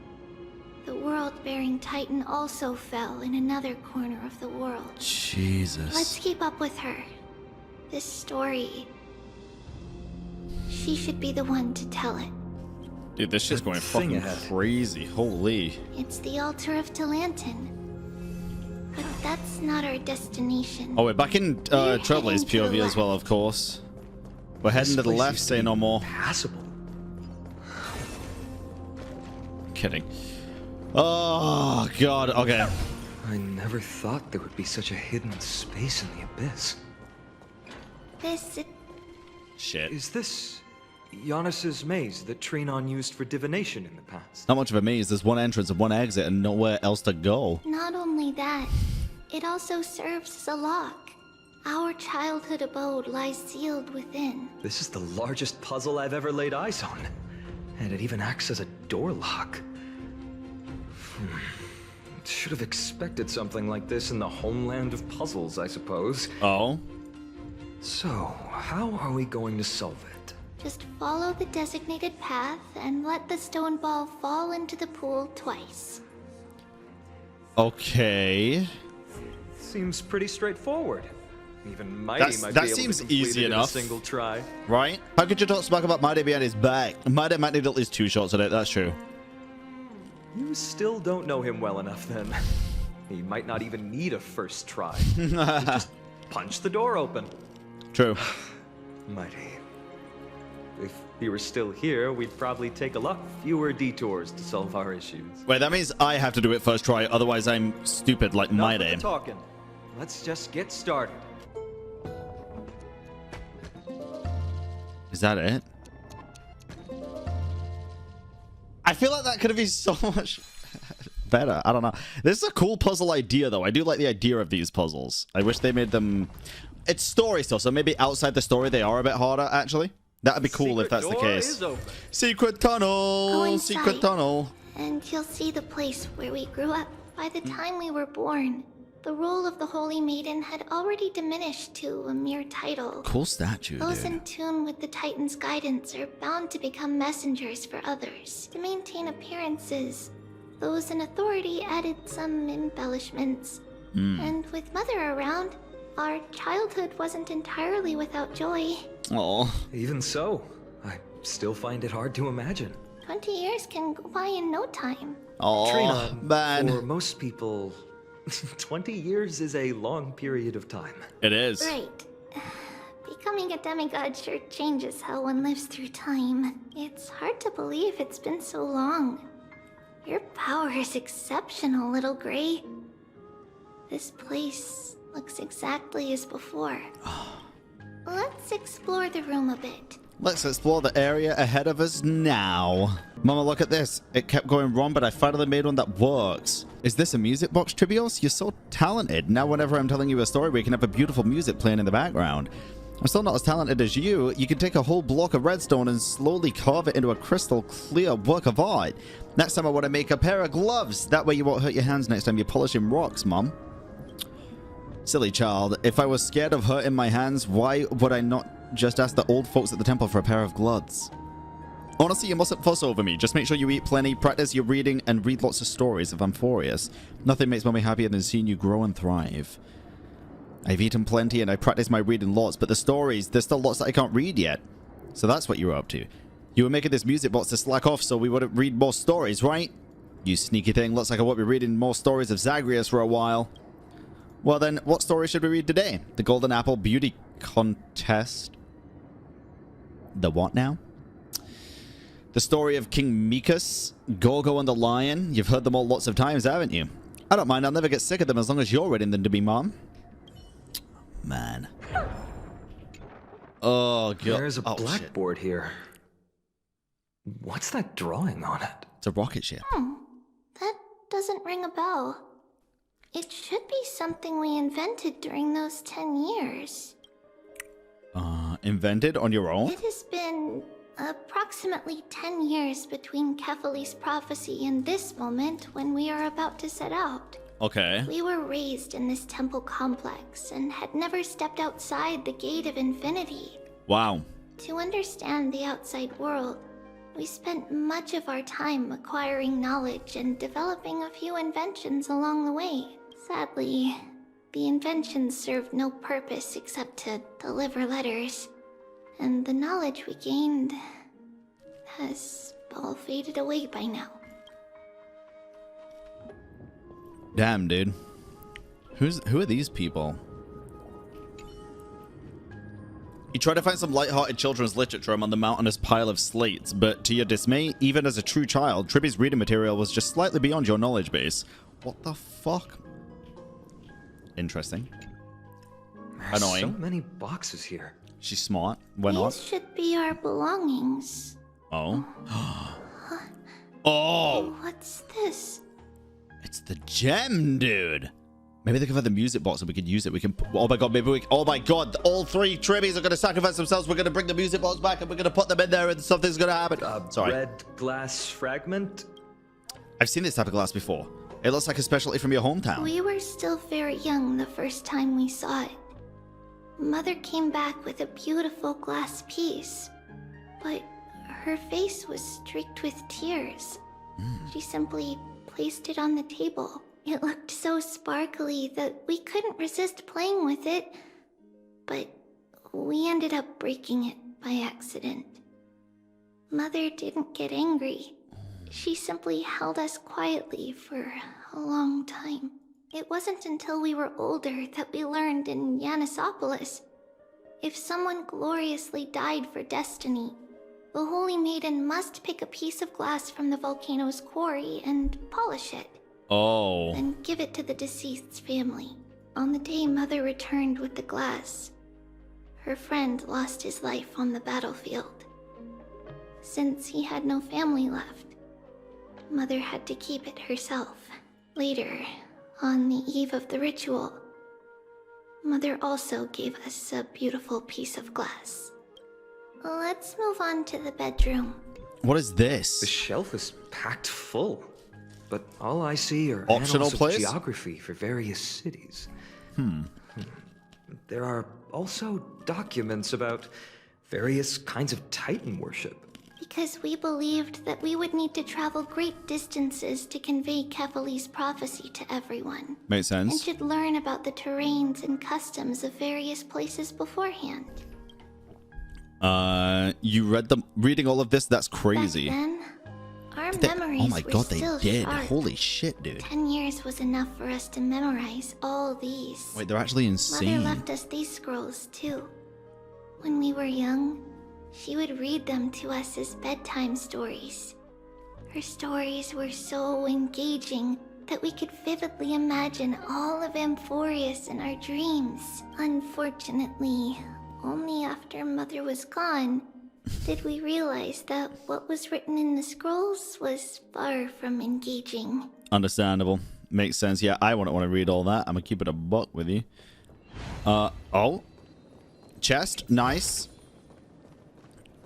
the world-bearing Titan also fell in another corner of the world. Jesus. Let's keep up with her. This story... She should be the one to tell it. Dude, this shit's going fucking crazy. Holy. It's the altar of Talantin. But that's not our destination. Oh, we're back in Trailblaze POV as well, of course. We're heading to the left, say no more. Passable. Kidding. Oh, God. Okay. I never thought there would be such a hidden space in the abyss. Shit. Is this Yanis's maze that Trinon used for divination in the past? Not much of a maze. There's one entrance and one exit and nowhere else to go. Not only that, it also serves as a lock. Our childhood abode lies sealed within. This is the largest puzzle I've ever laid eyes on. And it even acts as a door lock. Should have expected something like this in the homeland of puzzles, I suppose. Oh? So, how are we going to solve it? Just follow the designated path and let the stone ball fall into the pool twice. Okay. Seems pretty straightforward. Even Mydei might be able seems to complete easy it enough. in a single try. Right? How could you talk smack about Mydei behind his back? Mydei might need at least 2 shots at it, that's true. You still don't know him well enough then. He might not even need a first try. Just punch the door open. True. Mydei. If he were still here, we'd probably take a lot fewer detours to solve our issues. Wait, that means I have to do it first try, otherwise I'm stupid like Enough with Mydei. the talking. Let's just get started. Is that it? I feel like that could have been so much better. I don't know. This is a cool puzzle idea, though. I do like the idea of these puzzles. I wish they made them... It's story stuff, so maybe outside the story they are a bit harder, actually. That'd be cool if that's the case. Secret tunnel! Go inside, secret tunnel! and you'll see the place where we grew up. By the time we were born, the role of the Holy Maiden had already diminished to a mere title. Cool statue, Those dude. in tune with the Titan's guidance are bound to become messengers for others. To maintain appearances, those in authority added some embellishments. And with Mother around, our childhood wasn't entirely without joy. Oh. Even so, I still find it hard to imagine. 20 years can go by in no time. Oh, Trina, man. For most people, 20 years is a long period of time. It is. Right. Becoming a demigod sure changes how one lives through time. It's hard to believe it's been so long. Your power is exceptional, Little Gray. This place looks exactly as before. Let's explore the room a bit. Let's explore the area ahead of us now. Mama, look at this. It kept going wrong, but I finally made one that works. Is this a music box, Tribios? You're so talented. Now whenever I'm telling you a story, we can have a beautiful music playing in the background. I'm still not as talented as you. You can take a whole block of redstone and slowly carve it into a crystal clear work of art. Next time I want to make a pair of gloves. That way you won't hurt your hands next time you're polishing rocks, Mom. Silly child. If I was scared of hurting my hands, why would I not just ask the old folks at the temple for a pair of gloves? Honestly, you mustn't fuss over me. Just make sure you eat plenty, practice your reading, and read lots of stories of Amphoreus. Nothing makes Mommy happier than seeing you grow and thrive. I've eaten plenty and I practice my reading lots, but the stories, there's still lots that I can't read yet. So that's what you were up to. You were making this music box to slack off so we wouldn't read more stories, right? You sneaky thing. Looks like I won't be reading more stories of Zagreus for a while. Well then, what story should we read today? The Golden Apple Beauty Contest? The what now? The story of King Mikus, Gorgo and the Lion. You've heard them all lots of times, haven't you? I don't mind, I'll never get sick of them as long as you're reading them to me, Mom. Man. Oh, God. There's a blackboard here. What's that drawing on it? It's a rocket ship. That doesn't ring a bell. It should be something we invented during those 10 years. Invented on your own? It has been approximately 10 years between Kefali's prophecy and this moment when we are about to set out. Okay. We were raised in this temple complex and had never stepped outside the gate of infinity. Wow. To understand the outside world, we spent much of our time acquiring knowledge and developing a few inventions along the way. Sadly, the inventions served no purpose except to deliver letters, and the knowledge we gained has all faded away by now. Damn, dude. Who are these people? You try to find some light-hearted children's literature among the mountainous pile of slates, but to your dismay, even as a true child, Tribby's reading material was just slightly beyond your knowledge base. What the fuck? Interesting. There's Annoying. So many boxes here. She's smart. We're not. These should be our belongings. Oh. Oh! What's this? It's the gem, dude. Maybe they could have the music box and we could use it. We can. Oh my god, maybe we. Oh my god, all 3 Tribbies are going to sacrifice themselves. We're going to bring the music box back and we're going to put them in there and something's going to happen. Sorry. Red glass fragment? I've seen this type of glass before. It looks like a specialty from your hometown. We were still very young the first time we saw it. Mother came back with a beautiful glass piece, but her face was streaked with tears. She simply placed it on the table. It looked so sparkly that we couldn't resist playing with it, but we ended up breaking it by accident. Mother didn't get angry. She simply held us quietly for a long time. It wasn't until we were older that we learned in Yanisopolis, if someone gloriously died for destiny, the Holy Maiden must pick a piece of glass from the volcano's quarry and polish it. Oh. Then give it to the deceased's family. On the day Mother returned with the glass, her friend lost his life on the battlefield. Since he had no family left, Mother had to keep it herself. Later, on the eve of the ritual, Mother also gave us a beautiful piece of glass. Let's move on to the bedroom. What is this? The shelf is packed full, but all I see are optional annals of place? geography for various cities. There are also documents about various kinds of Titan worship. Because we believed that we would need to travel great distances to convey Kefali's prophecy to everyone. Makes sense. And should learn about the terrains and customs of various places beforehand. You reading all of this? That's crazy. Back then, our Did they- memories oh my were god, they still did. sharp. Holy shit, dude. 10 years was enough for us to memorize all these. Wait, they're actually insane. Mother left us these scrolls too. When we were young, she would read them to us as bedtime stories. Her stories were so engaging that we could vividly imagine all of Amphoreus in our dreams. Unfortunately, only after Mother was gone did we realize that what was written in the scrolls was far from engaging. Understandable. Makes sense. Yeah, I wouldn't want to read all that. I'm gonna keep it a buck with you. Oh. Chest. Nice.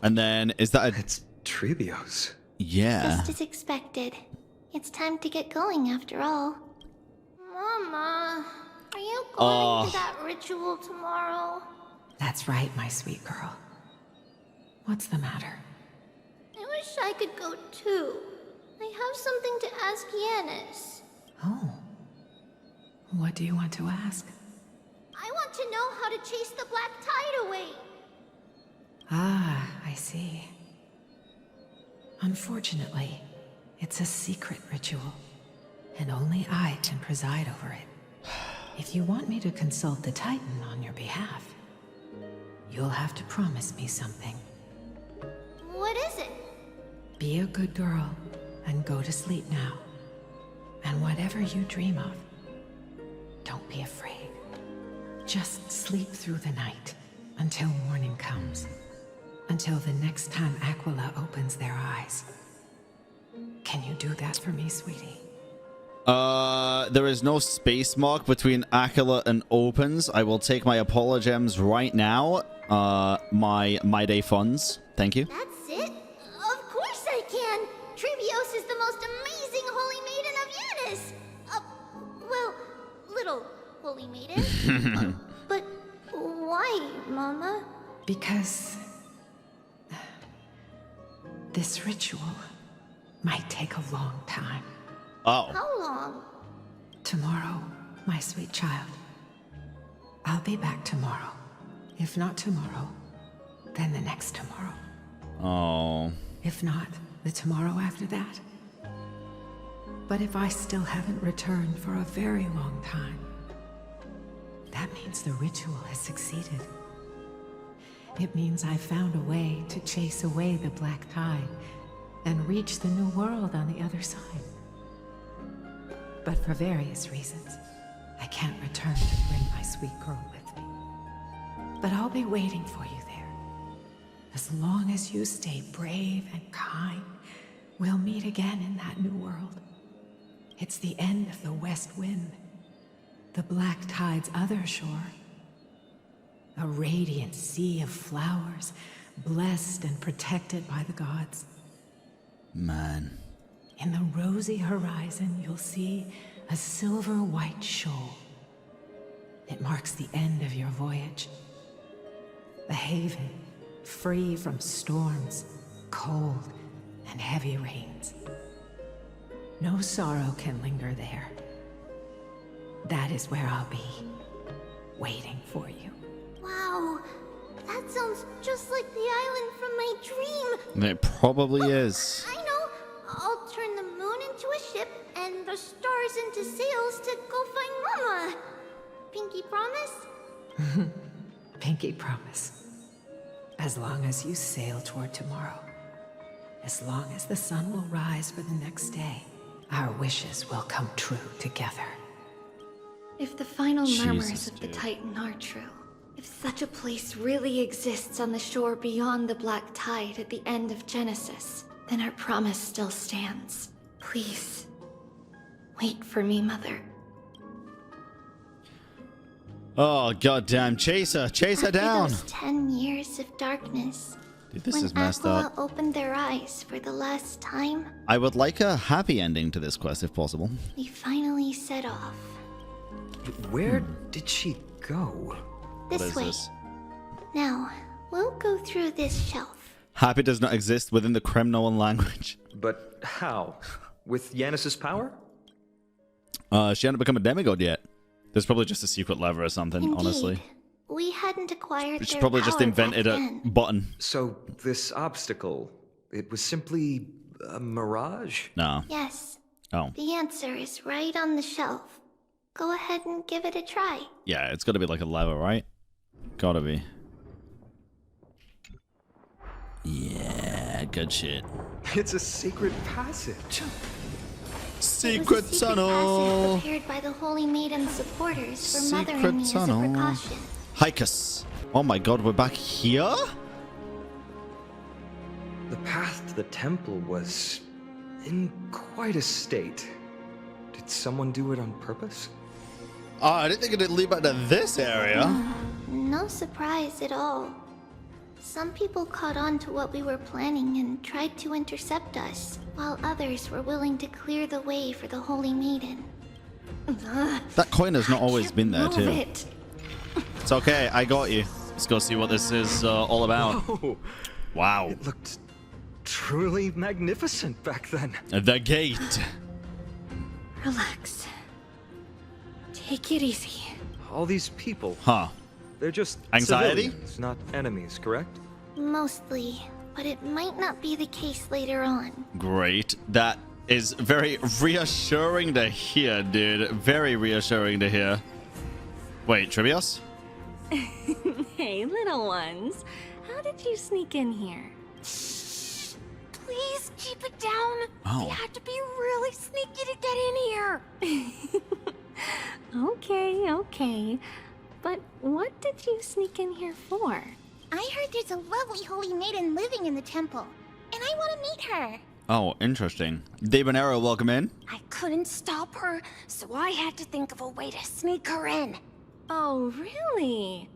And then, is that a... It's Trebios. Yeah. Just as expected. It's time to get going after all. Mama, are you going to that ritual tomorrow? That's right, my sweet girl. What's the matter? I wish I could go too. I have something to ask Yanis. Oh. What do you want to ask? I want to know how to chase the black tide away. Ah, I see. Unfortunately, it's a secret ritual, and only I can preside over it. If you want me to consult the Titan on your behalf, you'll have to promise me something. What is it? Be a good girl and go to sleep now. And whatever you dream of, don't be afraid. Just sleep through the night until morning comes. Until the next time Aquila opens their eyes. Can you do that for me, sweetie? There is no space mark between Aquila and opens. I will take my apologems right now. My Mydei funds. Thank you. That's it? Of course I can! Trebios is the most amazing holy maiden of Yanis! Well, little holy maiden. But why, Mama? Because this ritual might take a long time. Oh. How long? Tomorrow, my sweet child. I'll be back tomorrow. If not tomorrow, then the next tomorrow. Oh. If not, the tomorrow after that. But if I still haven't returned for a very long time, that means the ritual has succeeded. It means I found a way to chase away the black tide and reach the new world on the other side. But for various reasons, I can't return to bring my sweet girl with me. But I'll be waiting for you there. As long as you stay brave and kind, we'll meet again in that new world. It's the end of the west wind, the black tide's other shore. A radiant sea of flowers, blessed and protected by the gods. Man. In the rosy horizon, you'll see a silver-white shoal. It marks the end of your voyage. A haven, free from storms, cold, and heavy rains. No sorrow can linger there. That is where I'll be, waiting for you. Wow, that sounds just like the island from my dream. It probably is. I know. I'll turn the moon into a ship and the stars into sails to go find Mama. Pinky promise? Pinky promise. As long as you sail toward tomorrow, as long as the sun will rise for the next day, our wishes will come true together. If the final murmurs of the Titan are true, if such a place really exists on the shore beyond the Black Tide at the end of Genesis, then our promise still stands. Please, wait for me, Mother. Oh, goddamn. Chase her down. After those 10 years of darkness, Dude, this when is messed Aquila up. opened their eyes for the last time, I would like a happy ending to this quest if possible. we finally set off. Where did she go? This way. Now, we'll go through this shelf. Happy does not exist within the Kremnoan language. But how? With Yanis's power? She hadn't become a demigod yet. There's probably just a secret lever or something, Indeed. honestly. We hadn't acquired She their probably just power invented back a then. button. So this obstacle, it was simply a mirage? No. Yes. Oh. The answer is right on the shelf. Go ahead and give it a try. Yeah, it's got to be like a lever, right? Gotta be. Yeah, good shit. It's a secret passage. Secret Passage tunnel. prepared by the Holy Maiden's supporters for Secret mothering me tunnel. as a precaution. Hicus. Oh my god, we're back here? The path to the temple was in quite a state. Did someone do it on purpose? Oh, I didn't think it'd lead back to this area. No surprise at all. Some people caught on to what we were planning and tried to intercept us, while others were willing to clear the way for the Holy Maiden. That coin has not always been there, too. It. It's okay, I got you. Let's go see what this is all about. Whoa. Wow. It looked truly magnificent back then. The gate. Relax. Take it easy. All these people. Huh. They're just Anxiety? civilians, not enemies, correct? Mostly, but it might not be the case later on. Great. That is very reassuring to hear, dude. Very reassuring to hear. Wait, Trivios? Hey, little ones. How did you sneak in here? Please keep it down. Oh. We have to be really sneaky to get in here. Okay. But what did you sneak in here for? I heard there's a lovely Holy Maiden living in the temple, and I want to meet her. Oh, interesting. Debonero, welcome in. I couldn't stop her, so I had to think of a way to sneak her in. Oh, really?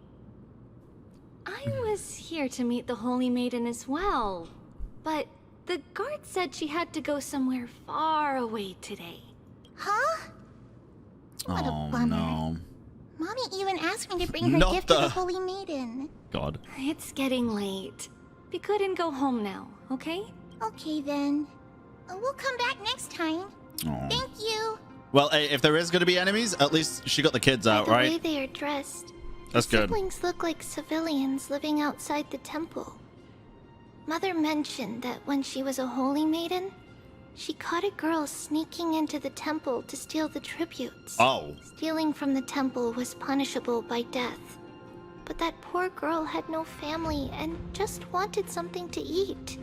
I was here to meet the Holy Maiden as well, but the guard said she had to go somewhere far away today. Huh? What a Oh, bummer. no. Mommy even asked me to bring her Not gift to the- the Holy Maiden. God. It's getting late. Be good and go home now, okay? Okay then. We'll come back next time. Oh. Thank you. Well, hey, if there is going to be enemies, at least she got the kids out, The way right? they are dressed, That's the good. siblings look like civilians living outside the temple. Mother mentioned that when she was a Holy Maiden, she caught a girl sneaking into the temple to steal the tributes. Oh. Stealing from the temple was punishable by death. But that poor girl had no family and just wanted something to eat.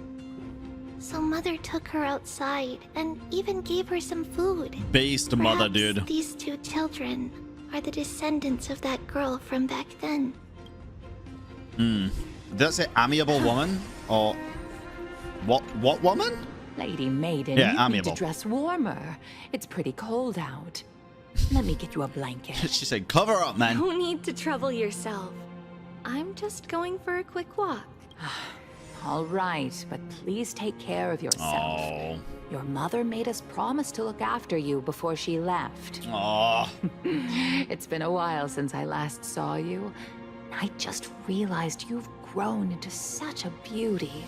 So Mother took her outside and even gave her some food. Based mother, Perhaps dude. these two children are the descendants of that girl from back then. Did that say amiable woman? Or what woman? Lady Maiden, Yeah, you amiable. need to dress warmer. It's pretty cold out. Let me get you a blanket. She said, cover up, man. No need to trouble yourself. I'm just going for a quick walk. All right, but please take care of yourself. Oh. Your mother made us promise to look after you before she left. Aww. It's been a while since I last saw you. I just realized you've grown into such a beauty,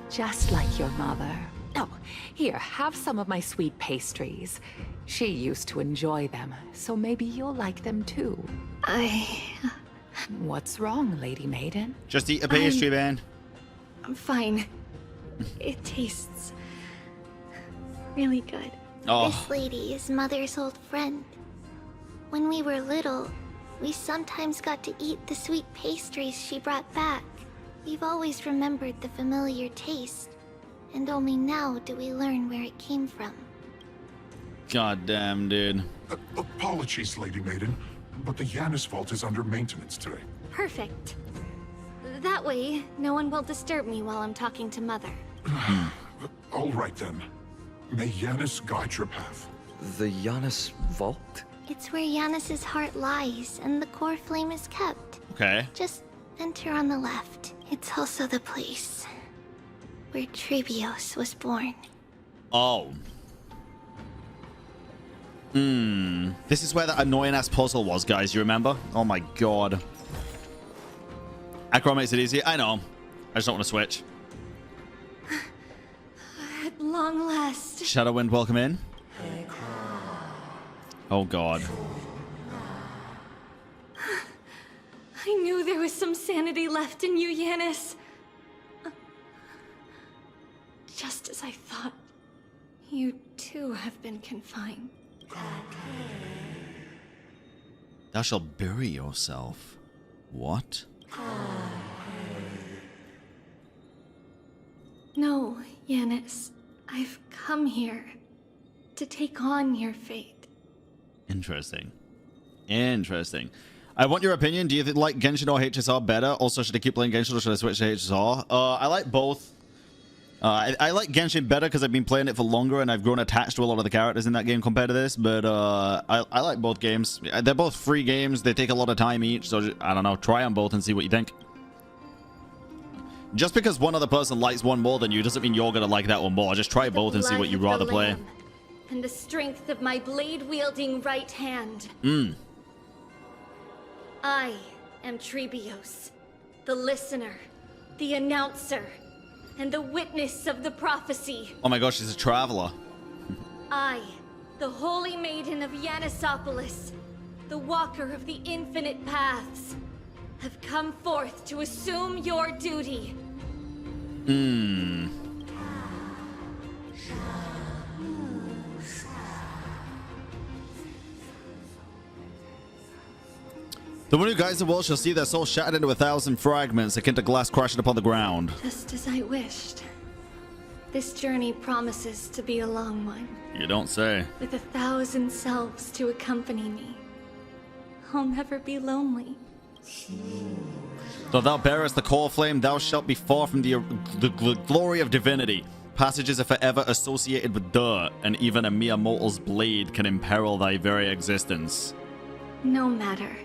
just like your mother. Oh, here, have some of my sweet pastries. She used to enjoy them, so maybe you'll like them too. What's wrong, Lady Maiden? Just eat a pastry, man. I'm fine. It tastes really good. Oh. This lady is Mother's old friend. When we were little, we sometimes got to eat the sweet pastries she brought back. We've always remembered the familiar taste, and only now do we learn where it came from. God damn, dude. Apologies, Lady Maiden, but the Yanis vault is under maintenance today. Perfect. That way, no one will disturb me while I'm talking to Mother. All right then. May Yanis guide your path. The Yanis vault? It's where Yanis's heart lies, and the core flame is kept. Okay. Just enter on the left. It's also the place where Trebios was born. Oh. This is where that annoying ass puzzle was, guys. You remember? Oh my god. Acro makes it easy. I know. I just don't want to switch. At long last. Shadowwind, welcome in. Oh god. I knew there was some sanity left in you, Yanis. Just as I thought. You too have been confined. Thou shalt bury yourself. What? No, Yanis. I've come here to take on your fate. Interesting. Interesting. I want your opinion. Do you like Genshin or HSR better? Also, should I keep playing Genshin or should I switch to HSR? I like both. I like Genshin better because I've been playing it for longer and I've grown attached to a lot of the characters in that game compared to this. But I like both games. They're both free games. They take a lot of time each. So, I don't know. Try them both and see what you think. Just because one other person likes one more than you doesn't mean you're going to like that one more. Just try both and see what you'd rather play. And the strength of my blade-wielding right hand. I am Trebios, the listener, the announcer, and the witness of the prophecy. Oh my gosh, she's a traveler. I, the holy maiden of Yanisopolis, the walker of the infinite paths, have come forth to assume your duty. The one who guides the world shall see their soul shattered into 1,000 fragments, akin to glass crashing upon the ground. Just as I wished. This journey promises to be a long one. You don't say. With 1,000 selves to accompany me. I'll never be lonely. Though thou bearest the core flame, thou shalt be far from the glory of divinity. Passages are forever associated with dirt, and even a mere mortal's blade can imperil thy very existence. No matter.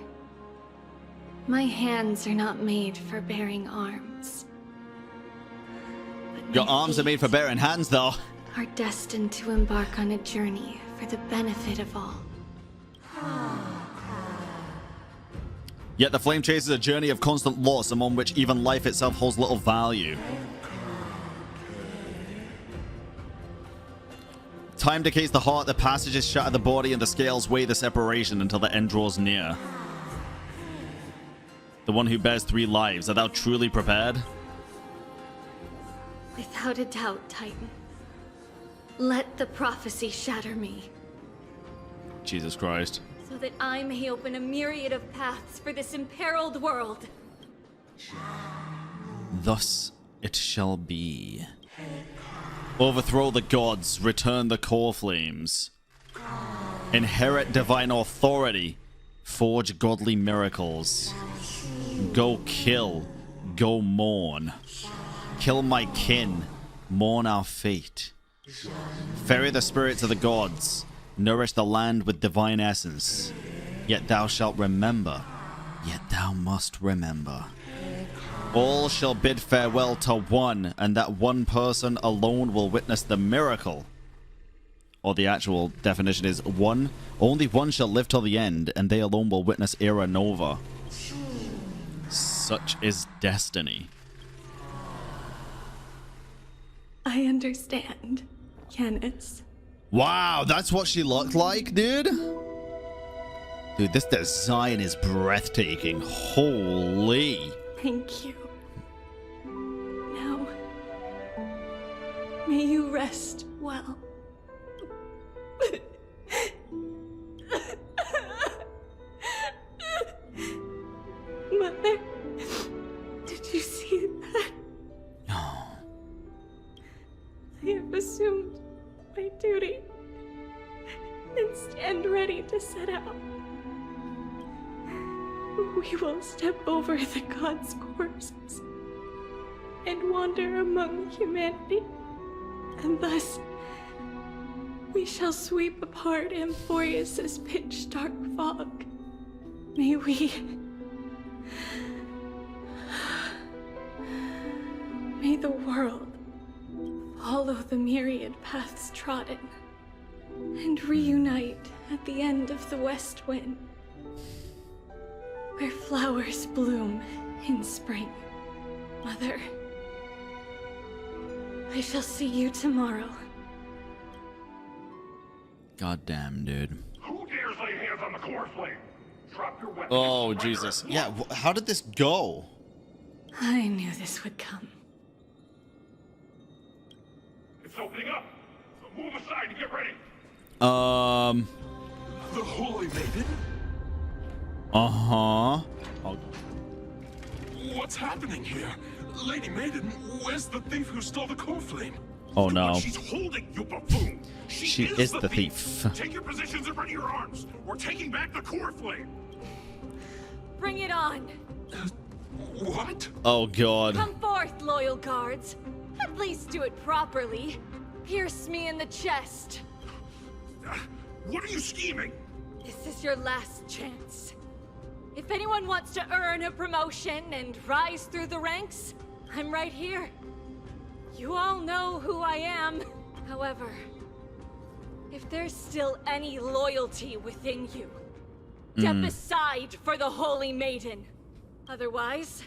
My hands are not made for bearing arms. Your arms are made for bearing hands, though. Are destined to embark on a journey for the benefit of all. Yet the flame chase is a journey of constant loss, among which even life itself holds little value. Time decays the heart, the passages shatter the body, and the scales weigh the separation until the end draws near. The one who bears 3 lives, are thou truly prepared? Without a doubt, Titan. Let the prophecy shatter me, Jesus Christ. so that I may open a myriad of paths for this imperiled world. Thus it shall be. Overthrow the gods, return the core flames. Inherit divine authority, forge godly miracles. Go kill, go mourn. Kill my kin, mourn our fate. Ferry the spirits of the gods, nourish the land with divine essence. Yet thou shalt remember, yet thou must remember. All shall bid farewell to one, and that one person alone will witness the miracle or the actual definition is only one shall live till the end, and they alone will witness Era Nova. Such is destiny. I understand, Yanis. Wow, that's what she looked like, dude. Dude, this design is breathtaking. Holy. Thank you. Now, may you rest well. Mother, did you see that? No. I have assumed my duty and stand ready to set out. We will step over the gods' corpses and wander among humanity, and thus we shall sweep apart Amphoreus' pitch-dark fog. May the world follow the myriad paths trodden and reunite at the end of the west wind, where flowers bloom in spring. Mother, I shall see you tomorrow. God damn, dude. Who dares lay hands on the core flame? Drop your weapon. Oh, Jesus. Yeah, how did this go? I knew this would come. It's opening up. So move aside and get ready. The Holy Maiden? Uh-huh. What's happening here? Lady Maiden, where's the thief who stole the core flame? Oh no. She's holding, you buffoon. She is the thief. Take your positions and ready your arms. We're taking back the core flame. Bring it on. What? Oh god. Come forth, loyal guards. At least do it properly. Pierce me in the chest. What are you scheming? This is your last chance. If anyone wants to earn a promotion and rise through the ranks, I'm right here. You all know who I am. However, if there's still any loyalty within you, step aside for the Holy Maiden. Otherwise,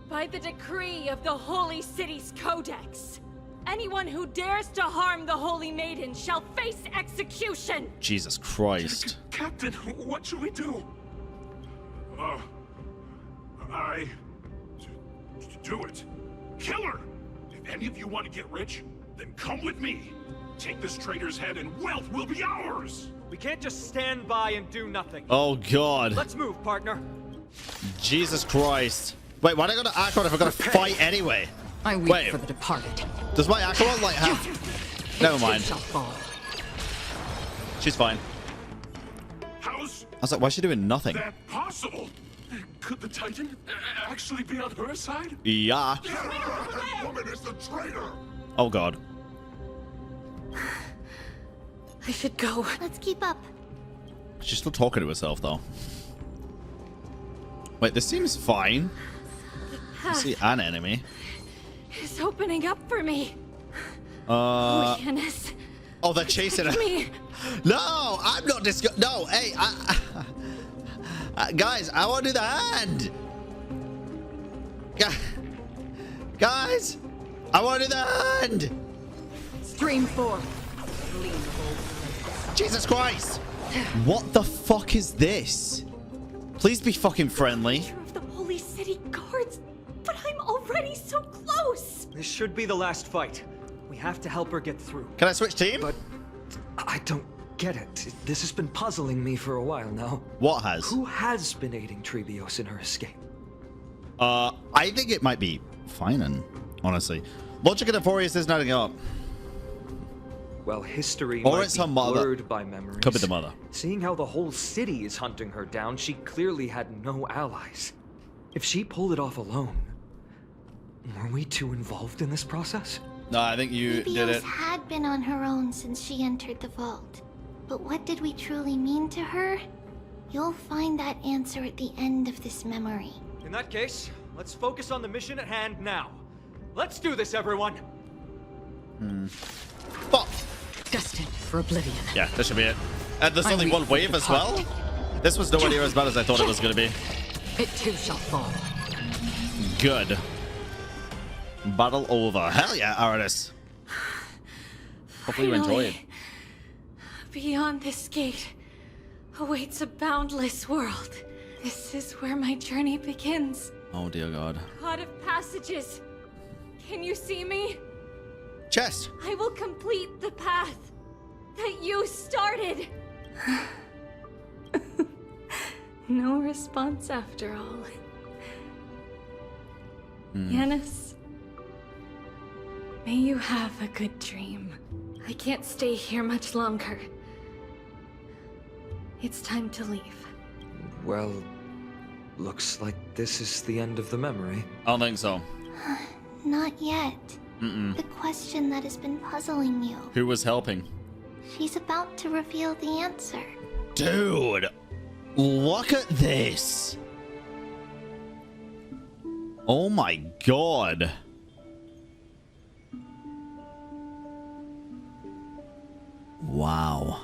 by the decree of the Holy City's Codex, anyone who dares to harm the Holy Maiden shall face execution! Jesus Christ. Captain, what should we do? Do it. Kill her! If any of you want to get rich, then come with me. Take this traitor's head and wealth will be ours! We can't just stand by and do nothing. Oh god. Let's move, partner. Jesus Christ. Wait, why do I go to Acheron if I'm gonna fight anyway? I weep for the departed. Does my Acheron like have... Never mind. She's fine. How's I was like, why is she doing nothing? that possible? Could the Titan actually be on her side? Yeah. That woman is the traitor! Oh god. I should go. Let's keep up. She's still talking to herself though. Wait, this seems fine. I see an enemy. It's opening up for me. Oh, Yanis. Oh, they're chasing her. Me. No, I'm not No, hey, guys, I want to do the hand. Guys, I want to do the hand. Stream 4. Jesus Christ. What the fuck is this? Please be fucking friendly. Of the Holy City Guards, but I'm already so close. This should be the last fight. We have to help her get through. Can I switch team? But I don't get it. This has been puzzling me for a while now. What has? Who has been aiding Trebios in her escape? I think it might be Finan, honestly. Logic and Amphoreus isn't adding up. Well, history Or might it's be her mother. blurred by memories. Could be the mother. Seeing how the whole city is hunting her down, she clearly had no allies. If she pulled it off alone, were we too involved in this process? No, I think you did Trebios it. had been on her own since she entered the vault. But what did we truly mean to her? You'll find that answer at the end of this memory. In that case, let's focus on the mission at hand now. Let's do this, everyone! Fuck! destined for oblivion. Yeah, this should be it. And there's I only one read wave the as well? part. This was nowhere near as bad as I thought it was going to be. It too shall fall. Good. Battle over. Hell yeah, Aradis. Hopefully you enjoyed. Beyond this gate awaits a boundless world. This is where my journey begins. Oh dear God. God of passages, can you see me? Chest. I will complete the path that you started. No response after all. Yanis, may you have a good dream. I can't stay here much longer. It's time to leave. Well, looks like this is the end of the memory. I don't think so. Not yet. The question that has been puzzling you. Who was helping? She's about to reveal the answer. Dude, look at this. Oh my God. Wow.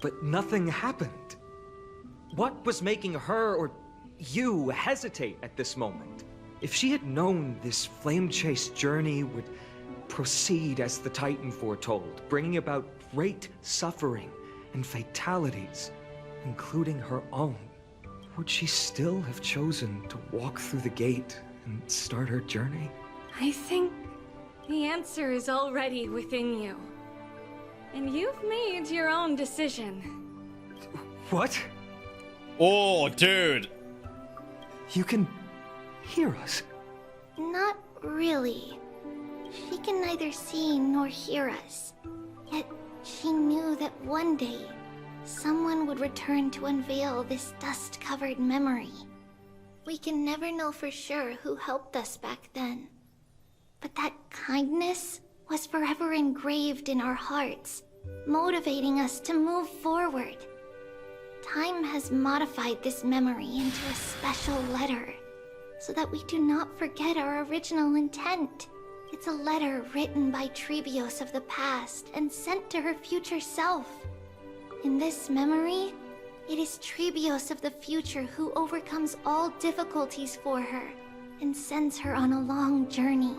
But nothing happened. What was making her or you hesitate at this moment? If she had known this flame chase journey would proceed as the Titan foretold, bringing about great suffering and fatalities, including her own, would she still have chosen to walk through the gate and start her journey? I think the answer is already within you. And you've made your own decision. What? Oh, dude. You can hear us? Not really. She can neither see nor hear us. Yet she knew that one day, someone would return to unveil this dust-covered memory. We can never know for sure who helped us back then. But that kindness was forever engraved in our hearts, motivating us to move forward. Time has modified this memory into a special letter, so that we do not forget our original intent. It's a letter written by Trebios of the past and sent to her future self. In this memory, it is Trebios of the future who overcomes all difficulties for her and sends her on a long journey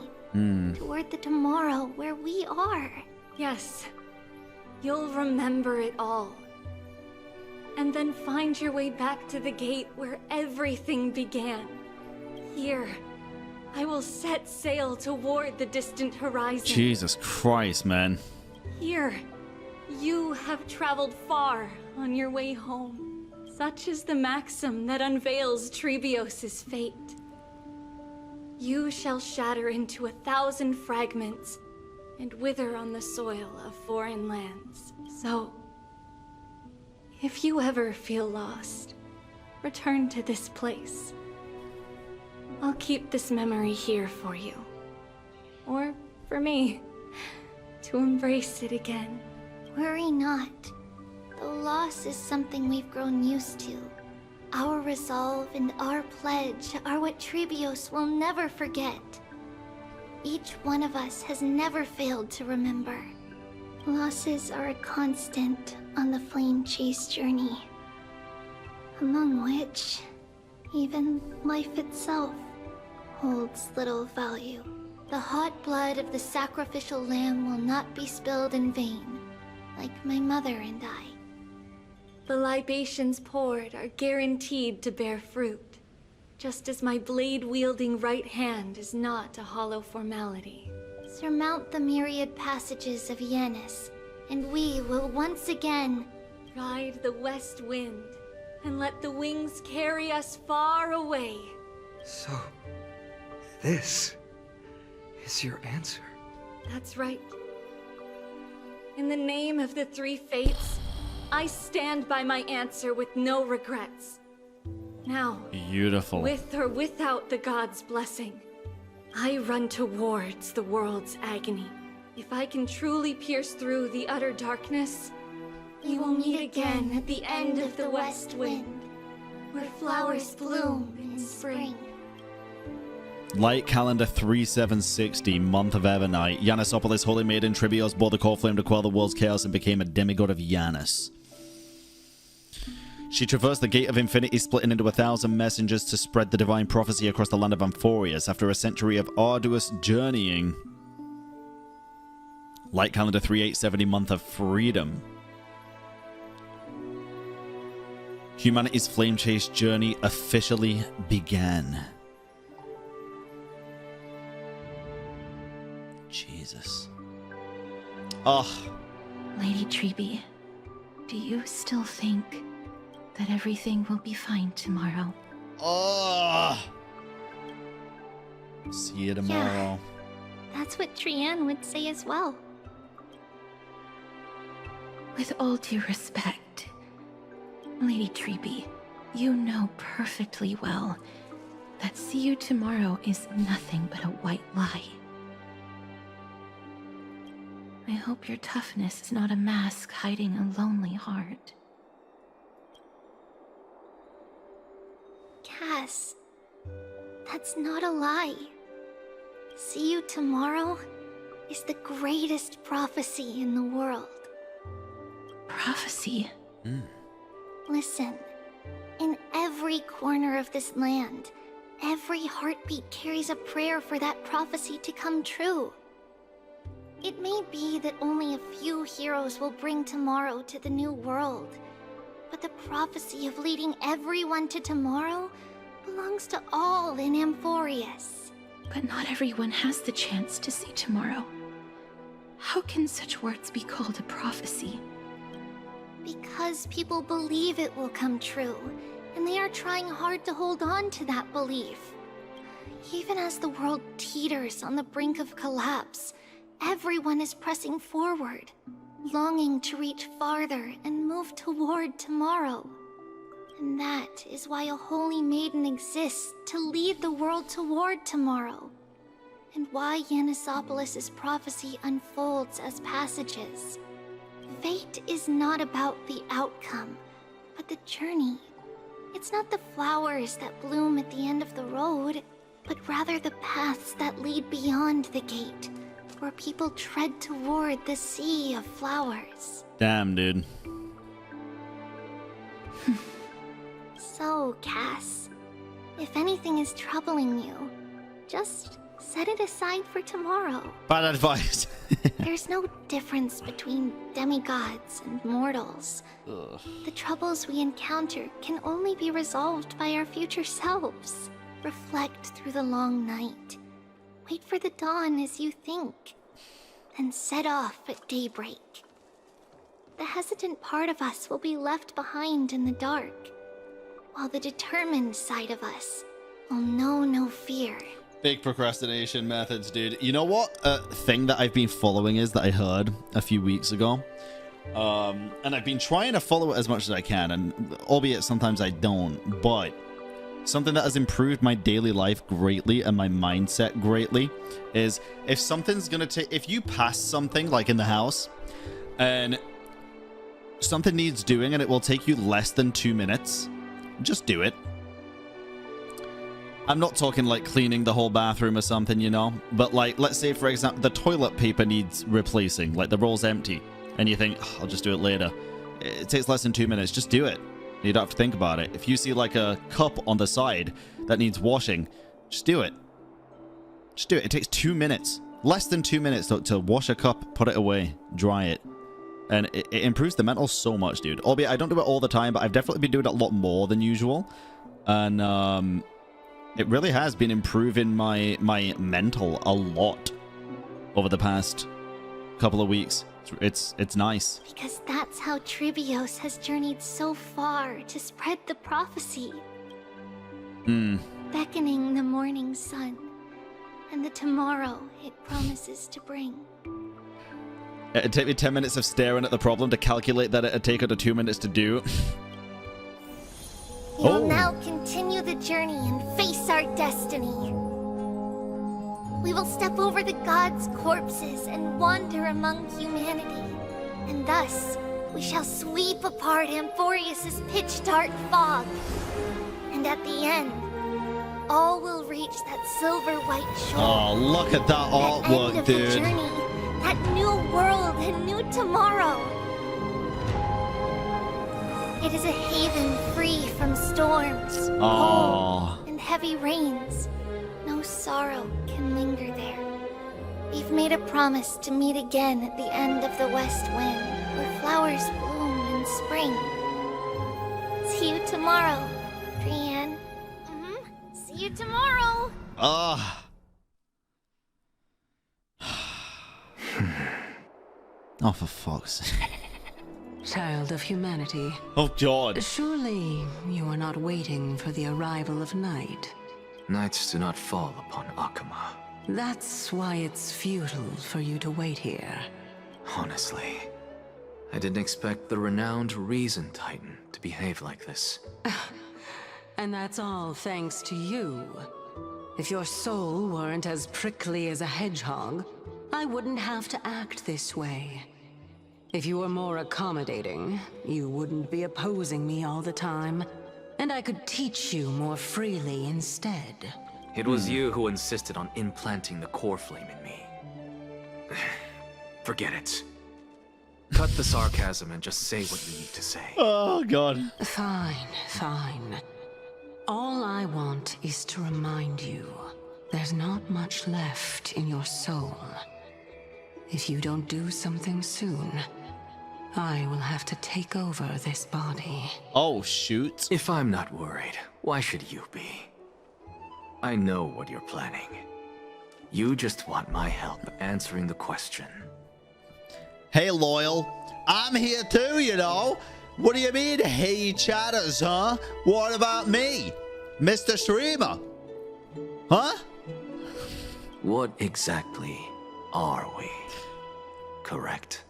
toward the tomorrow where we are. Yes, you'll remember it all. And then find your way back to the gate where everything began. Here, I will set sail toward the distant horizon. Jesus Christ, man. Here, you have traveled far on your way home. Such is the maxim that unveils Trebios' fate. You shall shatter into 1,000 fragments and wither on the soil of foreign lands. So, if you ever feel lost, return to this place. I'll keep this memory here for you. Or for me, to embrace it again. Worry not. The loss is something we've grown used to. Our resolve and our pledge are what Trebios will never forget. Each one of us has never failed to remember. Losses are a constant on the flame chase journey, among which even life itself holds little value. The hot blood of the sacrificial lamb will not be spilled in vain, like my mother and I. The libations poured are guaranteed to bear fruit, just as my blade-wielding right hand is not a hollow formality. Surmount the myriad passages of Yanis, and we will once again ride the west wind and let the wings carry us far away. So, this is your answer? That's right. In the name of the three fates, I stand by my answer with no regrets. Now, beautiful. With or without the god's blessing, I run towards the world's agony. If I can truly pierce through the utter darkness, we will meet again at the end of the west wind, where flowers bloom in spring. Light calendar 3760, month of Evernight. Yanisopolis, holy maiden Tribios, bore the core flame to quell the world's chaos and became a demigod of Yanis. She traversed the gate of infinity, splitting into 1,000 messengers to spread the divine prophecy across the land of Amphoreus. After a century of arduous journeying. Light calendar 3870, month of freedom. Humanity's flame chase journey officially began. Jesus. Oh. Lady Tribi, do you still think that everything will be fine tomorrow? Oh. See you tomorrow. Yeah, that's what Trianne would say as well. With all due respect, Lady Tribi, you know perfectly well that see you tomorrow is nothing but a white lie. I hope your toughness is not a mask hiding a lonely heart. Cass, that's not a lie. See you tomorrow is the greatest prophecy in the world. Prophecy? Listen, in every corner of this land, every heartbeat carries a prayer for that prophecy to come true. It may be that only a few heroes will bring tomorrow to the new world, but the prophecy of leading everyone to tomorrow belongs to all in Amphoreus. But not everyone has the chance to see tomorrow. How can such words be called a prophecy? Because people believe it will come true, and they are trying hard to hold on to that belief. Even as the world teeters on the brink of collapse, everyone is pressing forward, longing to reach farther and move toward tomorrow. And that is why a holy maiden exists to lead the world toward tomorrow, and why Yanisopolis' prophecy unfolds as passages. Fate is not about the outcome, but the journey. It's not the flowers that bloom at the end of the road, but rather the paths that lead beyond the gate, where people tread toward the sea of flowers. Damn, dude. So, Cass, if anything is troubling you, just set it aside for tomorrow. Bad advice. There's no difference between demigods and mortals. Ugh. The troubles we encounter can only be resolved by our future selves. Reflect through the long night. Wait for the dawn as you think. Then set off at daybreak. The hesitant part of us will be left behind in the dark, while the determined side of us will know no fear. Big procrastination methods, dude. You know what thing that I've been following is that I heard a few weeks ago? And I've been trying to follow it as much as I can, and albeit sometimes I don't, but something that has improved my daily life greatly and my mindset greatly is if something's gonna take, if you pass something like in the house and something needs doing and it will take you less than 2 minutes, just do it. I'm not talking like cleaning the whole bathroom or something, you know, but like, let's say for example, the toilet paper needs replacing, like the roll's empty and you think, oh, I'll just do it later. It takes less than 2 minutes. Just do it. You don't have to think about it. If you see like a cup on the side that needs washing, just do it. Just do it. It takes 2 minutes, less than 2 minutes to wash a cup, put it away, dry it. And it improves the mental so much, dude. Albeit I don't do it all the time, but I've definitely been doing it a lot more than usual. And it really has been improving my mental a lot over the past couple of weeks. It's nice. Because that's how Tribios has journeyed so far to spread the prophecy. Beckoning the morning sun and the tomorrow it promises to bring. It'd take me 10 minutes of staring at the problem to calculate that it'd take her 2 minutes to do. We'll now continue the journey and face our destiny. We will step over the gods' corpses and wander among humanity. And thus, we shall sweep apart Amphoreus' pitch-dark fog. And at the end, all will reach that silver white shore. Oh, look at that artwork, end of dude. The journey, that new world and new tomorrow. It is a haven free from storms, cold, and heavy rains. No sorrow can linger there. We've made a promise to meet again at the end of the west wind, where flowers bloom in spring. See you tomorrow, Brienne. See you tomorrow. Oh, for fuck's sake. Child of humanity. Oh, God. Surely you are not waiting for the arrival of night. Nights do not fall upon Akama. That's why it's futile for you to wait here. Honestly, I didn't expect the renowned Reason Titan to behave like this. And that's all thanks to you. If your soul weren't as prickly as a hedgehog, I wouldn't have to act this way. If you were more accommodating, you wouldn't be opposing me all the time, and I could teach you more freely instead. It was you who insisted on implanting the core flame in me. Forget it. Cut the sarcasm and just say what you need to say. Oh, God. Fine, fine. All I want is to remind you, there's not much left in your soul. If you don't do something soon, I will have to take over this body. Oh, shoot. If I'm not worried, why should you be? I know what you're planning. You just want my help answering the question. Hey, Loyal. I'm here too, you know. What do you mean, hey chatters, huh? What about me? Mr. Streamer? Huh? What exactly are we? Correct?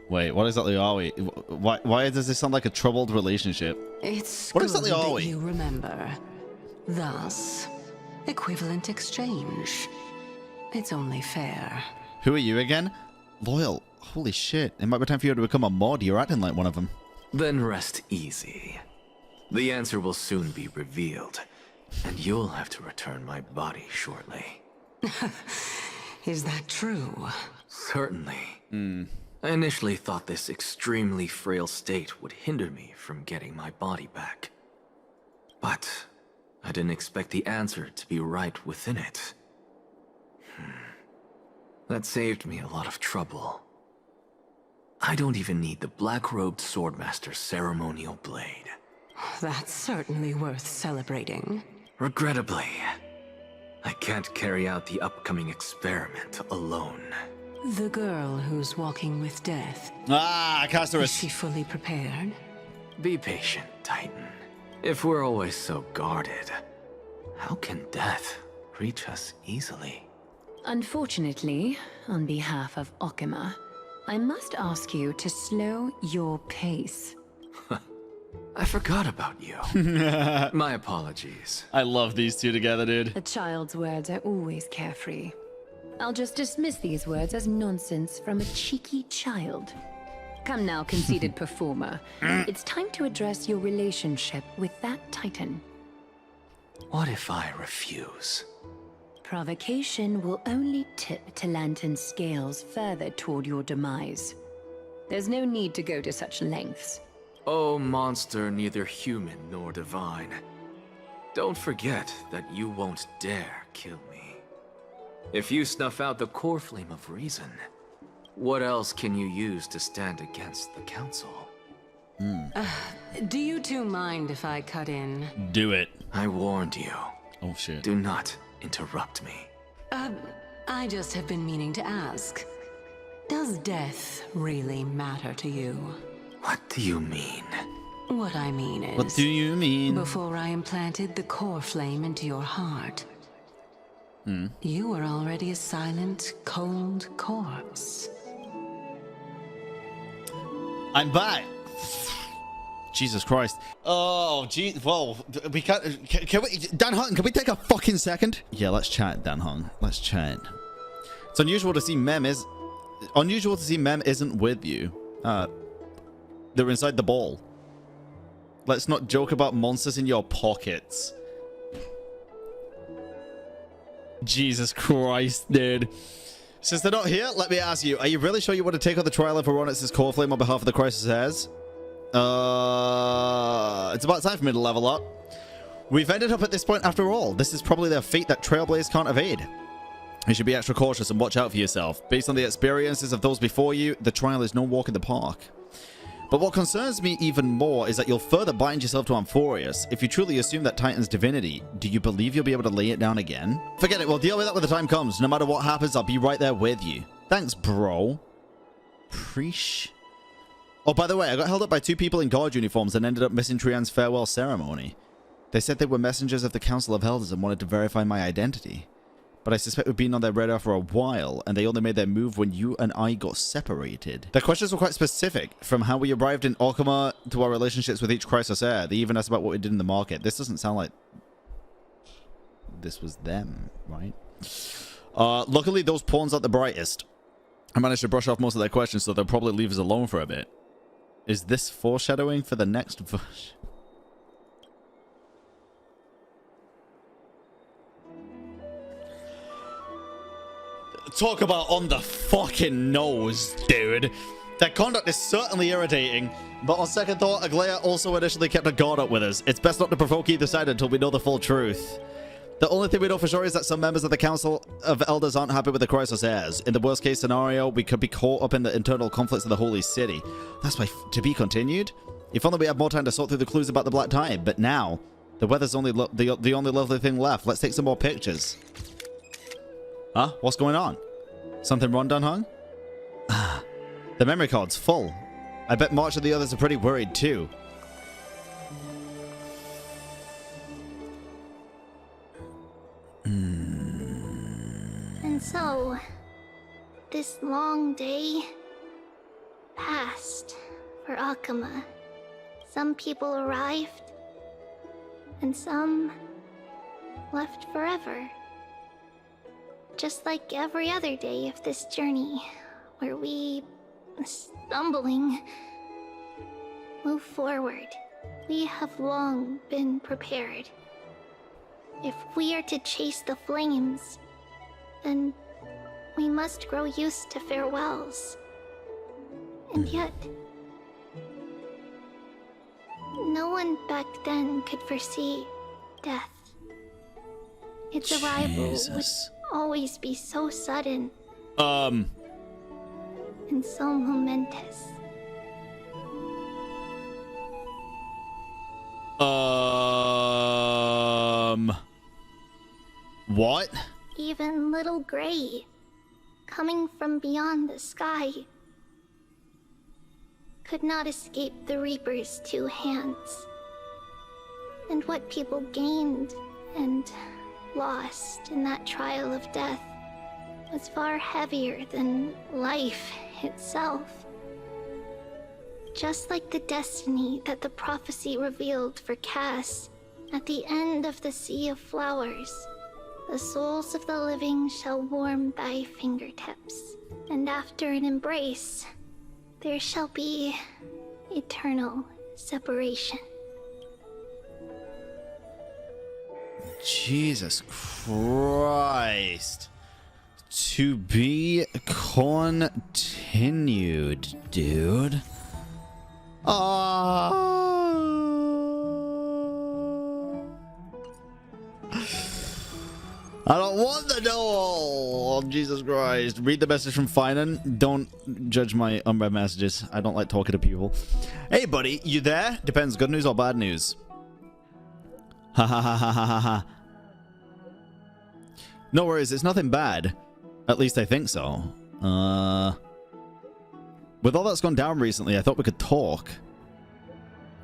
Wait, what exactly are we? Why does this sound like a troubled relationship? It's what good exactly are that we? You remember. Thus, equivalent exchange. It's only fair. Who are you again? Loyal. Holy shit. It might be time for you to become a mod. You're acting like one of them. Then rest easy. The answer will soon be revealed, and you'll have to return my body shortly. Is that true? Certainly. I initially thought this extremely frail state would hinder me from getting my body back. But I didn't expect the answer to be right within it. That saved me a lot of trouble. I don't even need the black-robed swordmaster's ceremonial blade. That's certainly worth celebrating. Regrettably, I can't carry out the upcoming experiment alone. The girl who's walking with death. Casterus. Is she fully prepared? Be patient, Titan. If we're always so guarded, how can death reach us easily? Unfortunately, on behalf of Okima, I must ask you to slow your pace. I forgot about you. My apologies. I love these two together, dude. A child's words are always carefree. I'll just dismiss these words as nonsense from a cheeky child. Come now, conceited performer. It's time to address your relationship with that Titan. What if I refuse? Provocation will only tip Talantan's scales further toward your demise. There's no need to go to such lengths. Oh, monster neither human nor divine. Don't forget that you won't dare kill me. If you snuff out the core flame of reason, what else can you use to stand against the council? Do you two mind if I cut in? Do it. I warned you. Oh, shit. Do not interrupt me. I just have been meaning to ask. Does death really matter to you? What do you mean? What I mean is... What do you mean? Before I implanted the core flame into your heart, you were already a silent, cold corpse. I'm back. Jesus Christ. Oh, gee. Well, we can't. Can we, Dan Heng, can we take a fucking second? Yeah, let's chat, Dan Heng. Let's chat. It's unusual to see Mem isn't with you. They're inside the ball. Let's not joke about monsters in your pockets. Jesus Christ, dude. Since they're not here, let me ask you, are you really sure you want to take on the trial of Amphoreus' core flame on behalf of the Crisis Heirs? It's about time for me to level up. We've ended up at this point after all. This is probably their fate that Trailblaze can't evade. You should be extra cautious and watch out for yourself. Based on the experiences of those before you, the trial is no walk in the park. But what concerns me even more is that you'll further bind yourself to Amphoreus. If you truly assume that Titan's divinity, do you believe you'll be able to lay it down again? Forget it, we'll deal with that when the time comes. No matter what happens, I'll be right there with you. Thanks, bro. Preesh. Oh, by the way, I got held up by 2 people in guard uniforms and ended up missing Trian's farewell ceremony. They said they were messengers of the Council of Elders and wanted to verify my identity. But I suspect we've been on their radar for a while, and they only made their move when you and I got separated. Their questions were quite specific, from how we arrived in Okama to our relationships with each Crisis Heir. They even asked about what we did in the market. This doesn't sound like this was them, right? Luckily, those pawns aren't the brightest. I managed to brush off most of their questions, so they'll probably leave us alone for a bit. Is this foreshadowing for the next version? Talk about on the fucking nose, dude. Their conduct is certainly irritating, but on second thought, Aglaya also initially kept a guard up with us. It's best not to provoke either side until we know the full truth. The only thing we know for sure is that some members of the Council of Elders aren't happy with the Crisis Heirs. In the worst case scenario, we could be caught up in the internal conflicts of the Holy City. That's why to be continued. If only we had more time to sort through the clues about the Black Tide, but now, the weather's only the only lovely thing left. Let's take some more pictures. Huh? What's going on? Something wrong, Dan Heng? Ah, the memory card's full. I bet March and the others are pretty worried too. And so, this long day passed for Akama. Some people arrived, and some left forever. Just like every other day of this journey, where we, stumbling, move forward. We have long been prepared. If we are to chase the flames, then we must grow used to farewells. And yet, no one back then could foresee death. Its arrival would always be so sudden. And so momentous. What? Even little Gray, coming from beyond the sky, could not escape the Reaper's 2 hands. And what people gained and lost in that trial of death was far heavier than life itself. Just like the destiny that the prophecy revealed for Cass at the end of the Sea of Flowers, the souls of the living shall warm thy fingertips, and after an embrace, there shall be eternal separation. Jesus Christ. To be continued, dude. I don't want the duel! Oh, Jesus Christ. Read the message from Finan. Don't judge my unread messages. I don't like talking to people. Hey, buddy, you there? Depends, good news or bad news. Ha ha ha ha ha ha ha. No worries, it's nothing bad. At least I think so. With all that's gone down recently, I thought we could talk.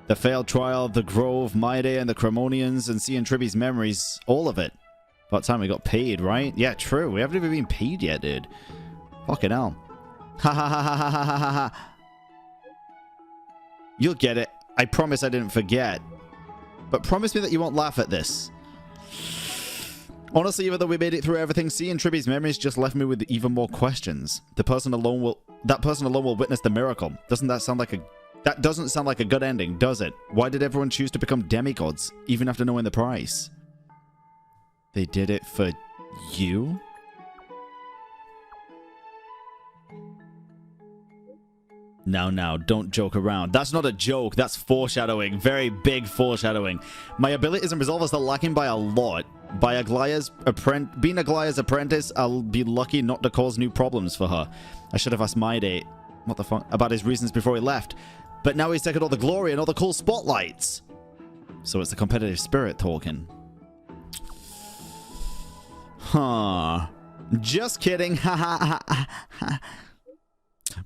The failed trial of the Grove, Mydei, and the Cremonians, and seeing Tribby's memories. All of it. About time we got paid, right? Yeah, true. We haven't even been paid yet, dude. Fucking hell. Ha ha ha ha ha ha ha ha. You'll get it. I promise I didn't forget. But promise me that you won't laugh at this. Honestly, even though we made it through everything, seeing Tribby's memories just left me with even more questions. That person alone will witness the miracle. That doesn't sound like a good ending, does it? Why did everyone choose to become demigods, even after knowing the price? They did it for You? Now, don't joke around. That's not a joke. That's foreshadowing. Very big foreshadowing. My abilities and resolve are still lacking by a lot. Being Aglaya's apprentice, I'll be lucky not to cause new problems for her. I should have asked Mydei, what the fuck, about his reasons before he left. But now he's taken all the glory and all the cool spotlights. So it's the competitive spirit talking. Huh. Just kidding. Ha ha ha ha.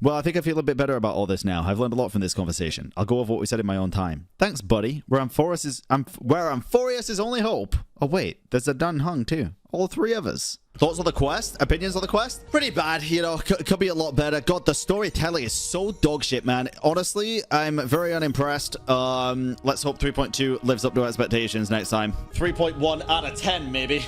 Well, I think I feel a bit better about all this now. I've learned a lot from this conversation. I'll go over what we said in my own time. Thanks, buddy. Where Amphoreus is only hope. Oh, wait. There's a Dan Heng, too. All three of us. Thoughts on the quest? Opinions on the quest? Pretty bad, you know. Could be a lot better. God, the storytelling is so dog shit, man. Honestly, I'm very unimpressed. Let's hope 3.2 lives up to expectations next time. 3.1 out of 10, maybe.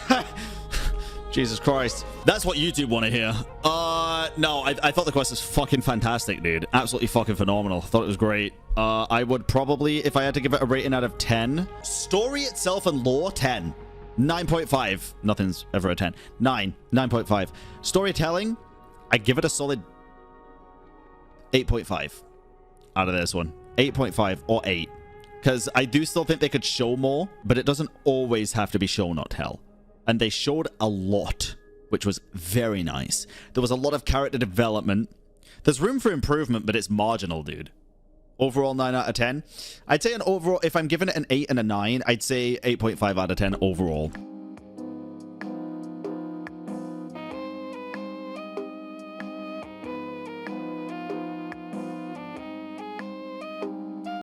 Jesus Christ. That's what YouTube want to hear. No, I thought the quest was fucking fantastic, dude. Absolutely fucking phenomenal. Thought it was great. I would probably, if I had to give it a rating out of 10, story itself and lore, 10. 9.5. Nothing's ever a 10. 9.5. Storytelling, I give it a solid 8.5 out of this one. 8.5 or 8. Because I do still think they could show more, but it doesn't always have to be show, not tell. And they showed a lot, which was very nice. There was a lot of character development. There's room for improvement, but it's marginal, dude. Overall, 9 out of 10. I'd say an overall, if I'm giving it an 8 and a 9, I'd say 8.5 out of 10 overall.